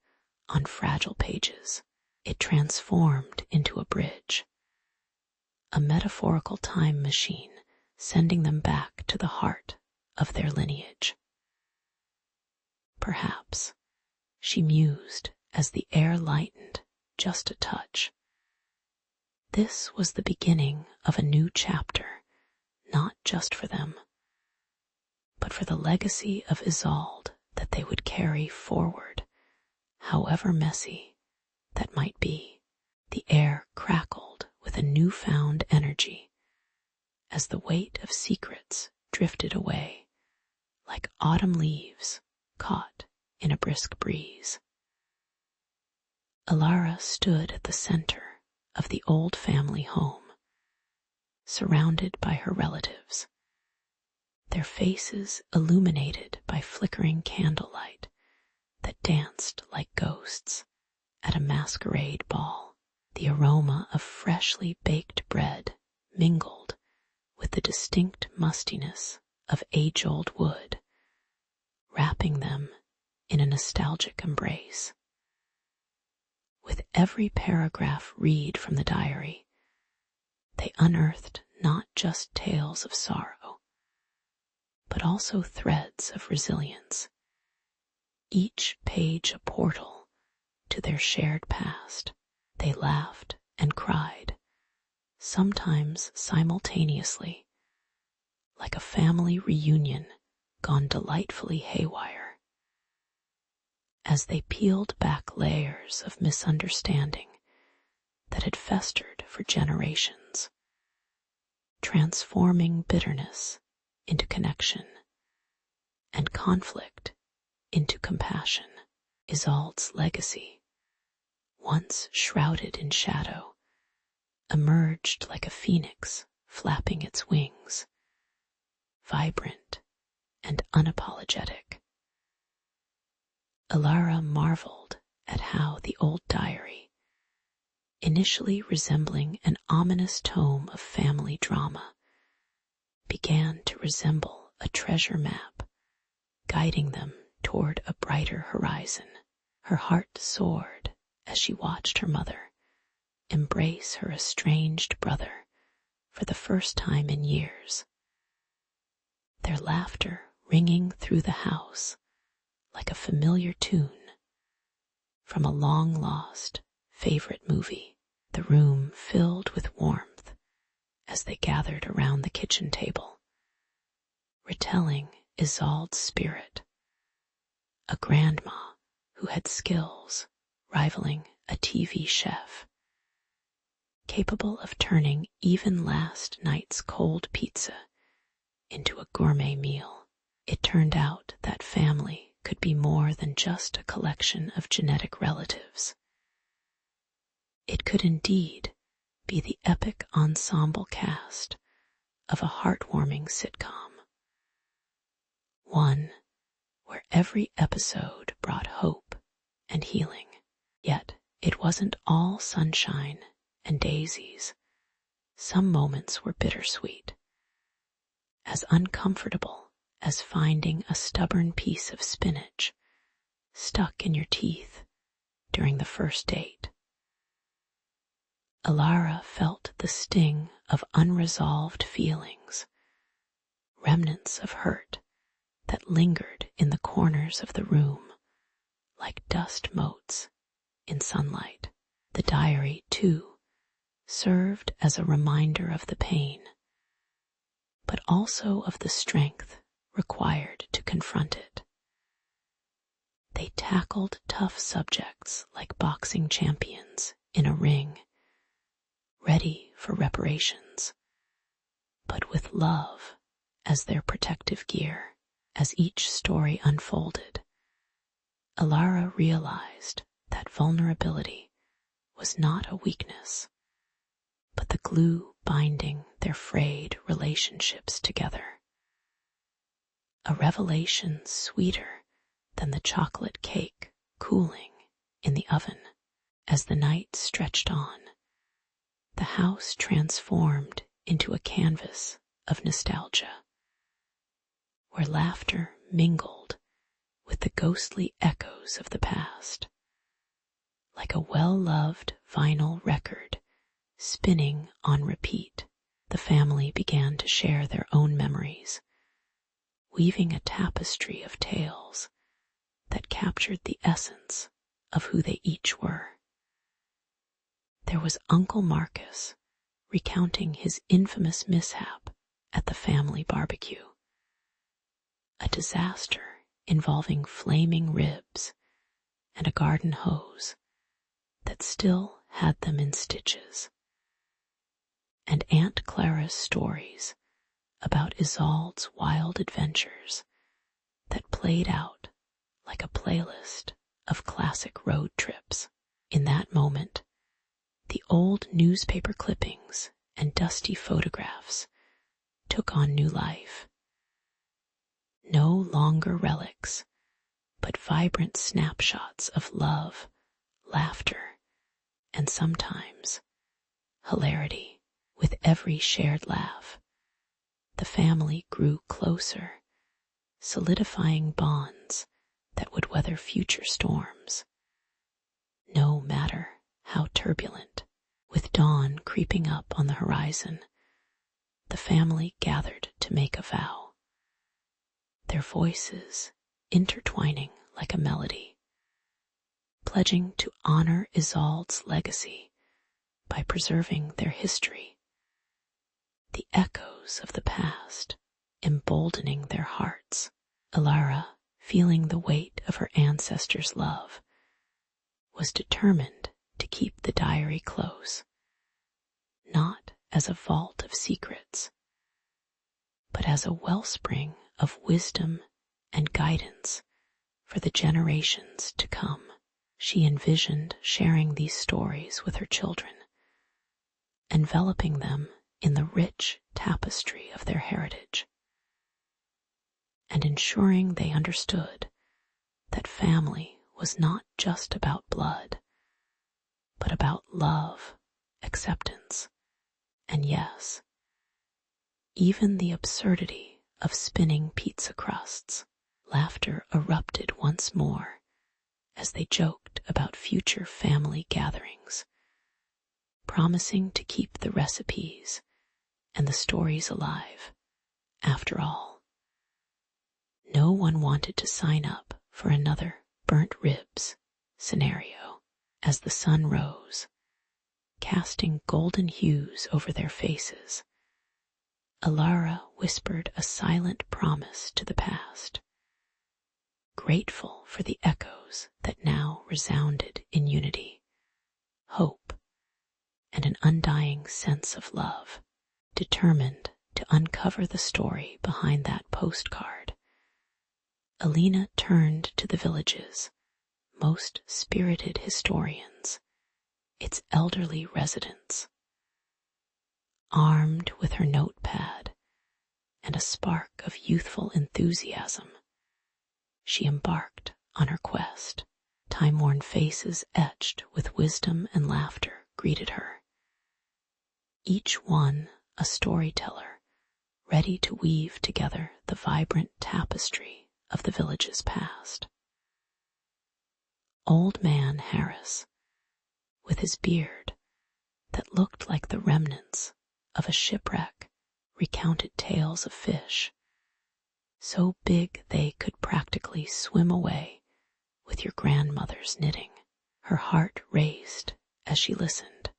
on fragile pages. It transformed into a bridge, a metaphorical time machine sending them back to the heart of their lineage. Perhaps, she mused as the air lightened just a touch, this was the beginning of a new chapter, not just for them, but for the legacy of Isolde that they would carry forward, however messy that might be. The air crackled with a newfound energy as the weight of secrets drifted away, like autumn leaves caught in a brisk breeze. Alara stood at the center of the old family home, surrounded by her relatives, their faces illuminated by flickering candlelight that danced like ghosts at a masquerade ball. The aroma of freshly baked bread mingled with the distinct mustiness of age-old wood, wrapping them in a nostalgic embrace. With every paragraph read from the diary, they unearthed not just tales of sorrow, but also threads of resilience, each page a portal to their shared past. They laughed and cried, sometimes simultaneously, like a family reunion gone delightfully haywire. As they peeled back layers of misunderstanding that had festered for generations, transforming bitterness into connection and conflict into compassion, Isolde's legacy, once shrouded in shadow, emerged like a phoenix flapping its wings, vibrant and unapologetic. Alara marveled at how the old diary, initially resembling an ominous tome of family drama, began to resemble a treasure map, guiding them toward a brighter horizon. Her heart soared as she watched her mother embrace her estranged brother for the first time in years, their laughter ringing through the house like a familiar tune from a long-lost favorite movie. The room filled with warmth as they gathered around the kitchen table, retelling Isolde's spirit, a grandma who had skills rivaling a TV chef, capable of turning even last night's cold pizza into a gourmet meal. It turned out that family could be more than just a collection of genetic relatives. It could indeed be the epic ensemble cast of a heartwarming sitcom, one where every episode brought hope and healing. Yet it wasn't all sunshine and daisies. Some moments were bittersweet, as uncomfortable as finding a stubborn piece of spinach stuck in your teeth during the first date. Alara felt the sting of unresolved feelings, remnants of hurt that lingered in the corners of the room like dust motes in sunlight. The diary, too, served as a reminder of the pain, but also of the strength required to confront it. They tackled tough subjects like boxing champions in a ring, ready for reparations, but with love as their protective gear. As each story unfolded, Alara realized that vulnerability was not a weakness, but the glue binding their frayed relationships together. A revelation sweeter than the chocolate cake cooling in the oven. As the night stretched on, the house transformed into a canvas of nostalgia, where laughter mingled with the ghostly echoes of the past. Like a well-loved vinyl record spinning on repeat, the family began to share their own memories, weaving a tapestry of tales that captured the essence of who they each were. There was Uncle Marcus recounting his infamous mishap at the family barbecue, a disaster involving flaming ribs and a garden hose that still had them in stitches, and Aunt Clara's stories about Isolde's wild adventures that played out like a playlist of classic road trips. In that The old newspaper clippings and dusty photographs took on new life. No longer relics, but vibrant snapshots of love, laughter, and sometimes hilarity. With every shared laugh, the family grew closer, solidifying bonds that would weather future storms, no matter how turbulent. With dawn creeping up on the horizon, the family gathered to make a vow, their voices intertwining like a melody, pledging to honor Isolde's legacy by preserving their history. The echoes of the past emboldening their hearts. Alara, feeling the weight of her ancestors' love, was determined to keep the diary close, not as a vault of secrets, but as a wellspring of wisdom and guidance for the generations to come. She envisioned sharing these stories with her children, enveloping them in the rich tapestry of their heritage, and ensuring they understood that family was not just about blood, but about love, acceptance, and yes, even the absurdity of spinning pizza crusts. Laughter erupted once more as they joked about future family gatherings, promising to keep the recipes and the stories alive. After all, no one wanted to sign up for another burnt ribs scenario. As the sun rose, casting golden hues over their faces, Alara whispered a silent promise to the past, grateful for the echoes that now resounded in unity, hope, and an undying sense of love. Determined to uncover the story behind that postcard, Alina turned to the village's most spirited historians, its elderly residents. Armed with her notepad and a spark of youthful enthusiasm, she embarked on her quest. Time-worn faces etched with wisdom and laughter greeted her, each one a storyteller ready to weave together the vibrant tapestry of the village's past. Old Man Harris, with his beard that looked like the remnants of a shipwreck, recounted tales of fish, so big they could practically swim away with your grandmother's knitting. Her heart raced as she listened,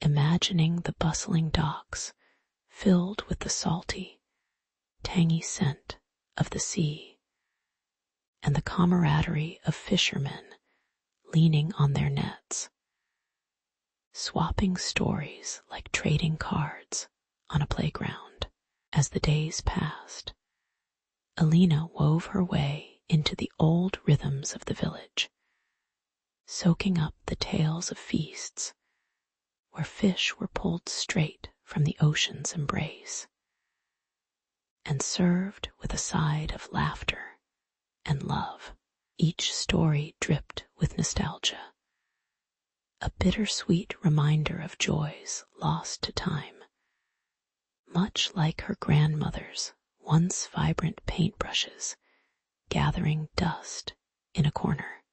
imagining the bustling docks filled with the salty, tangy scent of the sea, and the camaraderie of fishermen leaning on their nets, swapping stories like trading cards on a playground. As the days passed, Alina wove her way into the old rhythms of the village, soaking up the tales of feasts where fish were pulled straight from the ocean's embrace and served with a side of laughter and love. Each story dripped with nostalgia, a bittersweet reminder of joys lost to time, much like her grandmother's once vibrant paintbrushes gathering dust in a corner.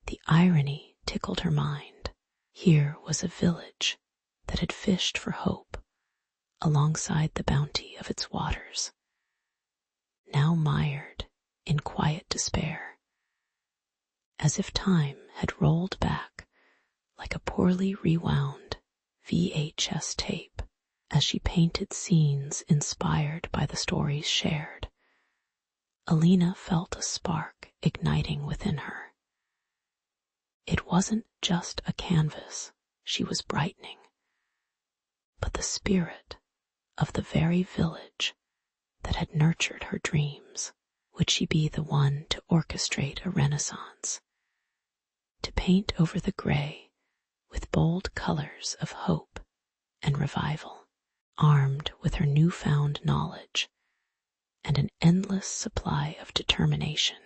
The irony tickled her mind. Here was a village that had fished for hope alongside the bounty of its waters, now mired in quiet despair, as if time had rolled back like a poorly rewound VHS tape. As she painted scenes inspired by the stories shared, Alina felt a spark igniting within her. It wasn't just a canvas she was brightening, but the spirit of the very village that had nurtured her dreams. Would she be the one to orchestrate a renaissance, to paint over the gray with bold colors of hope and revival. Armed with her newfound knowledge and an endless supply of determination,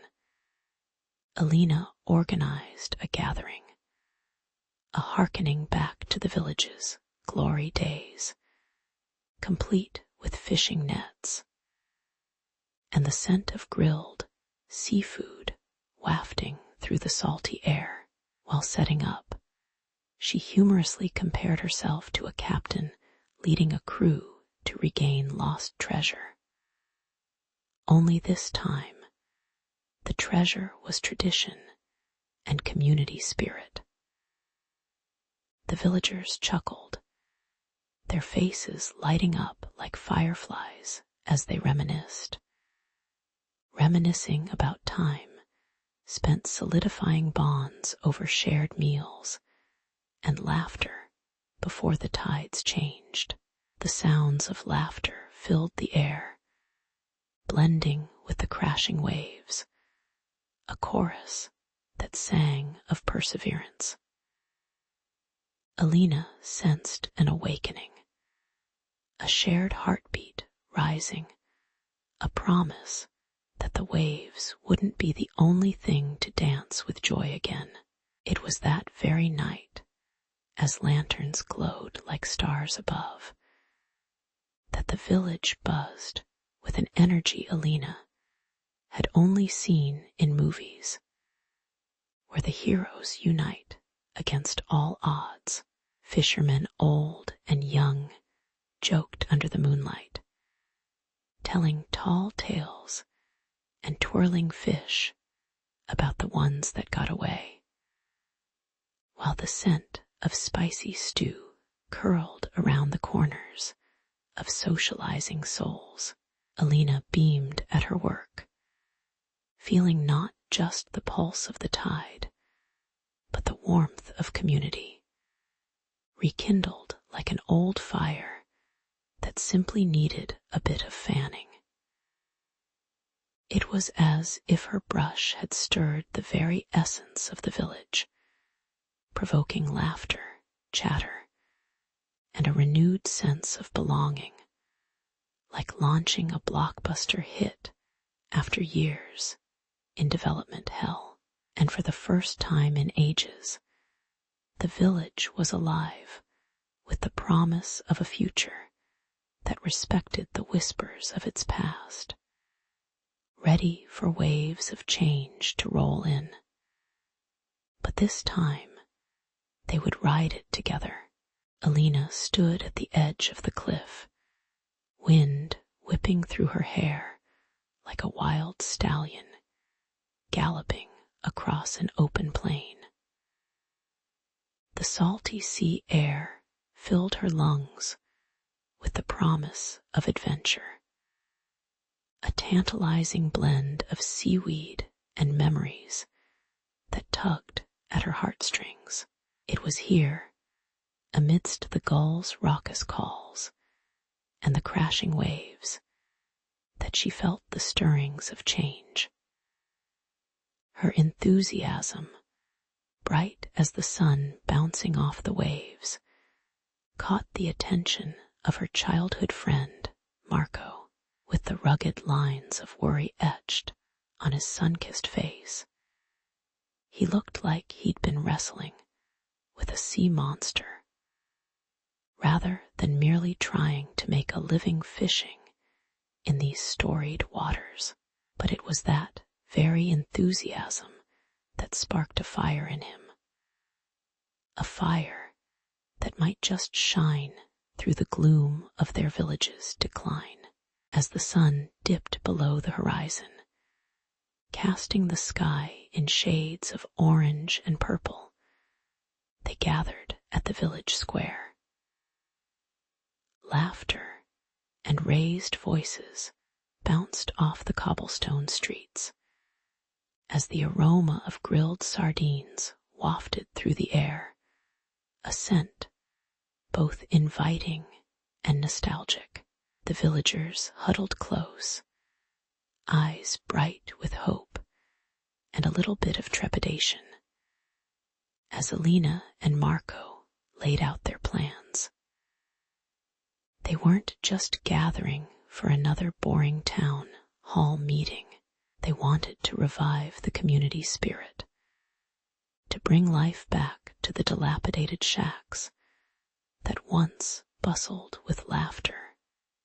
Alina organized a gathering, a hearkening back to the village's glory days, complete with fishing nets, and the scent of grilled seafood wafting through the salty air. While setting up, she humorously compared herself to a captain leading a crew to regain lost treasure. Only this time, the treasure was tradition and community spirit. The villagers chuckled, their faces lighting up like fireflies as they reminiscing about time spent solidifying bonds over shared meals and laughter before the tides changed. The sounds of laughter filled the air, blending with the crashing waves, a chorus that sang of perseverance. Alina sensed an awakening, a shared heartbeat rising, a promise that the waves wouldn't be the only thing to dance with joy again. It was that very night, as lanterns glowed like stars above, that the village buzzed with an energy Alina had only seen in movies, where the heroes unite against all odds. Fishermen old and young joked under the moonlight, telling tall tales and twirling fish about the ones that got away, while the scent of spicy stew curled around the corners of socializing souls. Alina beamed at her work, feeling not just the pulse of the tide, but the warmth of community, rekindled like an old fire that simply needed a bit of fanning. It was as if her brush had stirred the very essence of the village, provoking laughter, chatter, and a renewed sense of belonging, like launching a blockbuster hit after years in development hell. And for the first time in ages, the village was alive with the promise of a future that respected the whispers of its past, ready for waves of change to roll in. But this time, they would ride it together. Alina stood at the edge of the cliff, wind whipping through her hair like a wild stallion galloping across an open plain. The salty sea air filled her lungs with the promise of adventure, a tantalizing blend of seaweed and memories that tugged at her heartstrings. It was here, amidst the gulls' raucous calls and the crashing waves, that she felt the stirrings of change. Her enthusiasm, bright as the sun bouncing off the waves, caught the attention of her childhood friend, Marco, with the rugged lines of worry etched on his sun-kissed face. He looked like he'd been wrestling with a sea monster, rather than merely trying to make a living fishing in these storied waters. But it was that very enthusiasm that sparked a fire in him, a fire that might just shine through the gloom of their village's decline. As the sun dipped below the horizon, casting the sky in shades of orange and purple, they gathered at the village square. Laughter and raised voices bounced off the cobblestone streets as the aroma of grilled sardines wafted through the air, a scent both inviting and nostalgic. The villagers huddled close, eyes bright with hope and a little bit of trepidation, as Alina and Marco laid out their plans. They weren't just gathering for another boring town hall meeting. They wanted to revive the community spirit, to bring life back to the dilapidated shacks that once bustled with laughter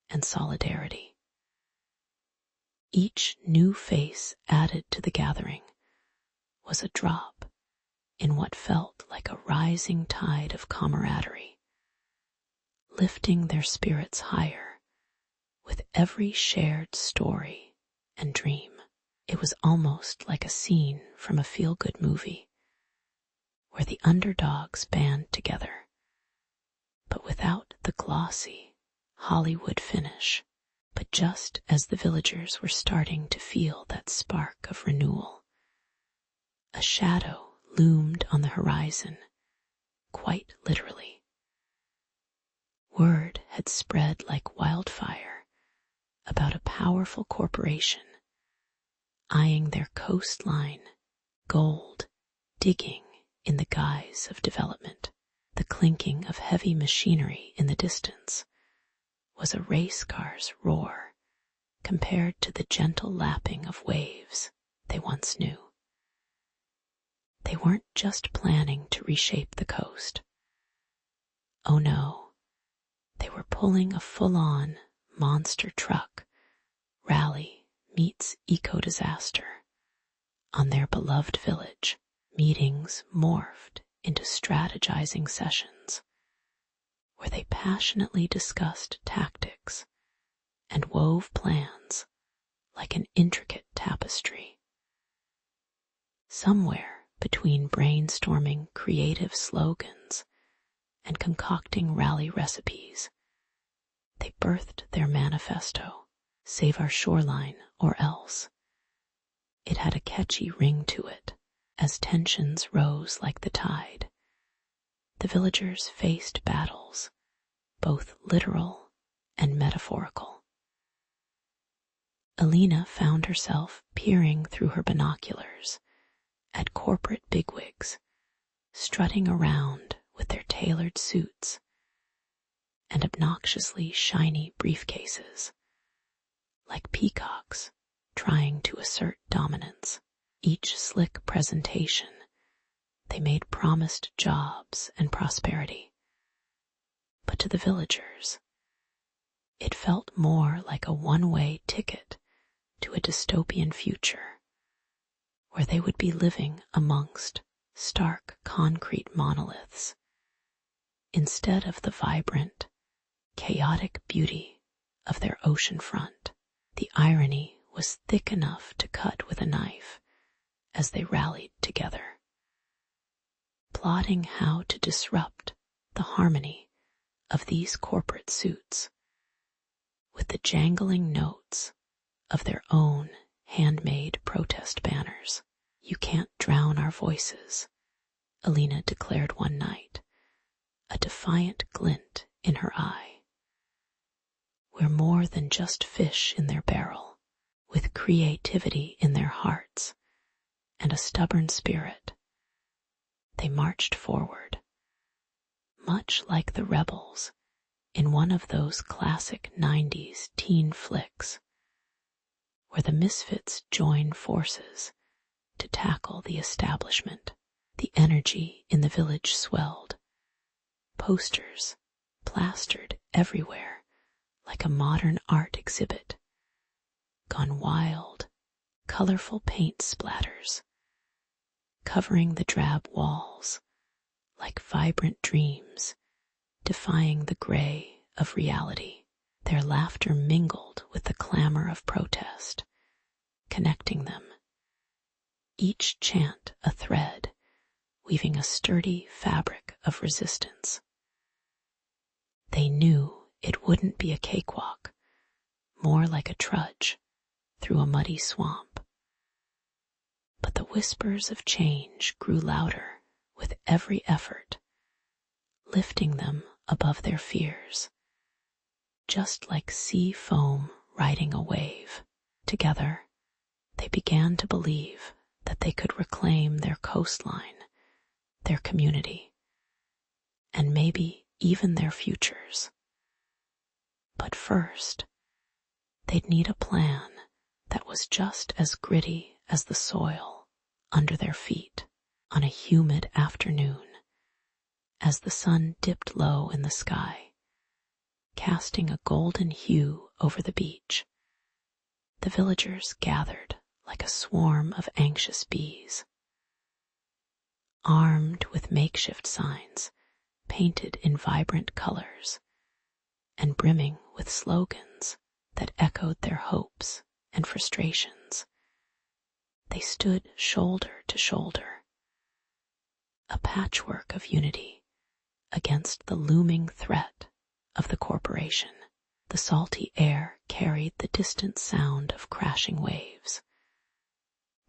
and solidarity. Each new face added to the gathering was a drop in what felt like a rising tide of camaraderie, lifting their spirits higher with every shared story and dream. It was almost like a scene from a feel-good movie, where the underdogs band together, but without the glossy Hollywood finish. But just as the villagers were starting to feel that spark of renewal, a shadow loomed on the horizon, quite literally. Word had spread like wildfire about a powerful corporation eyeing their coastline, gold digging in the guise of development. The clinking of heavy machinery in the distance was a race car's roar compared to the gentle lapping of waves they once knew. They weren't just planning to reshape the coast. Oh no, they were pulling a full-on monster truck rally meets eco-disaster on their beloved village. Meetings morphed into strategizing sessions where they passionately discussed tactics and wove plans like an intricate tapestry. Somewhere between brainstorming creative slogans and concocting rally recipes, they birthed their manifesto, "Save Our Shoreline or Else." It had a catchy ring to it. As tensions rose like the tide, the villagers faced battles, both literal and metaphorical. Alina found herself peering through her binoculars at corporate bigwigs strutting around with their tailored suits and obnoxiously shiny briefcases, like peacocks trying to assert dominance. Each slick presentation, they made promised jobs and prosperity. But to the villagers, it felt more like a one-way ticket to a dystopian future, where they would be living amongst stark concrete monoliths, instead of the vibrant, chaotic beauty of their ocean front. The irony was thick enough to cut with a knife as they rallied together, plotting how to disrupt the harmony of these corporate suits with the jangling notes of their own handmade protest banners. "You can't drown our voices," Alina declared one night, a defiant glint in her eye. "We're more than just fish in their barrel, with creativity in their hearts and a stubborn spirit." They marched forward, much like the rebels in one of those classic 90s teen flicks, where the misfits join forces to tackle the establishment. The energy in the village swelled, posters plastered everywhere like a modern art exhibit, gone wild, colorful paint splatters covering the drab walls like vibrant dreams, defying the gray of reality. Their laughter mingled with the clamor of protest, connecting them, each chant a thread, weaving a sturdy fabric of resistance. They knew it wouldn't be a cakewalk, more like a trudge through a muddy swamp. But the whispers of change grew louder with every effort, lifting them above their fears, just like sea foam riding a wave. Together, they began to believe that they could reclaim their coastline, their community, and maybe even their futures. But first, they'd need a plan that was just as gritty as the soil under their feet on a humid afternoon as the sun dipped low in the sky, casting a golden hue over the beach. The villagers gathered like a swarm of anxious bees. Armed with makeshift signs painted in vibrant colors and brimming with slogans that echoed their hopes and frustrations, they stood shoulder to shoulder, a patchwork of unity against the looming threat of the corporation. The salty air carried the distant sound of crashing waves.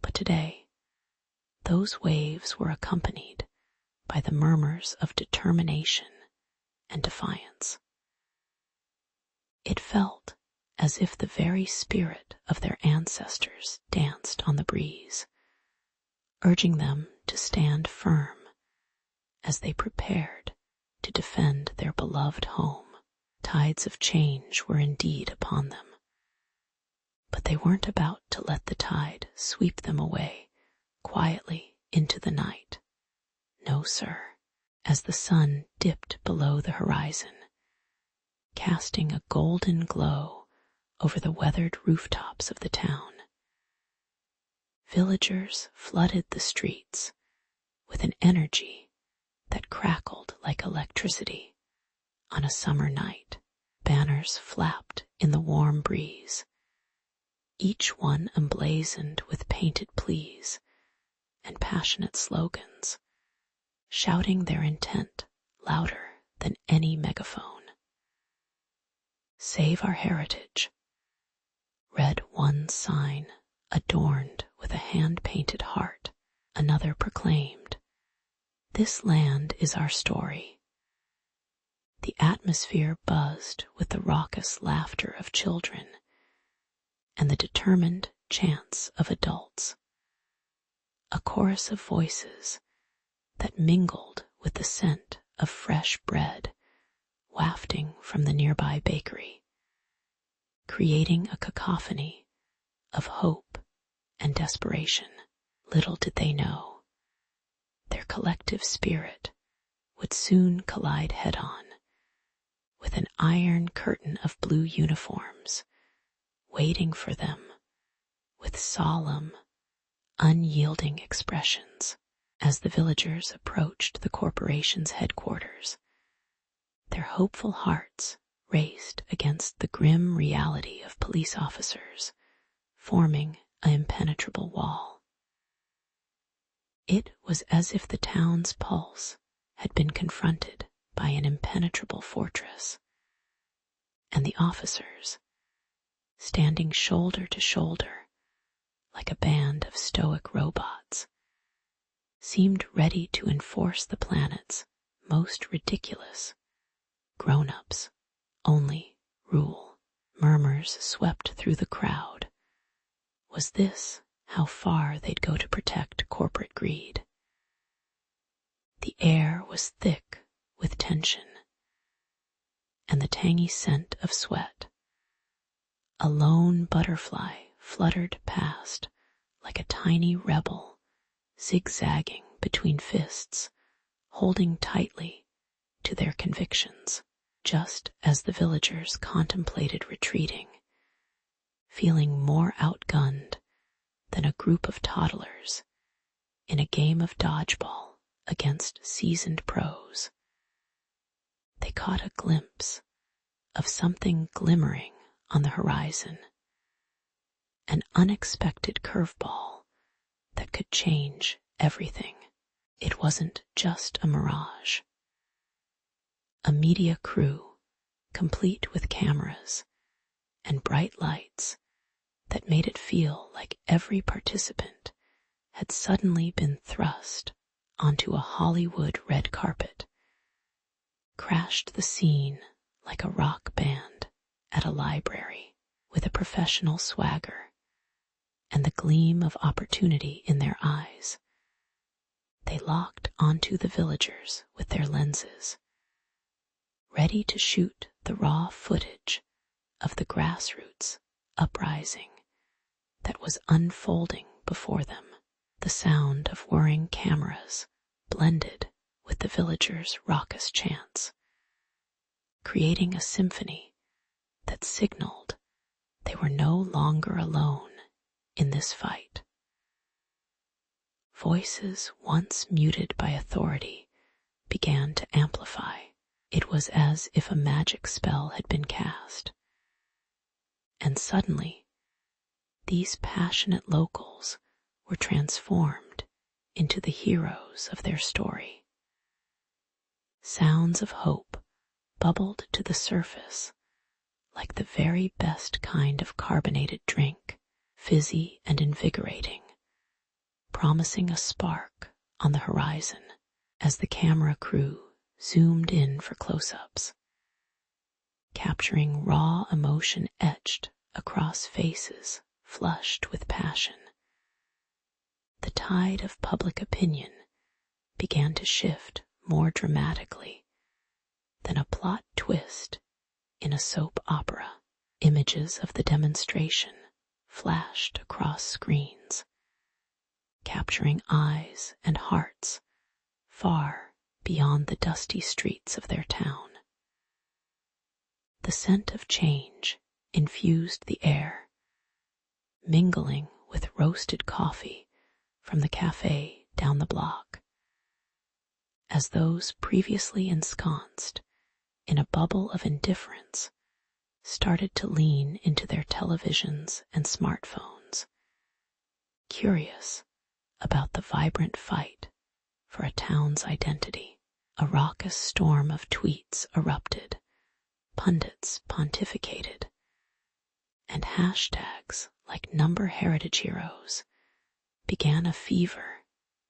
But today, those waves were accompanied by the murmurs of determination and defiance. It felt as if the very spirit of their ancestors danced on the breeze, urging them to stand firm as they prepared to defend their beloved home. Tides of change were indeed upon them, but they weren't about to let the tide sweep them away quietly into the night. No, sir. As the sun dipped below the horizon, casting a golden glow over the weathered rooftops of the town, villagers flooded the streets with an energy that crackled like electricity on a summer night. Banners flapped in the warm breeze, each one emblazoned with painted pleas and passionate slogans, shouting their intent louder than any megaphone. Save our heritage, read one sign adorned with a hand-painted heart. Another proclaimed, this land is our story. The atmosphere buzzed with the raucous laughter of children and the determined chants of adults, a chorus of voices that mingled with the scent of fresh bread wafting from the nearby bakery, creating a cacophony of hope and desperation. Little did they know, their collective spirit would soon collide head-on with an iron curtain of blue uniforms waiting for them with solemn, unyielding expressions. As the villagers approached the corporation's headquarters, their hopeful hearts raced against the grim reality of police officers forming an impenetrable wall. It was as if the town's pulse had been confronted by an impenetrable fortress, and the officers, standing shoulder to shoulder like a band of stoic robots, seemed ready to enforce the planet's most ridiculous grown-ups only rule. Murmurs swept through the crowd. Was this how far they'd go to protect corporate greed? The air was thick with tension and the tangy scent of sweat. A lone butterfly fluttered past like a tiny rebel, zigzagging between fists, holding tightly to their convictions. Just as the villagers contemplated retreating, feeling more outgunned than a group of toddlers in a game of dodgeball against seasoned pros, they caught a glimpse of something glimmering on the horizon, an unexpected curveball that could change everything. It wasn't just a mirage. A media crew, complete with cameras and bright lights that made it feel like every participant had suddenly been thrust onto a Hollywood red carpet, crashed the scene like a rock band at a library, with a professional swagger and the gleam of opportunity in their eyes. They locked onto the villagers with their lenses, ready to shoot the raw footage of the grassroots uprising that was unfolding before them. The sound of whirring cameras blended with the villagers' raucous chants, creating a symphony that signaled they were no longer alone in this fight. Voices once muted by authority began to amplify. It was as if a magic spell had been cast. And suddenly, these passionate locals were transformed into the heroes of their story. Sounds of hope bubbled to the surface like the very best kind of carbonated drink, fizzy and invigorating, promising a spark on the horizon as the camera crew zoomed in for close-ups, capturing raw emotion etched across faces flushed with passion. The tide of public opinion began to shift more dramatically than a plot twist in a soap opera. Images of the demonstration flashed across screens, capturing eyes and hearts far beyond the dusty streets of their town. The scent of change infused the air, mingling with roasted coffee from the cafe down the block, as those previously ensconced in a bubble of indifference started to lean into their televisions and smartphones, curious about the vibrant fight for a town's identity. A raucous storm of tweets erupted, pundits pontificated, and hashtags like Number Heritage Heroes began a fever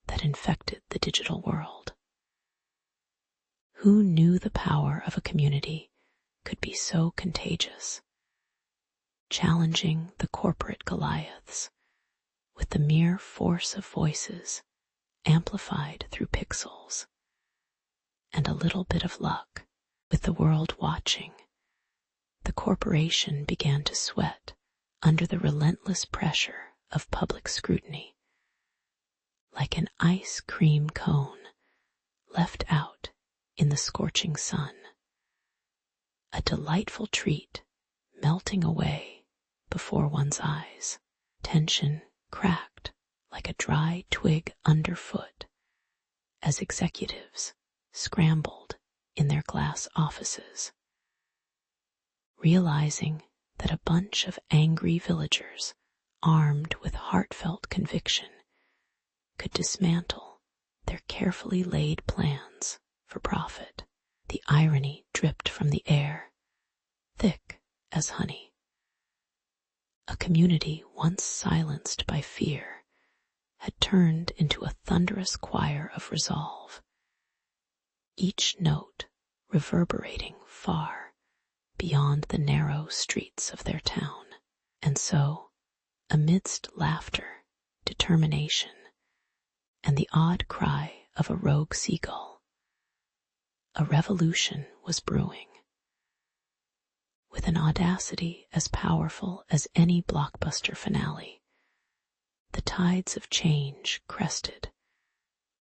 that infected the digital world. Who knew the power of a community could be so contagious, challenging the corporate Goliaths with the mere force of voices amplified through pixels and a little bit of luck. With the world watching, the corporation began to sweat under the relentless pressure of public scrutiny, like an ice cream cone left out in the scorching sun. A delightful treat melting away before one's eyes. Tension cracked like a dry twig underfoot as executives scrambled in their glass offices, realizing that a bunch of angry villagers armed with heartfelt conviction could dismantle their carefully laid plans for profit. The irony dripped from the air, thick as honey. A community once silenced by fear had turned into a thunderous choir of resolve, each note reverberating far beyond the narrow streets of their town. And so, amidst laughter, determination, and the odd cry of a rogue seagull, a revolution was brewing. With an audacity as powerful as any blockbuster finale, the tides of change crested,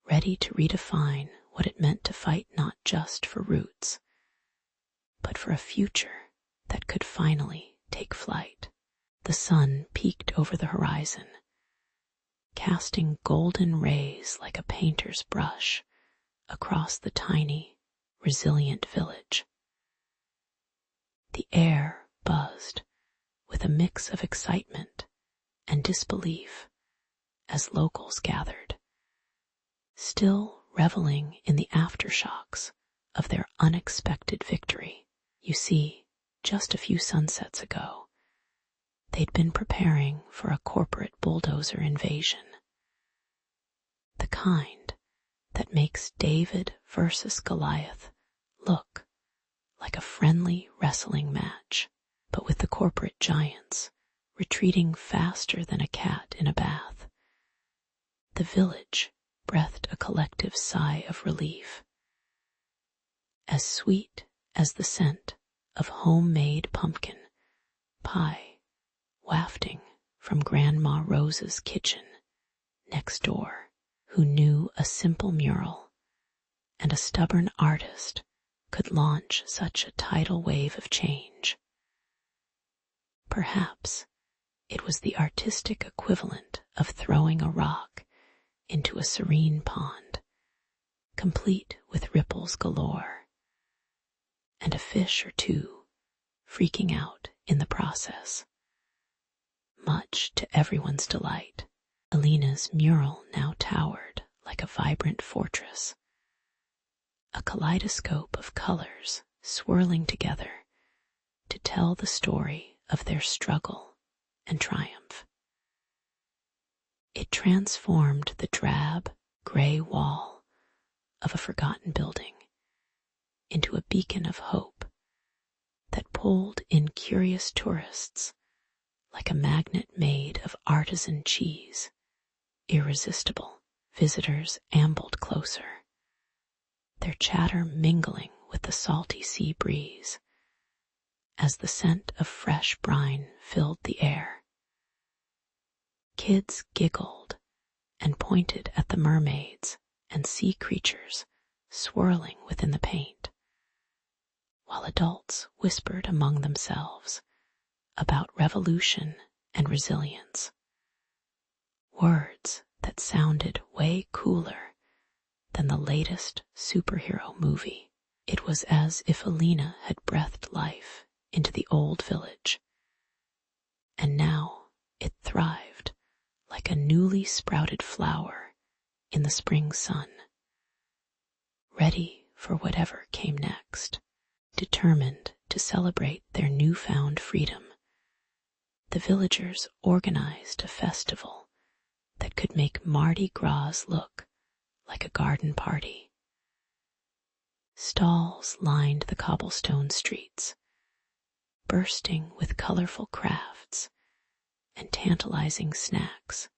ready to redefine what it meant to fight not just for roots, but for a future that could finally take flight. The sun peeked over the horizon, casting golden rays like a painter's brush across the tiny, resilient village. The air buzzed with a mix of excitement and disbelief as locals gathered, still reveling in the aftershocks of their unexpected victory. You see, just a few sunsets ago, they'd been preparing for a corporate bulldozer invasion, the kind that makes David versus Goliath look like a friendly wrestling match, but with the corporate giants retreating faster than a cat in a bath. The village breathed a collective sigh of relief. As sweet as the scent of homemade pumpkin pie wafting from Grandma Rose's kitchen next door, who knew a simple mural and a stubborn artist could launch such a tidal wave of change. Perhaps it was the artistic equivalent of throwing a rock into a serene pond, complete with ripples galore, and a fish or two freaking out in the process. Much to everyone's delight, Alina's mural now towered like a vibrant fortress, a kaleidoscope of colors swirling together to tell the story of their struggle and triumph. It transformed the drab, gray wall of a forgotten building into a beacon of hope that pulled in curious tourists like a magnet made of artisan cheese. Irresistible, visitors ambled closer, their chatter mingling with the salty sea breeze as the scent of fresh brine filled the air. Kids giggled and pointed at the mermaids and sea creatures swirling within the paint, while adults whispered among themselves about revolution and resilience. Words that sounded way cooler than the latest superhero movie. It was as if Alina had breathed life into the old village, and now it thrived like a newly sprouted flower in the spring sun, ready for whatever came next. Determined to celebrate their newfound freedom, the villagers organized a festival that could make Mardi Gras look like a garden party. Stalls lined the cobblestone streets, bursting with colorful crafts and tantalizing snacks,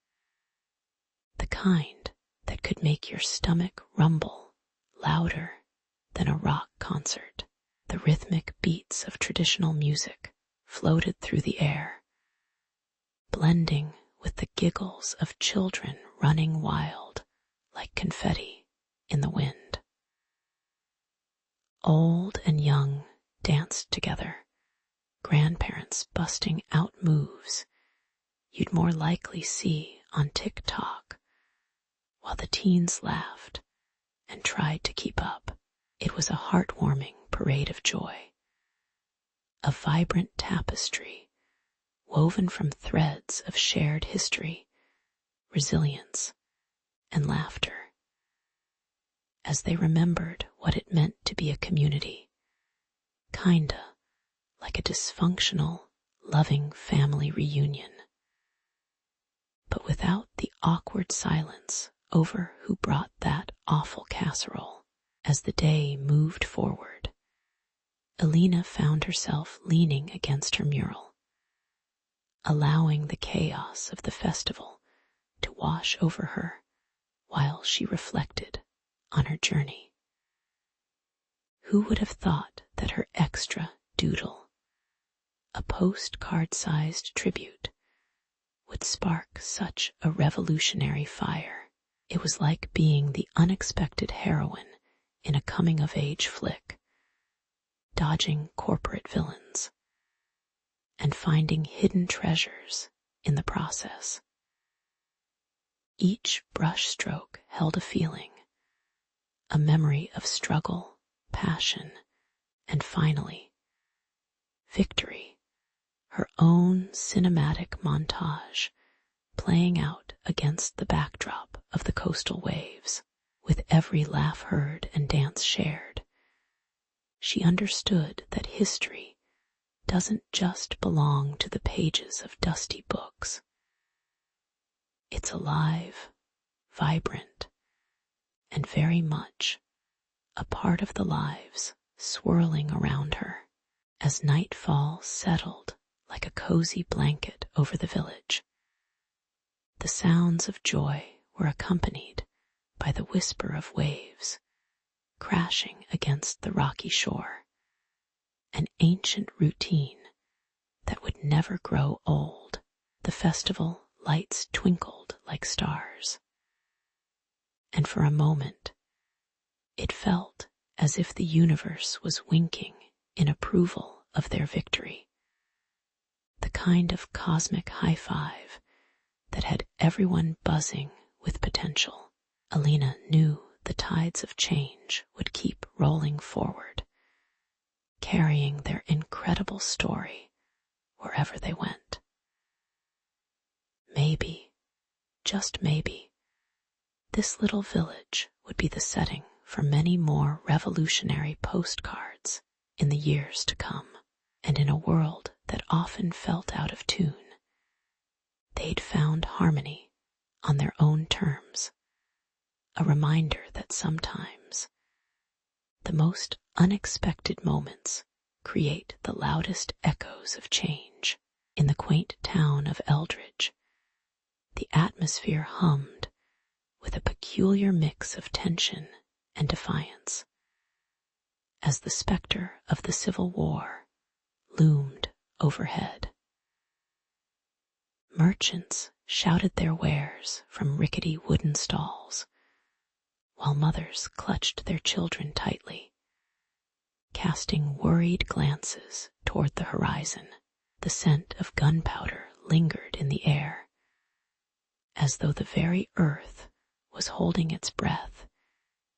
the kind that could make your stomach rumble louder than a rock concert. The rhythmic beats of traditional music floated through the air, blending with the giggles of children running wild like confetti in the wind. Old and young danced together, grandparents busting out moves you'd more likely see on TikTok, while the teens laughed and tried to keep up. It was a heartwarming parade of joy, a vibrant tapestry woven from threads of shared history, resilience, and laughter, as they remembered what it meant to be a community, kinda like a dysfunctional, loving family reunion, but without the awkward silence over who brought that awful casserole. As the day moved forward, Alina found herself leaning against her mural, allowing the chaos of the festival to wash over her while she reflected on her journey. Who would have thought that her extra doodle, a postcard-sized tribute, would spark such a revolutionary fire? It was like being the unexpected heroine in a coming-of-age flick, dodging corporate villains and finding hidden treasures in the process. Each brushstroke held a feeling, a memory of struggle, passion, and finally, victory, her own cinematic montage playing out against the backdrop of the coastal waves. With every laugh heard and dance shared, she understood that history doesn't just belong to the pages of dusty books. It's alive, vibrant, and very much a part of the lives swirling around her. As nightfall settled like a cozy blanket over the village, the sounds of joy were accompanied by the whisper of waves crashing against the rocky shore. an ancient routine that would never grow old. The festival lights twinkled like stars, and for a moment it felt as if the universe was winking in approval of their victory. The kind of cosmic high five that had everyone buzzing with potential. Alina knew the tides of change would keep rolling forward, carrying their incredible story wherever they went. Maybe, just maybe, this little village would be the setting for many more revolutionary postcards in the years to come. And in a world that often felt out of tune, they'd found harmony on their own terms, a reminder that sometimes the most unexpected moments create the loudest echoes of change. In the quaint town of Eldridge, the atmosphere hummed with a peculiar mix of tension and defiance, as the specter of the Civil War loomed overhead. Merchants shouted their wares from rickety wooden stalls, while mothers clutched their children tightly, casting worried glances toward the horizon. The scent of gunpowder lingered in the air, as though the very earth was holding its breath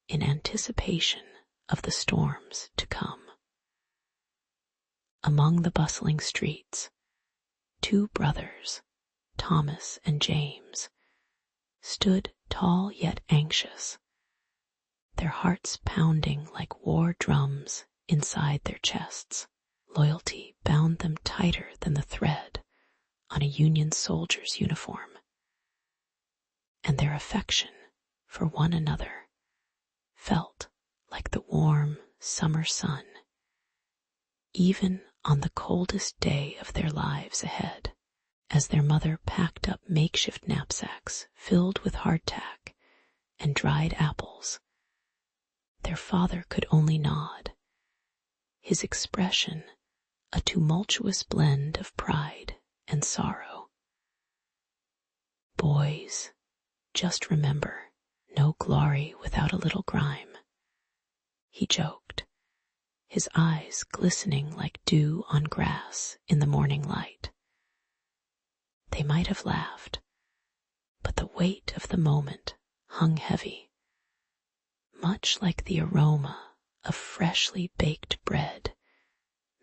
in anticipation of the storms to come. Among the bustling streets, two brothers, Thomas and James, stood tall yet anxious, their hearts pounding like war drums inside their chests. Loyalty bound them tighter than the thread on a Union soldier's uniform, and their affection for one another felt like the warm summer sun, even on the coldest day of their lives ahead. As their mother packed up makeshift knapsacks filled with hardtack and dried apples, their father could only nod, his expression a tumultuous blend of pride and sorrow. Boys, just remember, no glory without a little grime, he joked, his eyes glistening like dew on grass in the morning light. They might have laughed, but the weight of the moment hung heavy, much like the aroma of freshly baked bread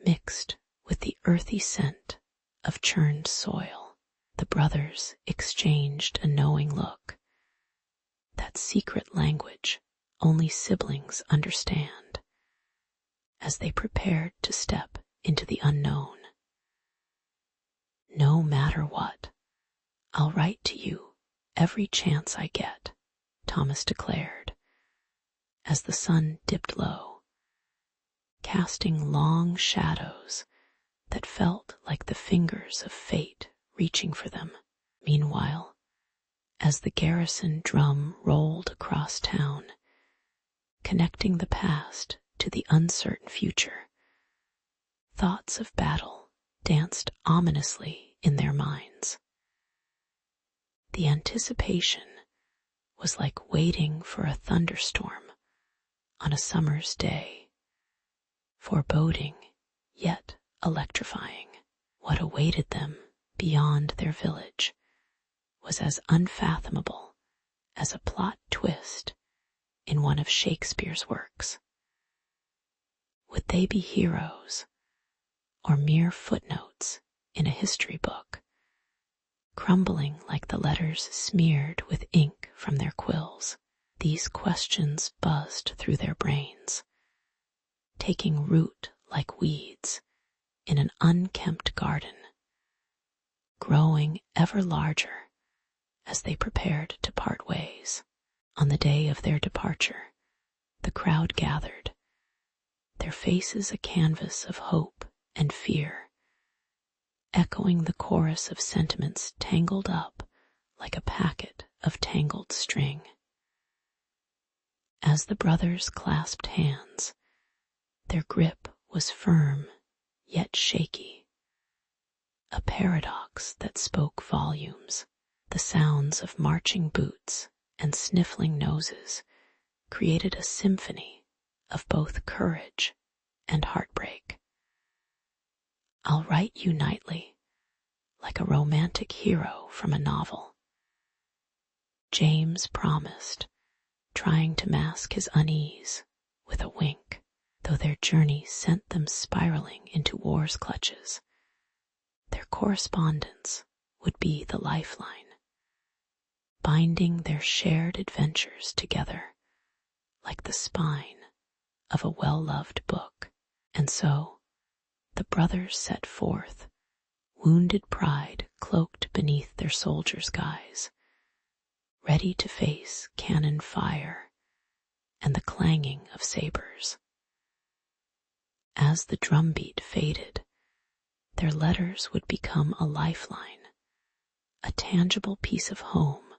mixed with the earthy scent of churned soil. The brothers exchanged a knowing look, that secret language only siblings understand, as they prepared to step into the unknown. No matter what, I'll write to you every chance I get, Thomas declared, as the sun dipped low, casting long shadows that felt like the fingers of fate reaching for them. Meanwhile, as the garrison drum rolled across town, connecting the past to the uncertain future, thoughts of battle danced ominously in their minds. The anticipation was like waiting for a thunderstorm on a summer's day, foreboding yet electrifying. What awaited them beyond their village was as unfathomable as a plot twist in one of Shakespeare's works. Would they be heroes or mere footnotes in a history book, crumbling like the letters smeared with ink from their quills? These questions buzzed through their brains, taking root like weeds in an unkempt garden, growing ever larger as they prepared to part ways. On the day of their departure, the crowd gathered, their faces a canvas of hope and fear, echoing the chorus of sentiments tangled up like a packet of tangled string. As the brothers clasped hands, their grip was firm yet shaky, a paradox that spoke volumes. The sounds of marching boots and sniffling noses created a symphony of both courage and heartbreak. I'll write you nightly, like a romantic hero from a novel. James promised, trying to mask his unease with a wink, though their journey sent them spiraling into war's clutches. Their correspondence would be the lifeline, binding their shared adventures together like the spine of a well-loved book. And so, the brothers set forth, wounded pride cloaked beneath their soldiers' guise, ready to face cannon fire and the clanging of sabers. As the drumbeat faded, their letters would become a lifeline, a tangible piece of home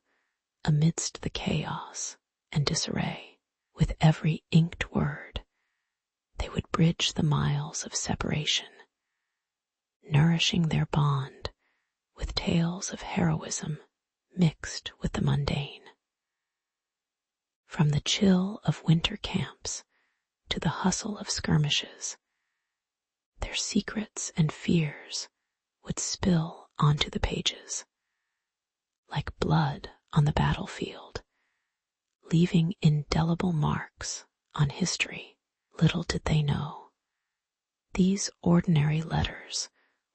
amidst the chaos and disarray. With every inked word, they would bridge the miles of separation, nourishing their bond with tales of heroism mixed with the mundane. From the chill of winter camps to the hustle of skirmishes, their secrets and fears would spill onto the pages, like blood on the battlefield, leaving indelible marks on history. Little did they know, these ordinary letters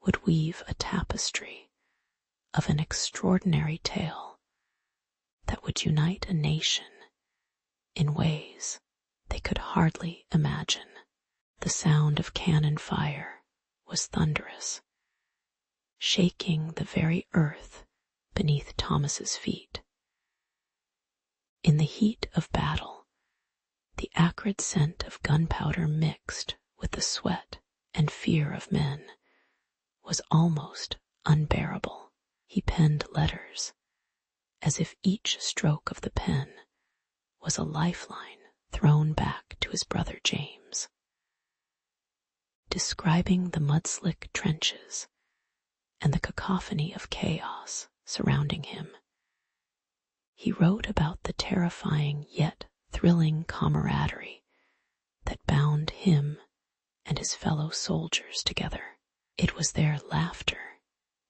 would weave a tapestry of an extraordinary tale that would unite a nation in ways they could hardly imagine. The sound of cannon fire was thunderous, shaking the very earth beneath Thomas's feet. In the heat of battle, the acrid scent of gunpowder mixed with the sweat and fear of men was almost unbearable. He penned letters as if each stroke of the pen was a lifeline thrown back to his brother James. Describing the mud-slick trenches and the cacophony of chaos surrounding him, he wrote about the terrifying yet thrilling camaraderie that bound him and his fellow soldiers together. It was their laughter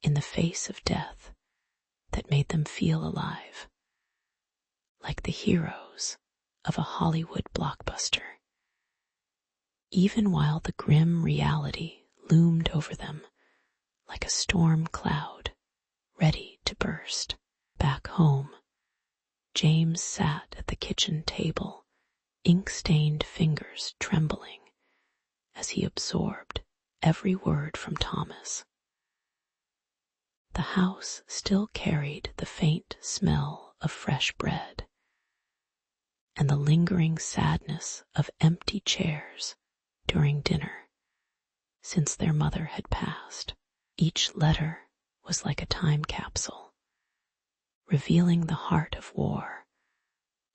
in the face of death that made them feel alive, like the heroes of a Hollywood blockbuster. Even while the grim reality loomed over them like a storm cloud ready to burst. Back home, James sat at the kitchen table, ink-stained fingers trembling as he absorbed every word from Thomas. The house still carried the faint smell of fresh bread and the lingering sadness of empty chairs during dinner since their mother had passed. Each letter was like a time capsule, revealing the heart of war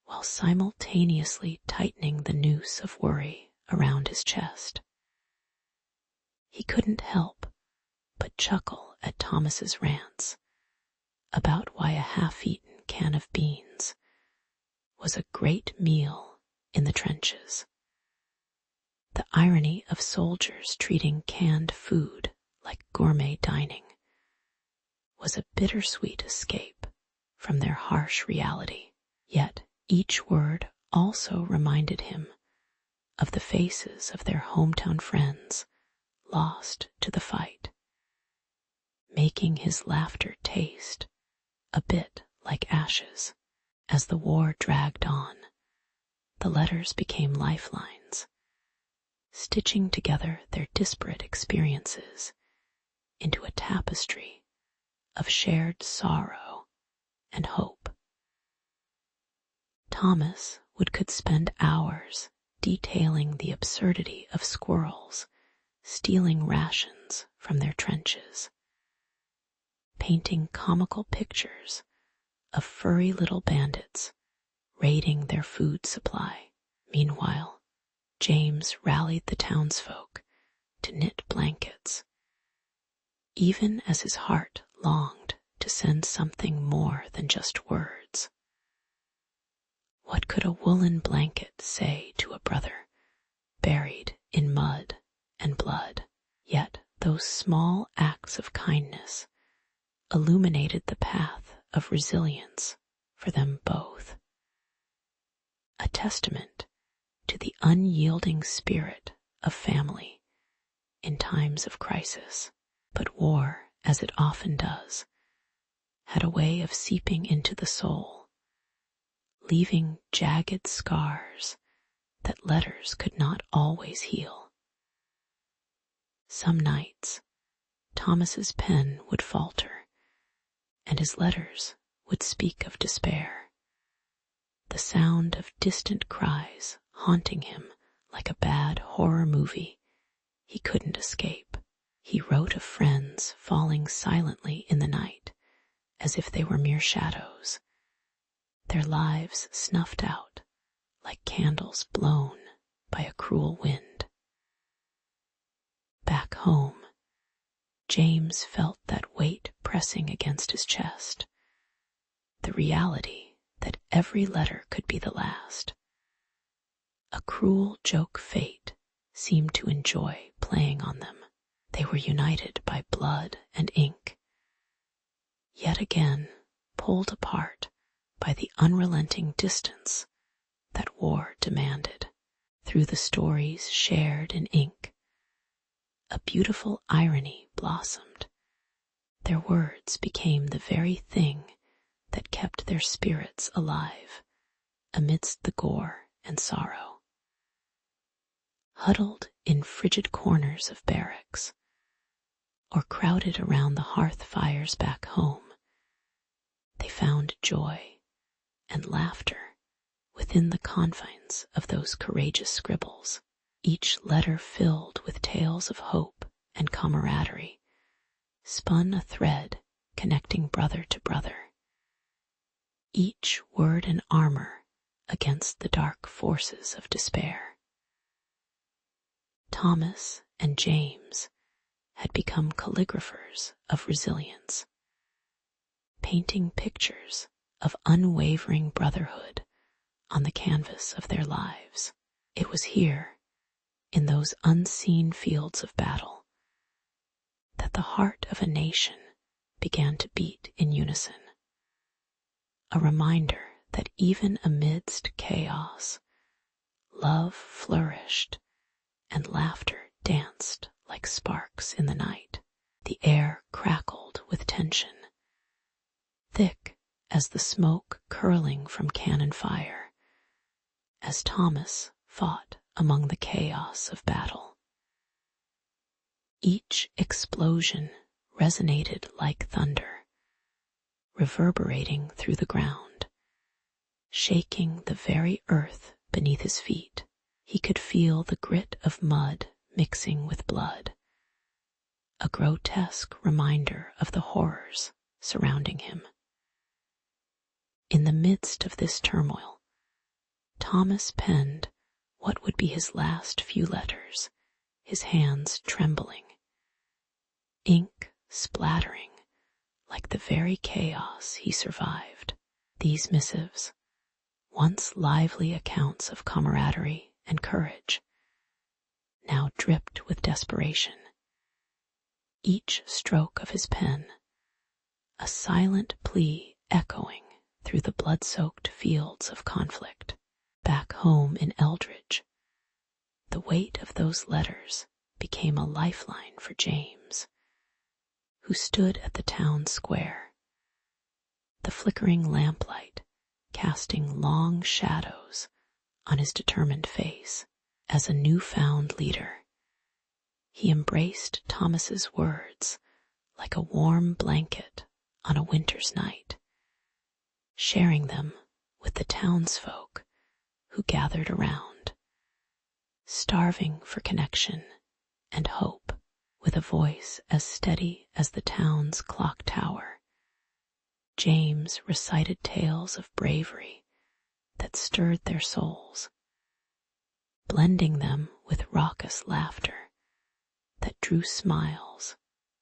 while simultaneously tightening the noose of worry around his chest. He couldn't help but chuckle at Thomas's rants about why a half-eaten can of beans was a great meal in the trenches. The irony of soldiers treating canned food like gourmet dining was a bittersweet escape from their harsh reality. Yet each word also reminded him of the faces of their hometown friends lost to the fight, making his laughter taste a bit like ashes. As the war dragged on, the letters became lifelines, stitching together their disparate experiences into a tapestry of shared sorrow and hope. Thomas could spend hours detailing the absurdity of squirrels stealing rations from their trenches, painting comical pictures of furry little bandits raiding their food supply. Meanwhile, James rallied the townsfolk to knit blankets, even as his heart longed to send something more than just words. What could a woolen blanket say to a brother buried in mud and blood? Yet those small acts of kindness illuminated the path of resilience for them both, a testament to the unyielding spirit of family in times of crisis. But war, as it often does, had a way of seeping into the soul, leaving jagged scars that letters could not always heal. Some nights, Thomas's pen would falter, and his letters would speak of despair, the sound of distant cries haunting him like a bad horror movie he couldn't escape. He wrote of friends falling silently in the night as if they were mere shadows, their lives snuffed out like candles blown by a cruel wind. Back home, James felt that weight pressing against his chest, the reality that every letter could be the last. A cruel joke fate seemed to enjoy playing on them. They were united by blood and ink, yet again pulled apart by the unrelenting distance that war demanded. Through the stories shared in ink, a beautiful irony blossomed. Their words became the very thing that kept their spirits alive amidst the gore and sorrow. Huddled in frigid corners of barracks, or crowded around the hearth fires back home, they found joy and laughter within the confines of those courageous scribbles, each letter filled with tales of hope and camaraderie, spun a thread connecting brother to brother, each word an armor against the dark forces of despair. Thomas and James had become calligraphers of resilience, painting pictures of unwavering brotherhood on the canvas of their lives. It was here, in those unseen fields of battle, that the heart of a nation began to beat in unison, a reminder that even amidst chaos, love flourished and laughter danced like sparks in the night. The air crackled with tension, thick as the smoke curling from cannon fire, as Thomas fought among the chaos of battle. Each explosion resonated like thunder, reverberating through the ground, shaking the very earth beneath his feet. He could feel the grit of mud mixing with blood, a grotesque reminder of the horrors surrounding him. In the midst of this turmoil, Thomas penned what would be his last few letters, his hands trembling, ink splattering like the very chaos he survived. These missives, once lively accounts of camaraderie and courage, now dripped with desperation. Each stroke of his pen, a silent plea echoing through the blood-soaked fields of conflict. Back home in Eldridge, the weight of those letters became a lifeline for James, who stood at the town square, the flickering lamplight casting long shadows on his determined face. As a newfound leader, he embraced Thomas's words like a warm blanket on a winter's night, sharing them with the townsfolk who gathered around, starving for connection and hope. With a voice as steady as the town's clock tower, James recited tales of bravery that stirred their souls, blending them with raucous laughter drew smiles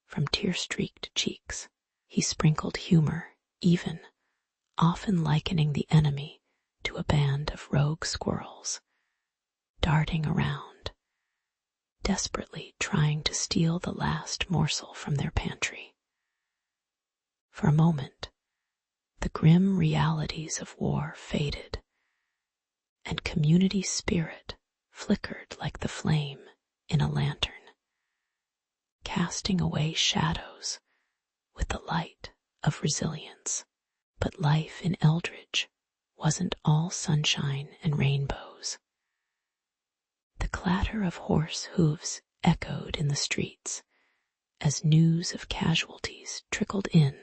from tear-streaked cheeks. He sprinkled humor, even, often likening the enemy to a band of rogue squirrels, darting around, desperately trying to steal the last morsel from their pantry. For a moment, the grim realities of war faded, and community spirit flickered like the flame in a lantern, casting away shadows with the light of resilience. But life in Eldridge wasn't all sunshine and rainbows. The clatter of horse hooves echoed in the streets as news of casualties trickled in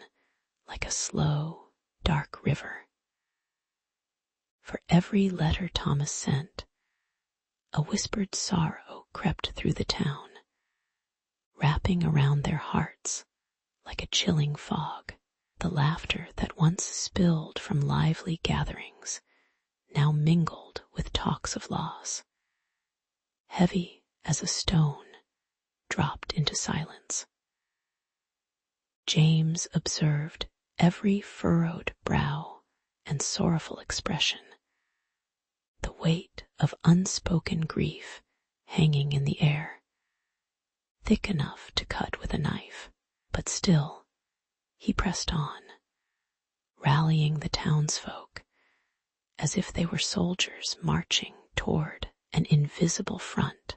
like a slow, dark river. For every letter Thomas sent, a whispered sorrow crept through the town, wrapping around their hearts like a chilling fog. The laughter that once spilled from lively gatherings now mingled with talks of loss, heavy as a stone dropped into silence. James observed every furrowed brow and sorrowful expression, the weight of unspoken grief hanging in the air, thick enough to cut with a knife, but still he pressed on, rallying the townsfolk as if they were soldiers marching toward an invisible front,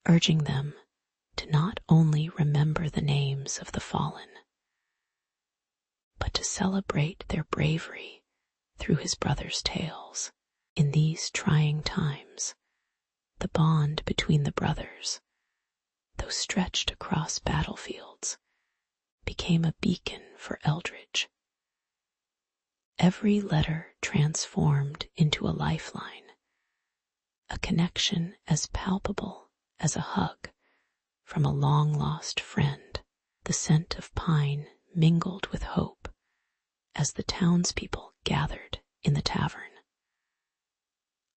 urging them to not only remember the names of the fallen, but to celebrate their bravery through his brother's tales. In these trying times, the bond between the brothers, though stretched across battlefields, became a beacon for Eldridge. Every letter transformed into a lifeline, a connection as palpable as a hug from a long-lost friend. The scent of pine mingled with hope as the townspeople gathered in the tavern,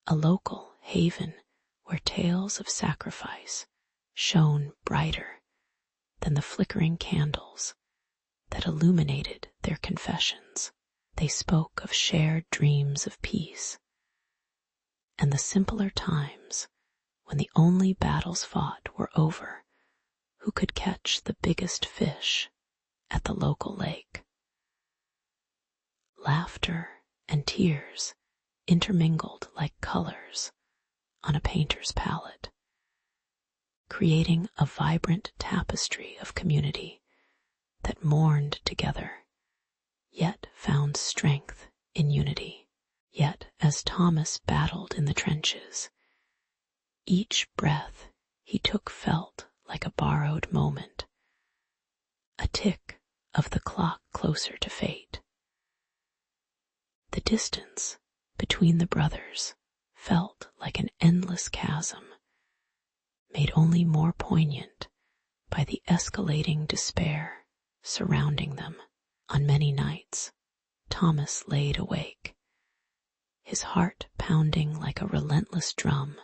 a local haven where tales of sacrifice shone brighter than the flickering candles that illuminated their confessions. They spoke of shared dreams of peace and the simpler times when the only battles fought were over who could catch the biggest fish at the local lake. Laughter and tears intermingled like colors on a painter's palette, creating a vibrant tapestry of community that mourned together, yet found strength in unity. Yet as Thomas battled in the trenches, each breath he took felt like a borrowed moment, a tick of the clock closer to fate. The distance between the brothers felt like an endless chasm, made only more poignant by the escalating despair surrounding them. On many nights, Thomas laid awake, his heart pounding like a relentless drum,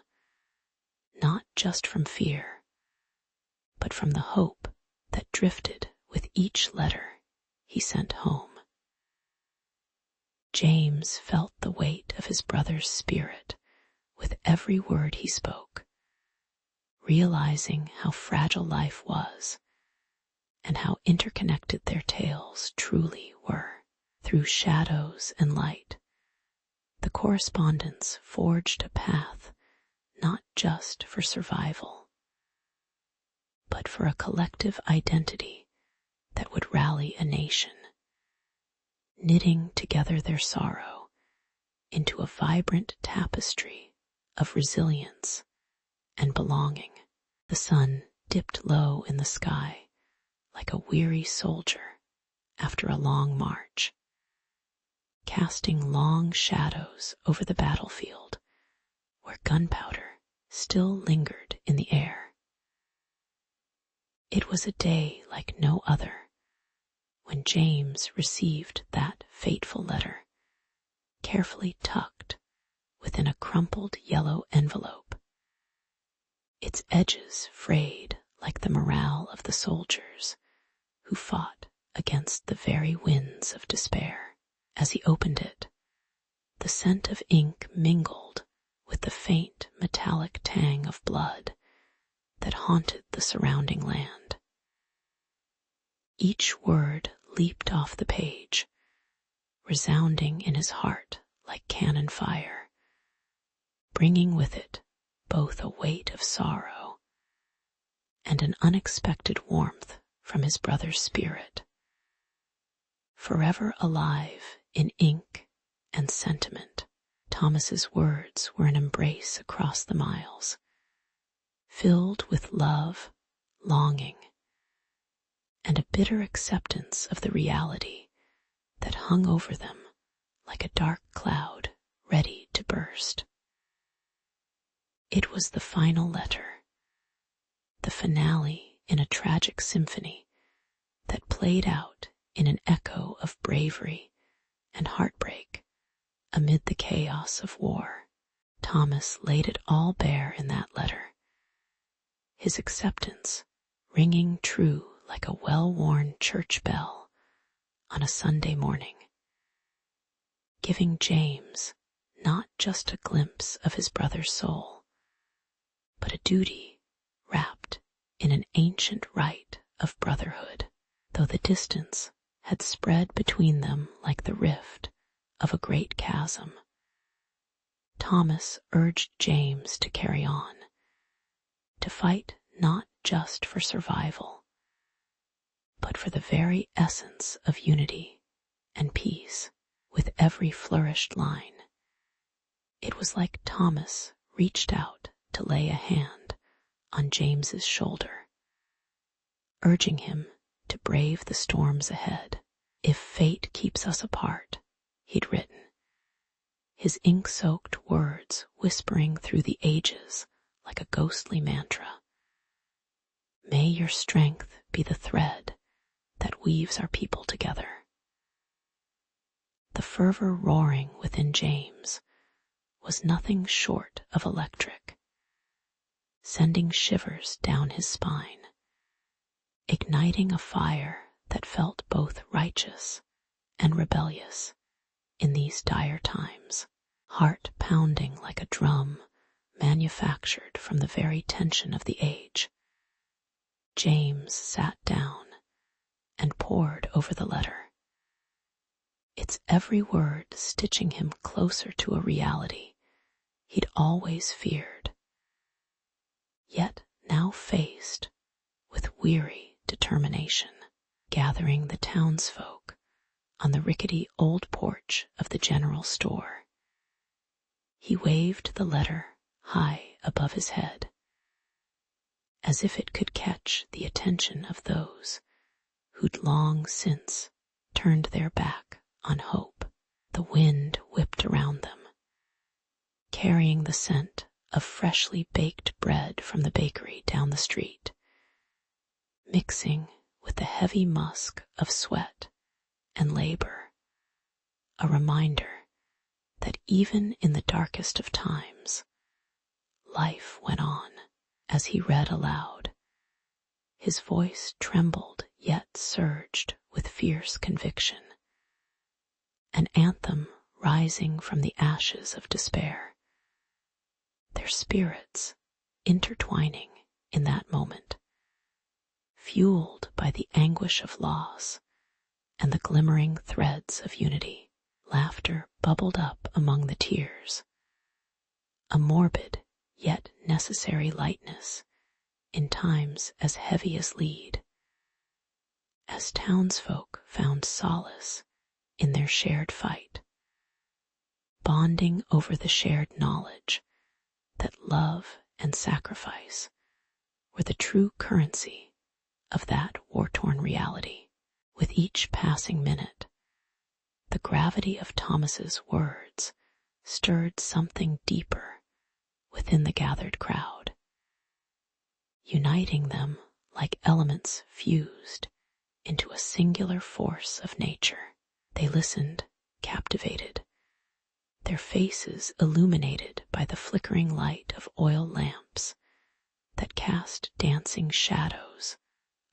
not just from fear, but from the hope that drifted with each letter he sent home. James felt the weight of his brother's spirit with every word he spoke, realizing how fragile life was and how interconnected their tales truly were. Through shadows and light, the correspondence forged a path not just for survival, but for a collective identity that would rally a nation, knitting together their sorrow into a vibrant tapestry of resilience and belonging. The sun dipped low in the sky like a weary soldier after a long march, casting long shadows over the battlefield where gunpowder still lingered in the air. It was a day like no other when James received that fateful letter, carefully tucked within a crumpled yellow envelope, its edges frayed like the morale of the soldiers who fought against the very winds of despair. As he opened it, the scent of ink mingled with the faint metallic tang of blood that haunted the surrounding land. Each word leaped off the page, resounding in his heart like cannon fire, bringing with it both a weight of sorrow and an unexpected warmth from his brother's spirit. Forever alive in ink and sentiment, Thomas's words were an embrace across the miles, filled with love, longing, and a bitter acceptance of the reality that hung over them like a dark cloud ready to burst. It was the final letter, the finale in a tragic symphony that played out in an echo of bravery and heartbreak amid the chaos of war. Thomas laid it all bare in that letter, his acceptance ringing true like a well-worn church bell on a Sunday morning, giving James not just a glimpse of his brother's soul, but a duty wrapped in an ancient rite of brotherhood. Though the distance had spread between them like the rift of a great chasm, Thomas urged James to carry on, to fight not just for survival, but for the very essence of unity and peace. With every flourished line, it was like Thomas reached out to lay a hand on James's shoulder, urging him to brave the storms ahead. If fate keeps us apart, he'd written, his ink-soaked words whispering through the ages like a ghostly mantra. May your strength be the thread that weaves our people together. The fervor roaring within James was nothing short of electric, sending shivers down his spine, igniting a fire that felt both righteous and rebellious in these dire times. Heart pounding like a drum manufactured from the very tension of the age, James sat down and pored over the letter, its every word stitching him closer to a reality he'd always feared, yet now faced with weary determination. Gathering the townsfolk on the rickety old porch of the general store, he waved the letter high above his head, as if it could catch the attention of those who'd long since turned their back on hope. The wind whipped around them, carrying the scent of freshly baked bread from the bakery down the street, mixing with the heavy musk of sweat and labor, a reminder that even in the darkest of times, life went on. As he read aloud, his voice trembled yet surged with fierce conviction, an anthem rising from the ashes of despair, their spirits intertwining in that moment, fueled by the anguish of loss and the glimmering threads of unity. Laughter bubbled up among the tears, a morbid yet necessary lightness in times as heavy as lead, as townsfolk found solace in their shared fight, bonding over the shared knowledge that love and sacrifice were the true currency of that war-torn reality. With each passing minute, the gravity of Thomas's words stirred something deeper within the gathered crowd, uniting them like elements fused into a singular force of nature. They listened, captivated, their faces illuminated by the flickering light of oil lamps that cast dancing dancing shadows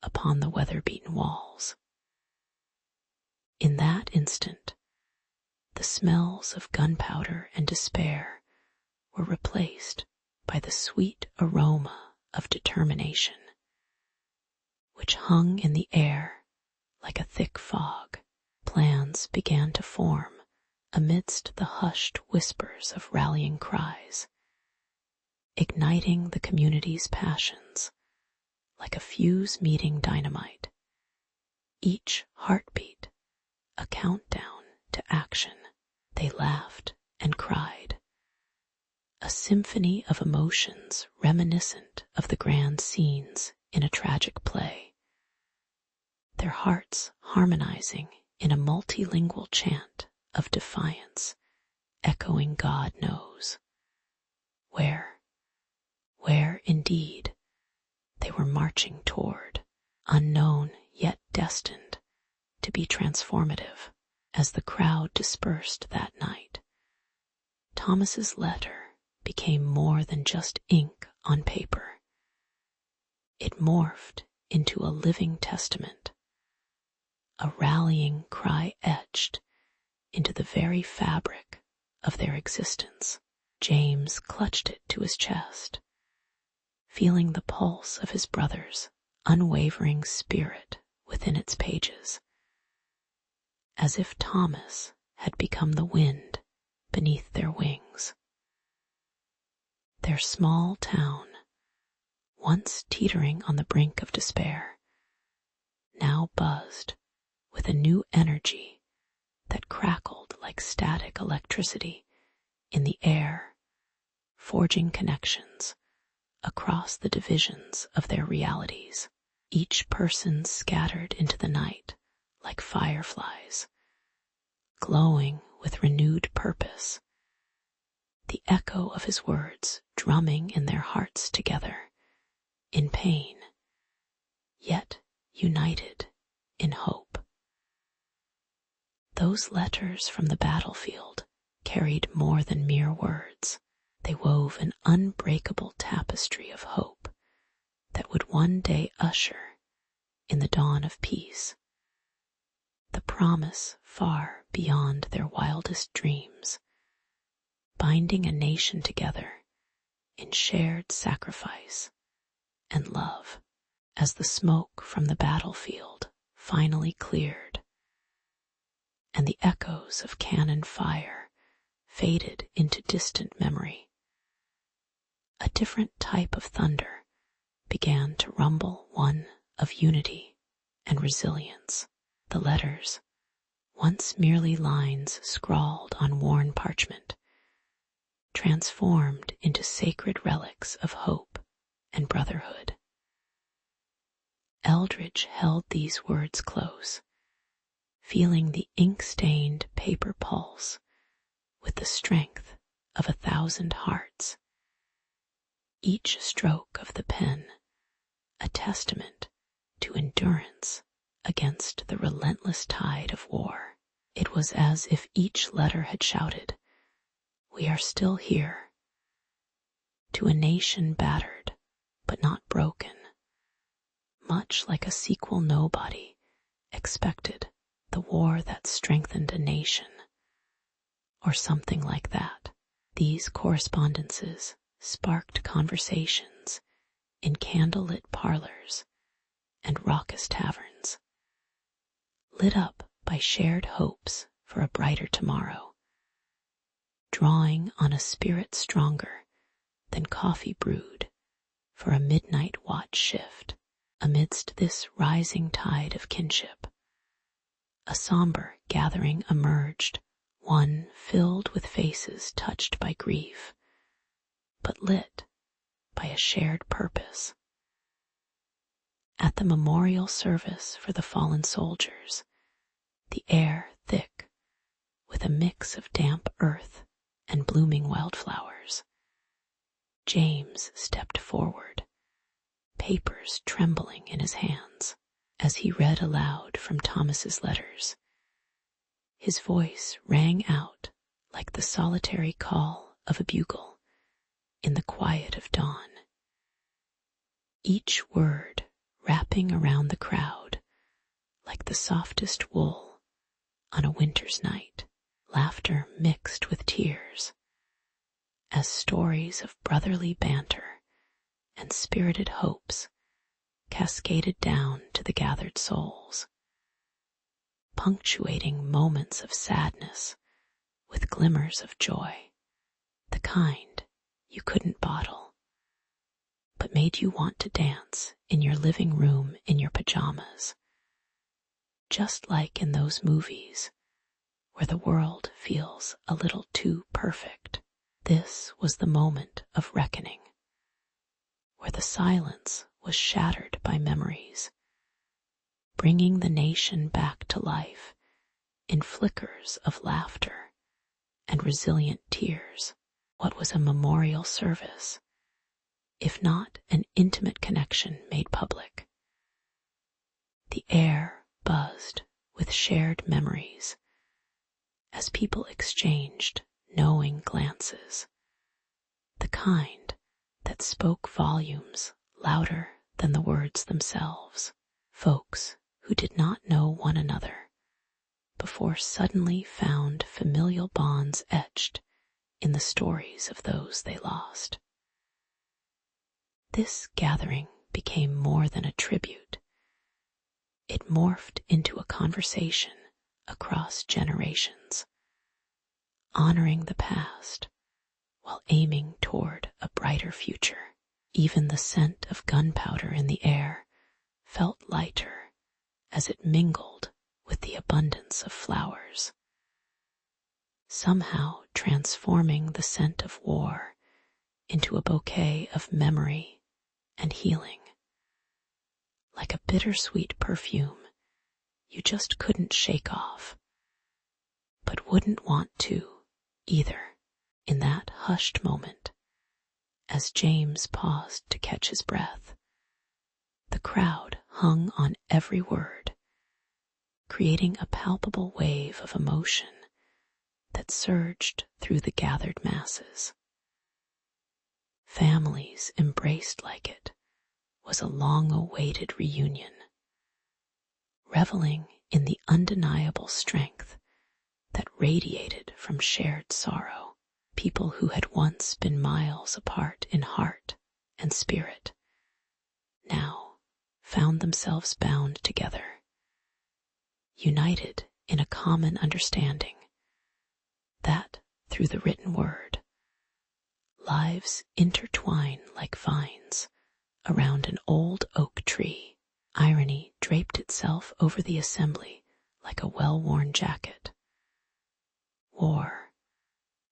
upon the weather-beaten walls. In that instant, the smells of gunpowder and despair were replaced by the sweet aroma of determination, which hung in the air like a thick fog. Plans began to form amidst the hushed whispers of rallying cries, igniting the community's passions like a fuse meeting dynamite. Each heartbeat a countdown to action. They laughed and cried, a symphony of emotions reminiscent of the grand scenes in a tragic play, their hearts harmonizing in a multilingual chant of defiance, echoing God knows where indeed they were marching toward, unknown yet destined to be transformative. As the crowd dispersed that night, Thomas's letter became more than just ink on paper. It morphed into a living testament, a rallying cry etched into the very fabric of their existence. James clutched it to his chest, feeling the pulse of his brother's unwavering spirit within its pages, as if Thomas had become the wind beneath their wings. Their small town, once teetering on the brink of despair, now buzzed with a new energy that crackled like static electricity in the air, forging connections across the divisions of their realities. Each person scattered into the night like fireflies, glowing with renewed purpose, the echo of his words drumming in their hearts together, in pain, yet united in hope. Those letters from the battlefield carried more than mere words. They wove an unbreakable tapestry of hope that would one day usher in the dawn of peace, the promise far beyond their wildest dreams, binding a nation together in shared sacrifice and love. As the smoke from the battlefield finally cleared and the echoes of cannon fire faded into distant memory, a different type of thunder began to rumble, one of unity and resilience. The letters, once merely lines scrawled on worn parchment, transformed into sacred relics of hope and brotherhood. Eldridge held these words close, feeling the ink-stained paper pulse with the strength of 1,000 hearts. Each stroke of the pen a testament to endurance against the relentless tide of war. It was as if each letter had shouted, "We are still here," to a nation battered but not broken, much like a sequel nobody expected, the war that strengthened a nation, or something like that. These correspondences sparked conversations in candlelit parlors and raucous taverns, lit up by shared hopes for a brighter tomorrow, drawing on a spirit stronger than coffee brewed for a midnight watch shift. Amidst this rising tide of kinship, a somber gathering emerged, one filled with faces touched by grief, but lit by a shared purpose. At the memorial service for the fallen soldiers, the air thick with a mix of damp earth and blooming wildflowers, James stepped forward, papers trembling in his hands. As he read aloud from Thomas's letters, his voice rang out like the solitary call of a bugle in the quiet of dawn. each word wrapping around the crowd like the softest wool on a winter's night. Laughter mixed with tears as stories of brotherly banter and spirited hopes cascaded down to the gathered souls, punctuating moments of sadness with glimmers of joy, the kind you couldn't bottle, but made you want to dance in your living room in your pajamas, just like in those movies where the world feels a little too perfect. This was the moment of reckoning, where the silence was shattered by memories, bringing the nation back to life in flickers of laughter and resilient tears. What was a memorial service, if not an intimate connection made public? The air buzzed with shared memories as people exchanged knowing glances, the kind that spoke volumes louder than the words themselves. Folks who did not know one another before suddenly found familial bonds etched in the stories of those they lost. This gathering became more than a tribute. It morphed into a conversation across generations, honoring the past while aiming toward a brighter future. Even the scent of gunpowder in the air felt lighter as it mingled with the abundance of flowers, somehow transforming the scent of war into a bouquet of memory and healing, like a bittersweet perfume you just couldn't shake off, but wouldn't want to either. In that hushed moment, as James paused to catch his breath, the crowd hung on every word, creating a palpable wave of emotion that surged through the gathered masses. Families embraced like it was a long-awaited reunion, reveling in the undeniable strength that radiated from shared sorrow. People who had once been miles apart in heart and spirit now found themselves bound together, united in a common understanding that, through the written word, lives intertwine like vines around an old oak tree. Irony draped itself over the assembly like a well-worn jacket. War,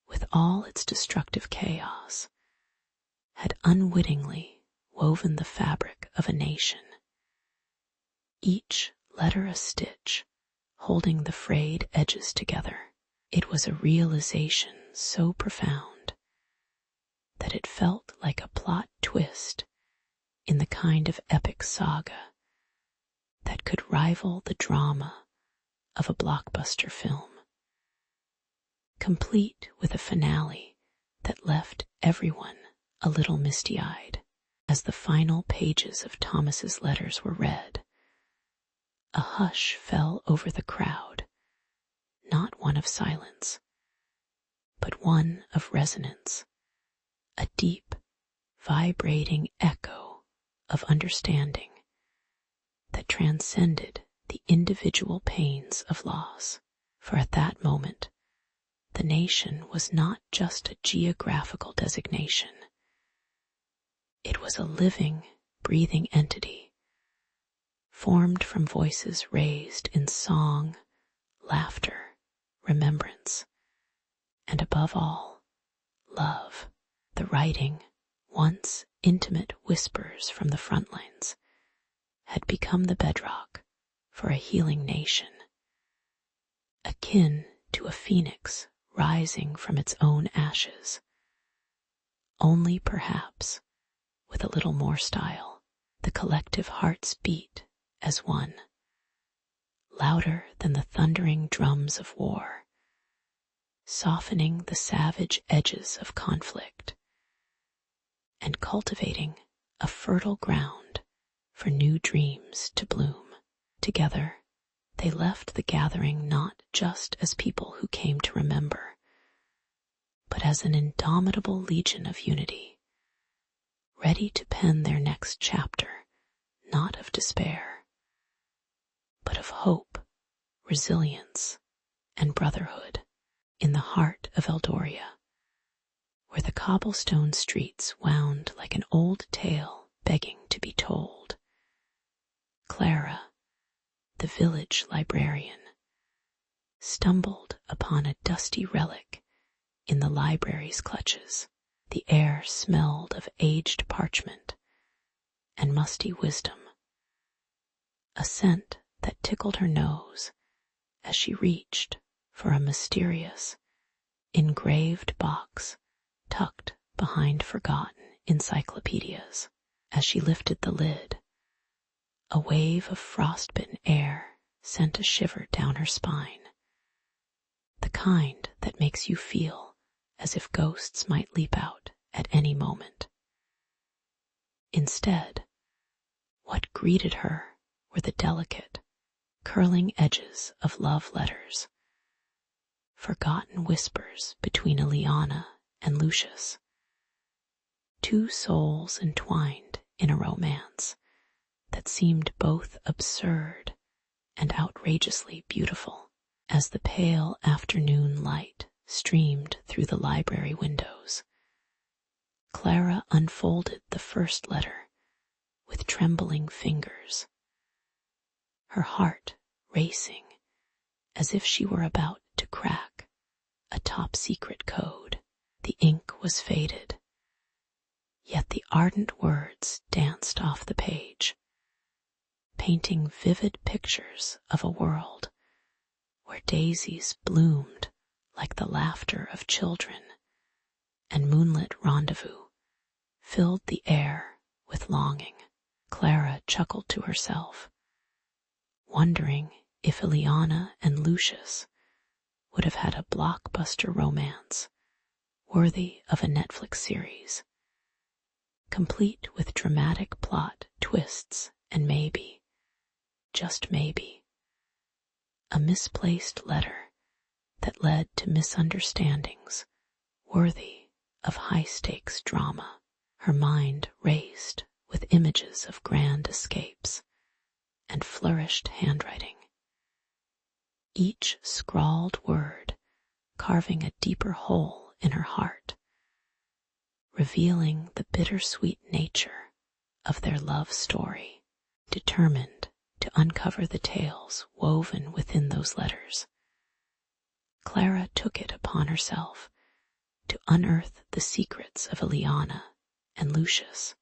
with all its destructive chaos, had unwittingly woven the fabric of a nation, each letter a stitch holding the frayed edges together. It was a realization so profound that it felt like a plot twist in the kind of epic saga that could rival the drama of a blockbuster film, complete with a finale that left everyone a little misty-eyed. As the final pages of Thomas's letters were read, a hush fell over the crowd, not one of silence, but one of resonance, a deep, vibrating echo of understanding that transcended the individual pains of loss. For at that moment, the nation was not just a geographical designation. It was a living, breathing entity, formed from voices raised in song, laughter, remembrance, and above all, love. The writing, once intimate whispers from the front lines, had become the bedrock for a healing nation, akin to a phoenix rising from its own ashes, only perhaps with a little more style. The collective hearts beat as one, louder than the thundering drums of war, softening the savage edges of conflict and cultivating a fertile ground for new dreams to bloom. Together, they left the gathering not just as people who came to remember, but as an indomitable legion of unity, ready to pen their next chapter, not of despair, but of hope, resilience, and brotherhood. In the heart of Eldoria, where the cobblestone streets wound like an old tale begging to be told, Clara, the village librarian, stumbled upon a dusty relic in the library's clutches. The air smelled of aged parchment and musty wisdom, a scent that tickled her nose as she reached for a mysterious, engraved box tucked behind forgotten encyclopedias. As she lifted the lid, a wave of frostbitten air sent a shiver down her spine, the kind that makes you feel as if ghosts might leap out at any moment. Instead, what greeted her were the delicate, curling edges of love letters, forgotten whispers between Eliana and Lucius, two souls entwined in a romance that seemed both absurd and outrageously beautiful. As the pale afternoon light streamed through the library windows, Clara unfolded the first letter with trembling fingers, her heart racing as if she were about to crack a top-secret code. The ink was faded, yet the ardent words danced off the page, painting vivid pictures of a world where daisies bloomed like the laughter of children, and moonlit rendezvous filled the air with longing. Clara chuckled to herself, wondering if Eliana and Lucius would have had a blockbuster romance worthy of a Netflix series, complete with dramatic plot twists and maybe, just maybe, a misplaced letter that led to misunderstandings worthy of high-stakes drama. Her mind raced with images of grand escapes and flourished handwriting, each scrawled word carving a deeper hole in her heart, revealing the bittersweet nature of their love story. Determined to uncover the tales woven within those letters, Clara took it upon herself to unearth the secrets of Eliana and Lucius,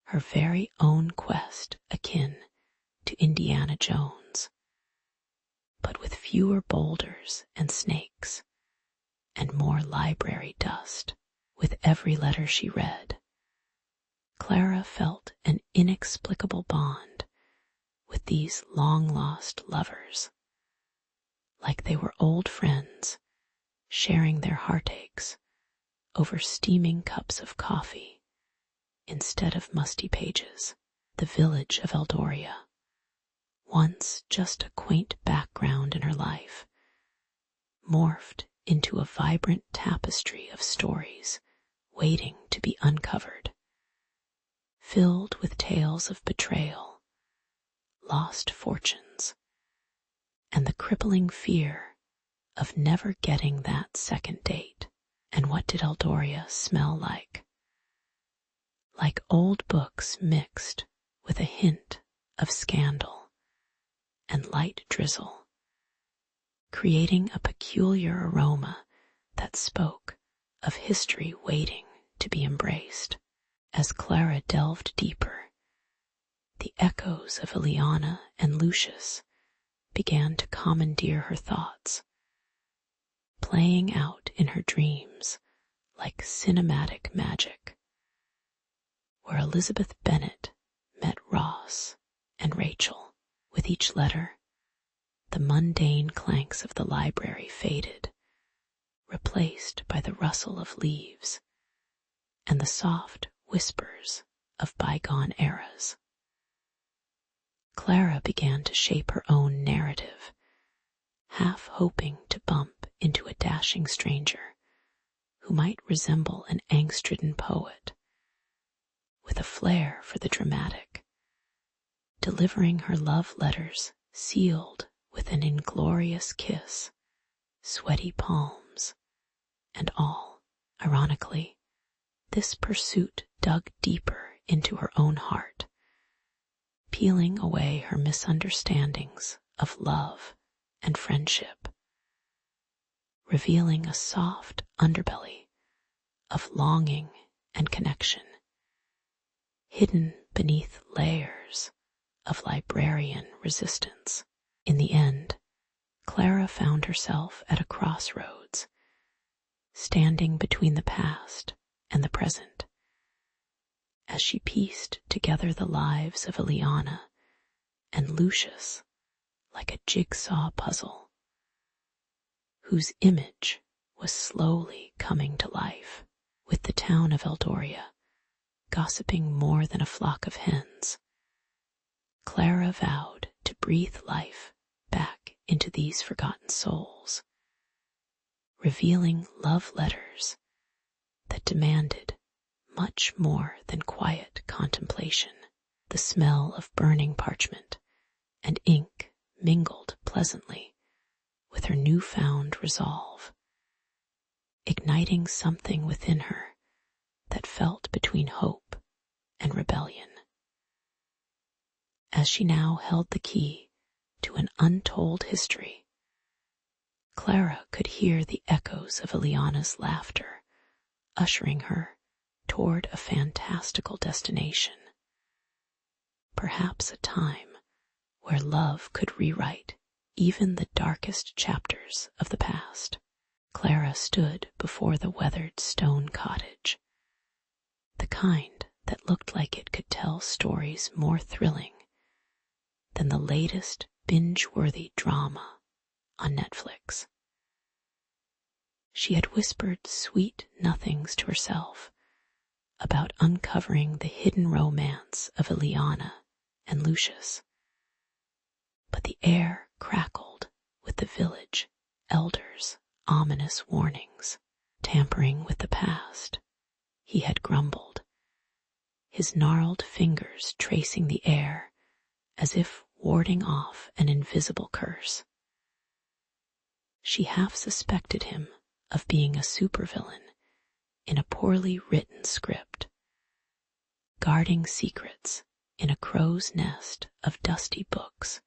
her very own quest akin to Indiana Jones, but with fewer boulders and snakes and more library dust. With every letter she read, Clara felt an inexplicable bond with these long-lost lovers, like they were old friends sharing their heartaches over steaming cups of coffee instead of musty pages. The village of Eldoria, once just a quaint background in her life, morphed into a vibrant tapestry of stories waiting to be uncovered, filled with tales of betrayal, lost fortunes, and the crippling fear of never getting that second date. And what did Eldoria smell like? Like old books mixed with a hint of scandal and light drizzle, creating a peculiar aroma that spoke of history waiting to be embraced. As Clara delved deeper, the echoes of Eliana and Lucius began to commandeer her thoughts, playing out in her dreams like cinematic magic, where Elizabeth Bennet met Ross and Rachel. With each letter, the mundane clanks of the library faded, replaced by the rustle of leaves and the soft whispers of bygone eras. Clara began to shape her own narrative, half hoping to bump into a dashing stranger who might resemble an angst-ridden poet with a flair for the dramatic, delivering her love letters sealed with an inglorious kiss, sweaty palms, and all. Ironically, this pursuit dug deeper into her own heart, peeling away her misunderstandings of love and friendship, revealing a soft underbelly of longing and connection, hidden beneath layers of librarian resistance. In the end, Clara found herself at a crossroads, standing between the past and the present, as she pieced together the lives of Ileana and Lucius like a jigsaw puzzle, whose image was slowly coming to life, with the town of Eldoria gossiping more than a flock of hens. Clara vowed to breathe life back into these forgotten souls, revealing love letters that demanded much more than quiet contemplation. The smell of burning parchment and ink mingled pleasantly with her newfound resolve, igniting something within her that felt between hope and rebellion. As she now held the key to an untold history, Clara could hear the echoes of Ileana's laughter, ushering her toward a fantastical destination, perhaps a time where love could rewrite even the darkest chapters of the past. Clara stood before the weathered stone cottage, the kind that looked like it could tell stories more thrilling than the latest binge-worthy drama on Netflix. She had whispered sweet nothings to herself about uncovering the hidden romance of Ileana and Lucius, but the air crackled with the village elders' ominous warnings. Tampering with the past, he had grumbled, his gnarled fingers tracing the air as if warding off an invisible curse. She half suspected him of being a supervillain in a poorly written script, guarding secrets in a crow's nest of dusty books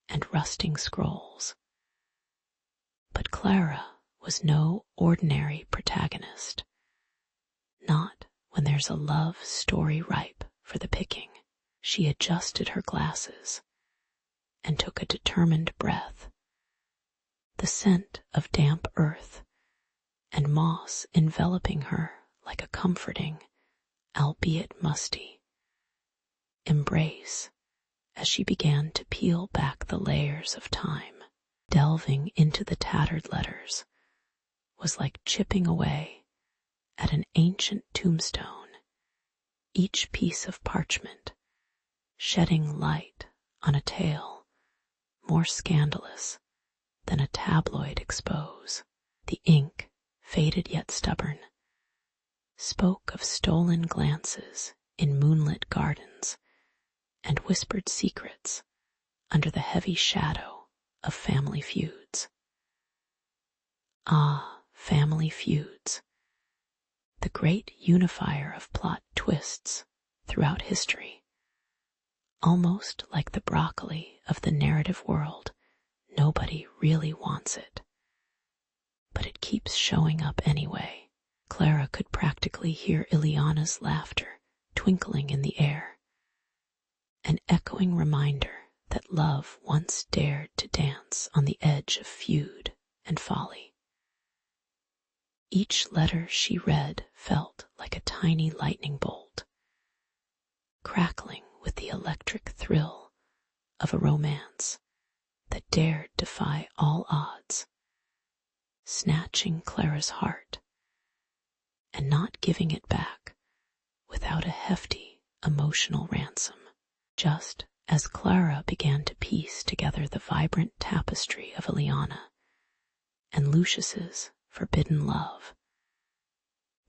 and rusting scrolls. But Clara was no ordinary protagonist, not when there's a love story ripe for the picking. She adjusted her glasses and took a determined breath, the scent of damp earth and moss enveloping her like a comforting, albeit musty, embrace as she began to peel back the layers of time. Delving into the tattered letters was like chipping away at an ancient tombstone, each piece of parchment shedding light on a tale more scandalous than a tabloid expose. The ink, faded yet stubborn, spoke of stolen glances in moonlit gardens and whispered secrets under the heavy shadow of family feuds. Ah, family feuds, the great unifier of plot twists throughout history. Almost like the broccoli of the narrative world, nobody really wants it, but it keeps showing up anyway. Clara could practically hear Ileana's laughter twinkling in the air, an echoing reminder that love once dared to dance on the edge of feud and folly. Each letter she read felt like a tiny lightning bolt, crackling with the electric thrill of a romance that dared defy all odds, snatching Clara's heart and not giving it back without a hefty emotional ransom. Just As Clara began to piece together the vibrant tapestry of Ileana and Lucius's forbidden love,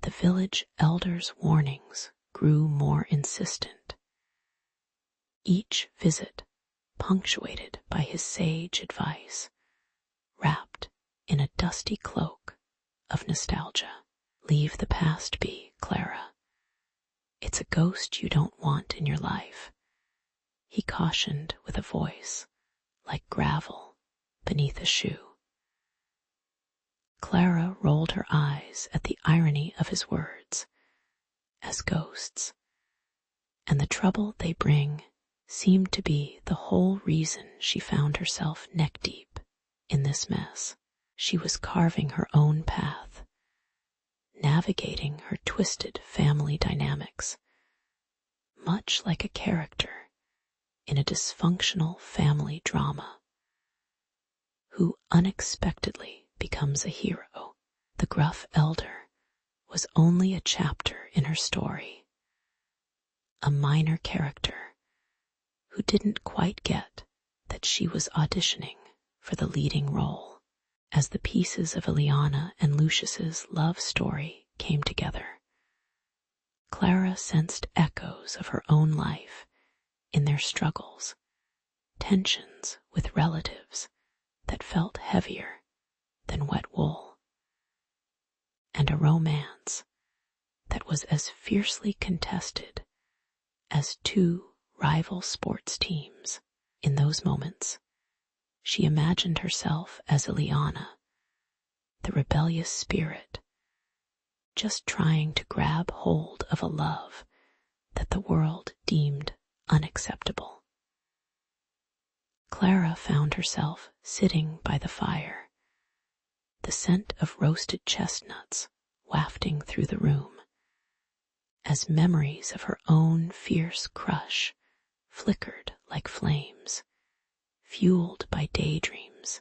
the village elder's warnings grew more insistent, each visit punctuated by his sage advice, wrapped in a dusty cloak of nostalgia. Leave the past be, Clara. It's a ghost you don't want in your life, he cautioned with a voice like gravel beneath a shoe. Clara rolled her eyes at the irony of his words, as ghosts, and the trouble they bring seemed to be the whole reason she found herself neck-deep in this mess. She was carving her own path, navigating her twisted family dynamics, much like a character in a dysfunctional family drama who unexpectedly becomes a hero. The gruff elder was only a chapter in her story, a minor character who didn't quite get that she was auditioning for the leading role. As the pieces of Ileana and Lucius's love story came together, Clara sensed echoes of her own life in their struggles, tensions with relatives that felt heavier than wet wool, and a romance that was as fiercely contested as two rival sports teams. In those moments, she imagined herself as Ileana, the rebellious spirit, just trying to grab hold of a love that the world deemed unacceptable. Clara found herself sitting by the fire, the scent of roasted chestnuts wafting through the room, as memories of her own fierce crush flickered like flames, fueled by daydreams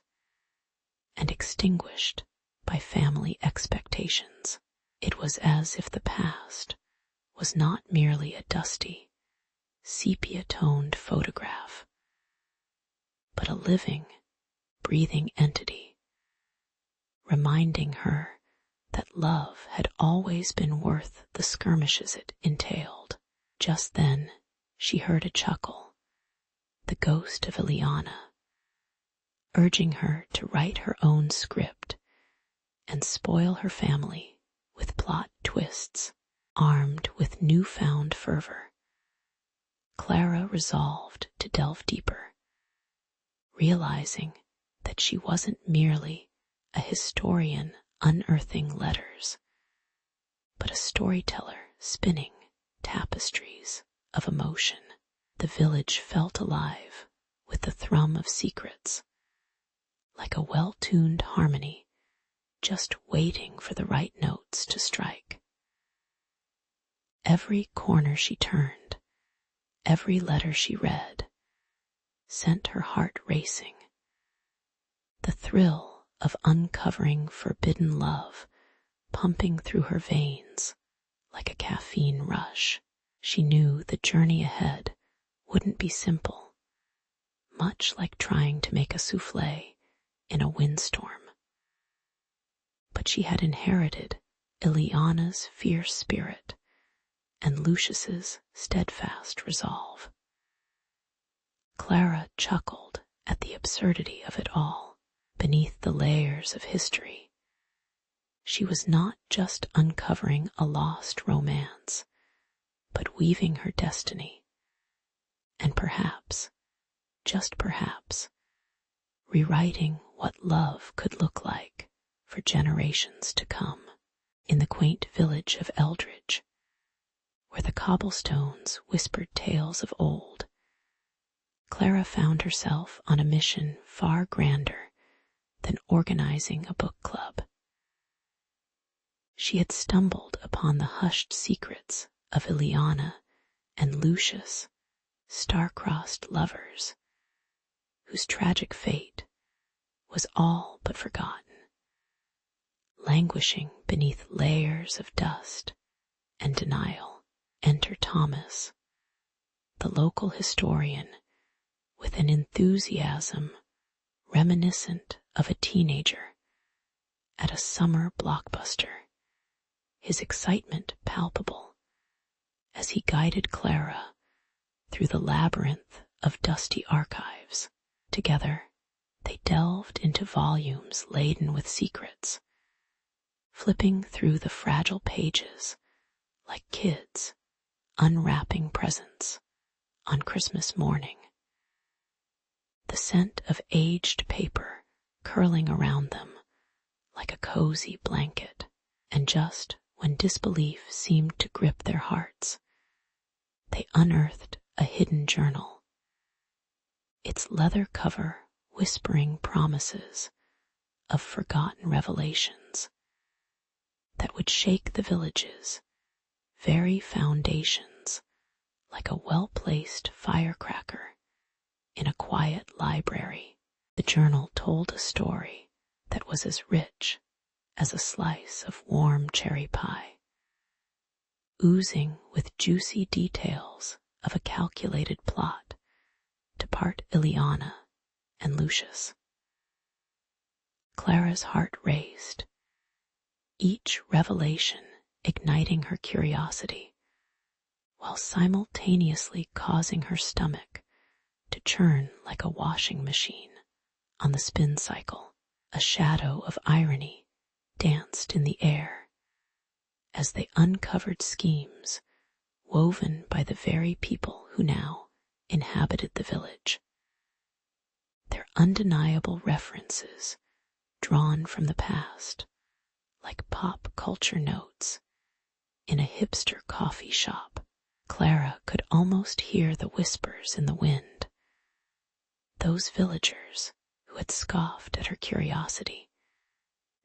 and extinguished by family expectations. It was as if the past was not merely a dusty, sepia-toned photograph, but a living, breathing entity, reminding her that love had always been worth the skirmishes it entailed. Just then, she heard a chuckle, the ghost of Ileana, urging her to write her own script and spoil her family with plot twists. Armed with newfound fervor, Clara resolved to delve deeper, realizing that she wasn't merely a historian unearthing letters, but a storyteller spinning tapestries of emotion. The village felt alive with the thrum of secrets, like a well-tuned harmony just waiting for the right notes to strike. Every corner she turned, every letter she read, sent her heart racing. The thrill of uncovering forbidden love pumping through her veins like a caffeine rush. She knew the journey ahead wouldn't be simple, much like trying to make a souffle in a windstorm. But she had inherited Ileana's fierce spirit and Lucius's steadfast resolve. Clara chuckled at the absurdity of it all. Beneath the layers of history, she was not just uncovering a lost romance, but weaving her destiny, and perhaps, just perhaps, rewriting what love could look like for generations to come. In the quaint village of Eldridge, where the cobblestones whispered tales of old, Clara found herself on a mission far grander than organizing a book club. She had stumbled upon the hushed secrets of Ileana and Lucius, star-crossed lovers, whose tragic fate was all but forgotten. Languishing beneath layers of dust and denial, enter Thomas, the local historian with an enthusiasm reminiscent of a teenager at a summer blockbuster, his excitement palpable as he guided Clara through the labyrinth of dusty archives. Together, they delved into volumes laden with secrets, flipping through the fragile pages like kids unwrapping presents on Christmas morning. The scent of aged paper curling around them like a cozy blanket, and just when disbelief seemed to grip their hearts, they unearthed a hidden journal, its leather cover whispering promises of forgotten revelations that would shake the village's very foundations like a well-placed firecracker in a quiet library. The journal told a story that was as rich as a slice of warm cherry pie, oozing with juicy details of a calculated plot to part Ileana and Lucius. Clara's heart raced, each revelation igniting her curiosity, while simultaneously causing her stomach to churn like a washing machine on the spin cycle. A shadow of irony danced in the air as they uncovered schemes woven by the very people who now inhabited the village. Their undeniable references, drawn from the past, like pop culture notes in a hipster coffee shop. Clara could almost hear the whispers in the wind. Those villagers who had scoffed at her curiosity,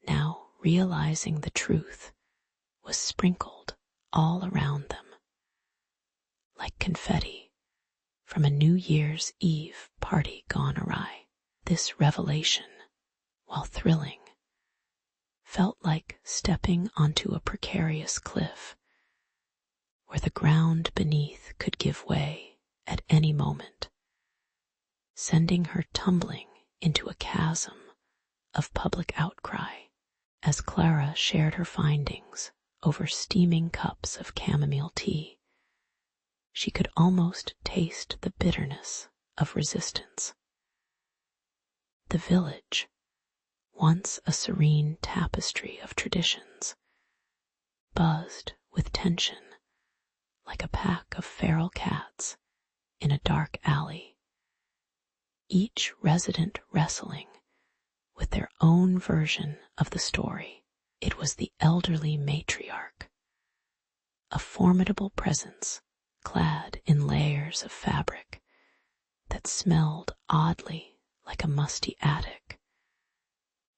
now realizing the truth was sprinkled all around them, like confetti from a New Year's Eve party gone awry. This revelation, while thrilling, felt like stepping onto a precarious cliff where the ground beneath could give way at any moment, sending her tumbling into a chasm of public outcry. As Clara shared her findings over steaming cups of chamomile tea, she could almost taste the bitterness of resistance. The village, once a serene tapestry of traditions, buzzed with tension like a pack of feral cats in a dark alley, each resident wrestling with their own version of the story. It was the elderly matriarch, a formidable presence clad in layers of fabric that smelled oddly like a musty attic,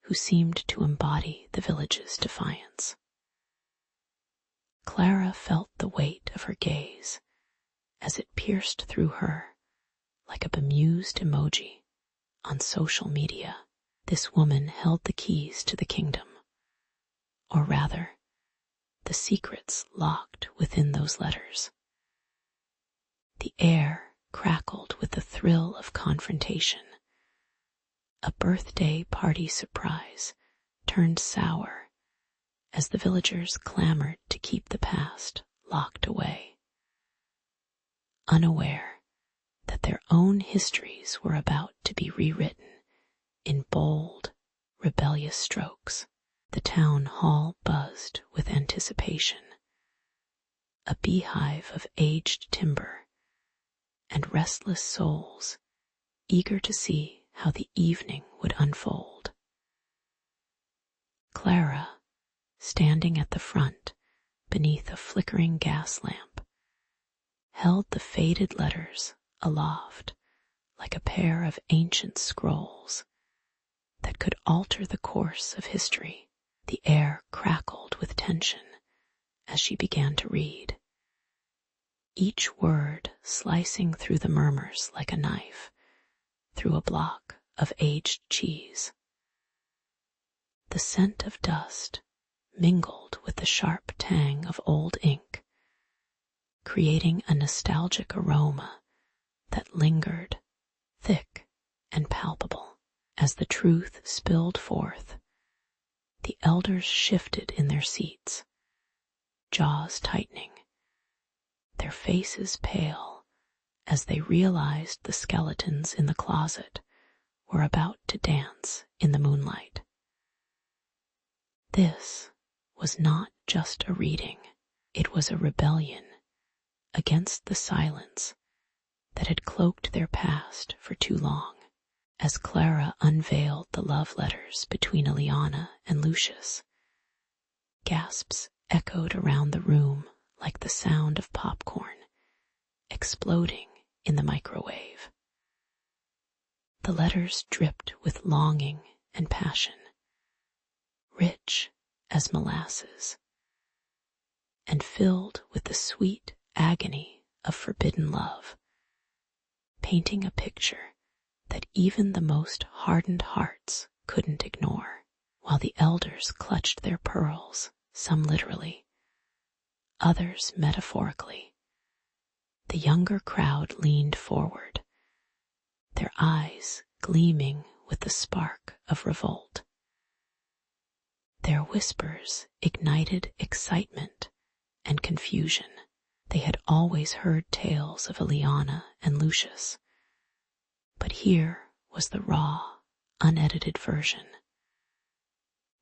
who seemed to embody the village's defiance. Clara felt the weight of her gaze as it pierced through her like a bemused emoji on social media. This woman held the keys to the kingdom, or rather, the secrets locked within those letters. The air crackled with the thrill of confrontation. A birthday party surprise turned sour as the villagers clamored to keep the past locked away, unaware that their own histories were about to be rewritten in bold, rebellious strokes. The town hall buzzed with anticipation, a beehive of aged timber and restless souls eager to see how the evening would unfold. Clara, standing at the front beneath a flickering gas lamp, held the faded letters aloft like a pair of ancient scrolls that could alter the course of history. The air crackled with tension as she began to read, each word slicing through the murmurs like a knife through a block of aged cheese. The scent of dust mingled with the sharp tang of old ink, creating a nostalgic aroma that lingered thick and palpable. As the truth spilled forth, the elders shifted in their seats, jaws tightening, their faces pale as they realized the skeletons in the closet were about to dance in the moonlight. This was not just a reading, it was a rebellion against the silence that had cloaked their past for too long. As Clara unveiled the love letters between Eliana and Lucius, gasps echoed around the room like the sound of popcorn exploding in the microwave. The letters dripped with longing and passion, rich as molasses, and filled with the sweet agony of forbidden love, painting a picture that even the most hardened hearts couldn't ignore. While the elders clutched their pearls, some literally, others metaphorically, the younger crowd leaned forward, their eyes gleaming with the spark of revolt. Their whispers ignited excitement and confusion. They had always heard tales of Eliana and Lucius, but here was the raw, unedited version,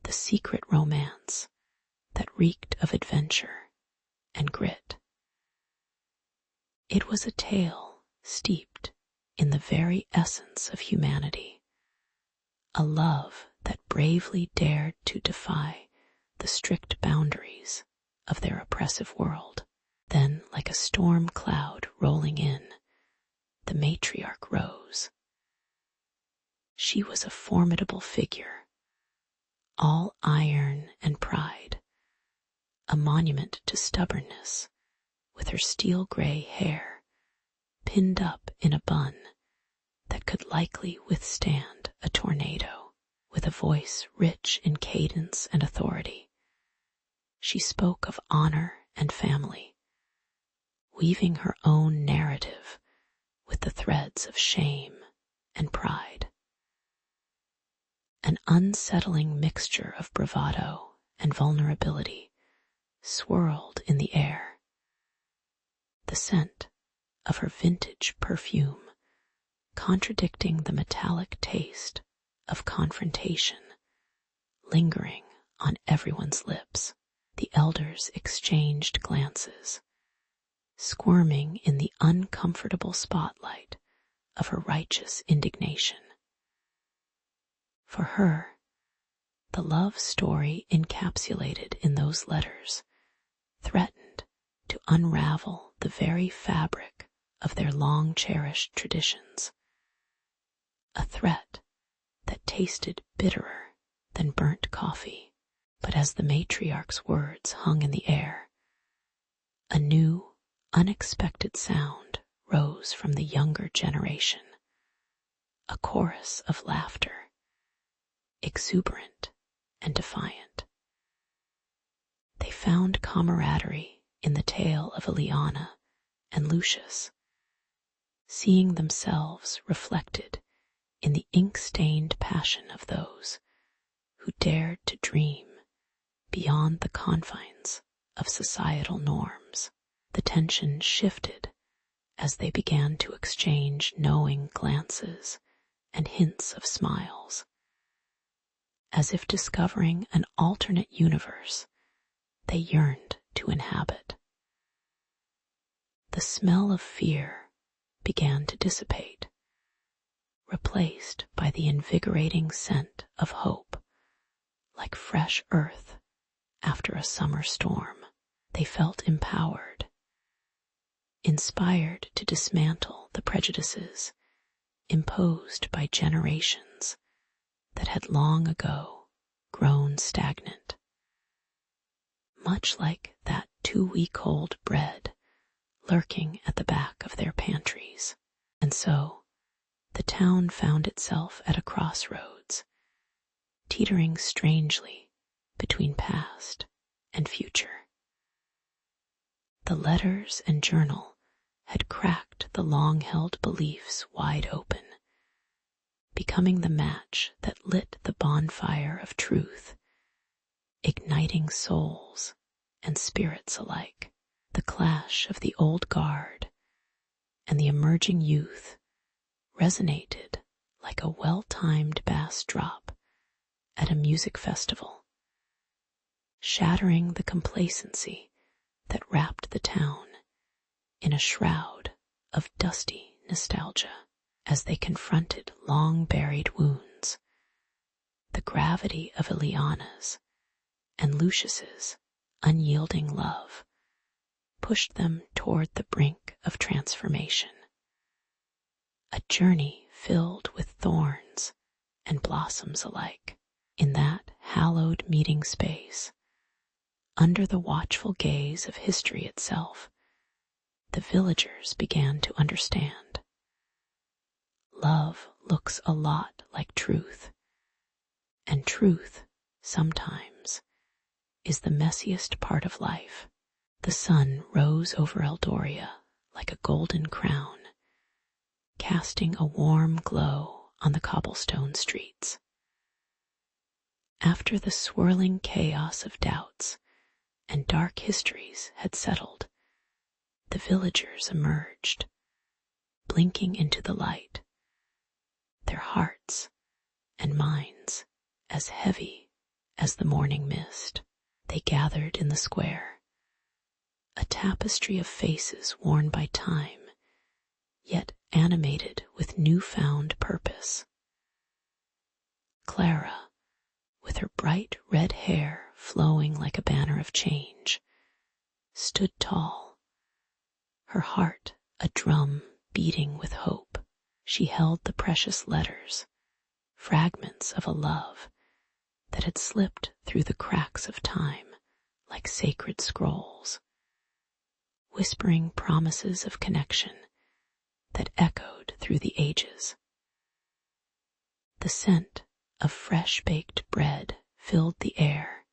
the secret romance that reeked of adventure and grit. It was a tale steeped in the very essence of humanity, a love that bravely dared to defy the strict boundaries of their oppressive world. Then, like a storm cloud rolling in, the matriarch rose. She was a formidable figure, all iron and pride, a monument to stubbornness, with her steel-gray hair pinned up in a bun that could likely withstand a tornado. With a voice rich in cadence and authority, she spoke of honor and family, weaving her own narrative with the threads of shame and pride. An unsettling mixture of bravado and vulnerability swirled in the air. The scent of her vintage perfume contradicting the metallic taste of confrontation lingering on everyone's lips. The elders exchanged glances, squirming in the uncomfortable spotlight of her righteous indignation. For her, the love story encapsulated in those letters threatened to unravel the very fabric of their long-cherished traditions, a threat that tasted bitterer than burnt coffee. But as the matriarch's words hung in the air, a new, unexpected sound rose from the younger generation, a chorus of laughter, exuberant and defiant. They found camaraderie in the tale of Eliana and Lucius, seeing themselves reflected in the ink-stained passion of those who dared to dream beyond the confines of societal norms. The tension shifted as they began to exchange knowing glances and hints of smiles, as if discovering an alternate universe they yearned to inhabit. The smell of fear began to dissipate, replaced by the invigorating scent of hope, like fresh earth after a summer storm. They felt empowered, inspired to dismantle the prejudices imposed by generations that had long ago grown stagnant. Much like that 2-week-old bread lurking at the back of their pantries. And so, the town found itself at a crossroads, teetering strangely between past and future. The letters and journal had cracked the long-held beliefs wide open, becoming the match that lit the bonfire of truth, igniting souls and spirits alike. The clash of the old guard and the emerging youth resonated like a well-timed bass drop at a music festival, shattering the complacency that wrapped the town in a shroud of dusty nostalgia. As they confronted long-buried wounds, the gravity of Ileana's and Lucius's unyielding love pushed them toward the brink of transformation. A journey filled with thorns and blossoms alike. In that hallowed meeting space, under the watchful gaze of history itself, the villagers began to understand. Love looks a lot like truth, and truth, sometimes, is the messiest part of life. The sun rose over Eldoria like a golden crown, casting a warm glow on the cobblestone streets. After the swirling chaos of doubts and dark histories had settled, the villagers emerged, blinking into the light, their hearts and minds as heavy as the morning mist. They gathered in the square, a tapestry of faces worn by time, yet animated with newfound purpose. Clara, with her bright red hair flowing like a banner of change, stood tall, her heart a drum beating with hope. She held the precious letters, fragments of a love that had slipped through the cracks of time like sacred scrolls, whispering promises of connection that echoed through the ages. The scent of fresh-baked bread filled the air,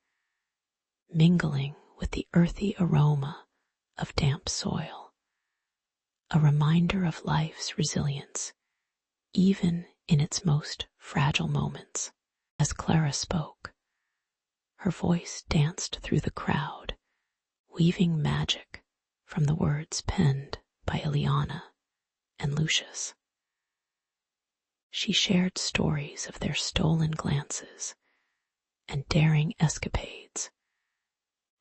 mingling with the earthy aroma of damp soil, a reminder of life's resilience, even in its most fragile moments. As Clara spoke, her voice danced through the crowd, weaving magic from the words penned by Ileana and Lucius. She shared stories of their stolen glances and daring escapades,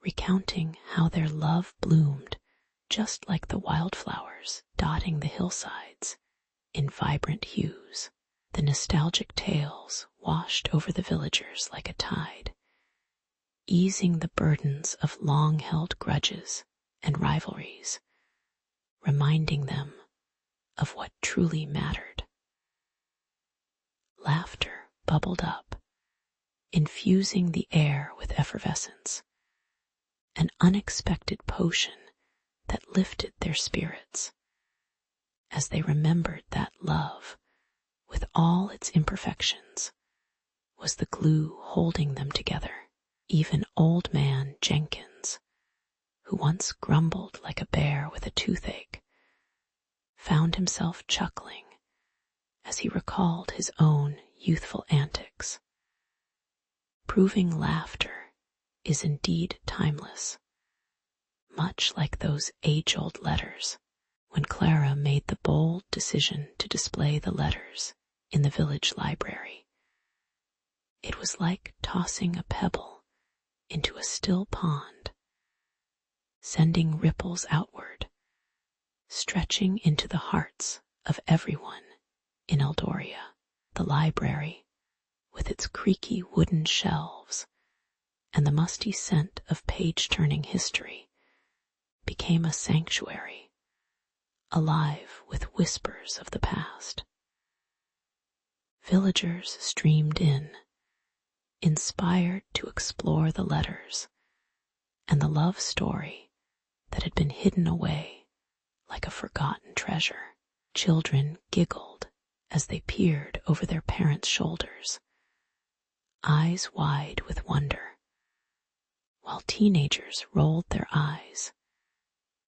recounting how their love bloomed just like the wildflowers dotting the hillsides in vibrant hues. The nostalgic tales washed over the villagers like a tide, easing the burdens of long-held grudges and rivalries, reminding them of what truly mattered. Laughter bubbled up, infusing the air with effervescence, an unexpected potion that lifted their spirits as they remembered that love, with all its imperfections, was the glue holding them together. Even old man Jenkins, who once grumbled like a bear with a toothache, found himself chuckling as he recalled his own youthful antics, proving laughter is indeed timeless, much like those age-old letters. When Clara made the bold decision to display the letters in the village library, it was like tossing a pebble into a still pond, sending ripples outward, stretching into the hearts of everyone in Eldoria. The library, with its creaky wooden shelves and the musty scent of page-turning history, became a sanctuary, alive with whispers of the past. Villagers streamed in, inspired to explore the letters and the love story that had been hidden away like a forgotten treasure. Children giggled as they peered over their parents' shoulders, eyes wide with wonder, while teenagers rolled their eyes,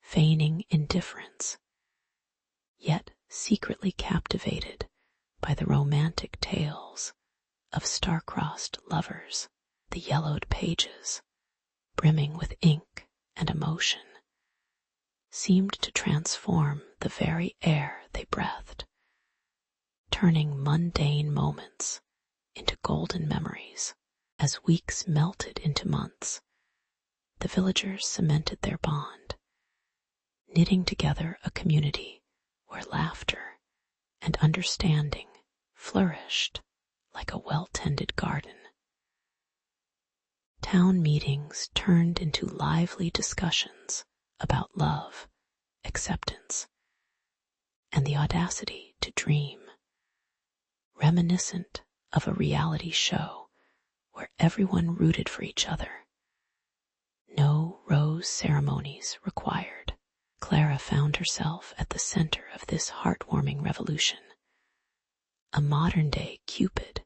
feigning indifference, yet secretly captivated by the romantic tales of star-crossed lovers, the yellowed pages, brimming with ink and emotion, seemed to transform the very air they breathed, turning mundane moments into golden memories. As weeks melted into months, the villagers cemented their bond, knitting together a community where laughter and understanding flourished like a well-tended garden. Town meetings turned into lively discussions about love, acceptance, and the audacity to dream, reminiscent of a reality show where everyone rooted for each other. No rose ceremonies required. Clara found herself at the center of this heartwarming revolution, a modern-day Cupid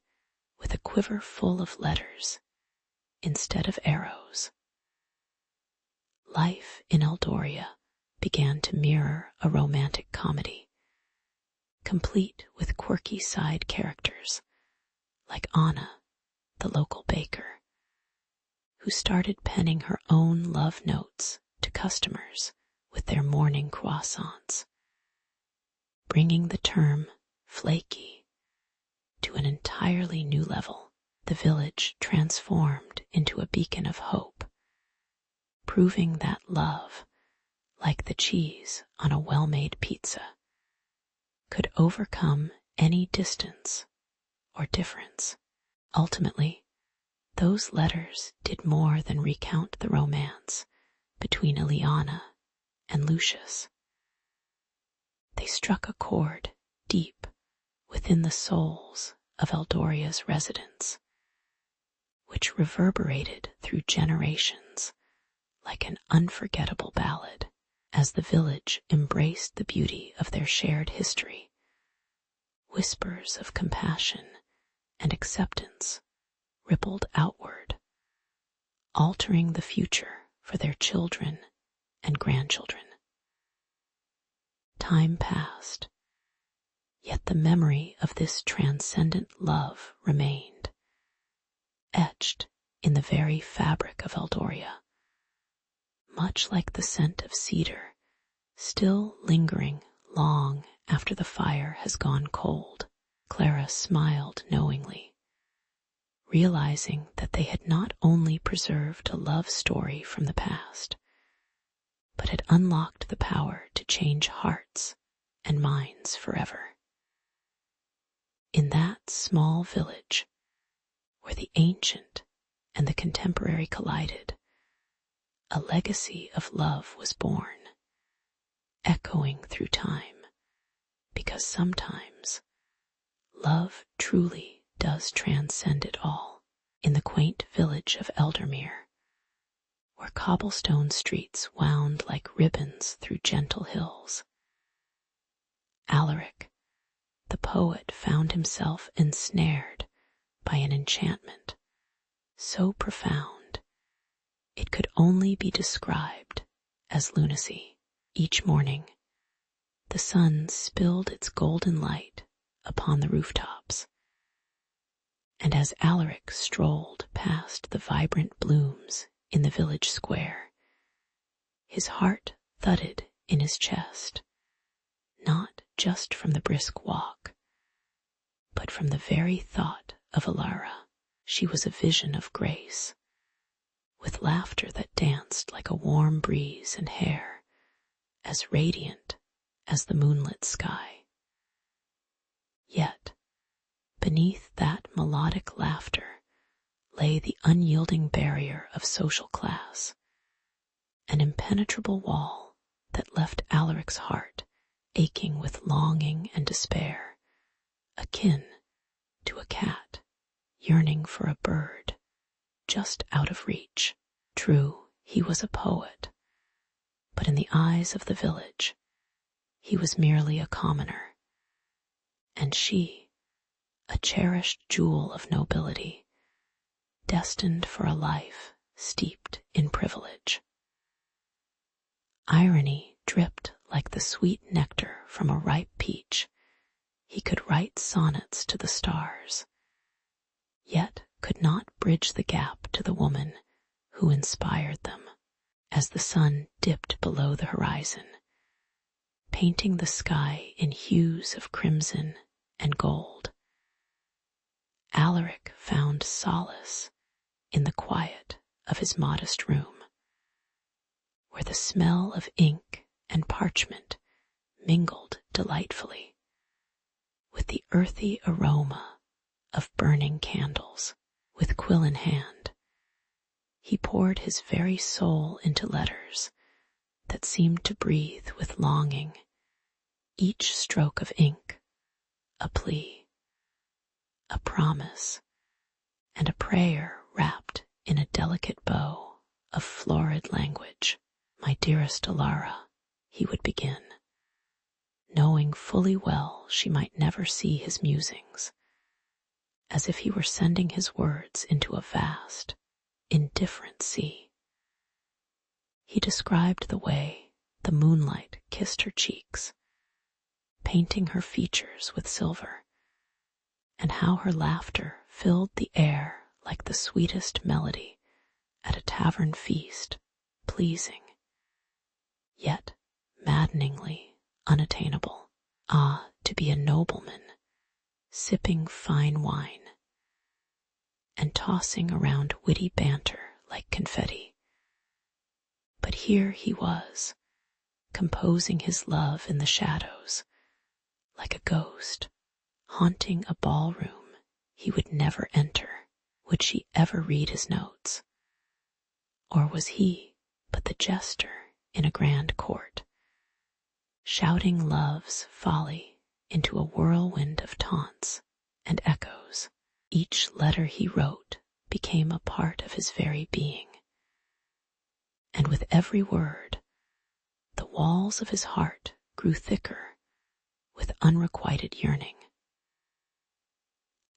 with a quiver full of letters instead of arrows. Life in Eldoria began to mirror a romantic comedy, complete with quirky side characters like Anna, the local baker, who started penning her own love notes to customers with their morning croissants, bringing the term flaky to an entirely new level. The village transformed into a beacon of hope, proving that love, like the cheese on a well-made pizza, could overcome any distance or difference. Ultimately, those letters did more than recount the romance between Eliana and Lucius. They struck a chord deep within the souls of Eldoria's residents, which reverberated through generations like an unforgettable ballad. As the village embraced the beauty of their shared history, whispers of compassion and acceptance rippled outward, altering the future for their children and grandchildren. Time passed, yet the memory of this transcendent love remained, etched in the very fabric of Eldoria, much like the scent of cedar, still lingering long after the fire has gone cold. Clara smiled knowingly, realizing that they had not only preserved a love story from the past, but had unlocked the power to change hearts and minds forever. In that small village, where the ancient and the contemporary collided, a legacy of love was born, echoing through time, because sometimes love truly does transcend it all. In the quaint village of Eldermere, where cobblestone streets wound like ribbons through gentle hills, Alaric, the poet, found himself ensnared by an enchantment so profound it could only be described as lunacy. Each morning, the sun spilled its golden light upon the rooftops, and as Alaric strolled past the vibrant blooms in the village square, his heart thudded in his chest, not just from the brisk walk, but from the very thought of Alara. She was a vision of grace, with laughter that danced like a warm breeze and hair as radiant as the moonlit sky. Yet, beneath that melodic laughter lay the unyielding barrier of social class, an impenetrable wall that left Alaric's heart aching with longing and despair, akin to a cat yearning for a bird just out of reach. True, he was a poet, but in the eyes of the village, he was merely a commoner, and she, a cherished jewel of nobility, destined for a life steeped in privilege. Irony dripped like the sweet nectar from a ripe peach. He could write sonnets to the stars, yet could not bridge the gap to the woman who inspired them. As the sun dipped below the horizon, painting the sky in hues of crimson and gold, Alaric found solace in the quiet of his modest room, where the smell of ink and parchment mingled delightfully with the earthy aroma of burning candles. With quill in hand, he poured his very soul into letters that seemed to breathe with longing, each stroke of ink a plea, a promise, and a prayer wrapped in a delicate bow of florid language. My dearest Alara, he would begin, knowing fully well she might never see his musings, as if he were sending his words into a vast, indifferent sea. He described the way the moonlight kissed her cheeks, painting her features with silver, and how her laughter filled the air like the sweetest melody at a tavern feast, pleasing, yet maddeningly unattainable. Ah, to be a nobleman, sipping fine wine, and tossing around witty banter like confetti. But here he was, composing his love in the shadows, like a ghost, haunting a ballroom he would never enter. Would she ever read his notes? Or was he but the jester in a grand court, shouting love's folly into a whirlwind of taunts and echoes? Each letter he wrote became a part of his very being, and with every word, the walls of his heart grew thicker with unrequited yearning.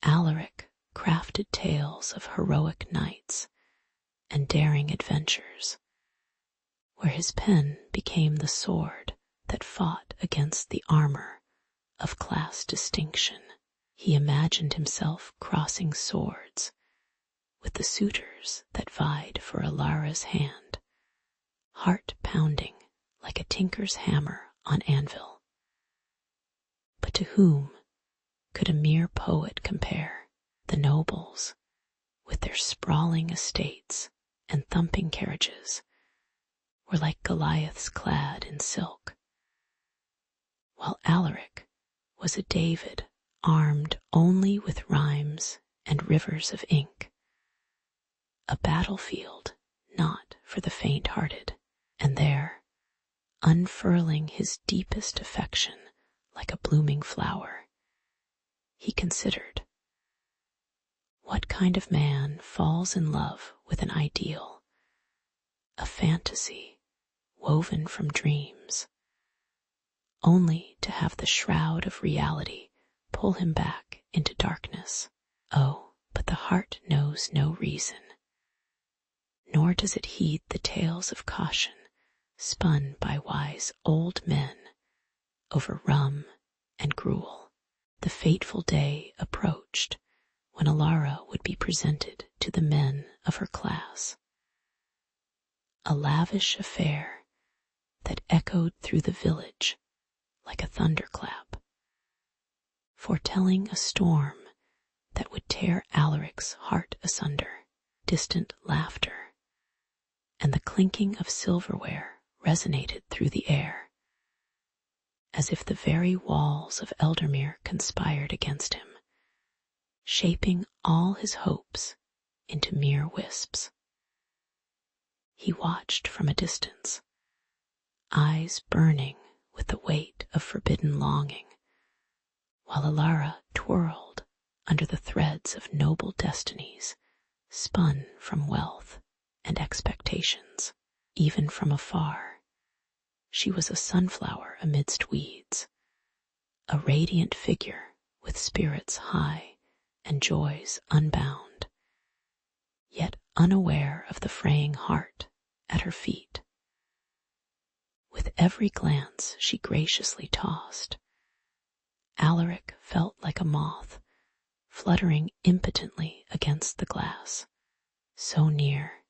Alaric crafted tales of heroic knights and daring adventures, where his pen became the sword that fought against the armor of class distinction. He imagined himself crossing swords with the suitors that vied for Alara's hand, heart pounding like a tinker's hammer on anvil. But to whom could a mere poet compare? The nobles, with their sprawling estates and thumping carriages, were like Goliaths clad in silk, while Alaric was a David armed only with rhymes and rivers of ink, a battlefield not for the faint-hearted. And there, unfurling his deepest affection like a blooming flower, he considered, what kind of man falls in love with an ideal, a fantasy woven from dreams, only to have the shroud of reality pull him back into darkness? Oh, but the heart knows no reason, nor does it heed the tales of caution spun by wise old men over rum and gruel. The fateful day approached when Alara would be presented to the men of her class, a lavish affair that echoed through the village like a thunderclap, foretelling a storm that would tear Alaric's heart asunder. Distant laughter and the clinking of silverware resonated through the air, as if the very walls of Eldermere conspired against him, shaping all his hopes into mere wisps. He watched from a distance, eyes burning with the weight of forbidden longing, while Alara twirled under the threads of noble destinies spun from wealth and expectations. Even from afar, she was a sunflower amidst weeds, a radiant figure with spirits high and joys unbound, yet unaware of the fraying heart at her feet. With every glance she graciously tossed, Alaric felt like a moth, fluttering impotently against the glass, so near,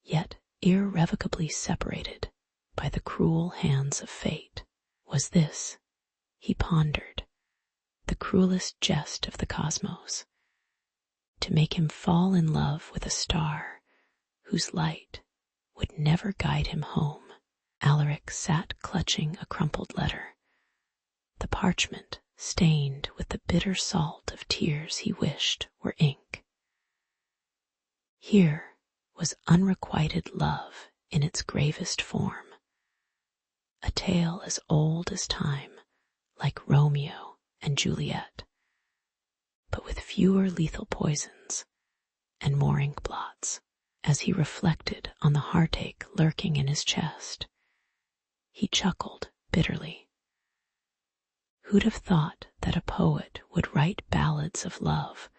yet irrevocably separated by the cruel hands of fate. Was this, he pondered, the cruelest jest of the cosmos, to make him fall in love with a star whose light would never guide him home? Alaric sat clutching a crumpled letter, the parchment stained with the bitter salt of tears he wished were ink. Here was unrequited love in its gravest form, a tale as old as time, like Romeo and Juliet, but with fewer lethal poisons and more ink blots. As he reflected on the heartache lurking in his chest, he chuckled bitterly. Who'd have thought that a poet would write ballads of love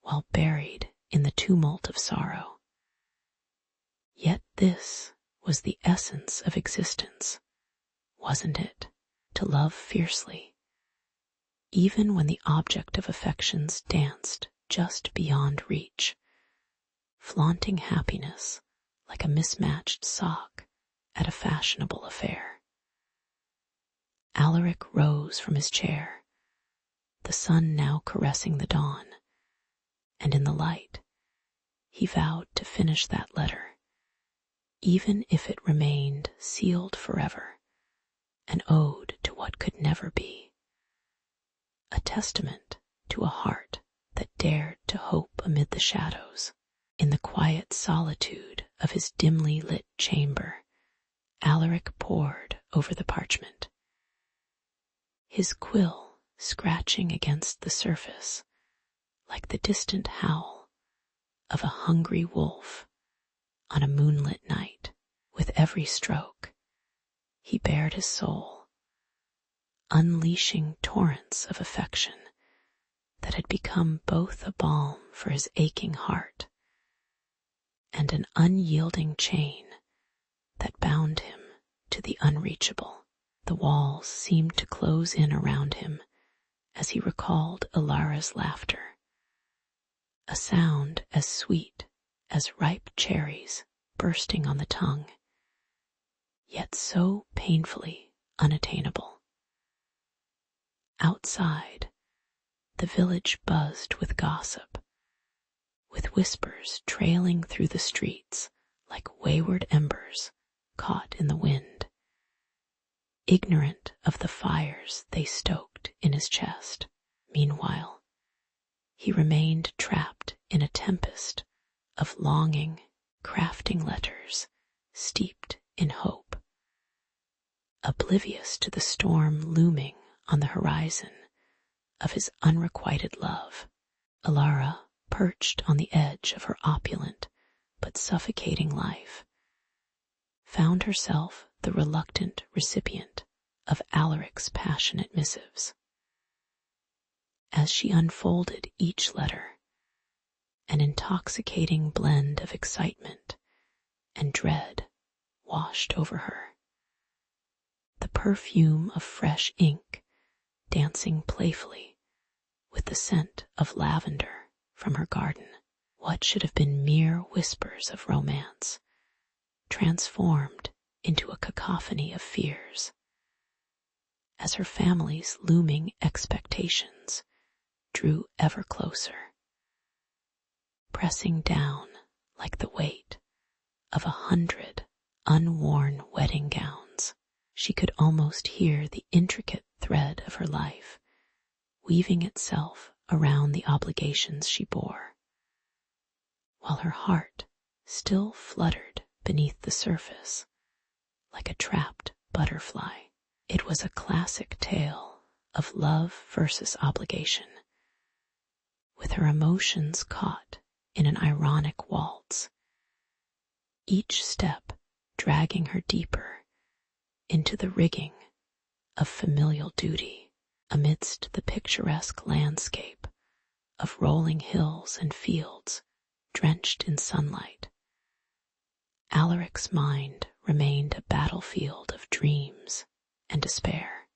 while buried in the tumult of sorrow? Yet this was the essence of existence, wasn't it? To love fiercely, even when the object of affections danced just beyond reach, flaunting happiness like a mismatched sock at a fashionable affair. Alaric rose from his chair, the sun now caressing the dawn, and in the light he vowed to finish that letter, even if it remained sealed forever, an ode to what could never be, a testament to a heart that dared to hope amid the shadows. In the quiet solitude of his dimly lit chamber, Alaric pored over the parchment, his quill scratching against the surface like the distant howl of a hungry wolf on a moonlit night. With every stroke, he bared his soul, unleashing torrents of affection that had become both a balm for his aching heart and an unyielding chain that bound him to the unreachable. The walls seemed to close in around him as he recalled Ilara's laughter, a sound as sweet as ripe cherries bursting on the tongue, yet so painfully unattainable. Outside, the village buzzed with gossip, with whispers trailing through the streets like wayward embers caught in the wind, ignorant of the fires they stoked in his chest. Meanwhile, he remained trapped in a tempest of longing, crafting letters steeped in hope, oblivious to the storm looming on the horizon of his unrequited love. Ilara, perched on the edge of her opulent but suffocating life, found herself the reluctant recipient of Alaric's passionate missives. As she unfolded each letter, an intoxicating blend of excitement and dread washed over her. The perfume of fresh ink dancing playfully with the scent of lavender from her garden. What should have been mere whispers of romance, transformed into a cacophony of fears, as her family's looming expectations drew ever closer, pressing down like the weight of 100 unworn wedding gowns. She could almost hear the intricate thread of her life weaving itself around the obligations she bore, while her heart still fluttered beneath the surface like a trapped butterfly. It was a classic tale of love versus obligation, with her emotions caught in an ironic waltz, each step dragging her deeper into the rigging of familial duty. Amidst the picturesque landscape of rolling hills and fields drenched in sunlight, Alaric's mind remained a battlefield of dreams and despair.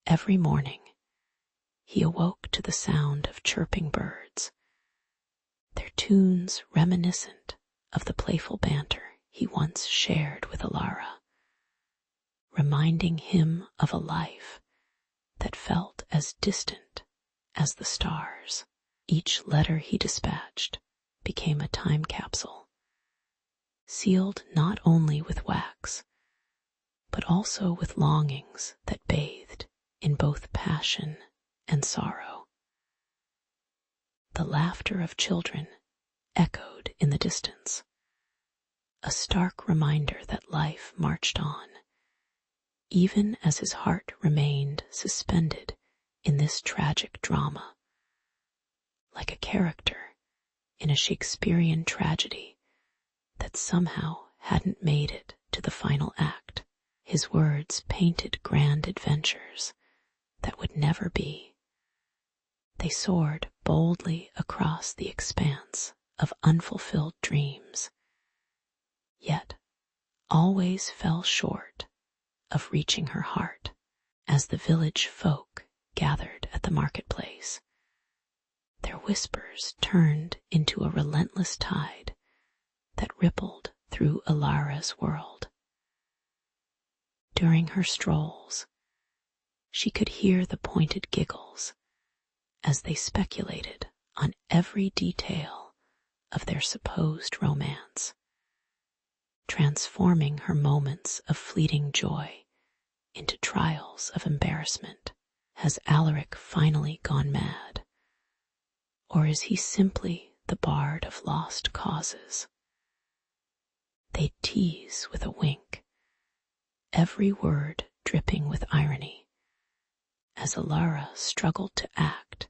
Every morning, he awoke to the sound of chirping birds, their tunes reminiscent of the playful banter he once shared with Alara, reminding him of a life that felt as distant as the stars. Each letter he dispatched became a time capsule, sealed not only with wax, but also with longings that bathed in both passion and sorrow. The laughter of children echoed in the distance, a stark reminder that life marched on, even as his heart remained suspended in this tragic drama. Like a character in a Shakespearean tragedy that somehow hadn't made it to the final act, his words painted grand adventures that would never be. They soared boldly across the expanse of unfulfilled dreams, yet always fell short of reaching her heart. As the village folk gathered at the marketplace, their whispers turned into a relentless tide that rippled through Alara's world. During her strolls, she could hear the pointed giggles as they speculated on every detail of their supposed romance, transforming her moments of fleeting joy into trials of embarrassment. Has Alaric finally gone mad? Or is he simply the bard of lost causes? They tease with a wink, every word dripping with irony, as Alara struggled to act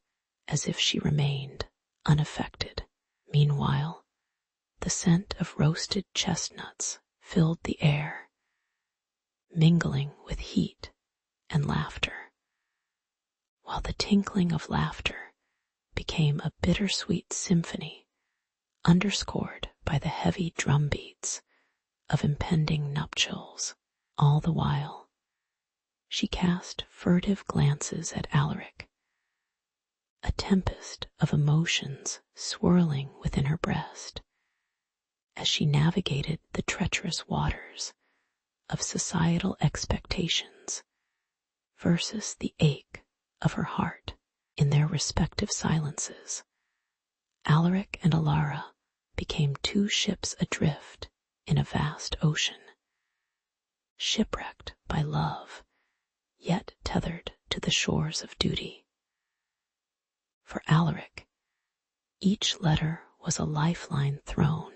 as if she remained unaffected. Meanwhile, the scent of roasted chestnuts filled the air, mingling with heat and laughter, while the tinkling of laughter became a bittersweet symphony underscored by the heavy drum beats of impending nuptials. All the while, she cast furtive glances at Alaric, a tempest of emotions swirling within her breast as she navigated the treacherous waters of societal expectations versus the ache of her heart. In their respective silences, Alaric and Alara became two ships adrift in a vast ocean, shipwrecked by love, yet tethered to the shores of duty. For Alaric, each letter was a lifeline thrown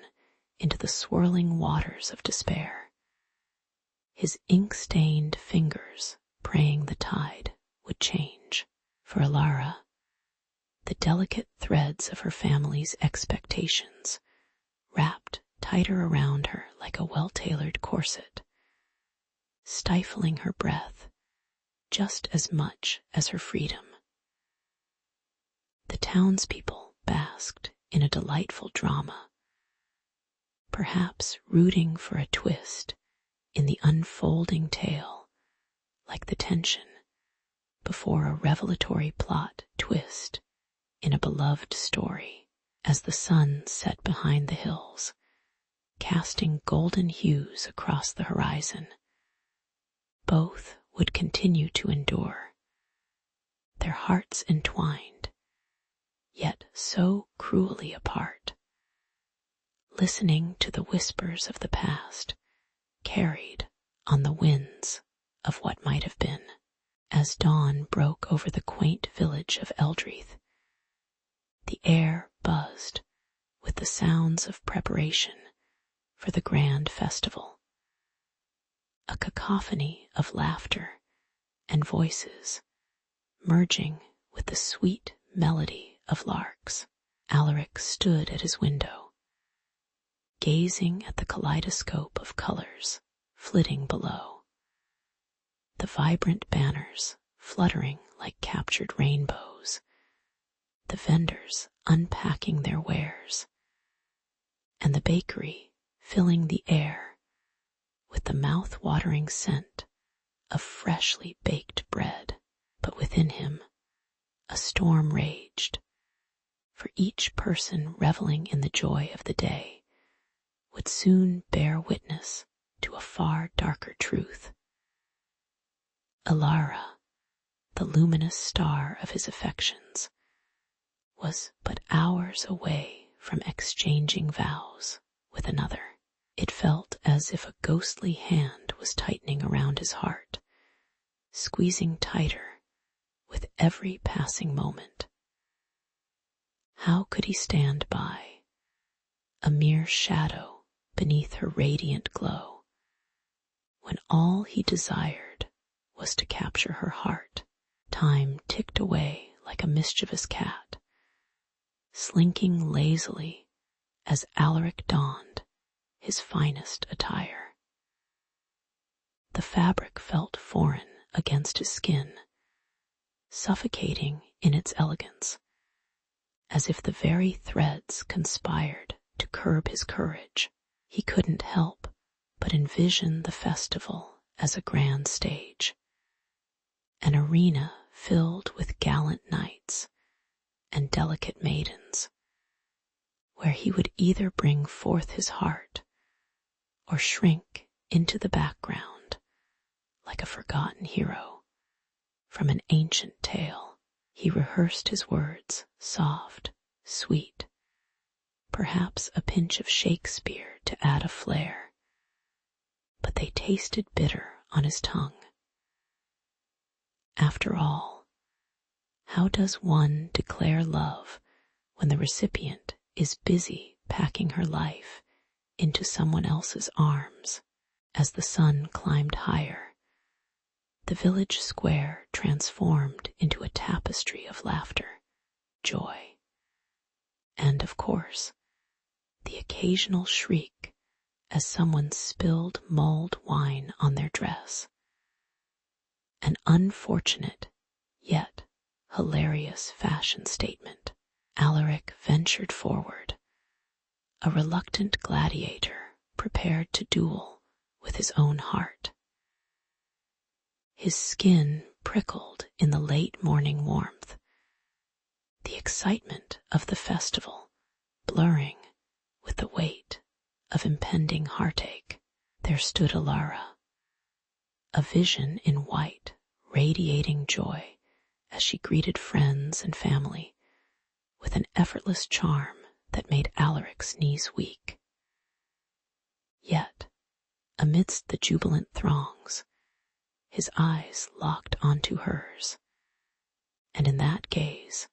into the swirling waters of despair, his ink-stained fingers praying the tide would change. For Alara, the delicate threads of her family's expectations wrapped tighter around her like a well-tailored corset, stifling her breath just as much as her freedom. The townspeople basked in a delightful drama, perhaps rooting for a twist in the unfolding tale, like the tension before a revelatory plot twist in a beloved story. As the sun set behind the hills, casting golden hues across the horizon, both would continue to endure, their hearts entwined, yet so cruelly apart, listening to the whispers of the past, carried on the winds of what might have been. As dawn broke over the quaint village of Eldreath, the air buzzed with the sounds of preparation for the grand festival, a cacophony of laughter and voices merging with the sweet melody of larks. Alaric stood at his window, gazing at the kaleidoscope of colors flitting below, the vibrant banners fluttering like captured rainbows, the vendors unpacking their wares, and the bakery filling the air with the mouth-watering scent of freshly baked bread. Within him, a storm raged, for each person reveling in the joy of the day would soon bear witness to a far darker truth. Alara, the luminous star of his affections, was but hours away from exchanging vows with another. It felt as if a ghostly hand was tightening around his heart, squeezing tighter with every passing moment. How could he stand by, a mere shadow beneath her radiant glow, when all he desired was to capture her heart? Time ticked away like a mischievous cat, slinking lazily as Alaric donned his finest attire. The fabric felt foreign against his skin, suffocating in its elegance, as if the very threads conspired to curb his courage. He couldn't help but envision the festival as a grand stage, an arena filled with gallant knights and delicate maidens, where he would either bring forth his heart or shrink into the background like a forgotten hero from an ancient tale. He rehearsed his words, soft, sweet, perhaps a pinch of Shakespeare to add a flair, but they tasted bitter on his tongue. After all, how does one declare love when the recipient is busy packing her life into someone else's arms? As the sun climbed higher, the village square transformed into a tapestry of laughter, joy, and, of course, the occasional shriek as someone spilled mulled wine on their dress. An unfortunate, yet hilarious fashion statement. Alaric ventured forward, a reluctant gladiator prepared to duel with his own heart. His skin prickled in the late morning warmth, the excitement of the festival blurring with the weight of impending heartache. There stood Alara, a vision in white, radiating joy as she greeted friends and family with an effortless charm that made Alaric's knees weak. Yet, amidst the jubilant throngs, his eyes locked onto hers, and in that gaze,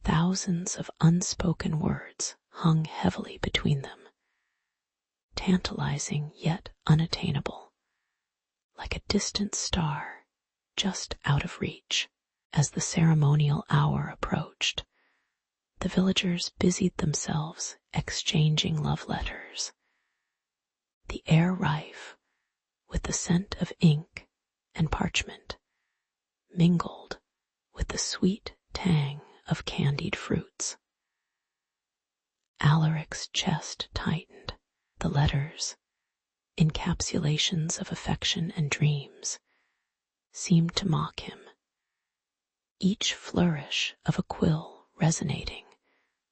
thousands of unspoken words hung heavily between them, tantalizing yet unattainable, like a distant star just out of reach. As the ceremonial hour approached, the villagers busied themselves exchanging love letters, the air rife with the scent of ink and parchment, mingled with the sweet tang of candied fruits. Alaric's chest tightened. The letters, encapsulations of affection and dreams, seemed to mock him, each flourish of a quill resonating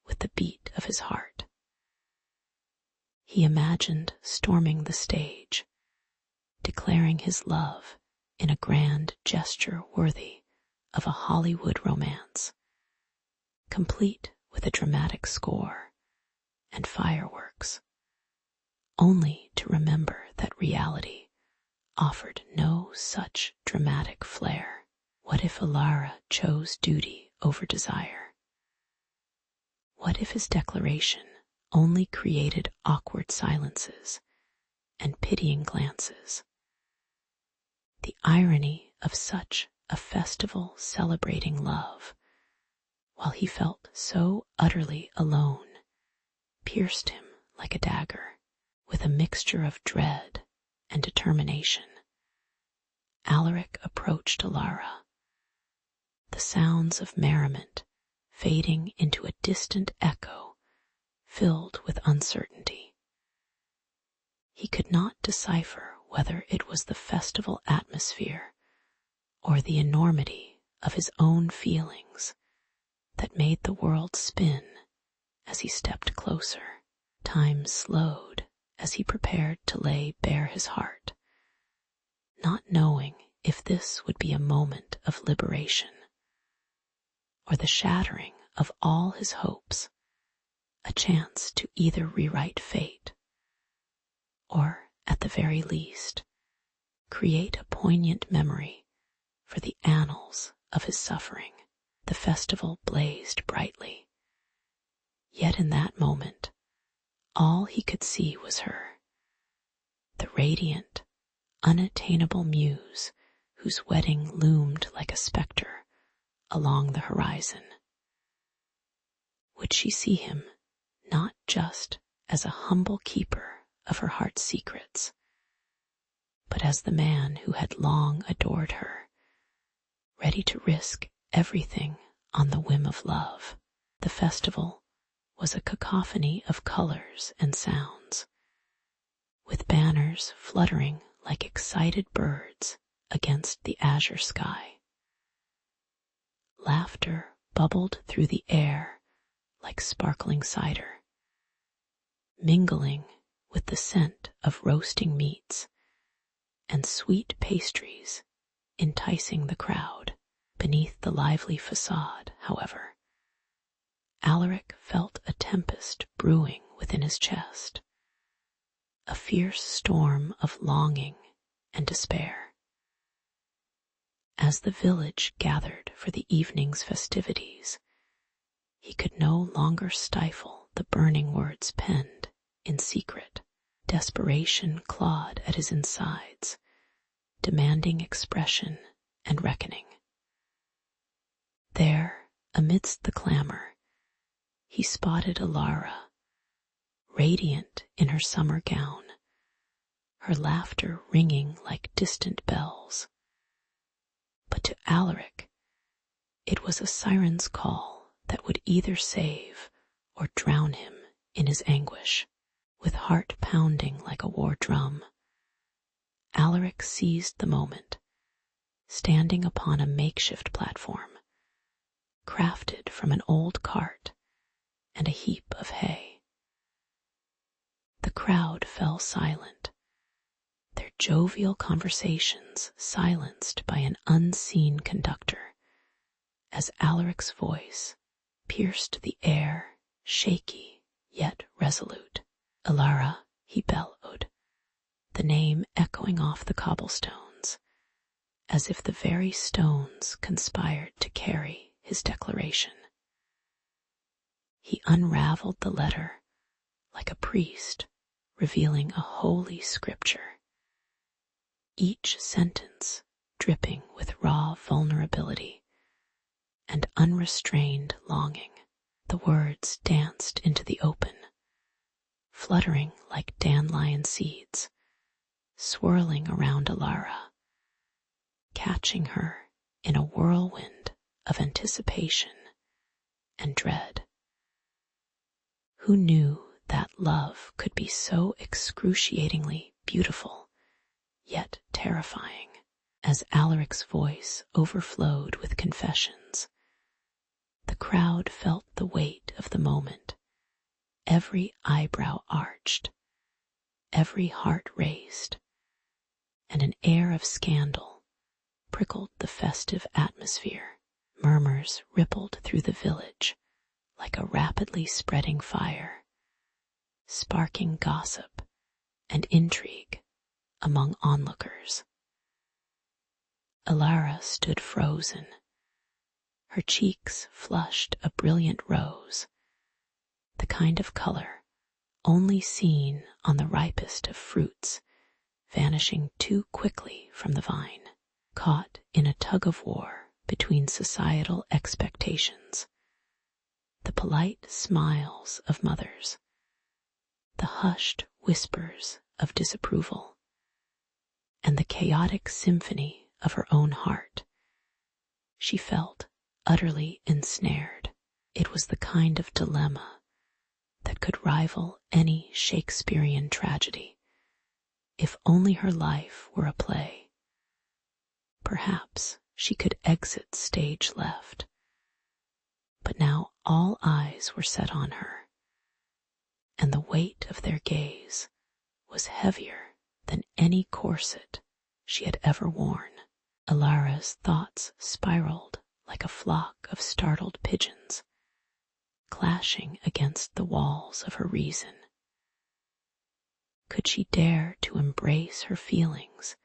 with the beat of his heart. He imagined storming the stage, declaring his love in a grand gesture worthy of a Hollywood romance, complete with a dramatic score and fireworks, only to remember that reality offered no such dramatic flair. What if Alara chose duty over desire? What if his declaration only created awkward silences and pitying glances? The irony of such a festival celebrating love, while he felt so utterly alone, pierced him like a dagger. With a mixture of dread and determination, Alaric approached Alara, the sounds of merriment fading into a distant echo filled with uncertainty. He could not decipher whether it was the festival atmosphere or the enormity of his own feelings that made the world spin as he stepped closer. Time slowed as he prepared to lay bare his heart, not knowing if this would be a moment of liberation or the shattering of all his hopes, a chance to either rewrite fate or, at the very least, create a poignant memory for the annals of his suffering. The festival blazed brightly, yet in that moment all he could see was her, the radiant, unattainable muse whose wedding loomed like a spectre along the horizon. Would she see him not just as a humble keeper of her heart's secrets, but as the man who had long adored her, ready to risk everything on the whim of love? The festival was a cacophony of colors and sounds, with banners fluttering like excited birds against the azure sky. Laughter bubbled through the air like sparkling cider, mingling with the scent of roasting meats and sweet pastries enticing the crowd. Beneath the lively facade, however, Alaric felt a tempest brewing within his chest, a fierce storm of longing and despair. As the village gathered for the evening's festivities, he could no longer stifle the burning words penned in secret. Desperation clawed at his insides, demanding expression and reckoning. There, amidst the clamor, he spotted Alara, radiant in her summer gown, her laughter ringing like distant bells. But to Alaric, it was a siren's call that would either save or drown him in his anguish. With heart pounding like a war drum, Alaric seized the moment, standing upon a makeshift platform, crafted from an old cart and a heap of hay. The crowd fell silent, their jovial conversations silenced by an unseen conductor, as Alaric's voice pierced the air, shaky yet resolute. "Alara," he bellowed, the name echoing off the cobblestones, as if the very stones conspired to carry his declaration. He unraveled the letter like a priest revealing a holy scripture, each sentence dripping with raw vulnerability and unrestrained longing. The words danced into the open, fluttering like dandelion seeds, swirling around Alara, catching her in a whirlwind of anticipation and dread. Who knew that love could be so excruciatingly beautiful, yet terrifying? As Alaric's voice overflowed with confessions, the crowd felt the weight of the moment. Every eyebrow arched, every heart raced, and an air of scandal prickled the festive atmosphere. Murmurs rippled through the village like a rapidly spreading fire, sparking gossip and intrigue among onlookers. Alara stood frozen, her cheeks flushed a brilliant rose, the kind of color only seen on the ripest of fruits, vanishing too quickly from the vine. Caught in a tug-of-war between societal expectations, the polite smiles of mothers, the hushed whispers of disapproval, and the chaotic symphony of her own heart, she felt utterly ensnared. It was the kind of dilemma that could rival any Shakespearean tragedy, if only her life were a play. Perhaps she could exit stage left. But now all eyes were set on her, and the weight of their gaze was heavier than any corset she had ever worn. Alara's thoughts spiraled like a flock of startled pigeons, clashing against the walls of her reason. Could she dare to embrace her feelings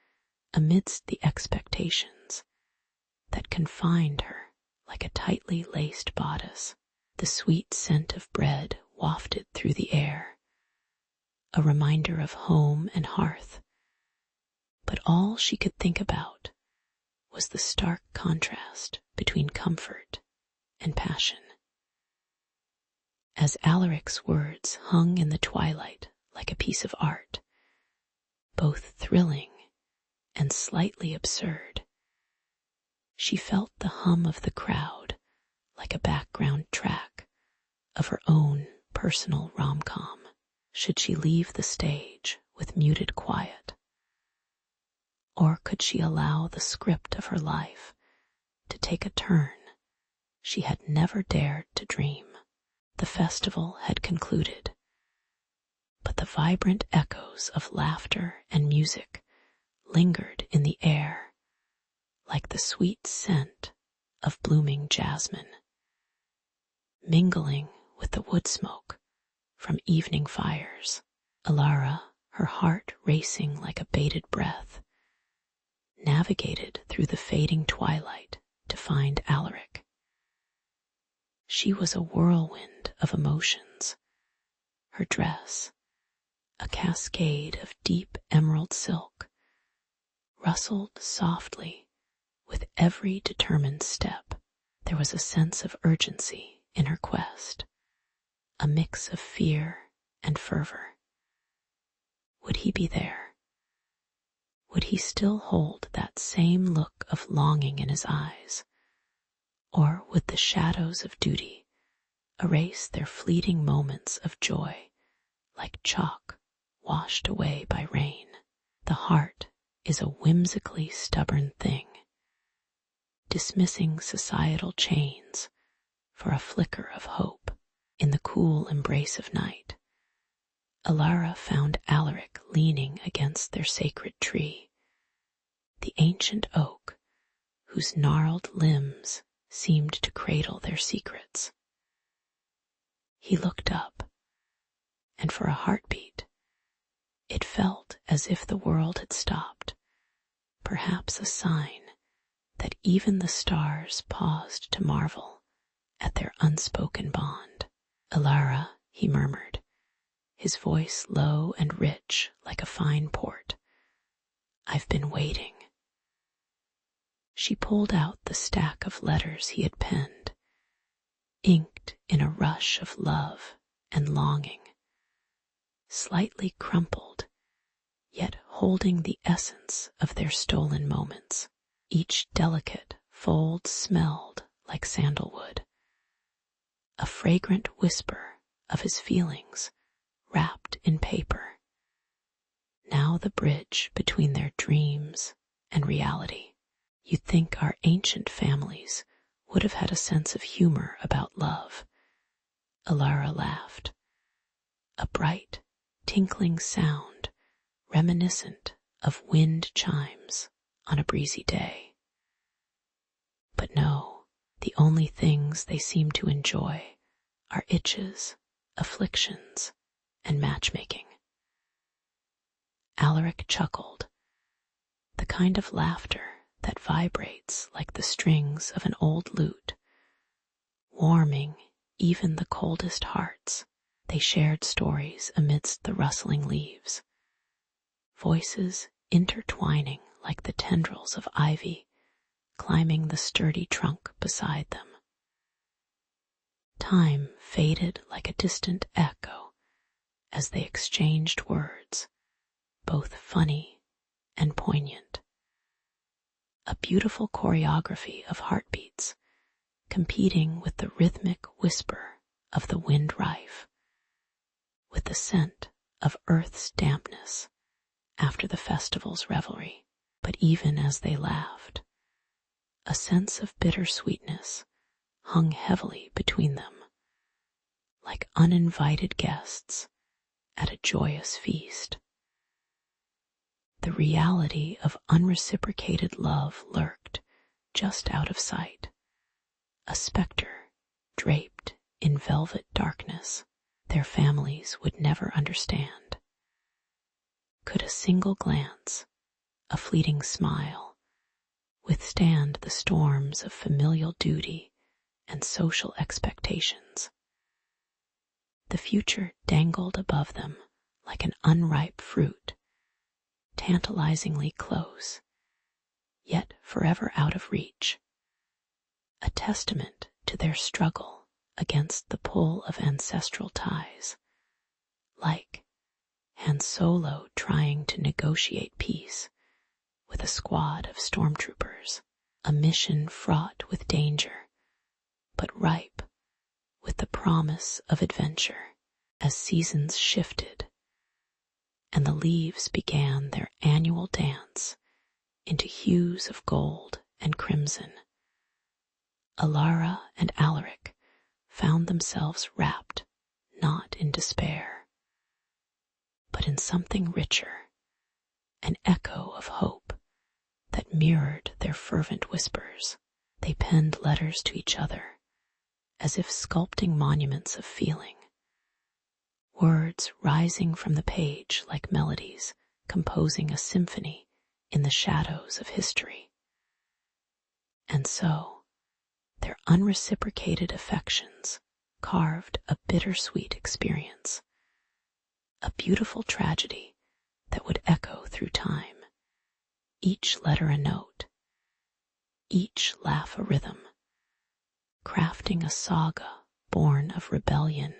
amidst the expectations that confined her like a tightly laced bodice? The sweet scent of bread wafted through the air, a reminder of home and hearth, but all she could think about was the stark contrast between comfort and passion. As Alaric's words hung in the twilight like a piece of art, both thrilling and slightly absurd, she felt the hum of the crowd like a background track of her own personal rom-com. Should she leave the stage with muted quiet? Or could she allow the script of her life to take a turn she had never dared to dream? The festival had concluded, but the vibrant echoes of laughter and music lingered in the air like the sweet scent of blooming jasmine. Mingling with the wood smoke from evening fires, Alara, her heart racing like a bated breath, navigated through the fading twilight to find Alaric. She was a whirlwind of emotions. Her dress, a cascade of deep emerald silk, rustled softly with every determined step. There was a sense of urgency in her quest, a mix of fear and fervor. Would he be there? Would he still hold that same look of longing in his eyes? Or would the shadows of duty erase their fleeting moments of joy like chalk washed away by rain? The heart is a whimsically stubborn thing, dismissing societal chains for a flicker of hope. In the cool embrace of night, Alara found Alaric leaning against their sacred tree, the ancient oak whose gnarled limbs seemed to cradle their secrets. He looked up, and for a heartbeat, it felt as if the world had stopped, perhaps a sign that even the stars paused to marvel at their unspoken bond. Alara, he murmured, his voice low and rich like a fine port. I've been waiting. She pulled out the stack of letters he had penned, inked in a rush of love and longing, slightly crumpled, yet holding the essence of their stolen moments. Each delicate fold smelled like sandalwood, a fragrant whisper of his feelings wrapped in paper. Now the bridge between their dreams and reality. You'd think our ancient families would have had a sense of humor about love. Alara laughed, a bright, tinkling sound reminiscent of wind chimes on a breezy day. But no, the only things they seem to enjoy are itches, afflictions, and matchmaking. Alaric chuckled, the kind of laughter that vibrates like the strings of an old lute, warming even the coldest hearts. They shared stories amidst the rustling leaves, voices intertwining like the tendrils of ivy climbing the sturdy trunk beside them. Time faded like a distant echo as they exchanged words, both funny and poignant. A beautiful choreography of heartbeats competing with the rhythmic whisper of the wind rife, with the scent of earth's dampness after the festival's revelry. But even as they laughed, A sense of bittersweetness hung heavily between them, like uninvited guests at a joyous feast. The reality of unreciprocated love lurked just out of sight, a specter draped in velvet darkness their families would never understand. Could a single glance, a fleeting smile, withstand the storms of familial duty and social expectations? The future dangled above them like an unripe fruit, tantalizingly close, yet forever out of reach, a testament to their struggle against the pull of ancestral ties, like Han Solo trying to negotiate peace with a squad of stormtroopers, a mission fraught with danger, but ripe with the promise of adventure. As seasons shifted and the leaves began their annual dance into hues of gold and crimson, Alara and Alaric found themselves wrapped not in despair, but in something richer, an echo of hope that mirrored their fervent whispers. They penned letters to each other, as if sculpting monuments of feeling, words rising from the page like melodies composing a symphony in the shadows of history. And so, their unreciprocated affections carved a bittersweet experience, a beautiful tragedy that would echo through time, each letter a note, each laugh a rhythm, crafting a saga born of rebellion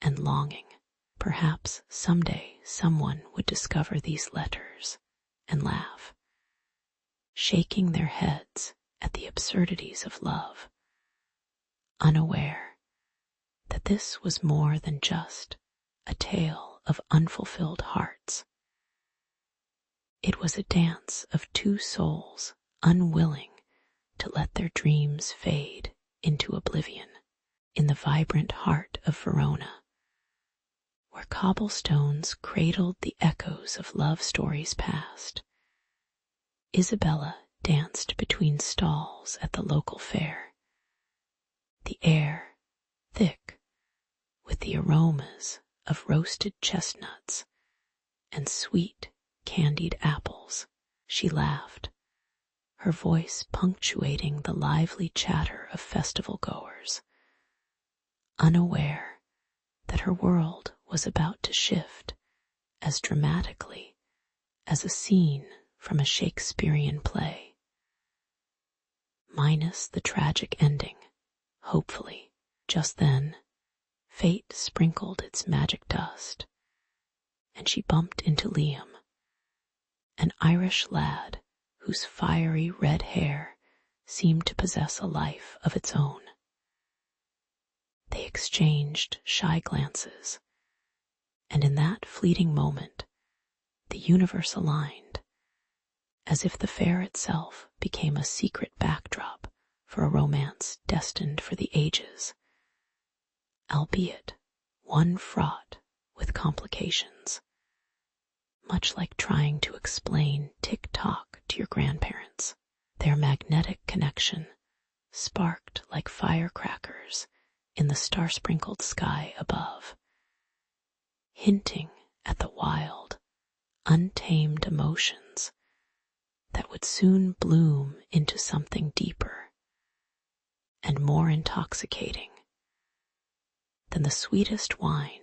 and longing. Perhaps someday someone would discover these letters and laugh, shaking their heads at the absurdities of love, unaware that this was more than just a tale of unfulfilled hearts. It was a dance of two souls unwilling to let their dreams fade into oblivion. In the vibrant heart of Verona, where cobblestones cradled the echoes of love stories past, Isabella danced between stalls at the local fair, the air thick with the aromas of roasted chestnuts and sweet candied apples. She laughed, her voice punctuating the lively chatter of festival goers, unaware that her world was about to shift as dramatically as a scene from a Shakespearean play. Minus the tragic ending, hopefully. Just then, fate sprinkled its magic dust, and she bumped into Liam, an Irish lad whose fiery red hair seemed to possess a life of its own. They exchanged shy glances, and in that fleeting moment, the universe aligned, as if the fair itself became a secret backdrop for a romance destined for the ages, albeit one fraught with complications, much like trying to explain tick-tock to your grandparents. Their magnetic connection sparked like firecrackers in the star-sprinkled sky above, hinting at the wild, untamed emotions that would soon bloom into something deeper and more intoxicating than the sweetest wine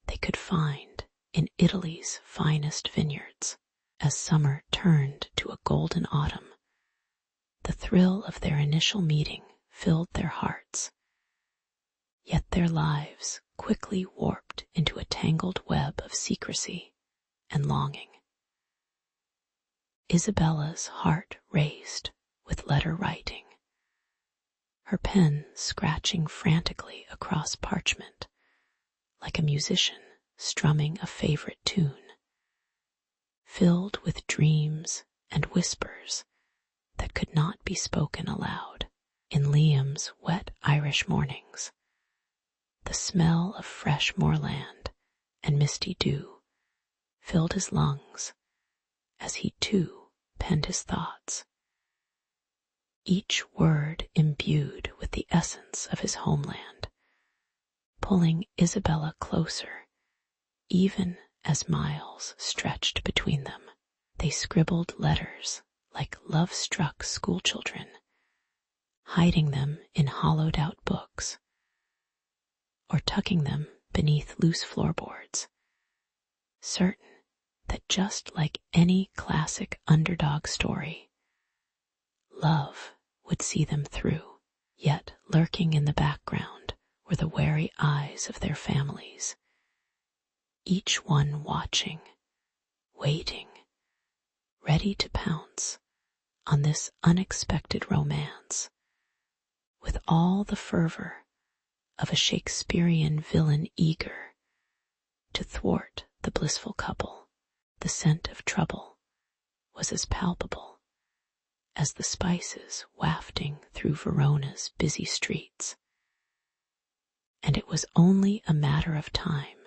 they could find in Italy's finest vineyards. As summer turned to a golden autumn, the thrill of their initial meeting filled their hearts, yet their lives quickly warped into a tangled web of secrecy and longing. Isabella's heart raced with letter writing, her pen scratching frantically across parchment like a musician strumming a favorite tune, filled with dreams and whispers that could not be spoken aloud. In Liam's wet Irish mornings, the smell of fresh moorland and misty dew filled his lungs as he too penned his thoughts, each word imbued with the essence of his homeland, pulling Isabella closer even as miles stretched between them. They scribbled letters like love-struck schoolchildren, hiding them in hollowed-out books, or tucking them beneath loose floorboards, certain that just like any classic underdog story, love would see them through. Yet lurking in the background were the wary eyes of their families, each one watching, waiting, ready to pounce on this unexpected romance with all the fervor of a Shakespearean villain eager to thwart the blissful couple. The scent of trouble was as palpable as the spices wafting through Verona's busy streets, and it was only a matter of time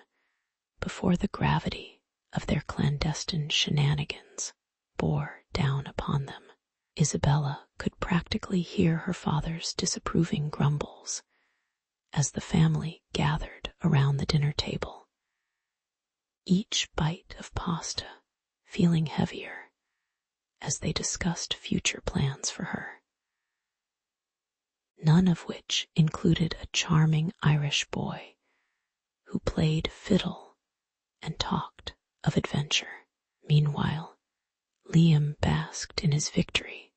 before the gravity of their clandestine shenanigans bore down upon them. Isabella could practically hear her father's disapproving grumbles as the family gathered around the dinner table, each bite of pasta feeling heavier as they discussed future plans for her, none of which included a charming Irish boy who played fiddle and talked of adventure. Meanwhile, Liam basked in his victory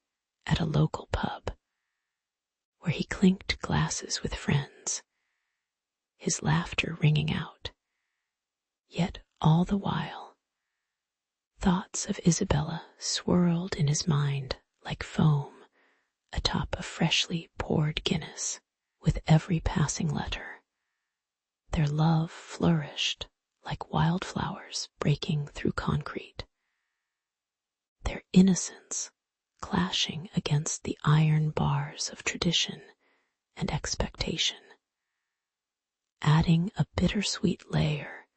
at a local pub, where he clinked glasses with friends, his laughter ringing out. Yet all the while, thoughts of Isabella swirled in his mind like foam atop a freshly poured Guinness. With every passing letter, their love flourished like wildflowers breaking through concrete, their innocence clashing against the iron bars of tradition and expectation, adding a bittersweet layer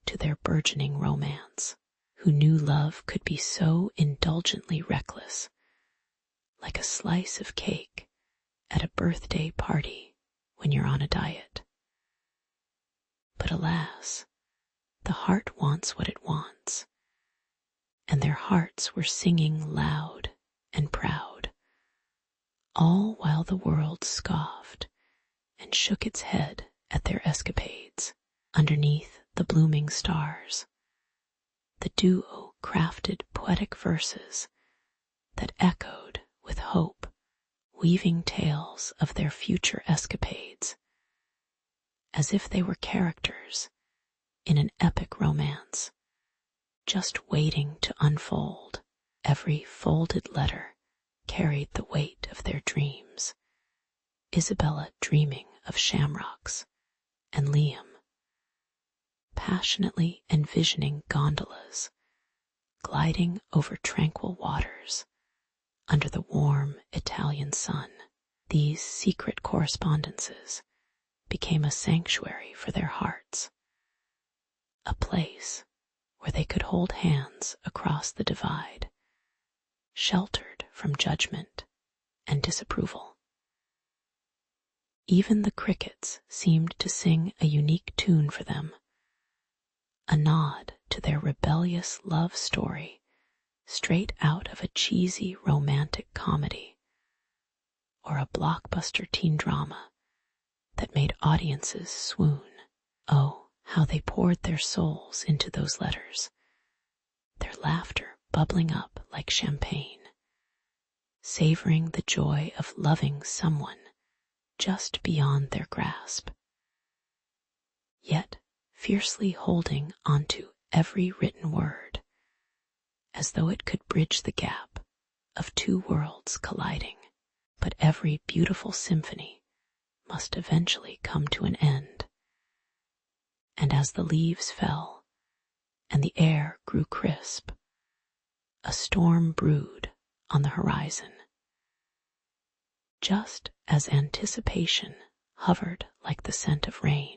to their burgeoning romance. Who knew love could be so indulgently reckless, like a slice of cake at a birthday party when you're on a diet? But alas, the heart wants what it wants, and their hearts were singing loud and proud, all while the world scoffed and shook its head at their escapades. Underneath the blooming stars, the duo crafted poetic verses that echoed with hope, weaving tales of their future escapades, as if they were characters in an epic romance, just waiting to unfold. Every folded letter carried the weight of their dreams, Isabella dreaming of shamrocks, and Liam passionately envisioning gondolas gliding over tranquil waters under the warm Italian sun. These secret correspondences became a sanctuary for their hearts, a place where they could hold hands across the divide, sheltered from judgment and disapproval. Even the crickets seemed to sing a unique tune for them, a nod to their rebellious love story straight out of a cheesy romantic comedy or a blockbuster teen drama that made audiences swoon. Oh, how they poured their souls into those letters, their laughter bubbling up like champagne, savoring the joy of loving someone just beyond their grasp, yet fiercely holding onto every written word as though it could bridge the gap of two worlds colliding. But every beautiful symphony must eventually come to an end, and as the leaves fell and the air grew crisp, a storm brewed on the horizon. just as anticipation hovered like the scent of rain,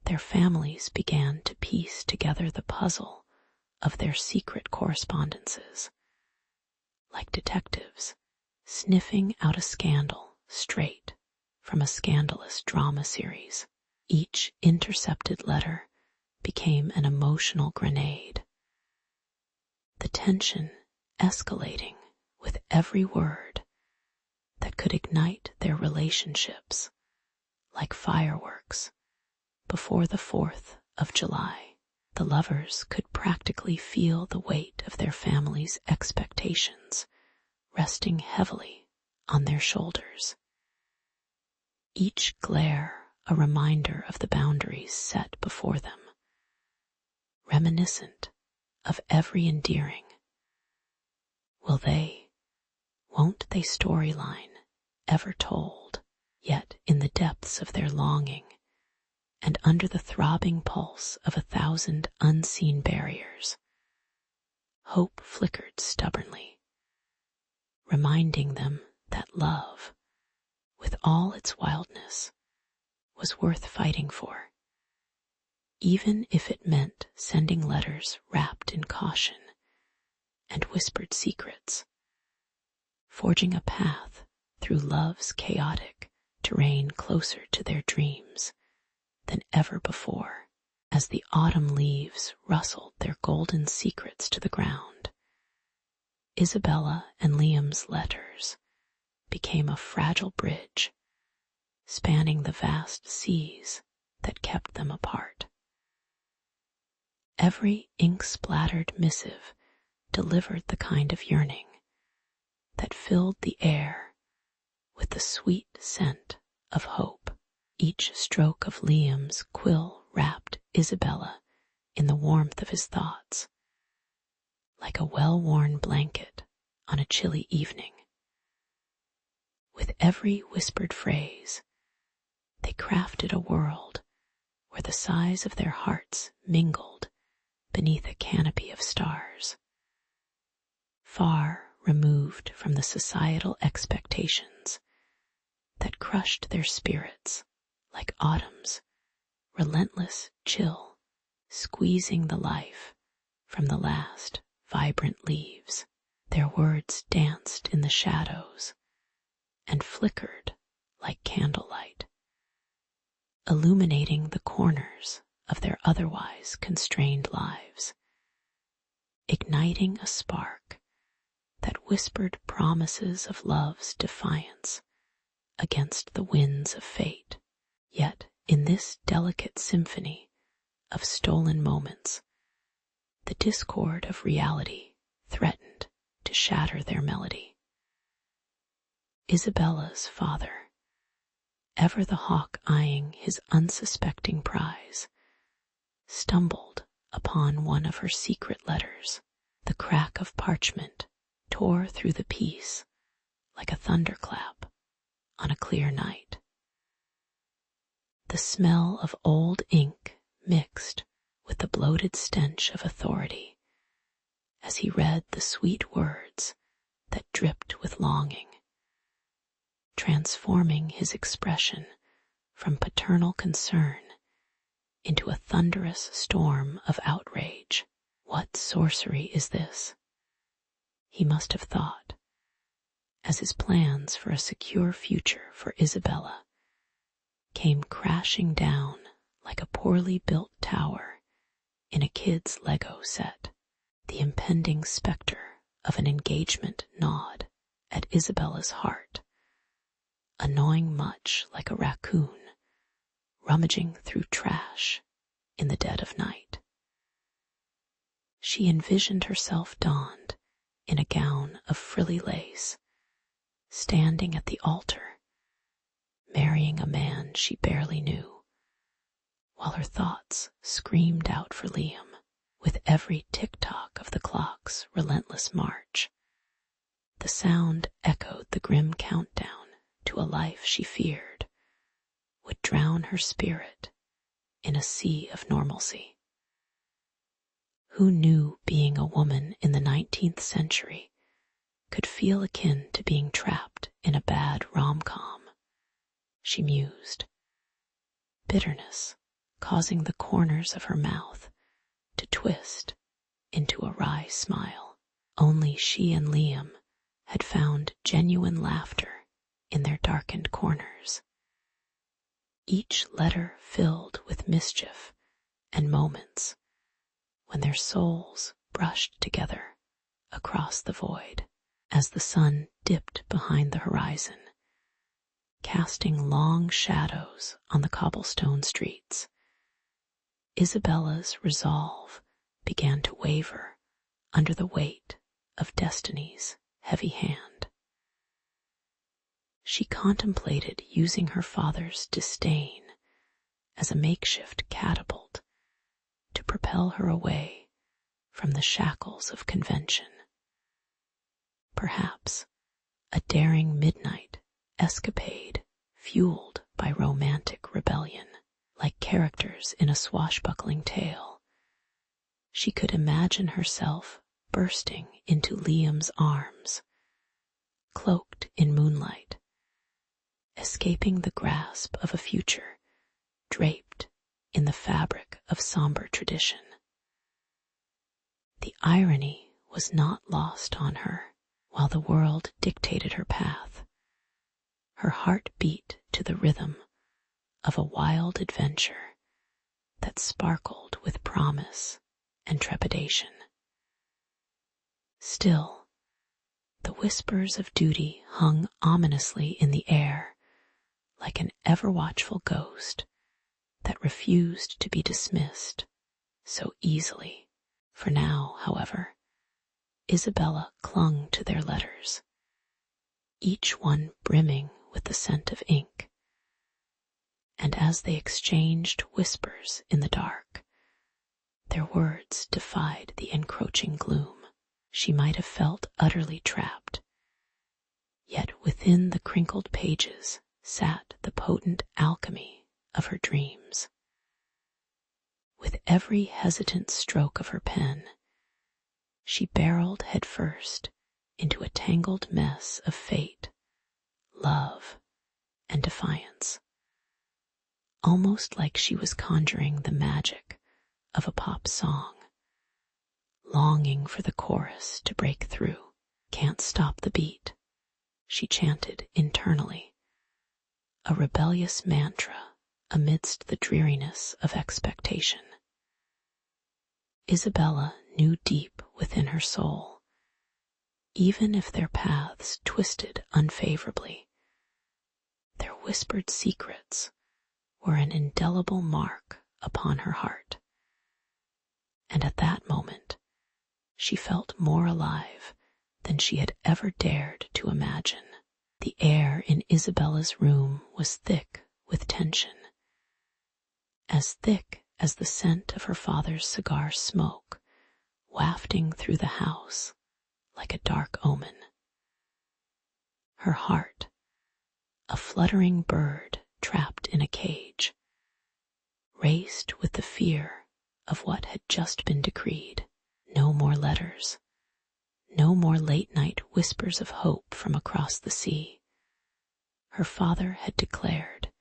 their families began to piece together the puzzle of their secret correspondences, like detectives sniffing out a scandal straight from a scandalous drama series. Each intercepted letter became an emotional grenade, the tension escalating with every word that could ignite their relationships like fireworks before the 4th of July. The lovers could practically feel the weight of their family's expectations resting heavily on their shoulders. Each glare a reminder of the boundaries set before them, reminiscent of every endearing "will they, won't they" storyline ever told. Yet in the depths of their longing, and under the throbbing pulse of 1,000 unseen barriers, hope flickered stubbornly, reminding them that love, with all its wildness, was worth fighting for, even if it meant sending letters wrapped in caution and whispered secrets, forging a path through love's chaotic terrain closer to their dreams than ever before. As the autumn leaves rustled their golden secrets to the ground, Isabella and Liam's letters became a fragile bridge spanning the vast seas that kept them apart. Every ink-splattered missive delivered the kind of yearning that filled the air with the sweet scent of hope. Each stroke of Liam's quill wrapped Isabella in the warmth of his thoughts, like a well-worn blanket on a chilly evening. With every whispered phrase, they crafted a world where the size of their hearts mingled beneath a canopy of stars, far removed from the societal expectations that crushed their spirits like autumn's relentless chill, squeezing the life from the last vibrant leaves. Their words danced in the shadows and flickered like candlelight, illuminating the corners of their otherwise constrained lives, igniting a spark that whispered promises of love's defiance against the winds of fate. Yet in this delicate symphony of stolen moments, the discord of reality threatened to shatter their melody. Isabella's father, ever the hawk eyeing his unsuspecting prize, stumbled upon one of her secret letters. The crack of parchment tore through the peace like a thunderclap on a clear night. The smell of old ink mixed with the bloated stench of authority as he read the sweet words that dripped with longing, transforming his expression from paternal concern into a thunderous storm of outrage. What sorcery is this? He must have thought, as his plans for a secure future for Isabella came crashing down like a poorly built tower in a kid's Lego set. The impending specter of an engagement gnawed at Isabella's heart, annoying much like a raccoon rummaging through trash in the dead of night. She envisioned herself donned in a gown of frilly lace, standing at the altar, marrying a man she barely knew, while her thoughts screamed out for Liam. With every tick-tock of the clock's relentless march, the sound echoed the grim countdown to a life she feared would drown her spirit in a sea of normalcy. Who knew being a woman in the 19th century could feel akin to being trapped in a bad she mused, bitterness causing the corners of her mouth to twist into a wry smile. Only she and Liam had found genuine laughter in their darkened corners. Each letter filled with mischief and moments when their souls brushed together across the void as the sun dipped behind the horizon, casting long shadows on the cobblestone streets. Isabella's resolve began to waver under the weight of destiny's heavy hand. She contemplated using her father's disdain as a makeshift catapult to propel her away from the shackles of convention. Perhaps a daring midnight escapade fueled by romantic rebellion, like characters in a swashbuckling tale. She could imagine herself bursting into Liam's arms, cloaked in moonlight, escaping the grasp of a future draped in the fabric of somber tradition. The irony was not lost on her. While the world dictated her path, her heart beat to the rhythm of a wild adventure that sparkled with promise and trepidation. Still, the whispers of duty hung ominously in the air, like an ever-watchful ghost that refused to be dismissed so easily. For now, however, Isabella clung to their letters, each one brimming with the scent of ink. And as they exchanged whispers in the dark, their words defied the encroaching gloom. She might have felt utterly trapped, yet within the crinkled pages sat the potent alchemy of her dreams. With every hesitant stroke of her pen, she barreled headfirst into a tangled mess of fate, love, and defiance, almost like she was conjuring the magic of a pop song, longing for the chorus to break through. Can't stop the beat, she chanted internally, a rebellious mantra amidst the dreariness of expectation. Isabella knew deep within her soul, even if their paths twisted unfavorably, their whispered secrets were an indelible mark upon her heart. And at that moment, she felt more alive than she had ever dared to imagine. The air in Isabella's room was thick with tension, as thick as the scent of her father's cigar smoke wafting through the house like a dark omen. Her heart, a fluttering bird trapped in a cage, raced with the fear of what had just been decreed. No more letters, no more late-night whispers of hope from across the sea. Her father had declared,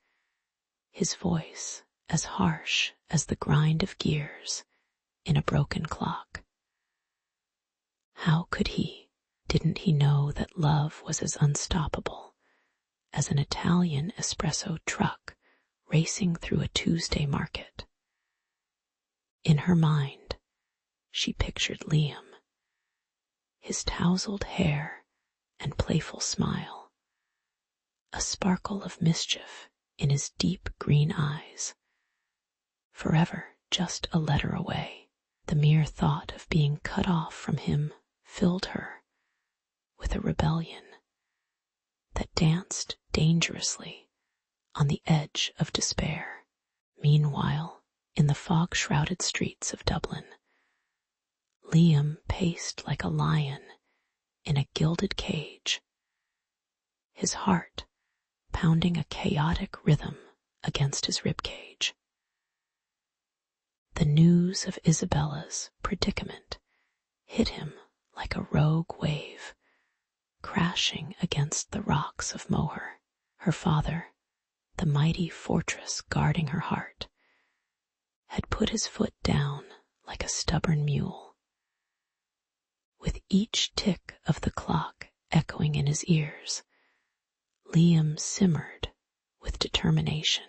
his voice as harsh as the grind of gears in a broken clock. How could he? Didn't he know that love was as unstoppable as an Italian espresso truck racing through a Tuesday market? In her mind, she pictured Liam, his tousled hair and playful smile, a sparkle of mischief in his deep green eyes, forever just a letter away. The mere thought of being cut off from him filled her with a rebellion that danced dangerously on the edge of despair. Meanwhile, in the fog-shrouded streets of Dublin, Liam paced like a lion in a gilded cage, his heart pounding a chaotic rhythm against his ribcage. The news of Isabella's predicament hit him like a rogue wave, crashing against the rocks of Moher. Her father, the mighty fortress guarding her heart, had put his foot down like a stubborn mule. With each tick of the clock echoing in his ears, Liam simmered with determination,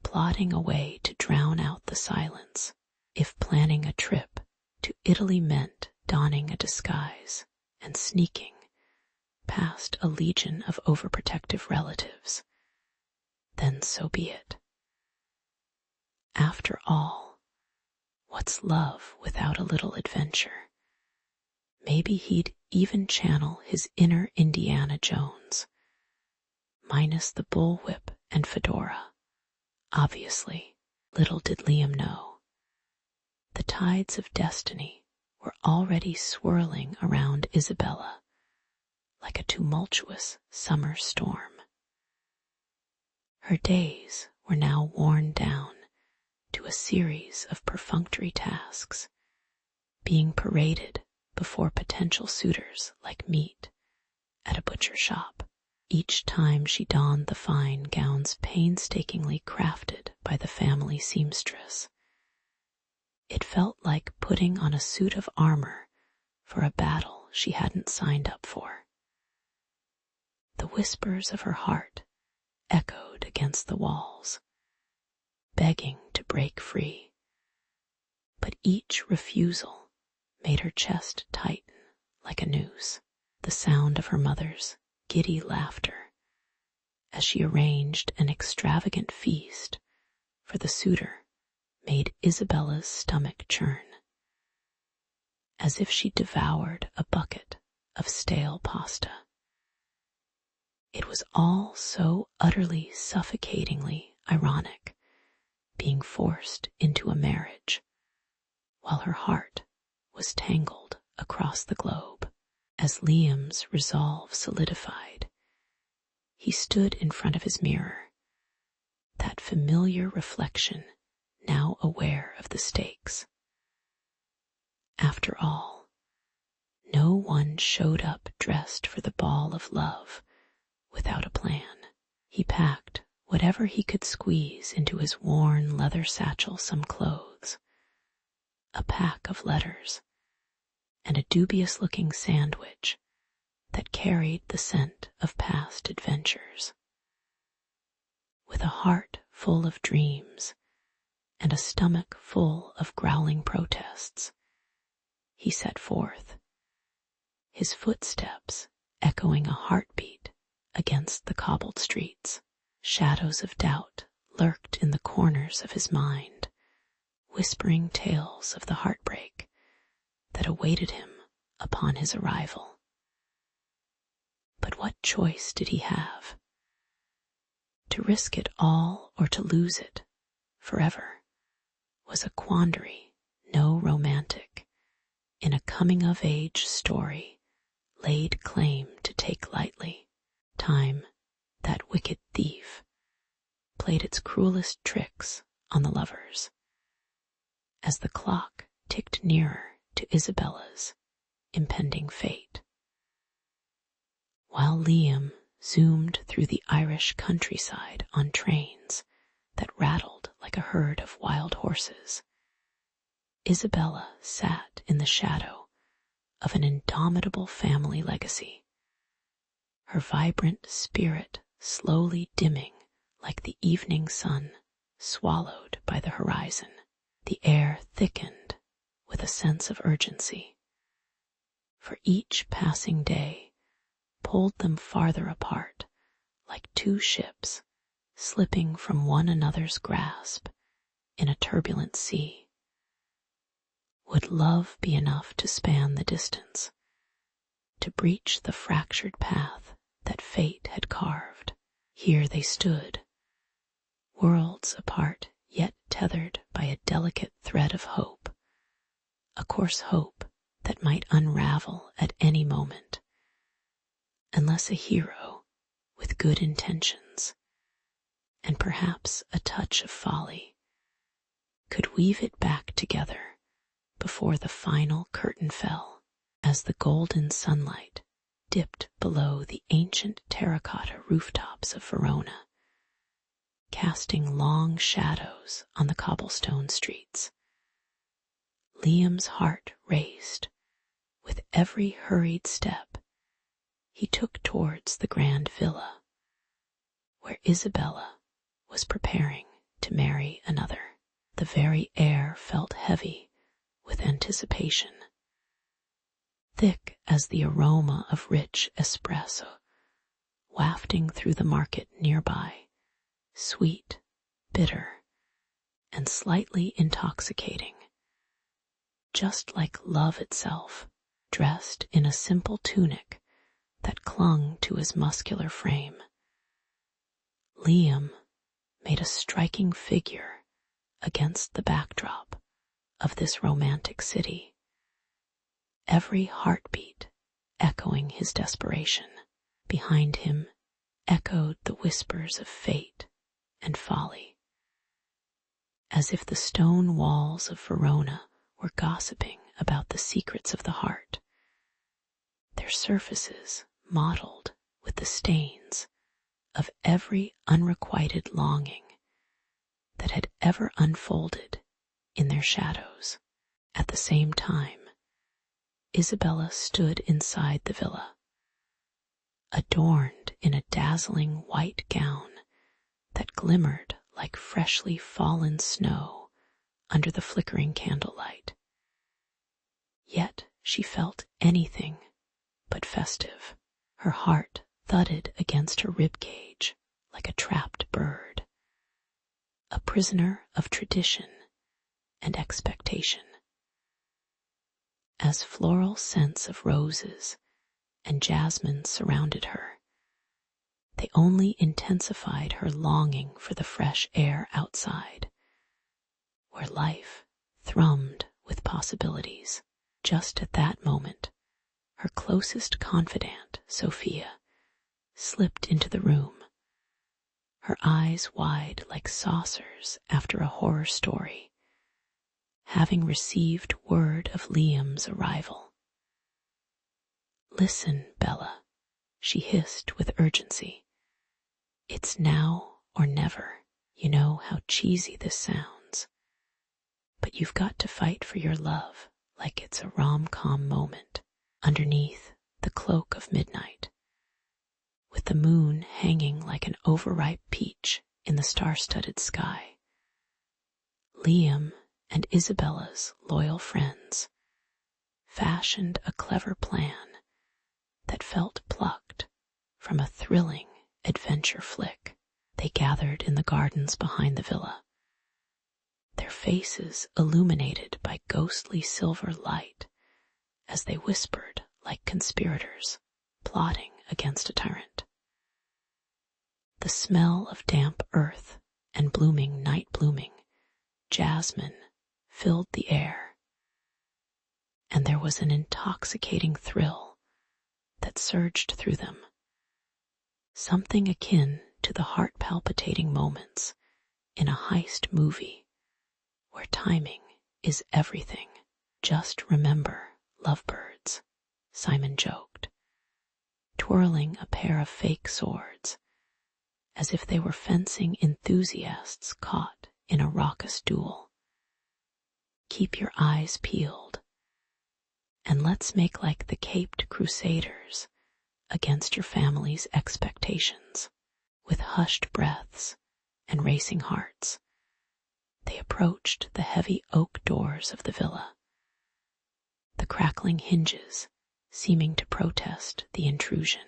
plodding a way to drown out the silence. If planning a trip to Italy meant donning a disguise and sneaking past a legion of overprotective relatives, then so be it. After all, what's love without a little adventure? Maybe he'd even channel his inner Indiana Jones, minus the bullwhip and fedora. Obviously, little did Liam know, the tides of destiny were already swirling around Isabella like a tumultuous summer storm. Her days were now worn down to a series of perfunctory tasks, being paraded before potential suitors like meat at a butcher shop. Each time she donned the fine gowns painstakingly crafted by the family seamstress, it felt like putting on a suit of armor for a battle she hadn't signed up for. The whispers of her heart echoed against the walls, begging to break free, but each refusal made her chest tighten like a noose. The sound of her mother's giddy laughter as she arranged an extravagant feast for the suitor made Isabella's stomach churn, as if she devoured a bucket of stale pasta. It was all so utterly suffocatingly ironic, being forced into a marriage, while her heart was tangled across the globe. As Liam's resolve solidified, he stood in front of his mirror, that familiar reflection now aware of the stakes. After all, no one showed up dressed for the ball of love without a plan. He packed whatever he could squeeze into his worn leather satchel, some clothes, a pack of letters, and a dubious-looking sandwich that carried the scent of past adventures. With a heart full of dreams and a stomach full of growling protests, he set forth, his footsteps echoing a heartbeat against the cobbled streets. Shadows of doubt lurked in the corners of his mind, whispering tales of the heartbreak that awaited him upon his arrival. But what choice did he have? To risk it all or to lose it forever was a quandary no romantic in a coming-of-age story laid claim to take lightly. Time, that wicked thief, played its cruelest tricks on the lovers. As the clock ticked nearer to Isabella's impending fate, while Liam zoomed through the Irish countryside on trains that rattled like a herd of wild horses, Isabella sat in the shadow of an indomitable family legacy, her vibrant spirit slowly dimming like the evening sun swallowed by the horizon. The air thickened with a sense of urgency, for each passing day pulled them farther apart like two ships slipping from one another's grasp in a turbulent sea. Would love be enough to span the distance, to breach the fractured path that fate had carved? Here they stood, worlds apart yet tethered by a delicate thread of hope, a coarse hope that might unravel at any moment, unless a hero with good intentions, and perhaps a touch of folly, could weave it back together before the final curtain fell. As the golden sunlight dipped below the ancient terracotta rooftops of Verona, casting long shadows on the cobblestone streets. Liam's heart raced. With every hurried step, he took towards the grand villa, where Isabella was preparing to marry another. The very air felt heavy with anticipation, thick as the aroma of rich espresso wafting through the market nearby, sweet, bitter, and slightly intoxicating, just like love itself, dressed in a simple tunic that clung to his muscular frame. Liam made a striking figure against the backdrop of this romantic city, every heartbeat echoing his desperation. Behind him echoed the whispers of fate and folly, as if the stone walls of Verona were gossiping about the secrets of the heart, their surfaces mottled with the stains of every unrequited longing that had ever unfolded in their shadows. At the same time, Isabella stood inside the villa, adorned in a dazzling white gown that glimmered like freshly fallen snow under the flickering candlelight. Yet she felt anything but festive. Her heart thudded against her ribcage like a trapped bird, a prisoner of tradition and expectation. As floral scents of roses and jasmine surrounded her, they only intensified her longing for the fresh air outside, where life thrummed with possibilities. Just at that moment, her closest confidant, Sophia, slipped into the room, her eyes wide like saucers after a horror story, having received word of Liam's arrival. "Listen, Bella," she hissed with urgency. "It's now or never. You know how cheesy this sounds, but you've got to fight for your love like it's a rom-com moment. Underneath the cloak of midnight, with the moon hanging like an overripe peach in the star-studded sky, Liam and Isabella's loyal friends fashioned a clever plan that felt plucked from a thrilling adventure flick. They gathered in the gardens behind the villa, their faces illuminated by ghostly silver light as they whispered like conspirators plotting against a tyrant. The smell of damp earth and blooming night-blooming jasmine filled the air, and there was an intoxicating thrill that surged through them, something akin to the heart-palpitating moments in a heist movie where timing is everything. "Just remember, lovebirds," Simon joked, twirling a pair of fake swords as if they were fencing enthusiasts caught in a raucous duel. "Keep your eyes peeled, and let's make like the caped crusaders against your family's expectations." With hushed breaths and racing hearts, they approached the heavy oak doors of the villa, the crackling hinges seeming to protest the intrusion.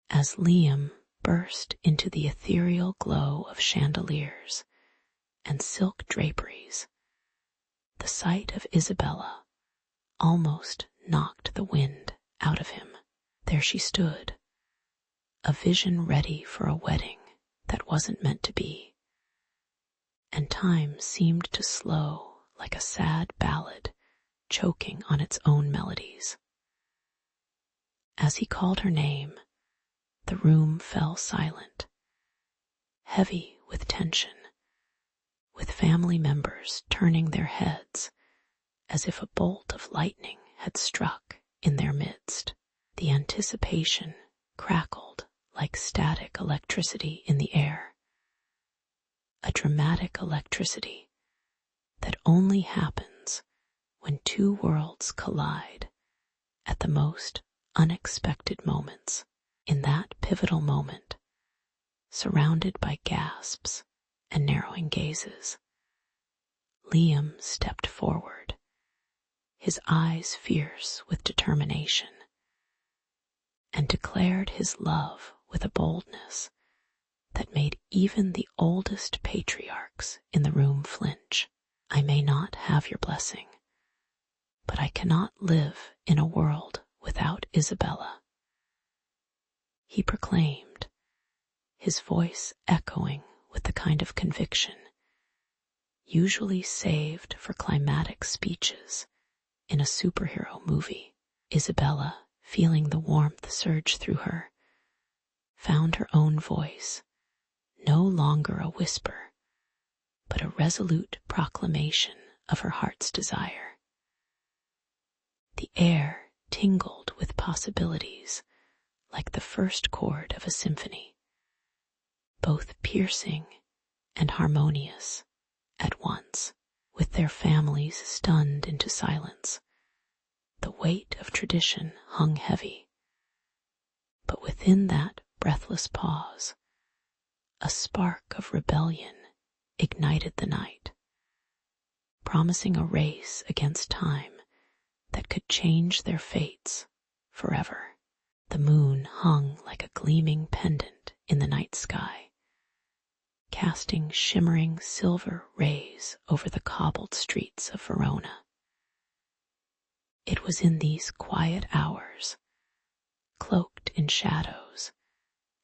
As Liam burst into the ethereal glow of chandeliers and silk draperies, the sight of Isabella almost knocked the wind out of him. There she stood, a vision ready for a wedding that wasn't meant to be, and time seemed to slow like a sad ballad choking on its own melodies. As he called her name, the room fell silent, heavy with tension, with family members turning their heads as if a bolt of lightning had struck in their midst. The anticipation crackled like static electricity in the air, a dramatic electricity that only happens when two worlds collide at the most unexpected moments. In that pivotal moment, surrounded by gasps and narrowing gazes, Liam stepped forward, his eyes fierce with determination, and declared his love with a boldness that made even the oldest patriarchs in the room flinch. I may not have your blessing, but I cannot live in a world without Isabella, he proclaimed, his voice echoing with the kind of conviction usually saved for climatic speeches in a superhero movie. Isabella, feeling the warmth surge through her, found her own voice, no longer a whisper, but a resolute proclamation of her heart's desire. The air tingled with possibilities like the first chord of a symphony, both piercing and harmonious at once. With their families stunned into silence, the weight of tradition hung heavy. But within that breathless pause, a spark of rebellion ignited the night, promising a race against time that could change their fates forever. The moon hung like a gleaming pendant in the night sky, casting shimmering silver rays over the cobbled streets of Verona. It was in these quiet hours, cloaked in shadows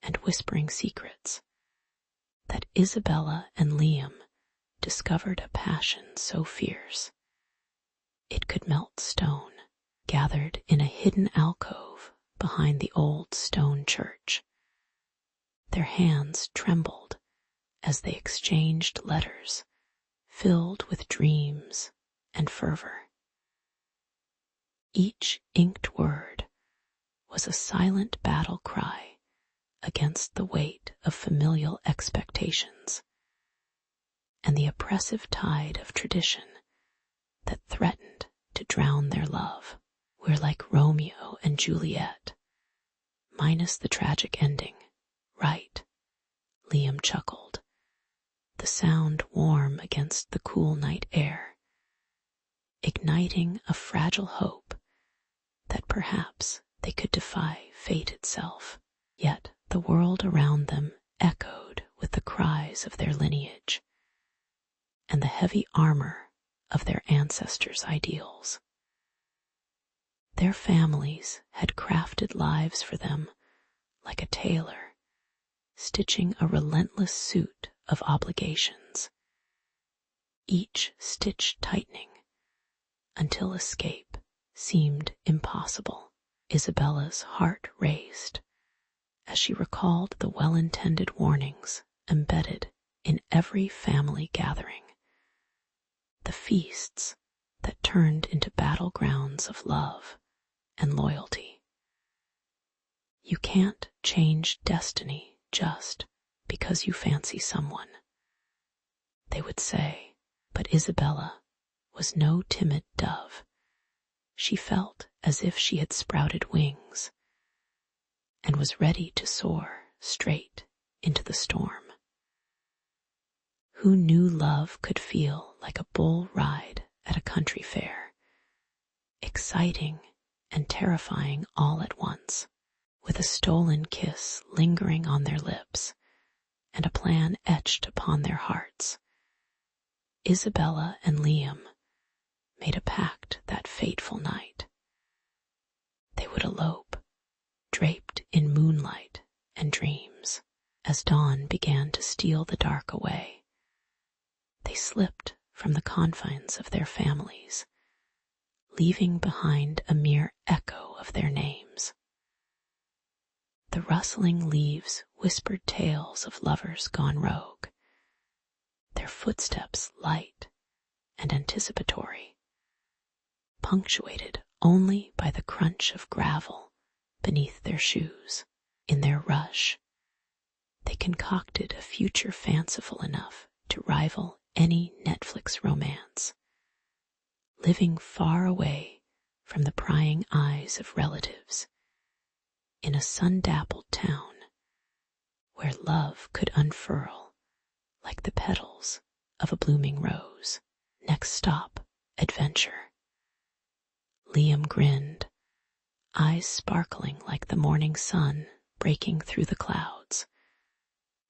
and whispering secrets, that Isabella and Liam discovered a passion so fierce it could melt stone. Gathered in a hidden alcove behind the old stone church, their hands trembled as they exchanged letters filled with dreams and fervor. Each inked word was a silent battle cry against the weight of familial expectations and the oppressive tide of tradition that threatened to drown their love. We're like Romeo and Juliet, minus the tragic ending, right? Liam chuckled, the sound warm against the cool night air, igniting a fragile hope that perhaps they could defy fate itself. Yet the world around them echoed with the cries of their lineage and the heavy armor of their ancestors' ideals. Their families had crafted lives for them like a tailor, stitching a relentless suit of obligations, each stitch tightening until escape seemed impossible. Isabella's heart raced as she recalled the well-intended warnings embedded in every family gathering, the feasts that turned into battlegrounds of love and loyalty. You can't change destiny just because you fancy someone, they would say, but Isabella was no timid dove. She felt as if she had sprouted wings and was ready to soar straight into the storm. Who knew love could feel like a bull ride at a country fair, exciting and terrifying all at once, with a stolen kiss lingering on their lips and a plan etched upon their hearts? Isabella and Liam made a pact that fateful night. They would elope, draped in moonlight and dreams. As dawn began to steal the dark away, they slipped from the confines of their families, leaving behind a mere echo of their names. The rustling leaves whispered tales of lovers gone rogue, their footsteps light and anticipatory, punctuated only by the crunch of gravel beneath their shoes. In their rush they concocted a future fanciful enough to rival any Netflix romance, living far away from the prying eyes of relatives, in a sun-dappled town where love could unfurl like the petals of a blooming rose. Next stop, adventure. Liam grinned, eyes sparkling like the morning sun breaking through the clouds.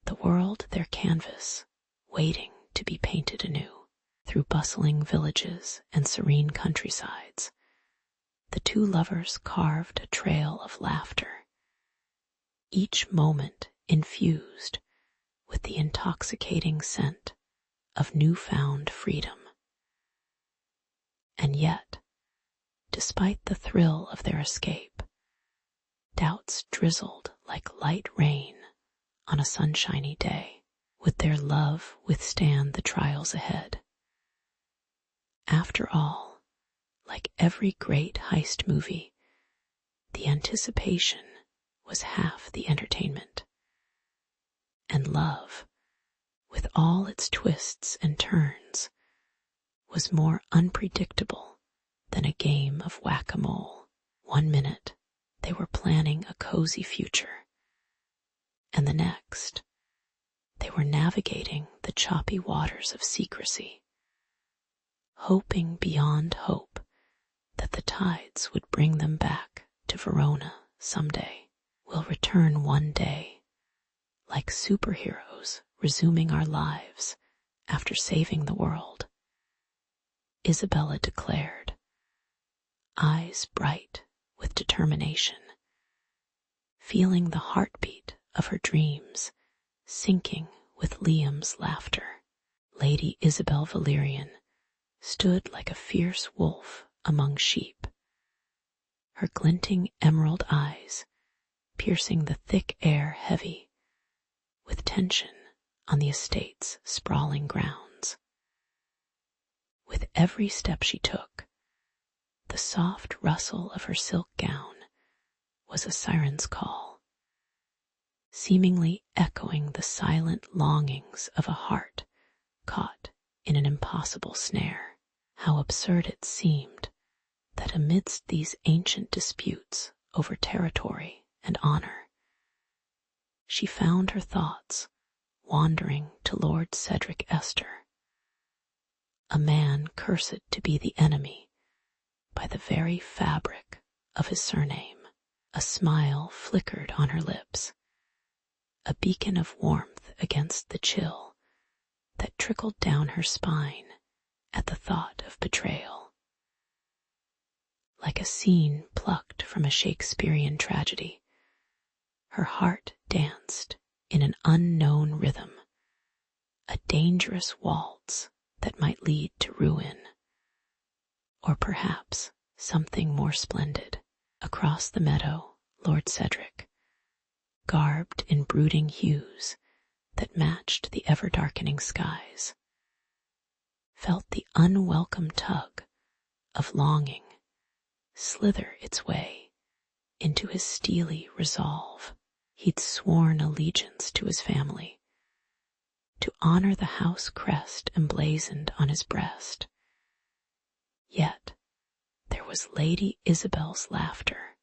The world their canvas, waiting to be painted anew. Through bustling villages and serene countrysides, the two lovers carved a trail of laughter, each moment infused with the intoxicating scent of newfound freedom. And yet, despite the thrill of their escape, doubts drizzled like light rain on a sunshiny day. Would their love withstand the trials ahead? After all, like every great heist movie, the anticipation was half the entertainment. And love, with all its twists and turns, was more unpredictable than a game of whack-a-mole. 1 minute, they were planning a cozy future, and the next, they were navigating the choppy waters of secrecy, hoping beyond hope that the tides would bring them back to Verona someday. We'll return one day, like superheroes resuming our lives after saving the world, Isabella declared, eyes bright with determination, feeling the heartbeat of her dreams sinking with Liam's laughter. Lady Isabel Valerian stood like a fierce wolf among sheep, her glinting emerald eyes piercing the thick air heavy with tension on the estate's sprawling grounds. With every step she took, the soft rustle of her silk gown was a siren's call, seemingly echoing the silent longings of a heart caught in an impossible snare. How absurd it seemed that amidst these ancient disputes over territory and honor, she found her thoughts wandering to Lord Cedric Esther, a man cursed to be the enemy by the very fabric of his surname. A smile flickered on her lips, a beacon of warmth against the chill that trickled down her spine at the thought of betrayal. Like a scene plucked from a Shakespearean tragedy, her heart danced in an unknown rhythm, a dangerous waltz that might lead to ruin, or perhaps something more splendid. Across the meadow, Lord Cedric, garbed in brooding hues that matched the ever-darkening skies, felt the unwelcome tug of longing slither its way into his steely resolve. He'd sworn allegiance to his family, to honor the house crest emblazoned on his breast. Yet there was Lady Isabel's laughter,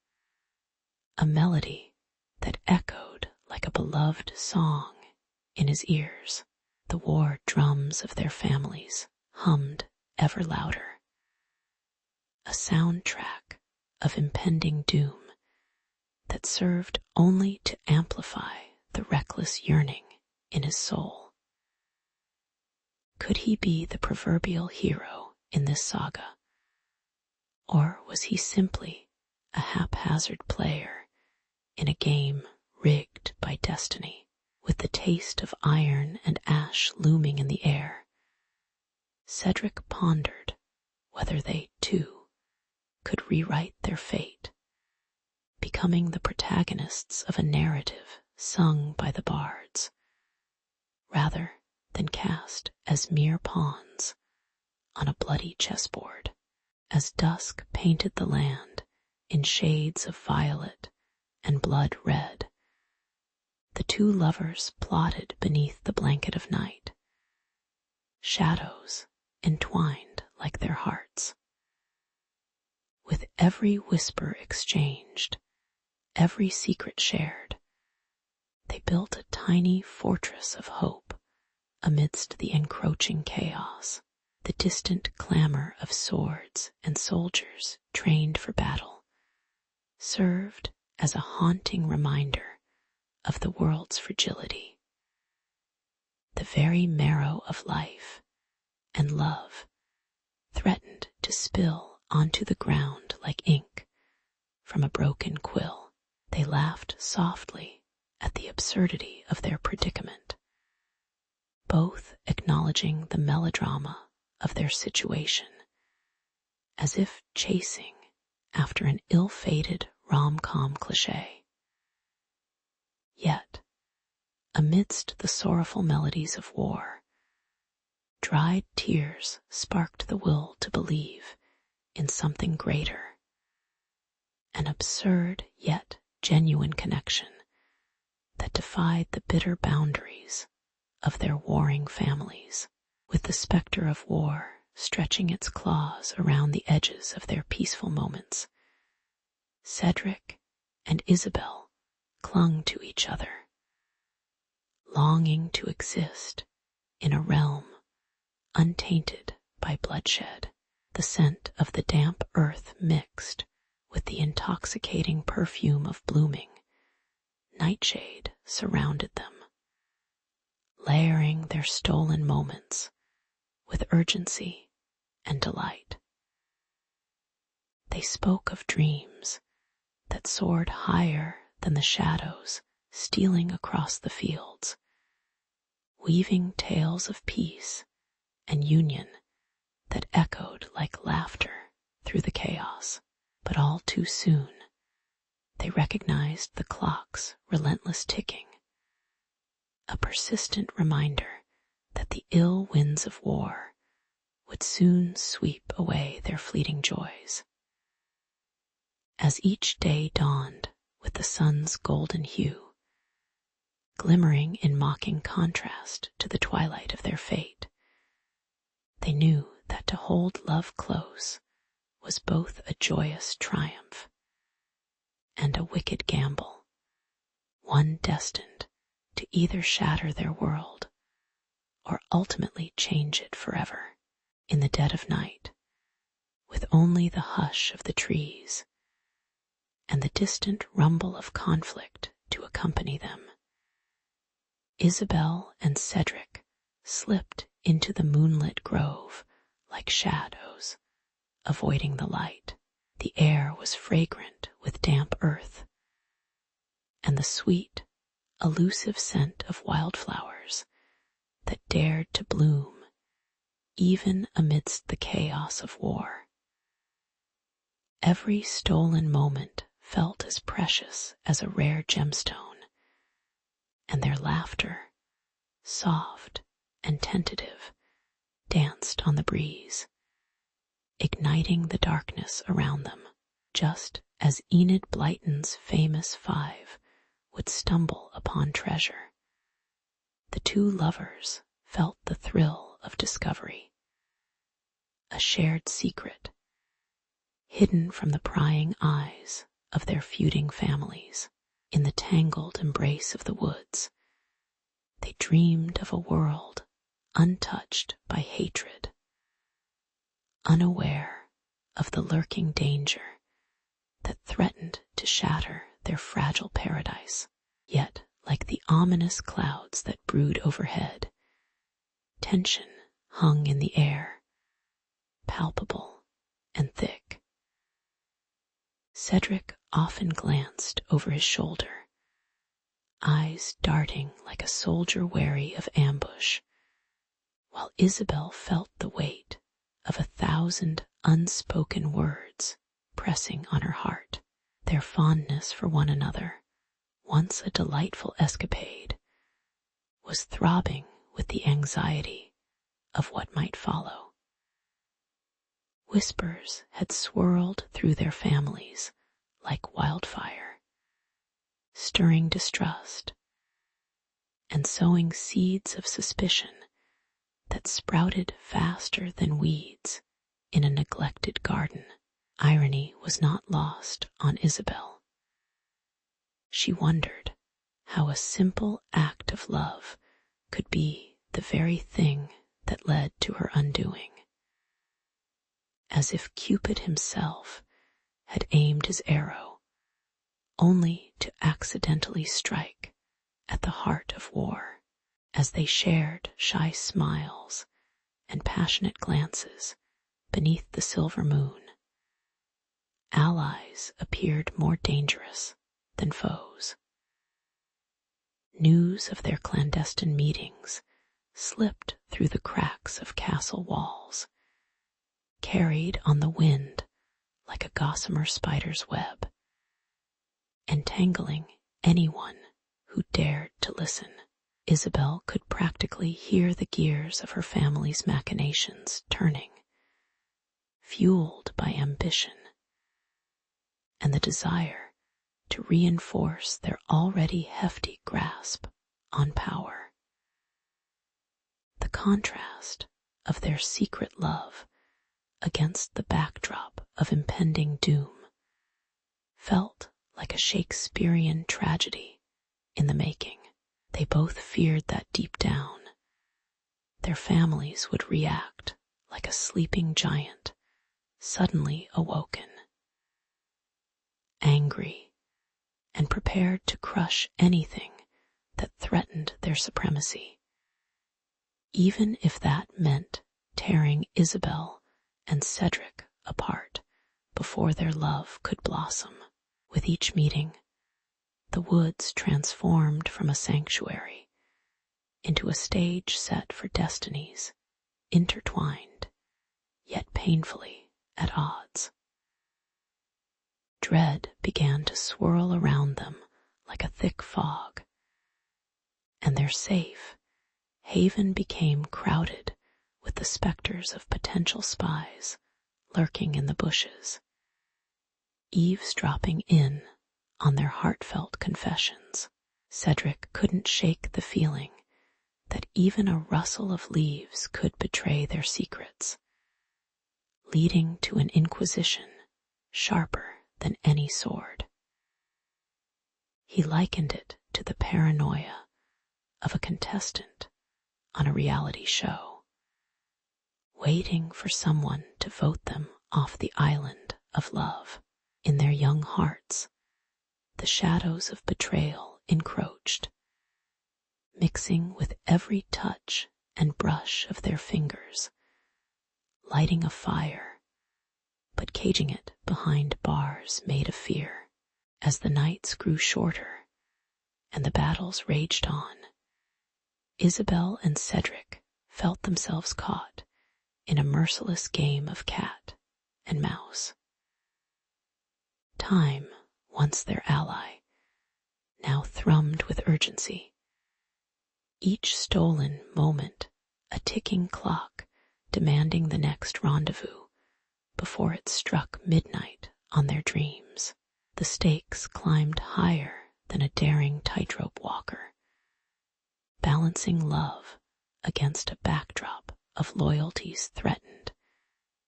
a melody that echoed like a beloved song in his ears. The war drums of their families hummed ever louder, a soundtrack of impending doom that served only to amplify the reckless yearning in his soul. Could he be the proverbial hero in this saga? Or was he simply a haphazard player in a game rigged by destiny? With the taste of iron and ash looming in the air, Cedric pondered whether they, too, could rewrite their fate, becoming the protagonists of a narrative sung by the bards, rather than cast as mere pawns on a bloody chessboard. As dusk painted the land in shades of violet and blood red, the two two lovers plotted beneath the blanket of night, shadows entwined like their hearts. With every whisper exchanged, every secret shared, they built a tiny fortress of hope amidst the encroaching chaos. The distant clamor of swords and soldiers trained for battle served as a haunting reminder of the world's fragility. The very marrow of life and love threatened to spill onto the ground like ink from a broken quill. They laughed softly at the absurdity of their predicament, both acknowledging the melodrama of their situation, as if chasing after an ill-fated rom-com cliché. Yet, amidst the sorrowful melodies of war, dried tears sparked the will to believe in something greater, an absurd yet genuine connection that defied the bitter boundaries of their warring families. With the specter of war stretching its claws around the edges of their peaceful moments, Cedric and Isabel clung to each other, longing to exist in a realm untainted by bloodshed. The scent of the damp earth mixed with the intoxicating perfume of blooming nightshade surrounded them, layering their stolen moments with urgency and delight. They spoke of dreams that soared higher than the shadows stealing across the fields, weaving tales of peace and union that echoed like laughter through the chaos. But all too soon, they recognized the clock's relentless ticking, a persistent reminder that the ill winds of war would soon sweep away their fleeting joys. As each day dawned with the sun's golden hue, glimmering in mocking contrast to the twilight of their fate, they knew that to hold love close was both a joyous triumph and a wicked gamble, one destined to either shatter their world or ultimately change it forever. In the dead of night, with only the hush of the trees and the distant rumble of conflict to accompany them, Isabel and Cedric slipped into the moonlit grove like shadows, avoiding the light. The air was fragrant with damp earth, and the sweet, elusive scent of wildflowers that dared to bloom even amidst the chaos of war. Every stolen moment felt as precious as a rare gemstone, and their laughter, soft and tentative, danced on the breeze, igniting the darkness around them, just as Enid Blyton's famous five would stumble upon treasure. The two lovers felt the thrill of discovery, a shared secret, hidden from the prying eyes of their feuding families. In the tangled embrace of the woods, they dreamed of a world untouched by hatred, unaware of the lurking danger that threatened to shatter their fragile paradise. Yet, like the ominous clouds that brood overhead, tension hung in the air, palpable and thick. Cedric often glanced over his shoulder, eyes darting like a soldier wary of ambush, while Isabel felt the weight of 1,000 unspoken words pressing on her heart. Their fondness for one another, once a delightful escapade, was throbbing with the anxiety of what might follow. Whispers had swirled through their families like wildfire, stirring distrust and sowing seeds of suspicion that sprouted faster than weeds in a neglected garden. Irony was not lost on Isabel. She wondered how a simple act of love could be the very thing that led to her undoing. As if Cupid himself had aimed his arrow only to accidentally strike at the heart of war. As they shared shy smiles and passionate glances beneath the silver moon, allies appeared more dangerous than foes. News of their clandestine meetings slipped through the cracks of castle walls, carried on the wind like a gossamer spider's web, entangling anyone who dared to listen. Isabel could practically hear the gears of her family's machinations turning, fueled by ambition and the desire to reinforce their already hefty grasp on power. The contrast of their secret love against the backdrop of impending doom felt like a Shakespearean tragedy in the making. They both feared that deep down, their families would react like a sleeping giant suddenly awoken, angry and prepared to crush anything that threatened their supremacy, even if that meant tearing Isabel and Cedric apart before their love could blossom. With each meeting, the woods transformed from a sanctuary into a stage set for destinies intertwined, yet painfully at odds. Dread began to swirl around them like a thick fog, and their safe haven became crowded with the specters of potential spies lurking in the bushes, eavesdropping in on their heartfelt confessions. Cedric couldn't shake the feeling that even a rustle of leaves could betray their secrets, leading to an inquisition sharper than any sword. He likened it to the paranoia of a contestant on a reality show, waiting for someone to vote them off the island of love. In their young hearts, the shadows of betrayal encroached, mixing with every touch and brush of their fingers, lighting a fire, but caging it behind bars made of fear. As the nights grew shorter and the battles raged on, Isabel and Cedric felt themselves caught in a merciless game of cat and mouse. Time, once their ally, now thrummed with urgency. Each stolen moment a ticking clock demanding the next rendezvous before it struck midnight on their dreams. The stakes climbed higher than a daring tightrope walker, balancing love against a backdrop of loyalties threatened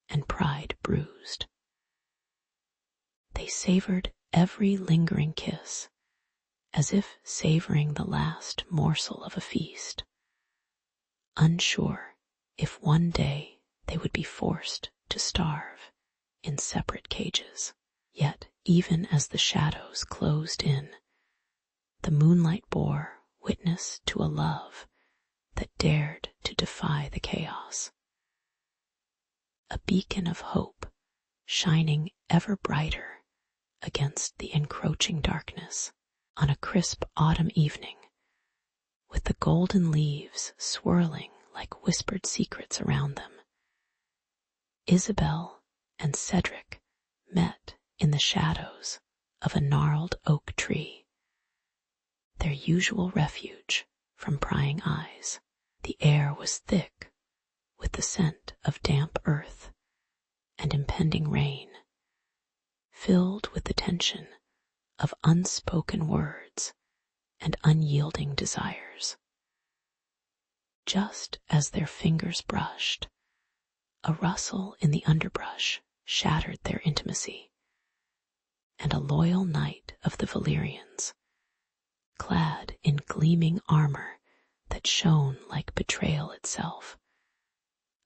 and pride bruised. They savored every lingering kiss, as if savoring the last morsel of a feast, unsure if one day they would be forced to starve in separate cages. Yet, even as the shadows closed in, the moonlight bore witness to a love that dared to defy the chaos. A beacon of hope, shining ever brighter against the encroaching darkness. On a crisp autumn evening, with the golden leaves swirling like whispered secrets around them, Isabel and Cedric met in the shadows of a gnarled oak tree, their usual refuge from prying eyes. The air was thick with the scent of damp earth and impending rain, filled with the tension of unspoken words and unyielding desires. just as their fingers brushed, a rustle in the underbrush shattered their intimacy, and a loyal knight of the Valyrians, clad in gleaming armor that shone like betrayal itself,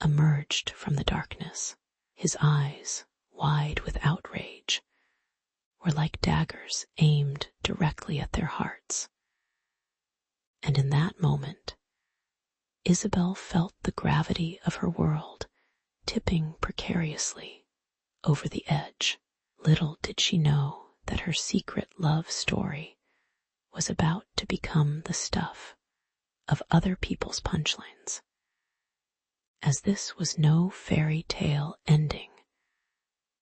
emerged from the darkness. His eyes, wide with outrage, were like daggers aimed directly at their hearts. And in that moment, Isabel felt the gravity of her world tipping precariously over the edge. Little did she know that her secret love story was about to become the stuff of other people's punchlines. As this was no fairy tale ending,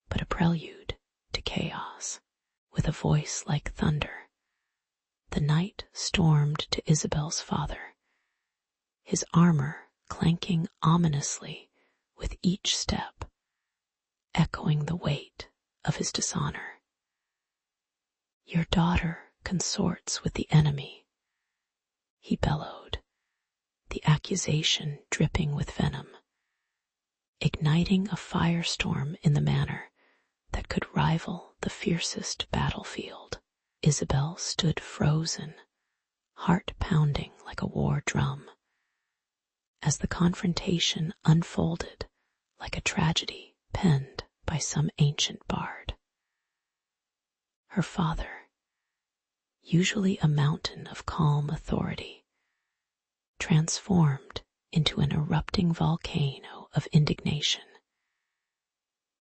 but a prelude to chaos. With a voice like thunder, the knight stormed to Isabel's father, his armor clanking ominously with each step, echoing the weight of his dishonor. "Your daughter consorts with the enemy," he bellowed, the accusation dripping with venom, igniting a firestorm in the manner that could rival the fiercest battlefield. Isabel stood frozen, heart pounding like a war drum, as the confrontation unfolded like a tragedy penned by some ancient bard. Her father, usually a mountain of calm authority, transformed into an erupting volcano of indignation,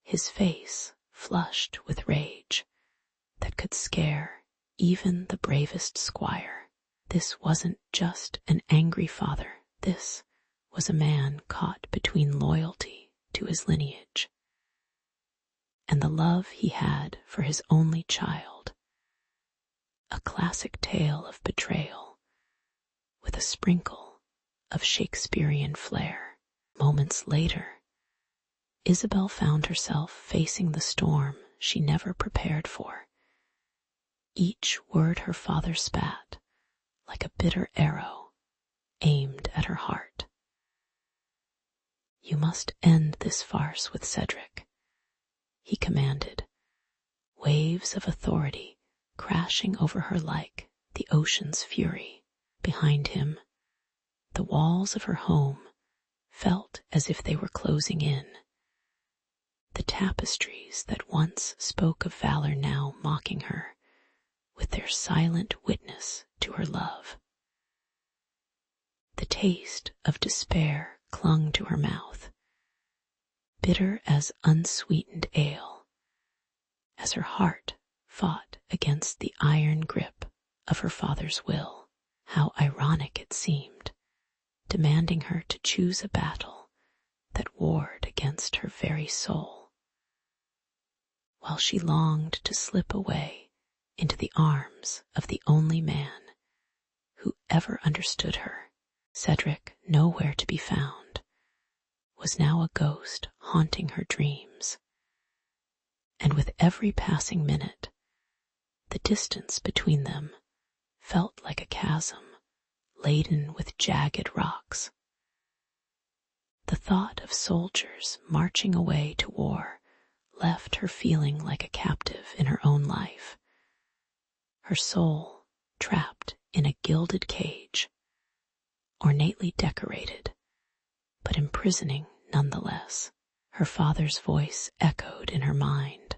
his face flushed with rage that could scare even the bravest squire. This wasn't just an angry father. This was a man caught between loyalty to his lineage and the love he had for his only child. A classic tale of betrayal with a sprinkle of Shakespearean flair. Moments later, Isabel found herself facing the storm she never prepared for. Each word her father spat like a bitter arrow aimed at her heart. "You must end this farce with Cedric," he commanded, waves of authority crashing over her like the ocean's fury. Behind him, the walls of her home felt as if they were closing in. The tapestries that once spoke of valor now mocking her with their silent witness to her love. The taste of despair clung to her mouth, bitter as unsweetened ale, as her heart fought against the iron grip of her father's will. How ironic it seemed, demanding her to choose a battle that warred against her very soul, while she longed to slip away into the arms of the only man who ever understood her. Cedric, nowhere to be found, was now a ghost haunting her dreams, and with every passing minute, the distance between them felt like a chasm laden with jagged rocks. The thought of soldiers marching away to war left her feeling like a captive in her own life, her soul trapped in a gilded cage, ornately decorated, but imprisoning nonetheless. Her father's voice echoed in her mind,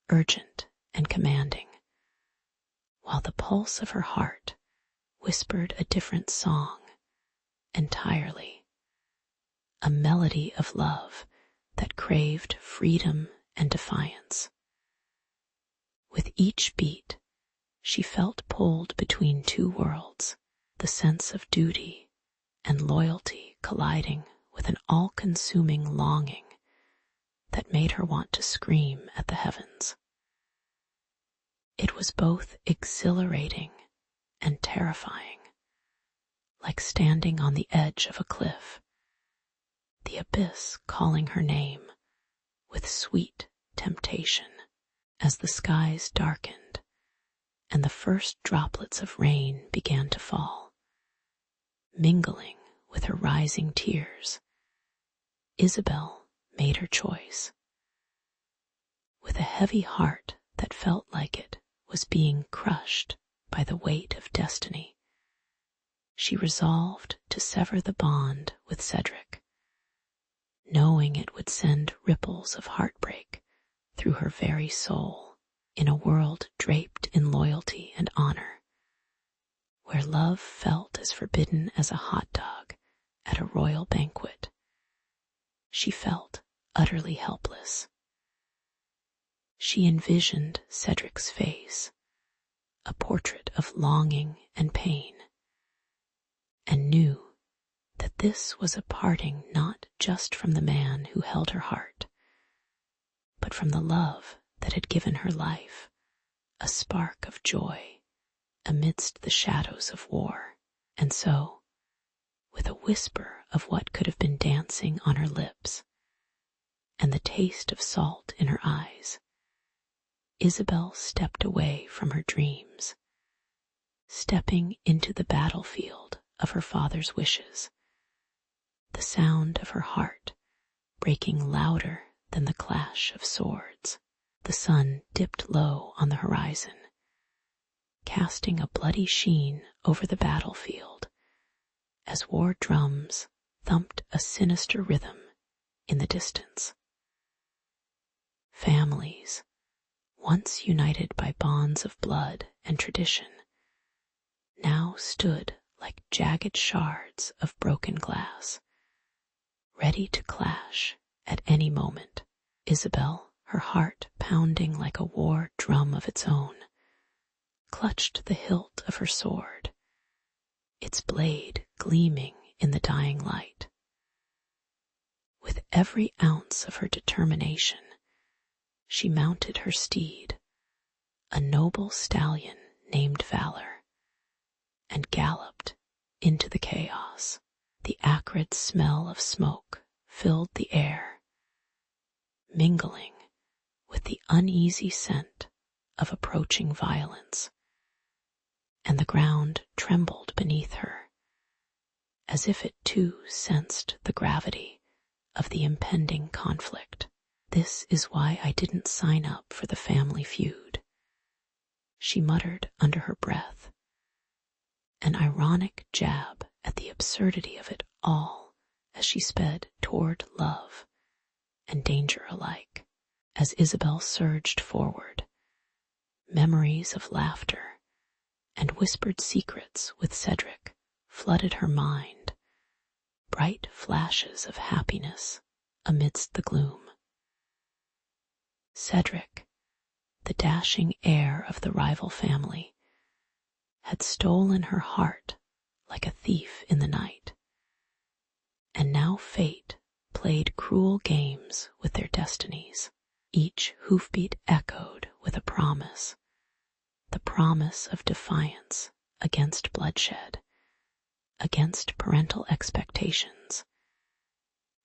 urgent and commanding, while the pulse of her heart whispered a different song entirely, a melody of love that craved freedom and defiance. With each beat, she felt pulled between two worlds, the sense of duty and loyalty colliding with an all-consuming longing that made her want to scream at the heavens. It was both exhilarating and terrifying, like standing on the edge of a cliff, the abyss calling her name with sweet temptation. As the skies darkened and the first droplets of rain began to fall, mingling with her rising tears, Isabel made her choice. With a heavy heart that felt like it was being crushed by the weight of destiny, she resolved to sever the bond with Cedric, knowing it would send ripples of heartbreak through her very soul in a world draped in loyalty and honor, where love felt as forbidden as a hot dog at a royal banquet. She felt utterly helpless. She envisioned Cedric's face, a portrait of longing and pain, and knew that this was a parting not just from the man who held her heart, but from the love that had given her life, a spark of joy amidst the shadows of war. And so, with a whisper of what could have been dancing on her lips and the taste of salt in her eyes, Isabel stepped away from her dreams, stepping into the battlefield of her father's wishes, the sound of her heart breaking louder than the clash of swords. The sun dipped low on the horizon, casting a bloody sheen over the battlefield as war drums thumped a sinister rhythm in the distance. Families, once united by bonds of blood and tradition, now stood like jagged shards of broken glass, ready to clash at any moment. Isabel, her heart pounding like a war drum of its own, clutched the hilt of her sword, its blade gleaming in the dying light. With every ounce of her determination, she mounted her steed, a noble stallion named Valor, and galloped into the chaos. The acrid smell of smoke filled the air, mingling with the uneasy scent of approaching violence, and the ground trembled beneath her, as if it too sensed the gravity of the impending conflict. "This is why I didn't sign up for the family feud," she muttered under her breath, an ironic jab at the absurdity of it all as she sped toward love and danger alike. As Isabel surged forward, memories of laughter and whispered secrets with Cedric flooded her mind, bright flashes of happiness amidst the gloom. Cedric, the dashing heir of the rival family, had stolen her heart like a thief in the night, and now fate played cruel games with their destinies. Each hoofbeat echoed with a promise, the promise of defiance against bloodshed, against parental expectations,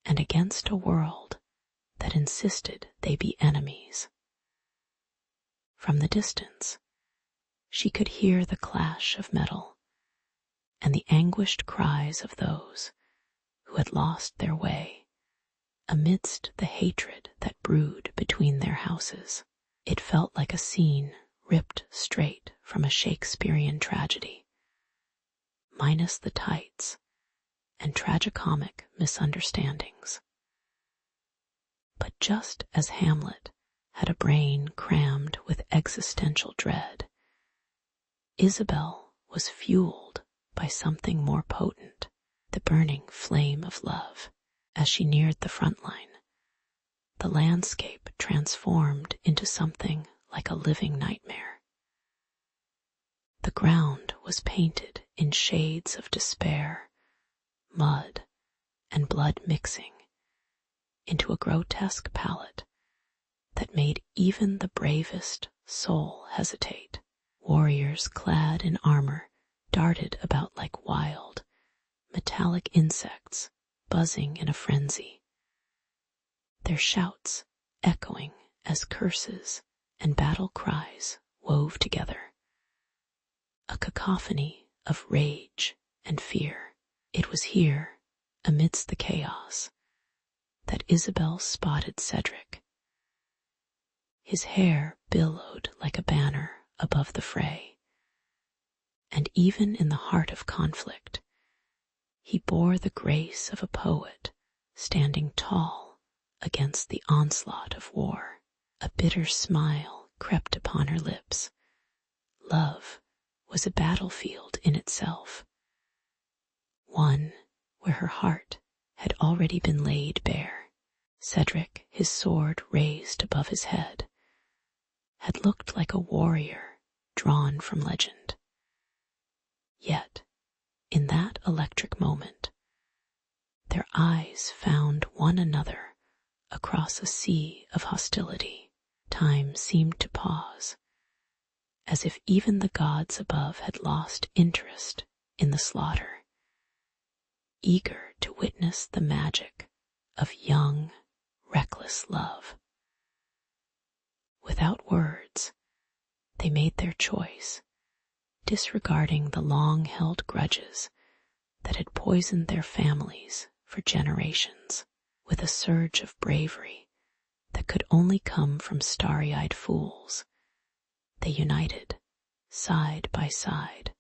and against a world that insisted they be enemies. From the distance, she could hear the clash of metal and the anguished cries of those who had lost their way amidst the hatred that brewed between their houses. It felt like a scene ripped straight from a Shakespearean tragedy, minus the tights and tragicomic misunderstandings. But just as Hamlet had a brain crammed with existential dread, Isabel was fueled by something more potent, the burning flame of love. As she neared the front line, the landscape transformed into something like a living nightmare. The ground was painted in shades of despair, mud, and blood mixing into a grotesque palette that made even the bravest soul hesitate. Warriors clad in armor darted about like wild, metallic insects buzzing in a frenzy, their shouts echoing as curses and battle cries wove together, a cacophony of rage and fear. It was here amidst the chaos, that Isabel spotted Cedric. His hair billowed like a banner above the fray, and even in the heart of conflict, he bore the grace of a poet standing tall against the onslaught of war. A bitter smile crept upon her lips. Love was a battlefield in itself, one where her heart had already been laid bare. Cedric, his sword raised above his head, had looked like a warrior drawn from legend. Yet, in that electric moment, their eyes found one another across a sea of hostility. Time seemed to pause, as if even the gods above had lost interest in the slaughter, eager to witness the magic of young, reckless love. Without words, they made their choice, disregarding the long-held grudges that had poisoned their families for generations. With a surge of bravery that could only come from starry-eyed fools, they united, side by side,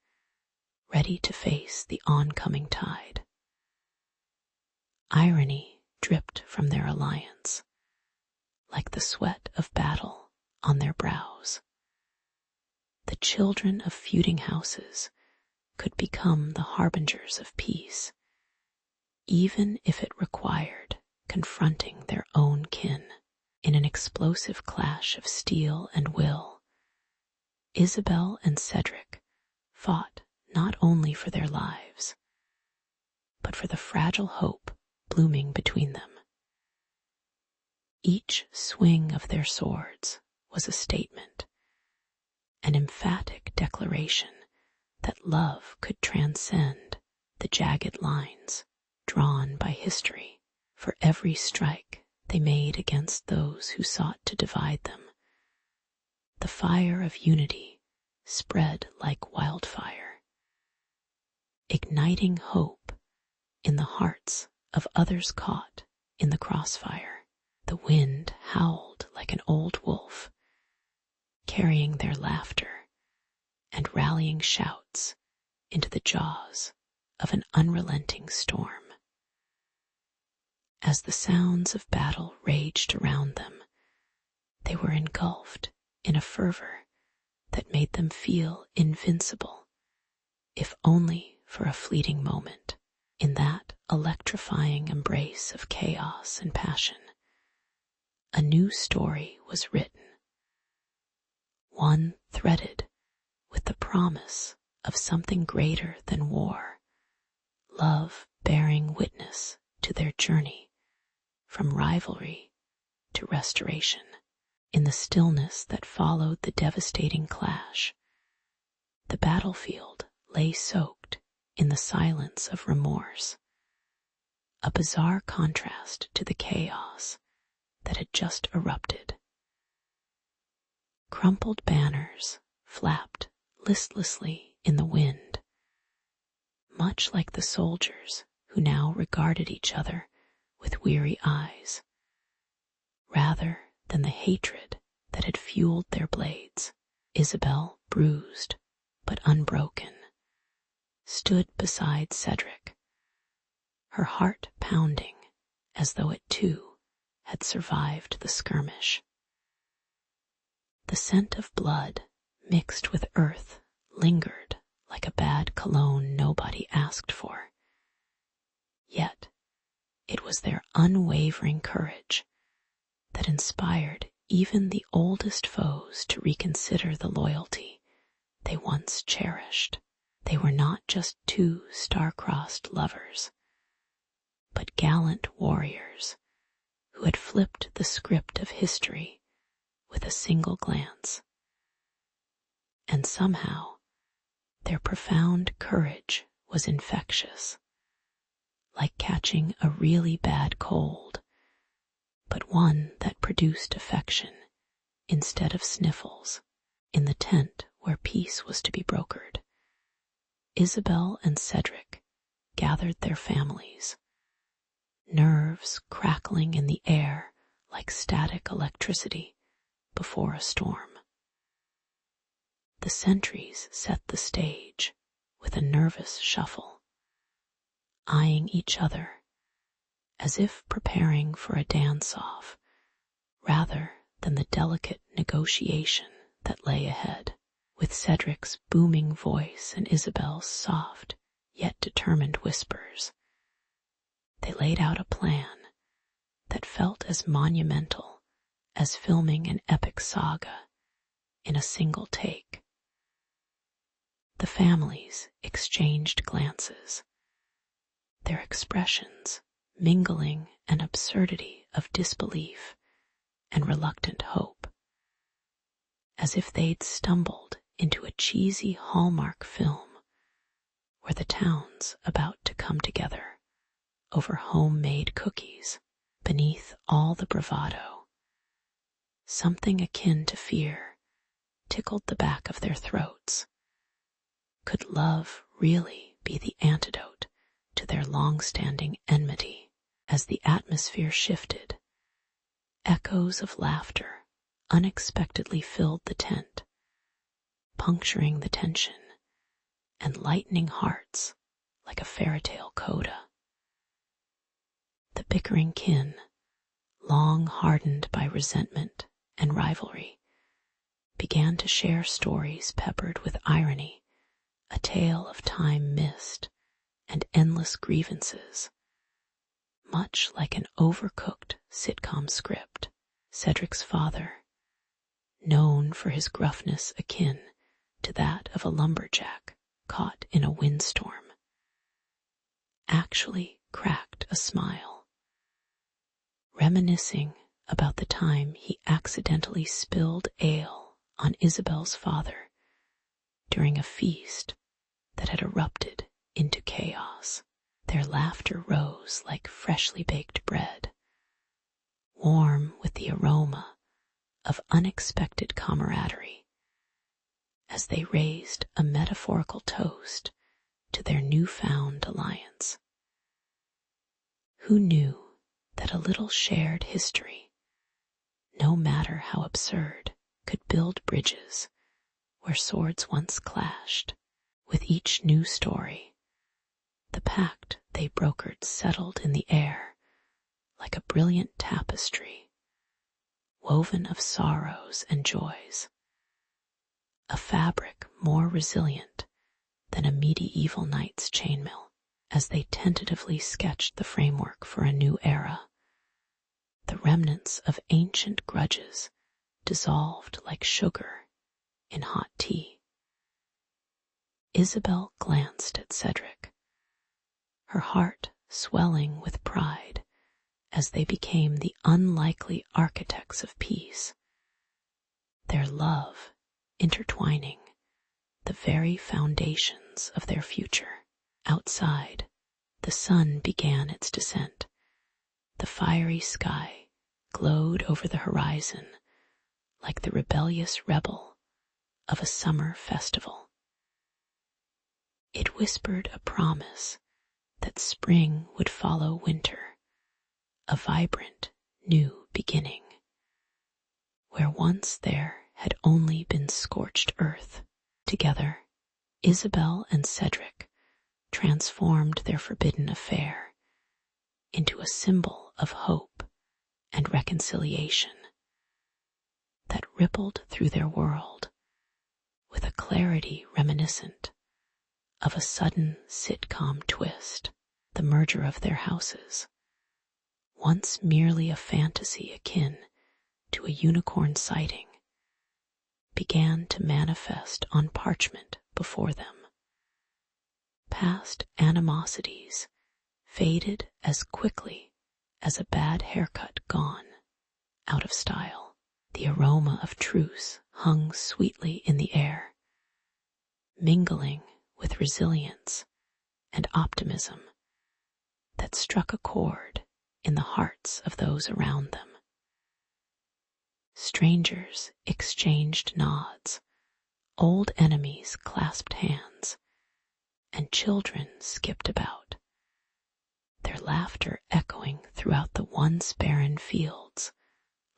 ready to face the oncoming tide. Irony dripped from their alliance, like the sweat of battle on their brows. The children of feuding houses could become the harbingers of peace, even if it required confronting their own kin. In an explosive clash of steel and will, Isabel and Cedric fought not only for their lives, but for the fragile hope blooming between them. Each swing of their swords was a statement, an emphatic declaration that love could transcend the jagged lines drawn by history. For every strike they made against those who sought to divide them, the fire of unity spread like wildfire, igniting hope in the hearts of others caught in the crossfire. The wind howled like an old wolf, carrying their laughter and rallying shouts into the jaws of an unrelenting storm. As the sounds of battle raged around them, they were engulfed in a fervor that made them feel invincible, if only for a fleeting moment. In that electrifying embrace of chaos and passion, a new story was written, one threaded with the promise of something greater than war, love bearing witness to their journey from rivalry to restoration. In the stillness that followed the devastating clash, the battlefield lay soaked in the silence of remorse, a bizarre contrast to the chaos that had just erupted. Crumpled banners flapped listlessly in the wind, much like the soldiers who now regarded each other with weary eyes, rather than the hatred that had fueled their blades. Isabel, bruised but unbroken, stood beside Cedric, her heart pounding as though it too had survived the skirmish. The scent of blood mixed with earth lingered like a bad cologne nobody asked for. Yet it was their unwavering courage that inspired even the oldest foes to reconsider the loyalty they once cherished. They were not just two star-crossed lovers, but gallant warriors who had flipped the script of history with a single glance. And somehow, their profound courage was infectious, like catching a really bad cold, but one that produced affection instead of sniffles. In the tent where peace was to be brokered, Isabel and Cedric gathered their families, nerves crackling in the air like static electricity before a storm. The sentries set the stage with a nervous shuffle, eyeing each other as if preparing for a dance-off rather than the delicate negotiation that lay ahead. With Cedric's booming voice and Isabel's soft yet determined whispers, they laid out a plan that felt as monumental as filming an epic saga in a single take. The families exchanged glances, their expressions mingling an absurdity of disbelief and reluctant hope, as if they'd stumbled into a cheesy Hallmark film where the town's about to come together over homemade cookies. Beneath all the bravado, something akin to fear tickled the back of their throats. Could love really be the antidote to their long-standing enmity? As the atmosphere shifted, echoes of laughter unexpectedly filled the tent, puncturing the tension and lightening hearts like a fairy tale coda. The bickering kin, long hardened by resentment and rivalry, began to share stories peppered with irony, a tale of time missed and endless grievances. Much like an overcooked sitcom script, Cedric's father, known for his gruffness akin to that of a lumberjack caught in a windstorm, actually cracked a smile, reminiscing about the time he accidentally spilled ale on Isabel's father during a feast that had erupted into chaos. Their laughter rose like freshly baked bread, warm with the aroma of unexpected camaraderie, as they raised a metaphorical toast to their newfound alliance. Who knew that a little shared history, no matter how absurd, could build bridges where swords once clashed? With each new story, the pact they brokered settled in the air like a brilliant tapestry, woven of sorrows and joys, a fabric more resilient than a medieval knight's chainmail. As they tentatively sketched the framework for a new era, the remnants of ancient grudges dissolved like sugar in hot tea. Isabel glanced at Cedric, her heart swelling with pride as they became the unlikely architects of peace, their love intertwining the very foundations of their future. Outside, the sun began its descent. The fiery sky glowed over the horizon like the rebellious rebel of a summer festival. It whispered a promise that spring would follow winter, a vibrant new beginning, where once there had only been scorched earth. Together, Isabel and Cedric transformed their forbidden affair into a symbol of hope and reconciliation that rippled through their world with a clarity reminiscent of a sudden sitcom twist. The merger of their houses, once merely a fantasy akin to a unicorn sighting, began to manifest on parchment before them. Past animosities faded as quickly as a bad haircut gone out of style. The aroma of truce hung sweetly in the air, mingling with resilience and optimism that struck a chord in the hearts of those around them. Strangers exchanged nods, old enemies clasped hands, and children skipped about, their laughter echoing throughout the once barren fields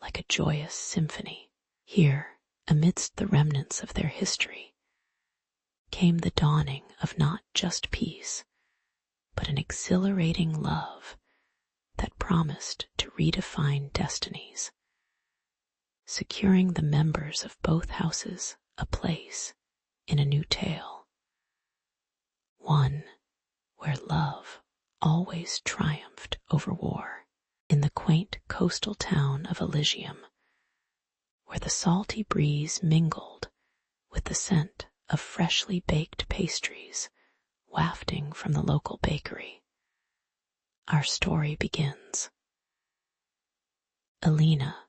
like a joyous symphony. Here, amidst the remnants of their history, came the dawning of not just peace, but an exhilarating love that promised to redefine destinies, securing the members of both houses a place in a new tale, one where love always triumphed over war. In the quaint coastal town of Elysium, where the salty breeze mingled with the scent of freshly baked pastries wafting from the local bakery, our story begins. Alina,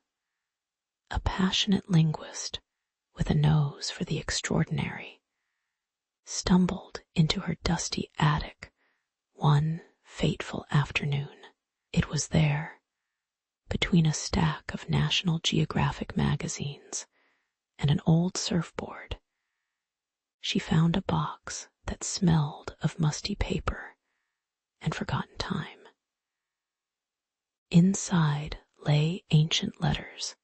a passionate linguist with a nose for the extraordinary, stumbled into her dusty attic one fateful afternoon. It was there, between a stack of National Geographic magazines and an old surfboard, she found a box that smelled of musty paper and forgotten time. Inside lay ancient letters,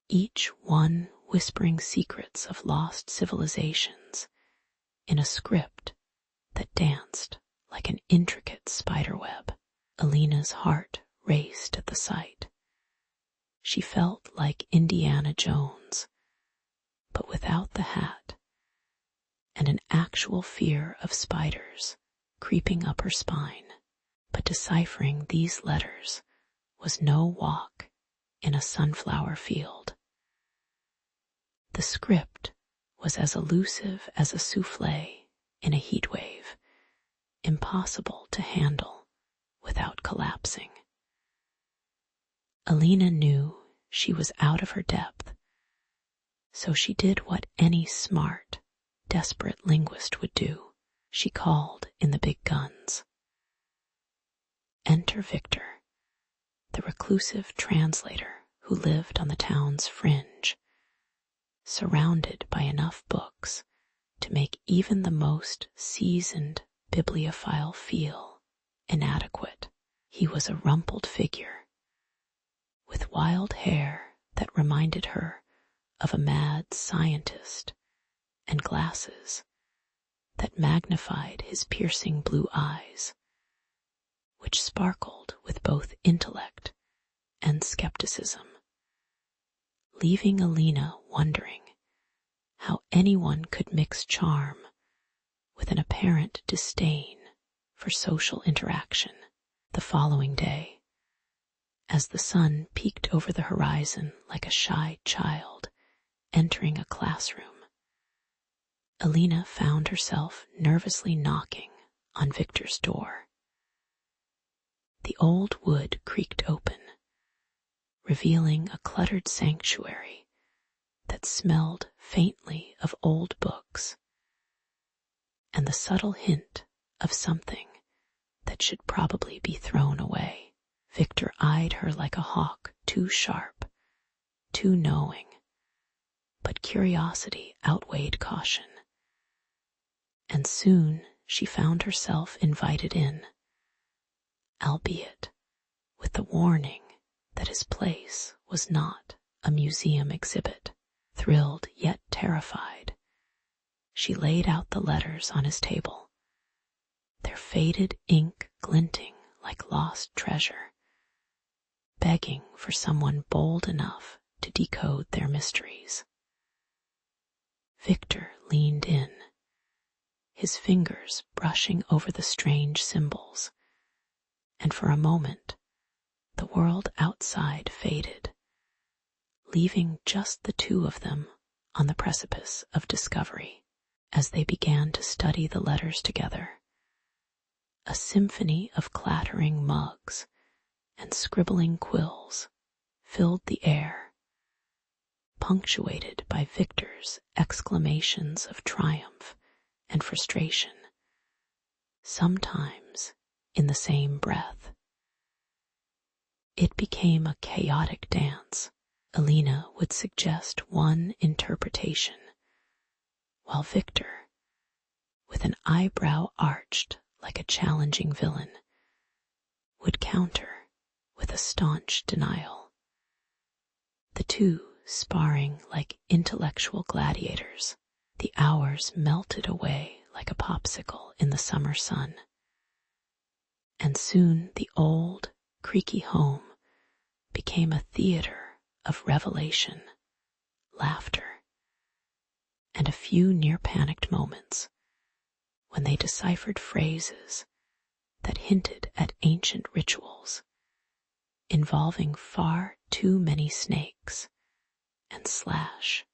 each one whispering secrets of lost civilizations in a script that danced like an intricate spiderweb. Alina's heart raced at the sight. She felt like Indiana Jones, but without the hat, and an actual fear of spiders creeping up her spine. But deciphering these letters was no walk in a sunflower field. The script was as elusive as a souffle in a heat wave, impossible to handle without collapsing. Alina knew she was out of her depth, so she did what any smart, desperate linguist would do. She called in the big guns. Enter Victor, the reclusive translator who lived on the town's fringe, surrounded by enough books to make even the most seasoned bibliophile feel inadequate. He was a rumpled figure, with wild hair that reminded her of a mad scientist and glasses that magnified his piercing blue eyes, which sparkled with both intellect and skepticism, leaving Alina wondering how anyone could mix charm with an apparent disdain for social interaction. The following day, as the sun peeked over the horizon like a shy child entering a classroom, Alina found herself nervously knocking on Victor's door. The old wood creaked open, revealing a cluttered sanctuary that smelled faintly of old books and the subtle hint of something that should probably be thrown away. Victor eyed her like a hawk, too sharp, too knowing, but curiosity outweighed caution, and soon she found herself invited in, albeit with the warning that his place was not a museum exhibit. Thrilled yet terrified, she laid out the letters on his table, their faded ink glinting like lost treasure, begging for someone bold enough to decode their mysteries. Victor leaned in, his fingers brushing over the strange symbols, and for a moment the world outside faded, leaving just the two of them on the precipice of discovery. As they began to study the letters together, a symphony of clattering mugs and scribbling quills filled the air, punctuated by Victor's exclamations of triumph and frustration, sometimes in the same breath. It became a chaotic dance. Alina would suggest one interpretation, while Victor, with an eyebrow arched like a challenging villain, would counter a staunch denial. The two sparring like intellectual gladiators, the hours melted away like a popsicle in the summer sun. And soon the old, creaky home became a theater of revelation, laughter, and a few near-panicked moments when they deciphered phrases that hinted at ancient rituals involving far too many snakes and slash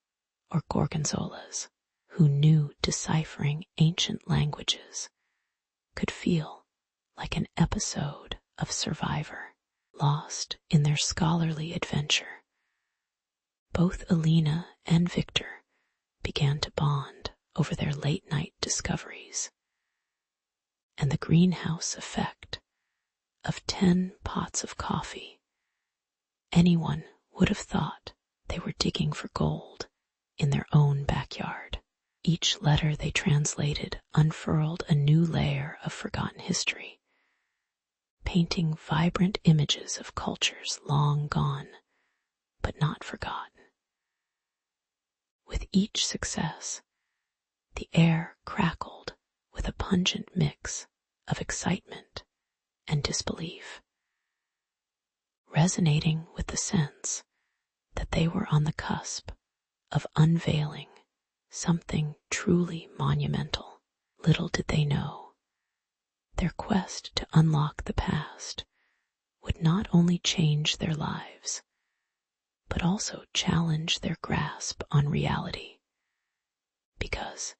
or gorgonzolas. Who knew deciphering ancient languages could feel like an episode of Survivor, lost in their scholarly adventure. Both Alina and Victor began to bond over their late-night discoveries, and the greenhouse effect of 10 pots of coffee. Anyone would have thought they were digging for gold in their own backyard. Each letter they translated unfurled a new layer of forgotten history, painting vibrant images of cultures long gone, but not forgotten. With each success, the air crackled with a pungent mix of excitement and disbelief, resonating with the sense that they were on the cusp of unveiling something truly monumental. Little did they know, their quest to unlock the past would not only change their lives, but also challenge their grasp on reality. Because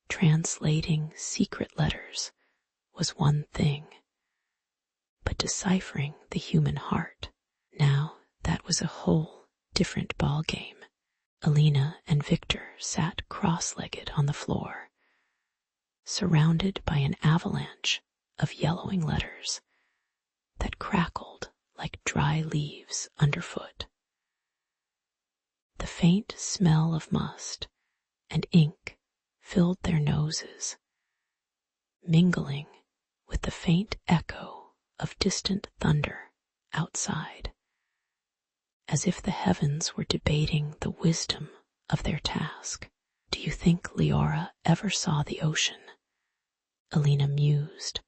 translating secret letters was one thing, but deciphering the human heart, now that was a whole different ballgame. Alina and Victor sat cross-legged on the floor, surrounded by an avalanche of yellowing letters that crackled like dry leaves underfoot. The faint smell of must and ink filled their noses, mingling with the faint echo of distant thunder outside, as if the heavens were debating the wisdom of their task. Do you think Leora ever saw the ocean? Alina mused,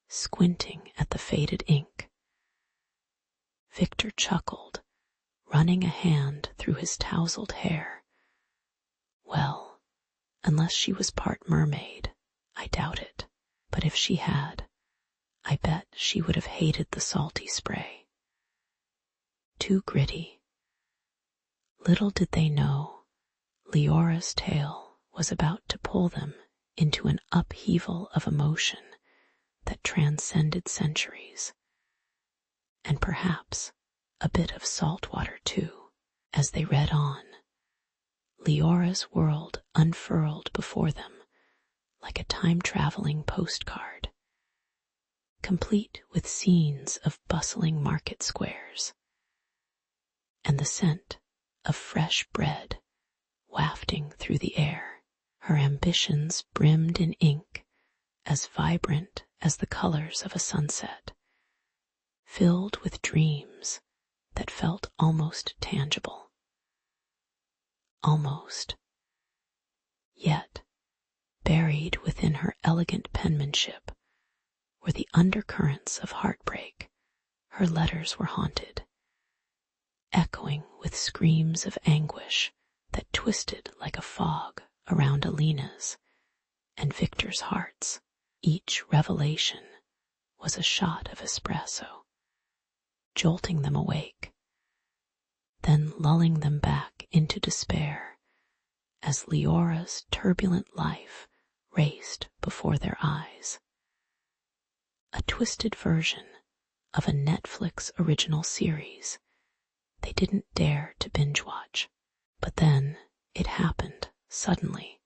squinting at the faded ink. Victor chuckled, running a hand through his tousled hair. Well, unless she was part mermaid, I doubt it. But if she had, I bet she would have hated the salty spray. Too gritty. Little did they know, Leora's tale was about to pull them into an upheaval of emotion that transcended centuries, and perhaps a bit of salt water too. As they read on, Leora's world unfurled before them like a time-traveling postcard, complete with scenes of bustling market squares, and the scent of fresh bread wafting through the air. Her ambitions brimmed in ink as vibrant as the colors of a sunset, filled with dreams that felt almost tangible. Almost. Yet, buried within her elegant penmanship were the undercurrents of heartbreak. Her letters were haunted, echoing with screams of anguish that twisted like a fog around Alina's and Victor's hearts. Each revelation was a shot of espresso, jolting them awake, then lulling them back into despair as Leora's turbulent life raced before their eyes. A twisted version of a Netflix original series they didn't dare to binge watch. But then it happened suddenly.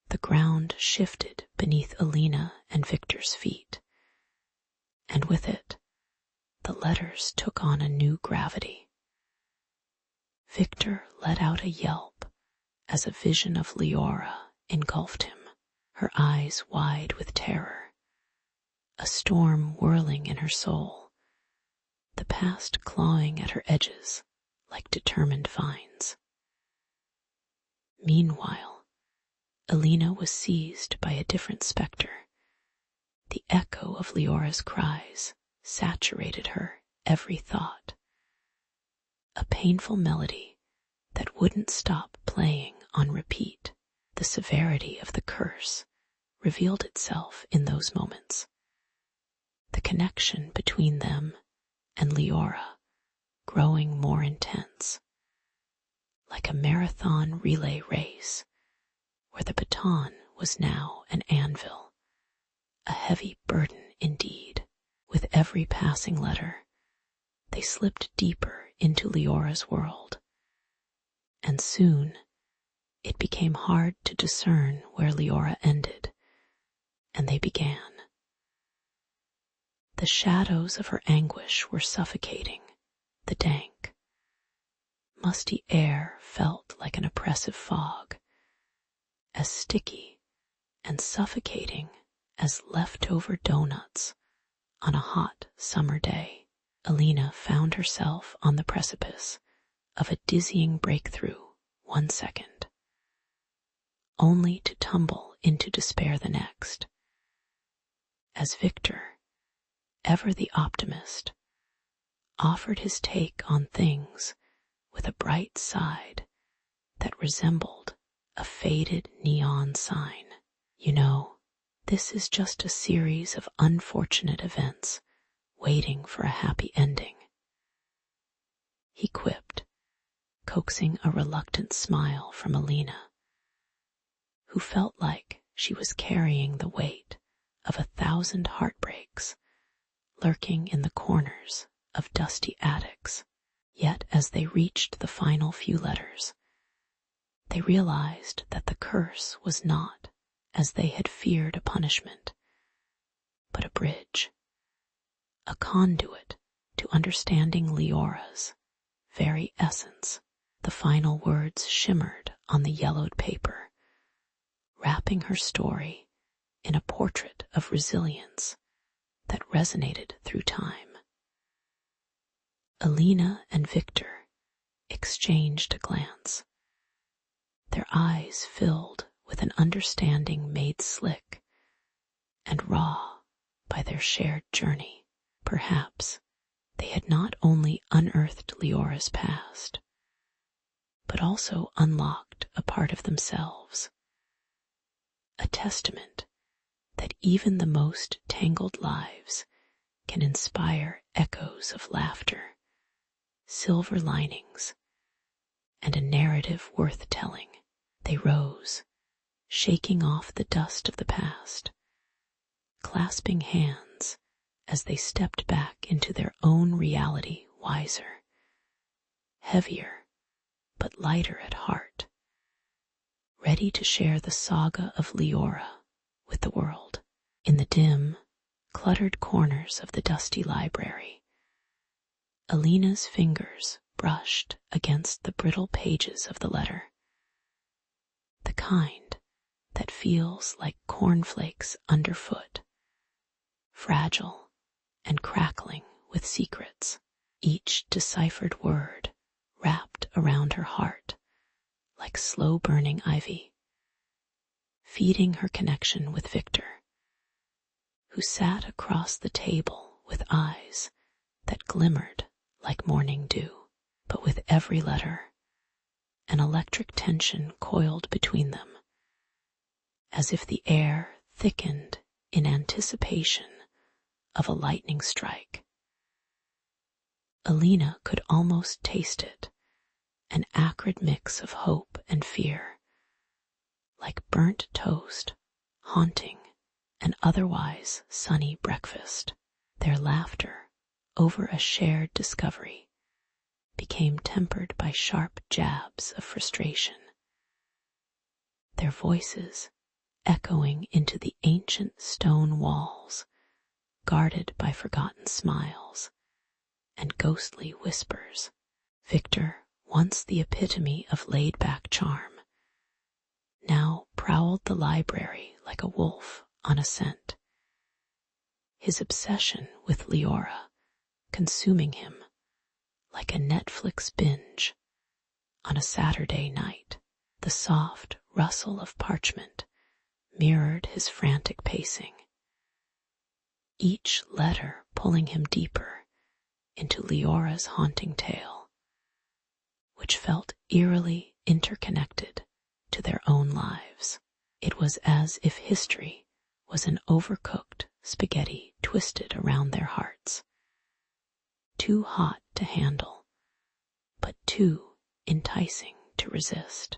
The ground shifted beneath Alina and Victor's feet, and with it, the letters took on a new gravity. Victor let out a yelp as a vision of Leora engulfed him, her eyes wide with terror, a storm whirling in her soul, the past clawing at her edges like determined vines. Meanwhile, Alina was seized by a different spectre. The echo of Leora's cries saturated her every thought. A painful melody that wouldn't stop playing on repeat. The severity of the curse revealed itself in those moments. The connection between them and Leora growing more intense, like a marathon relay race where the baton was now an anvil, a heavy burden indeed. With every passing letter, they slipped deeper into Leora's world, and soon it became hard to discern where Leora ended and they began. The shadows of her anguish were suffocating. The dank, musty air felt like an oppressive fog, as sticky and suffocating as leftover donuts on a hot summer day. Alina found herself on the precipice of a dizzying breakthrough 1 second, only to tumble into despair the next. As Victor, ever the optimist, offered his take on things with a bright side that resembled a faded neon sign. You know, this is just a series of unfortunate events waiting for a happy ending, he quipped, coaxing a reluctant smile from Alina, who felt like she was carrying the weight of 1,000 heartbreaks lurking in the corners of dusty attics. Yet as they reached the final few letters, they realized that the curse was not, as they had feared, a punishment, but a bridge, a conduit to understanding Leora's very essence. The final words shimmered on the yellowed paper, wrapping her story in a portrait of resilience that resonated through time. Alina and Victor exchanged a glance. Their eyes filled with an understanding made slick and raw by their shared journey. Perhaps they had not only unearthed Leora's past, but also unlocked a part of themselves, a testament that even the most tangled lives can inspire echoes of laughter, silver linings, and a narrative worth telling. They rose, shaking off the dust of the past, clasping hands as they stepped back into their own reality, wiser, heavier, but lighter at heart, ready to share the saga of Leora with the world. In the dim, cluttered corners of the dusty library, Alina's fingers brushed against the brittle pages of the letter, the kind that feels like cornflakes underfoot, fragile and crackling with secrets, each deciphered word wrapped around her heart like slow-burning ivy, feeding her connection with Victor, who sat across the table with eyes that glimmered like morning dew. But with every letter, an electric tension coiled between them, as if the air thickened in anticipation of a lightning strike. Alina could almost taste it, an acrid mix of hope and fear, like burnt toast haunting an otherwise sunny breakfast. Their laughter over a shared discovery became tempered by sharp jabs of frustration, their voices echoing into the ancient stone walls, guarded by forgotten smiles and ghostly whispers. Victor, once the epitome of laid-back charm, now prowled the library like a wolf on a scent. His obsession with Leora consuming him like a Netflix binge on a Saturday night. The soft rustle of parchment mirrored his frantic pacing, each letter pulling him deeper into Leora's haunting tale, which felt eerily interconnected to their own lives. It was as if history was an overcooked spaghetti twisted around their hearts, too hot to handle, but too enticing to resist.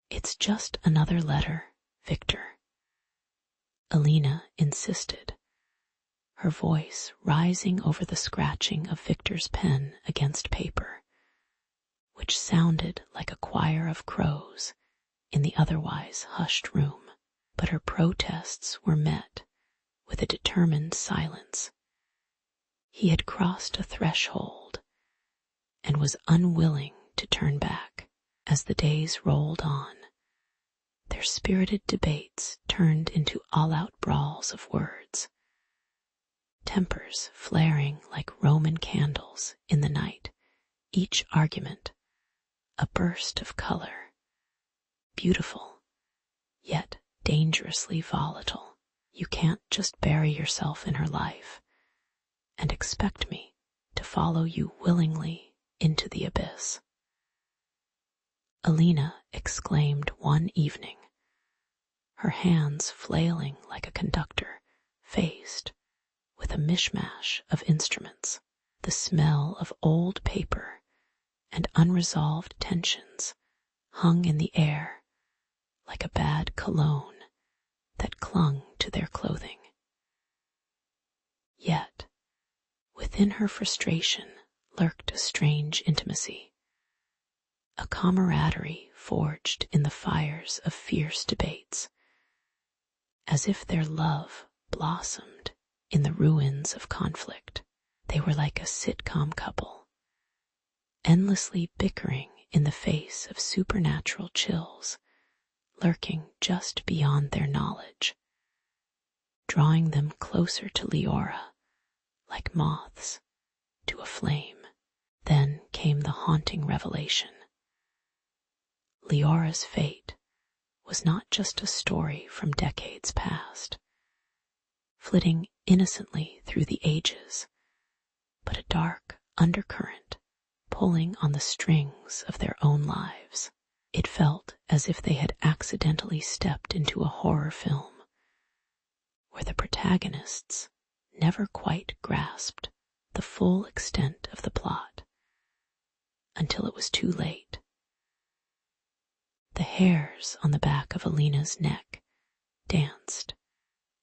"It's just another letter, Victor," Alina insisted, her voice rising over the scratching of Victor's pen against paper, which sounded like a choir of crows in the otherwise hushed room. But her protests were met with a determined silence. He had crossed a threshold and was unwilling to turn back. As the days rolled on, their spirited debates turned into all-out brawls of words, tempers flaring like Roman candles in the night, each argument a burst of color, beautiful, yet dangerously volatile. "You can't just bury yourself in her life and expect me to follow you willingly into the abyss," Alina exclaimed one evening, her hands flailing like a conductor faced with a mishmash of instruments. The smell of old paper and unresolved tensions hung in the air like a bad cologne that clung to their clothing. Yet, within her frustration lurked a strange intimacy, a camaraderie forged in the fires of fierce debates, as if their love blossomed in the ruins of conflict. They were like a sitcom couple, endlessly bickering in the face of supernatural chills lurking just beyond their knowledge, drawing them closer to Leora like moths to a flame. Then came the haunting revelation. Leora's fate was not just a story from decades past, flitting innocently through the ages, but a dark undercurrent pulling on the strings of their own lives. It felt as if they had accidentally stepped into a horror film, where the protagonists never quite grasped the full extent of the plot until it was too late. The hairs on the back of Alina's neck danced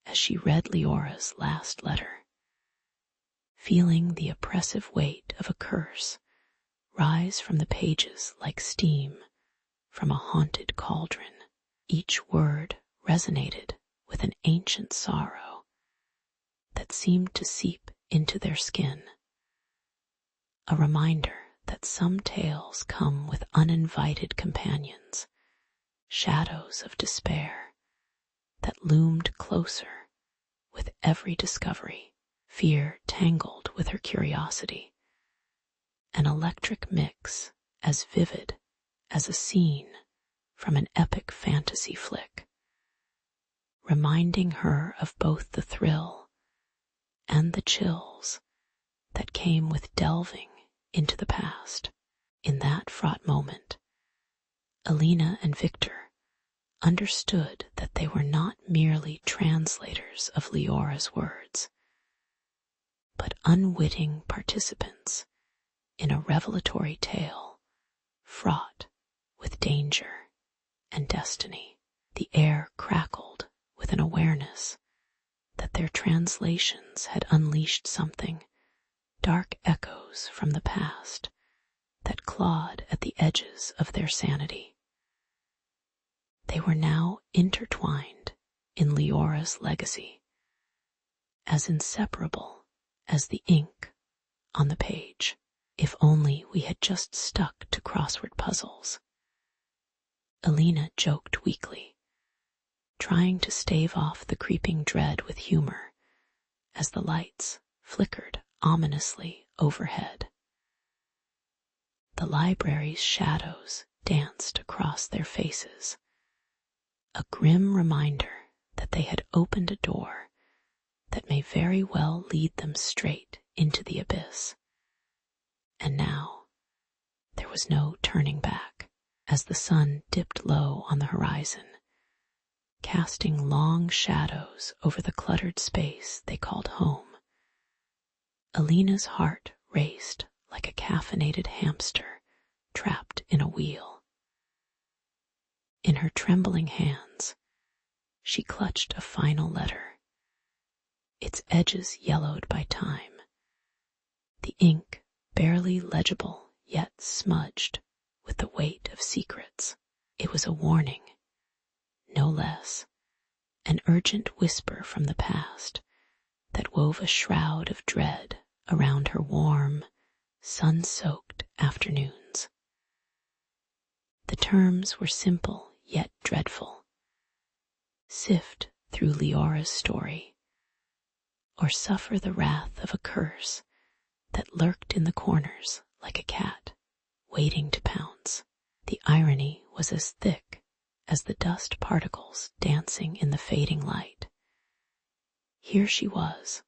as she read Leora's last letter, feeling the oppressive weight of a curse rise from the pages like steam from a haunted cauldron. Each word resonated with an ancient sorrow that seemed to seep into their skin, a reminder that some tales come with uninvited companions, shadows of despair that loomed closer with every discovery. Fear tangled with her curiosity, an electric mix as vivid as a scene from an epic fantasy flick, reminding her of both the thrill and the chills that came with delving into the past. In that fraught moment, Alina and Victor understood that they were not merely translators of Leora's words, but unwitting participants in a revelatory tale fraught with danger and destiny. The air crackled with an awareness that their translations had unleashed something, dark echoes from the past that clawed at the edges of their sanity. They were now intertwined in Leora's legacy, as inseparable as the ink on the page. If only we had just stuck to crossword puzzles, Alina joked weakly, trying to stave off the creeping dread with humor as the lights flickered ominously overhead. The library's shadows danced across their faces, a grim reminder that they had opened a door that may very well lead them straight into the abyss. And now there was no turning back. As the sun dipped low on the horizon, casting long shadows over the cluttered space they called home, Alina's heart raced like a caffeinated hamster trapped in a wheel. In her trembling hands, she clutched a final letter, its edges yellowed by time, the ink barely legible yet smudged with the weight of secrets. It was a warning, no less, an urgent whisper from the past that wove a shroud of dread around her warm, sun-soaked afternoons. The terms were simple yet dreadful. Sift through Leora's story, or suffer the wrath of a curse that lurked in the corners like a cat waiting to pounce. The irony was as thick as the dust particles dancing in the fading light. Here she was,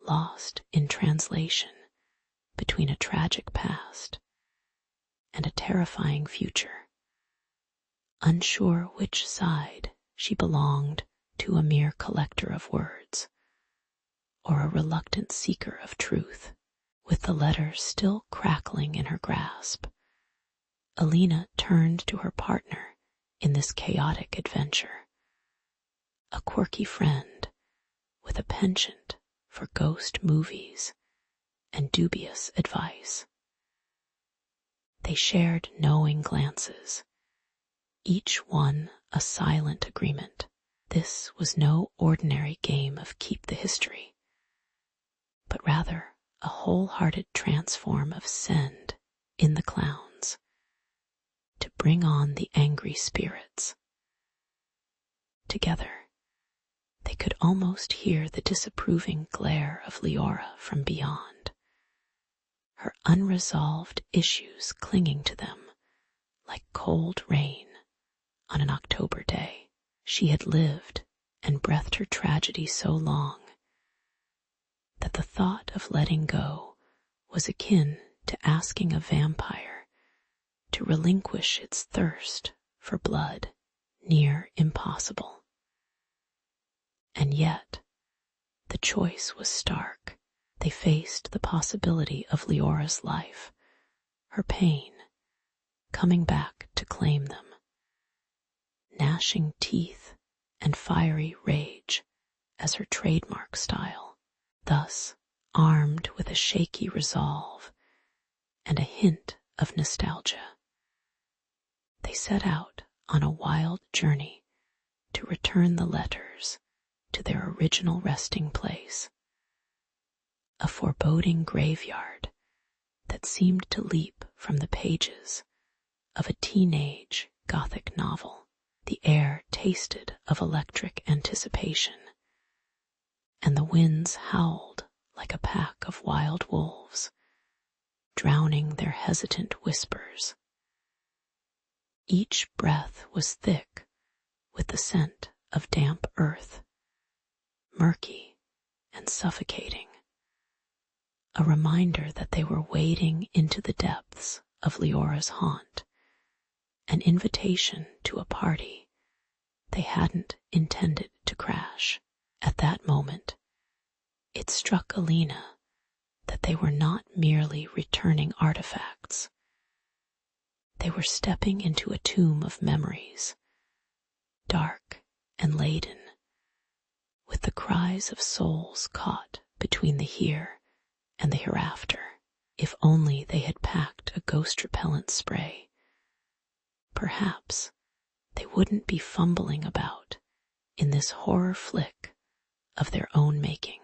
lost in translation between a tragic past and a terrifying future, unsure which side she belonged to, a mere collector of words or a reluctant seeker of truth. With the letter still crackling in her grasp, Alina turned to her partner in this chaotic adventure, a quirky friend with a penchant for ghost movies and dubious advice. They shared knowing glances, each one a silent agreement. This was no ordinary game of keep the history, but rather a wholehearted transform of send in the clowns to bring on the angry spirits. Together, they could almost hear the disapproving glare of Leora from beyond, her unresolved issues clinging to them like cold rain on an October day. She had lived and breathed her tragedy so long that the thought of letting go was akin to asking a vampire to relinquish its thirst for blood, near impossible. And yet, the choice was stark. They faced the possibility of Leora's life, her pain, coming back to claim them. Gnashing teeth and fiery rage as her trademark style. Thus, armed with a shaky resolve and a hint of nostalgia, they set out on a wild journey to return the letters to their original resting place, a foreboding graveyard that seemed to leap from the pages of a teenage Gothic novel. The air tasted of electric anticipation, and the winds howled like a pack of wild wolves, drowning their hesitant whispers. Each breath was thick with the scent of damp earth, murky and suffocating, a reminder that they were wading into the depths of Leora's haunt, an invitation to a party they hadn't intended to crash. At that moment, it struck Alina that they were not merely returning artifacts. They were stepping into a tomb of memories, dark and laden, with the cries of souls caught between the here and the hereafter. If only they had packed a ghost-repellent spray, perhaps they wouldn't be fumbling about in this horror flick of their own making,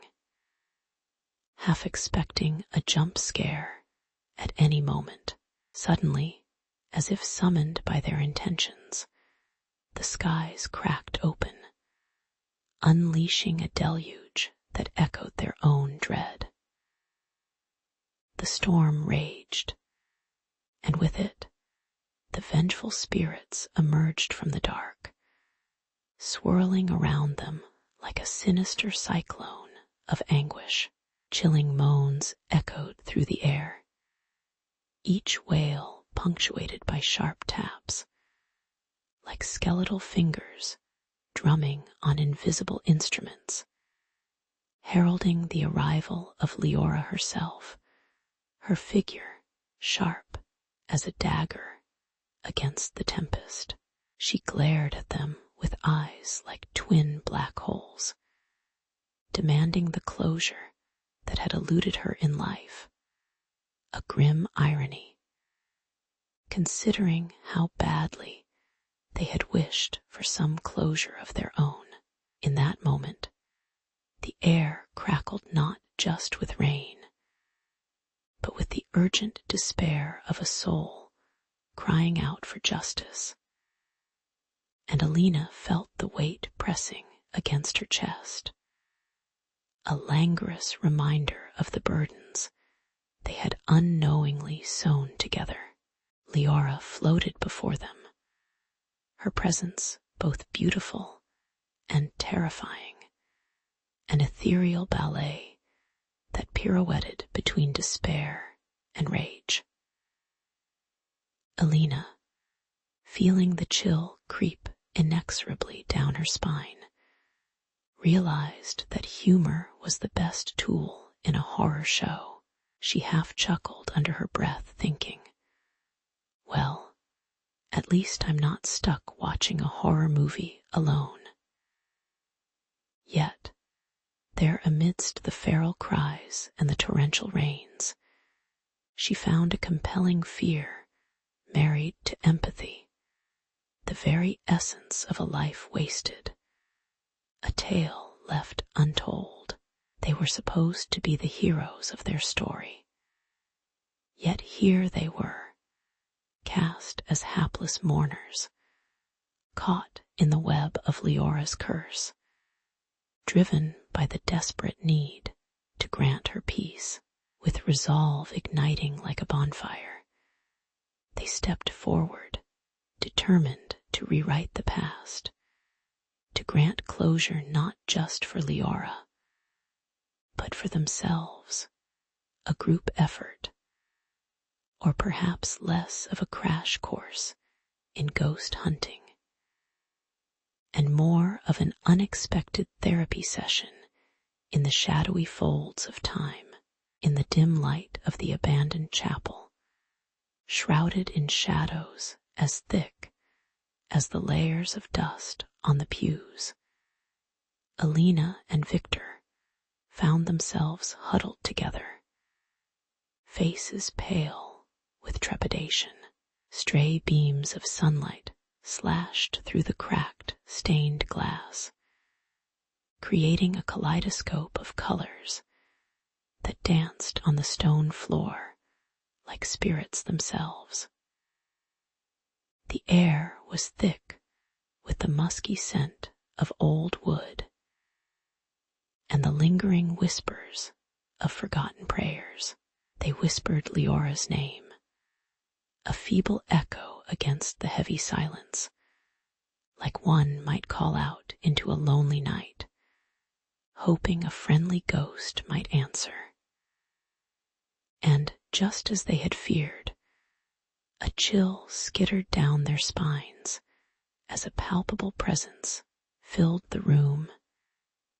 half expecting a jump scare at any moment. Suddenly, as if summoned by their intentions, the skies cracked open, unleashing a deluge that echoed their own dread. The storm raged, and with it, the vengeful spirits emerged from the dark, swirling around them like a sinister cyclone of anguish. Chilling moans echoed through the air, each wail punctuated by sharp taps, like skeletal fingers drumming on invisible instruments, heralding the arrival of Leora herself, her figure sharp as a dagger against the tempest. She glared at them with eyes like twin black holes, demanding the closure that had eluded her in life, a grim irony, considering how badly they had wished for some closure of their own. In that moment, the air crackled not just with rain, but with the urgent despair of a soul crying out for justice. And Alina felt the weight pressing against her chest, a languorous reminder of the burdens they had unknowingly sewn together. Leora floated before them, her presence both beautiful and terrifying, an ethereal ballet that pirouetted between despair and rage. Alina, feeling the chill creep inexorably down her spine, realized that humor was the best tool in a horror show. She half chuckled under her breath, thinking, well, at least I'm not stuck watching a horror movie alone. Yet, there amidst the feral cries and the torrential rains, she found a compelling fear married to empathy, the very essence of a life wasted, a tale left untold. They were supposed to be the heroes of their story. Yet here they were, cast as hapless mourners, caught in the web of Leora's curse, driven by the desperate need to grant her peace. With resolve igniting like a bonfire, they stepped forward, determined to rewrite the past, to grant closure not just for Leora, but for themselves, a group effort, or perhaps less of a crash course in ghost hunting, and more of an unexpected therapy session in the shadowy folds of time, in the dim light of the abandoned chapel, shrouded in shadows as thick as the layers of dust on the pews. Alina and Victor found themselves huddled together, faces pale with trepidation. Stray beams of sunlight slashed through the cracked, stained glass, creating a kaleidoscope of colors that danced on the stone floor like spirits themselves. The air was thick with the musky scent of old wood and the lingering whispers of forgotten prayers. They whispered Leora's name, a feeble echo against the heavy silence, like one might call out into a lonely night, hoping a friendly ghost might answer. And just as they had feared, a chill skittered down their spines as a palpable presence filled the room,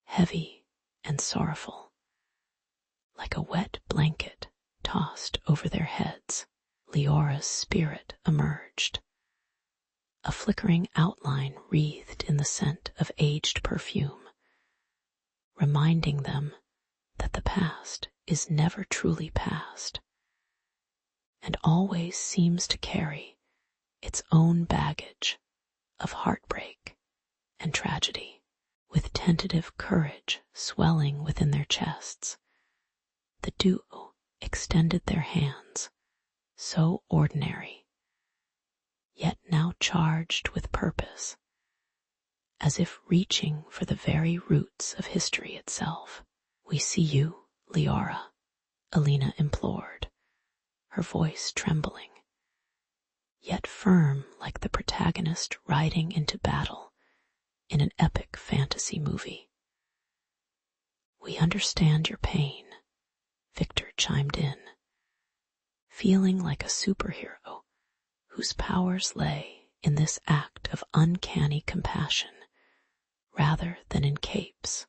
heavy and sorrowful, like a wet blanket tossed over their heads. Leora's spirit emerged, a flickering outline wreathed in the scent of aged perfume, reminding them that the past is never truly past, and always seems to carry its own baggage of heartbreak and tragedy. With tentative courage swelling within their chests, the duo extended their hands, so ordinary, yet now charged with purpose, as if reaching for the very roots of history itself. "We see you, Leora," Alina implored, her voice trembling, yet firm like the protagonist riding into battle in an epic fantasy movie. "We understand your pain," Victor chimed in, feeling like a superhero whose powers lay in this act of uncanny compassion rather than in capes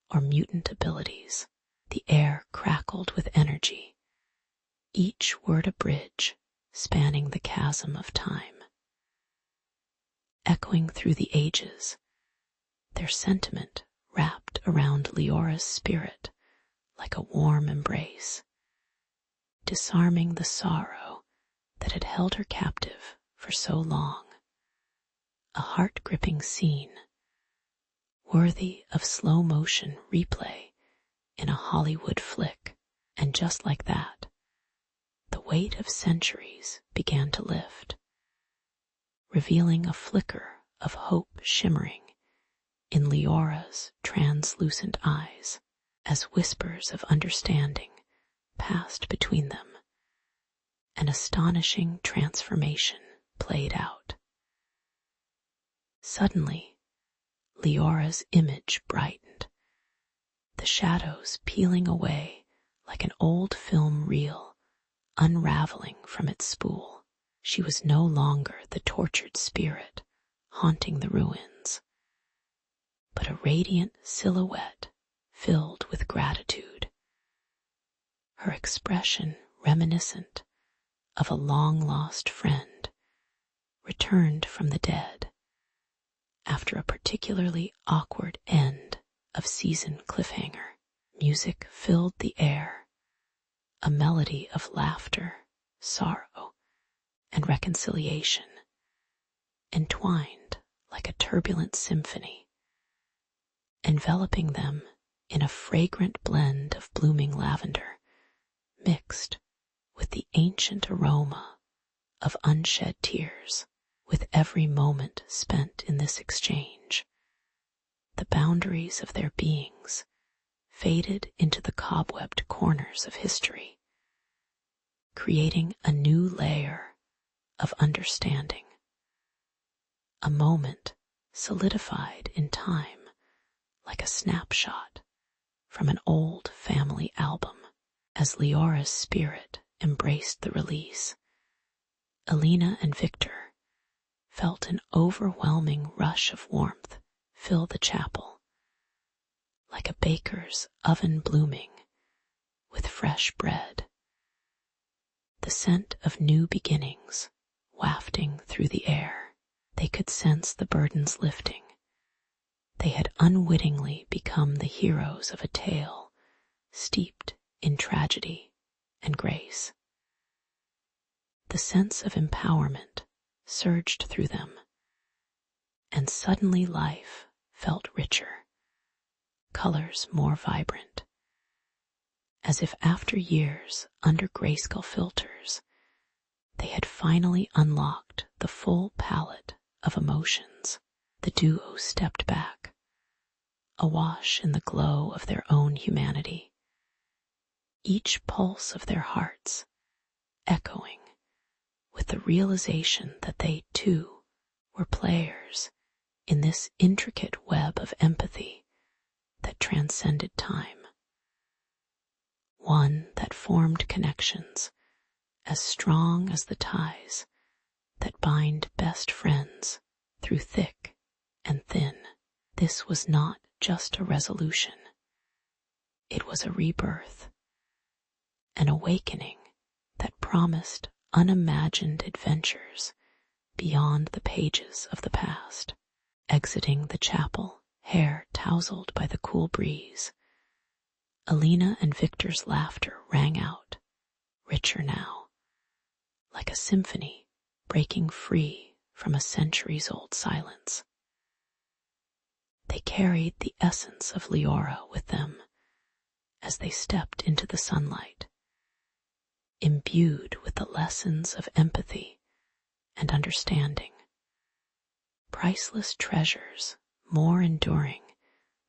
or mutant abilities. The air crackled with energy, each word a bridge spanning the chasm of time. Echoing through the ages, their sentiment wrapped around Leora's spirit like a warm embrace, disarming the sorrow that had held her captive for so long. A heart-gripping scene, worthy of slow-motion replay in a Hollywood flick, and just like that, the weight of centuries began to lift, revealing a flicker of hope shimmering in Leora's translucent eyes as whispers of understanding passed between them. An astonishing transformation played out. Suddenly, Leora's image brightened, the shadows peeling away like an old film reel unraveling from its spool. She was no longer the tortured spirit haunting the ruins, but a radiant silhouette filled with gratitude, her expression reminiscent of a long-lost friend returned from the dead after a particularly awkward end of season cliffhanger. Music filled the air, a melody of laughter, sorrow, and reconciliation, entwined like a turbulent symphony, enveloping them in a fragrant blend of blooming lavender, mixed with the ancient aroma of unshed tears. With every moment spent in this exchange, the boundaries of their beings faded into the cobwebbed corners of history, creating a new layer of understanding. A moment solidified in time like a snapshot from an old family album. As Leora's spirit embraced the release, Alina and Victor felt an overwhelming rush of warmth fill the chapel, like a baker's oven blooming with fresh bread. The scent of new beginnings wafting through the air, they could sense the burdens lifting. They had unwittingly become the heroes of a tale steeped in tragedy and grace. The sense of empowerment surged through them, and suddenly life felt richer, colors more vibrant, as if after years under grayscale filters, they had finally unlocked the full palette of emotions. The duo stepped back, awash in the glow of their own humanity, each pulse of their hearts echoing with the realization that they, too, were players in this intricate web of empathy that transcended time. One that formed connections as strong as the ties that bind best friends through thick and thin. This was not just a resolution. It was a rebirth, an awakening that promised unimagined adventures beyond the pages of the past. Exiting the chapel, hair tousled by the cool breeze, Alina and Victor's laughter rang out, richer now, like a symphony breaking free from a centuries-old silence. They carried the essence of Leora with them as they stepped into the sunlight, imbued with the lessons of empathy and understanding. Priceless treasures more enduring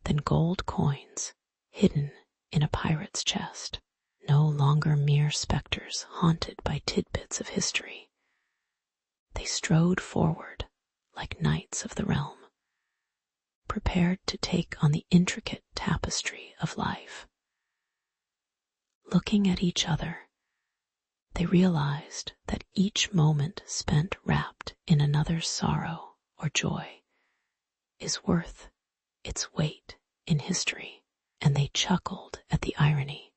than gold coins hidden in a pirate's chest. No longer mere specters haunted by tidbits of history. They strode forward like knights of the realm, prepared to take on the intricate tapestry of life. Looking at each other, they realized that each moment spent wrapped in another's sorrow or joy is worth its weight in history, and they chuckled at the irony.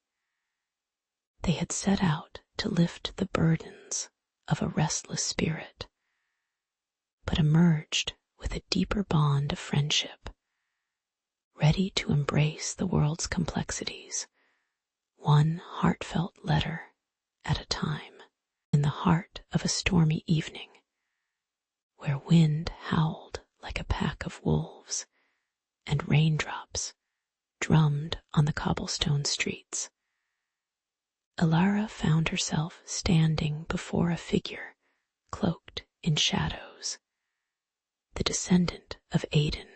They had set out to lift the burdens of a restless spirit, but emerged with a deeper bond of friendship, ready to embrace the world's complexities, one heartfelt letter at a time. In the heart of a stormy evening, where wind howled like a pack of wolves and raindrops drummed on the cobblestone streets, Alara found herself standing before a figure cloaked in shadows, the descendant of Aiden,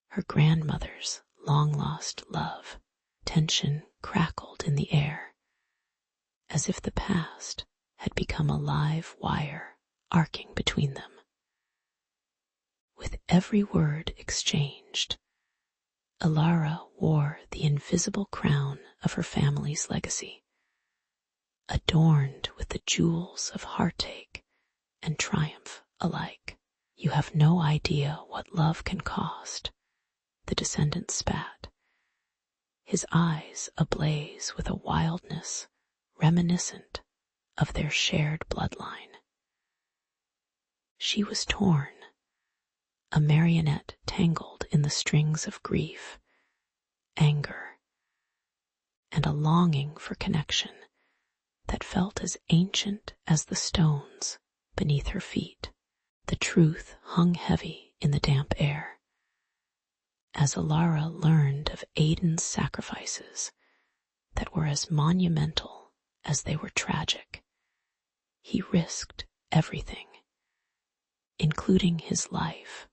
her grandmother's long-lost love. Tension crackled in the air, as if the past had become a live wire arcing between them. With every word exchanged, Alara wore the invisible crown of her family's legacy, adorned with the jewels of heartache and triumph alike. "You have no idea what love can cost," the descendant spat, his eyes ablaze with a wildness reminiscent of their shared bloodline. She was torn, a marionette tangled in the strings of grief, anger, and a longing for connection that felt as ancient as the stones beneath her feet. The truth hung heavy in the damp air, as Alara learned of Aiden's sacrifices that were as monumental as they were tragic. He risked everything, including his life,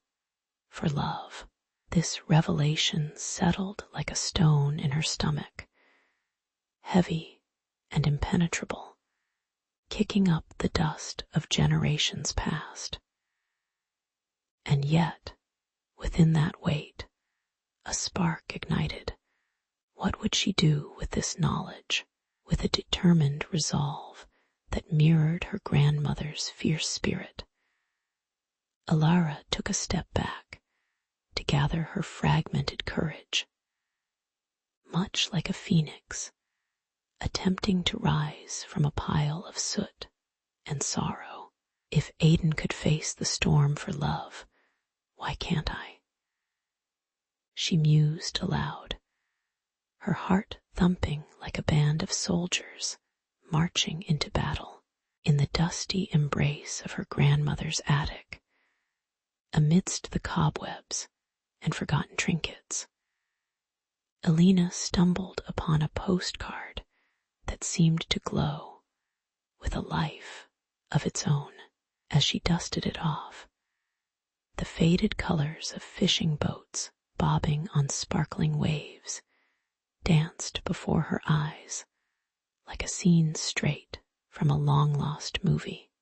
for love. This revelation settled like a stone in her stomach, heavy and impenetrable, kicking up the dust of generations past. And yet, within that weight, a spark ignited. What would she do with this knowledge? With a determined resolve that mirrored her grandmother's fierce spirit, Alara took a step back to gather her fragmented courage. Much like a phoenix, attempting to rise from a pile of soot and sorrow. If Aiden could face the storm for love, why can't I? She mused aloud, her heart thumping like a band of soldiers marching into battle. In the dusty embrace of her grandmother's attic, amidst the cobwebs and forgotten trinkets, Alina stumbled upon a postcard that seemed to glow with a life of its own. As she dusted it off, the faded colors of fishing boats bobbing on sparkling waves danced before her eyes like a scene straight from a long-lost movie.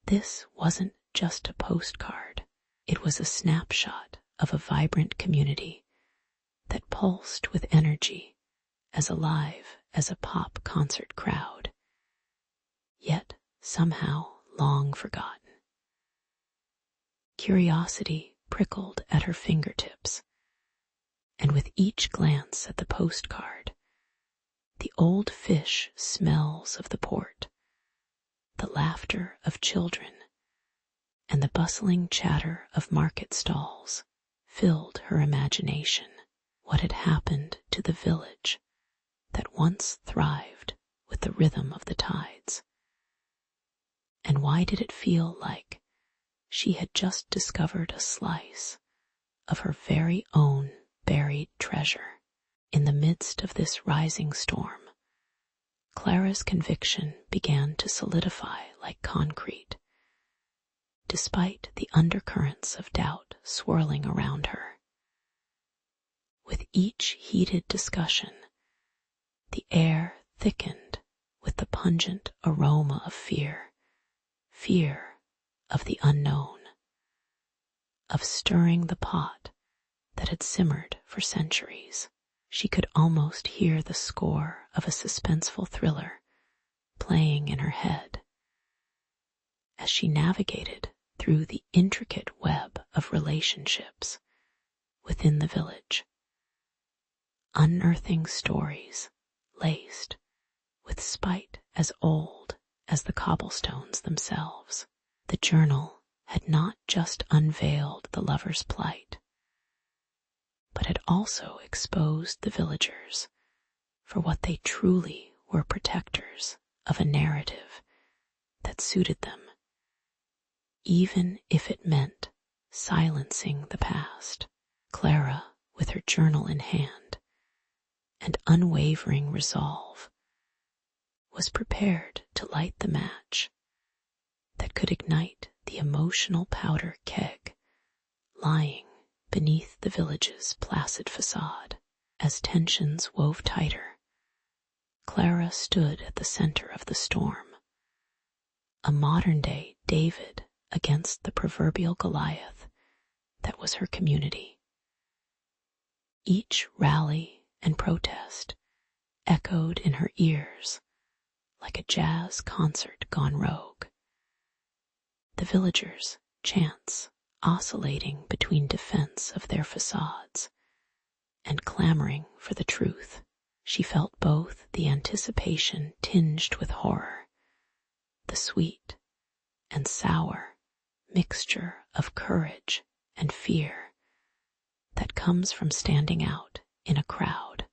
This wasn't just a postcard. It was a snapshot of a vibrant community that pulsed with energy as alive as a pop concert crowd, yet somehow long forgotten. Curiosity prickled at her fingertips, and with each glance at the postcard, the old fish smells of the port, the laughter of children, and the bustling chatter of market stalls filled her imagination. What had happened to the village that once thrived with the rhythm of the tides? And why did it feel like she had just discovered a slice of her very own buried treasure? In the midst of this rising storm, Clara's conviction began to solidify like concrete, despite the undercurrents of doubt swirling around her. With each heated discussion, The air thickened with the pungent aroma of fear, fear of the unknown, of stirring the pot that had simmered for centuries. She could almost hear the score of a suspenseful thriller playing in her head as she navigated through the intricate web of relationships within the village, unearthing stories laced with spite as old as the cobblestones themselves. The journal had not just unveiled the lover's plight, but had also exposed the villagers for what they truly were, protectors of a narrative that suited them, even if it meant silencing the past. Clara, with her journal in hand and unwavering resolve, was prepared to light the match that could ignite the emotional powder keg lying beneath the village's placid facade. As tensions wove tighter, Clara stood at the center of the storm, a modern-day David against the proverbial Goliath that was her community. Each rally and protest echoed in her ears like a jazz concert gone rogue. The villagers' chants oscillating between defense of their facades and clamoring for the truth. She felt both the anticipation tinged with horror, the sweet and sour mixture of courage and fear that comes from standing out in a crowd.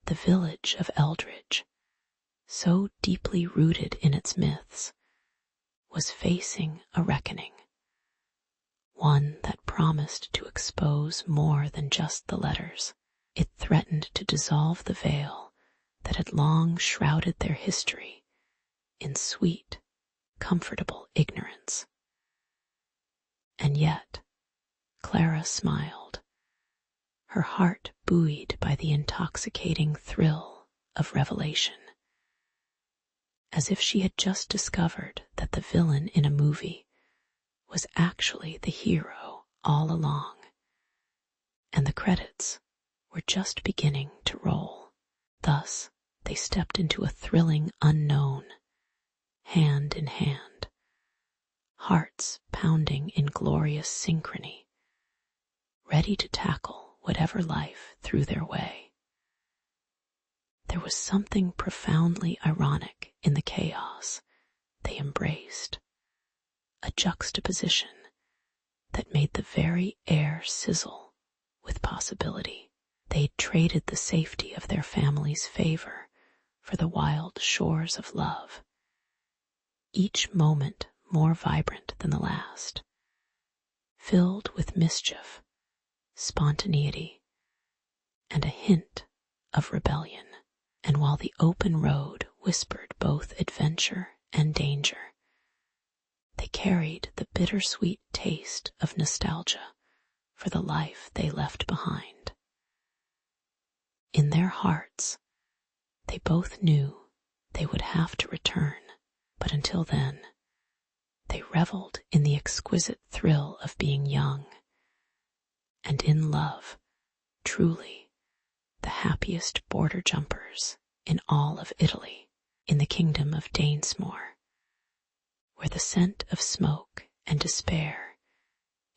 The village of Eldridge, so deeply rooted in its myths, was facing a reckoning, one that promised to expose more than just the letters. It threatened to dissolve the veil that had long shrouded their history in sweet, comfortable ignorance. And yet, Clara smiled, her heart buoyed by the intoxicating thrill of revelation, as if she had just discovered that the villain in a movie was actually the hero all along, and the credits were just beginning to roll. Thus, they stepped into a thrilling unknown, hand in hand, hearts pounding in glorious synchrony, ready to tackle whatever life threw their way. There was something profoundly ironic in the chaos they embraced, a juxtaposition that made the very air sizzle with possibility. They'd traded the safety of their family's favor for the wild shores of love, each moment more vibrant than the last, filled with mischief, spontaneity, and a hint of rebellion. And while the open road whispered both adventure and danger, they carried the bittersweet taste of nostalgia for the life they left behind. In their hearts, they both knew they would have to return, but until then, they reveled in the exquisite thrill of being young and in love, truly the happiest border jumpers in all of Italy, in the kingdom of Dainsmore, where the scent of smoke and despair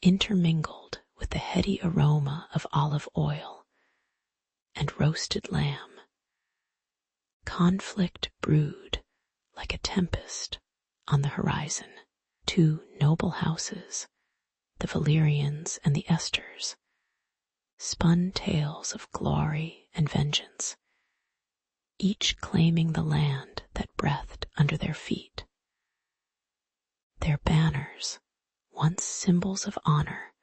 intermingled with the heady aroma of olive oil and roasted lamb. Conflict brewed like a tempest on the horizon. Two noble houses, the Valerians and the Esters, spun tales of glory and vengeance, each claiming the land that breathed under their feet. Their banners, once symbols of honor,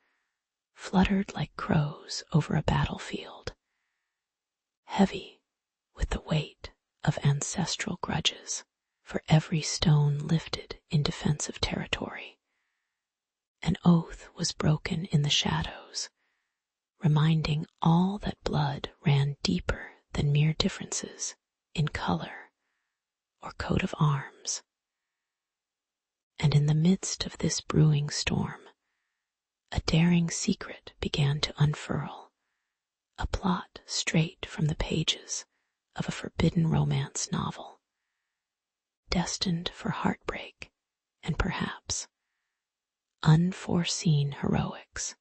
fluttered like crows over a battlefield, heavy with the weight of ancestral grudges. For every stone lifted in defense of territory, an oath was broken in the shadows, reminding all that blood ran deeper than mere differences in color or coat of arms. And in the midst of this brewing storm, a daring secret began to unfurl, a plot straight from the pages of a forbidden romance novel, destined for heartbreak and perhaps unforeseen heroics.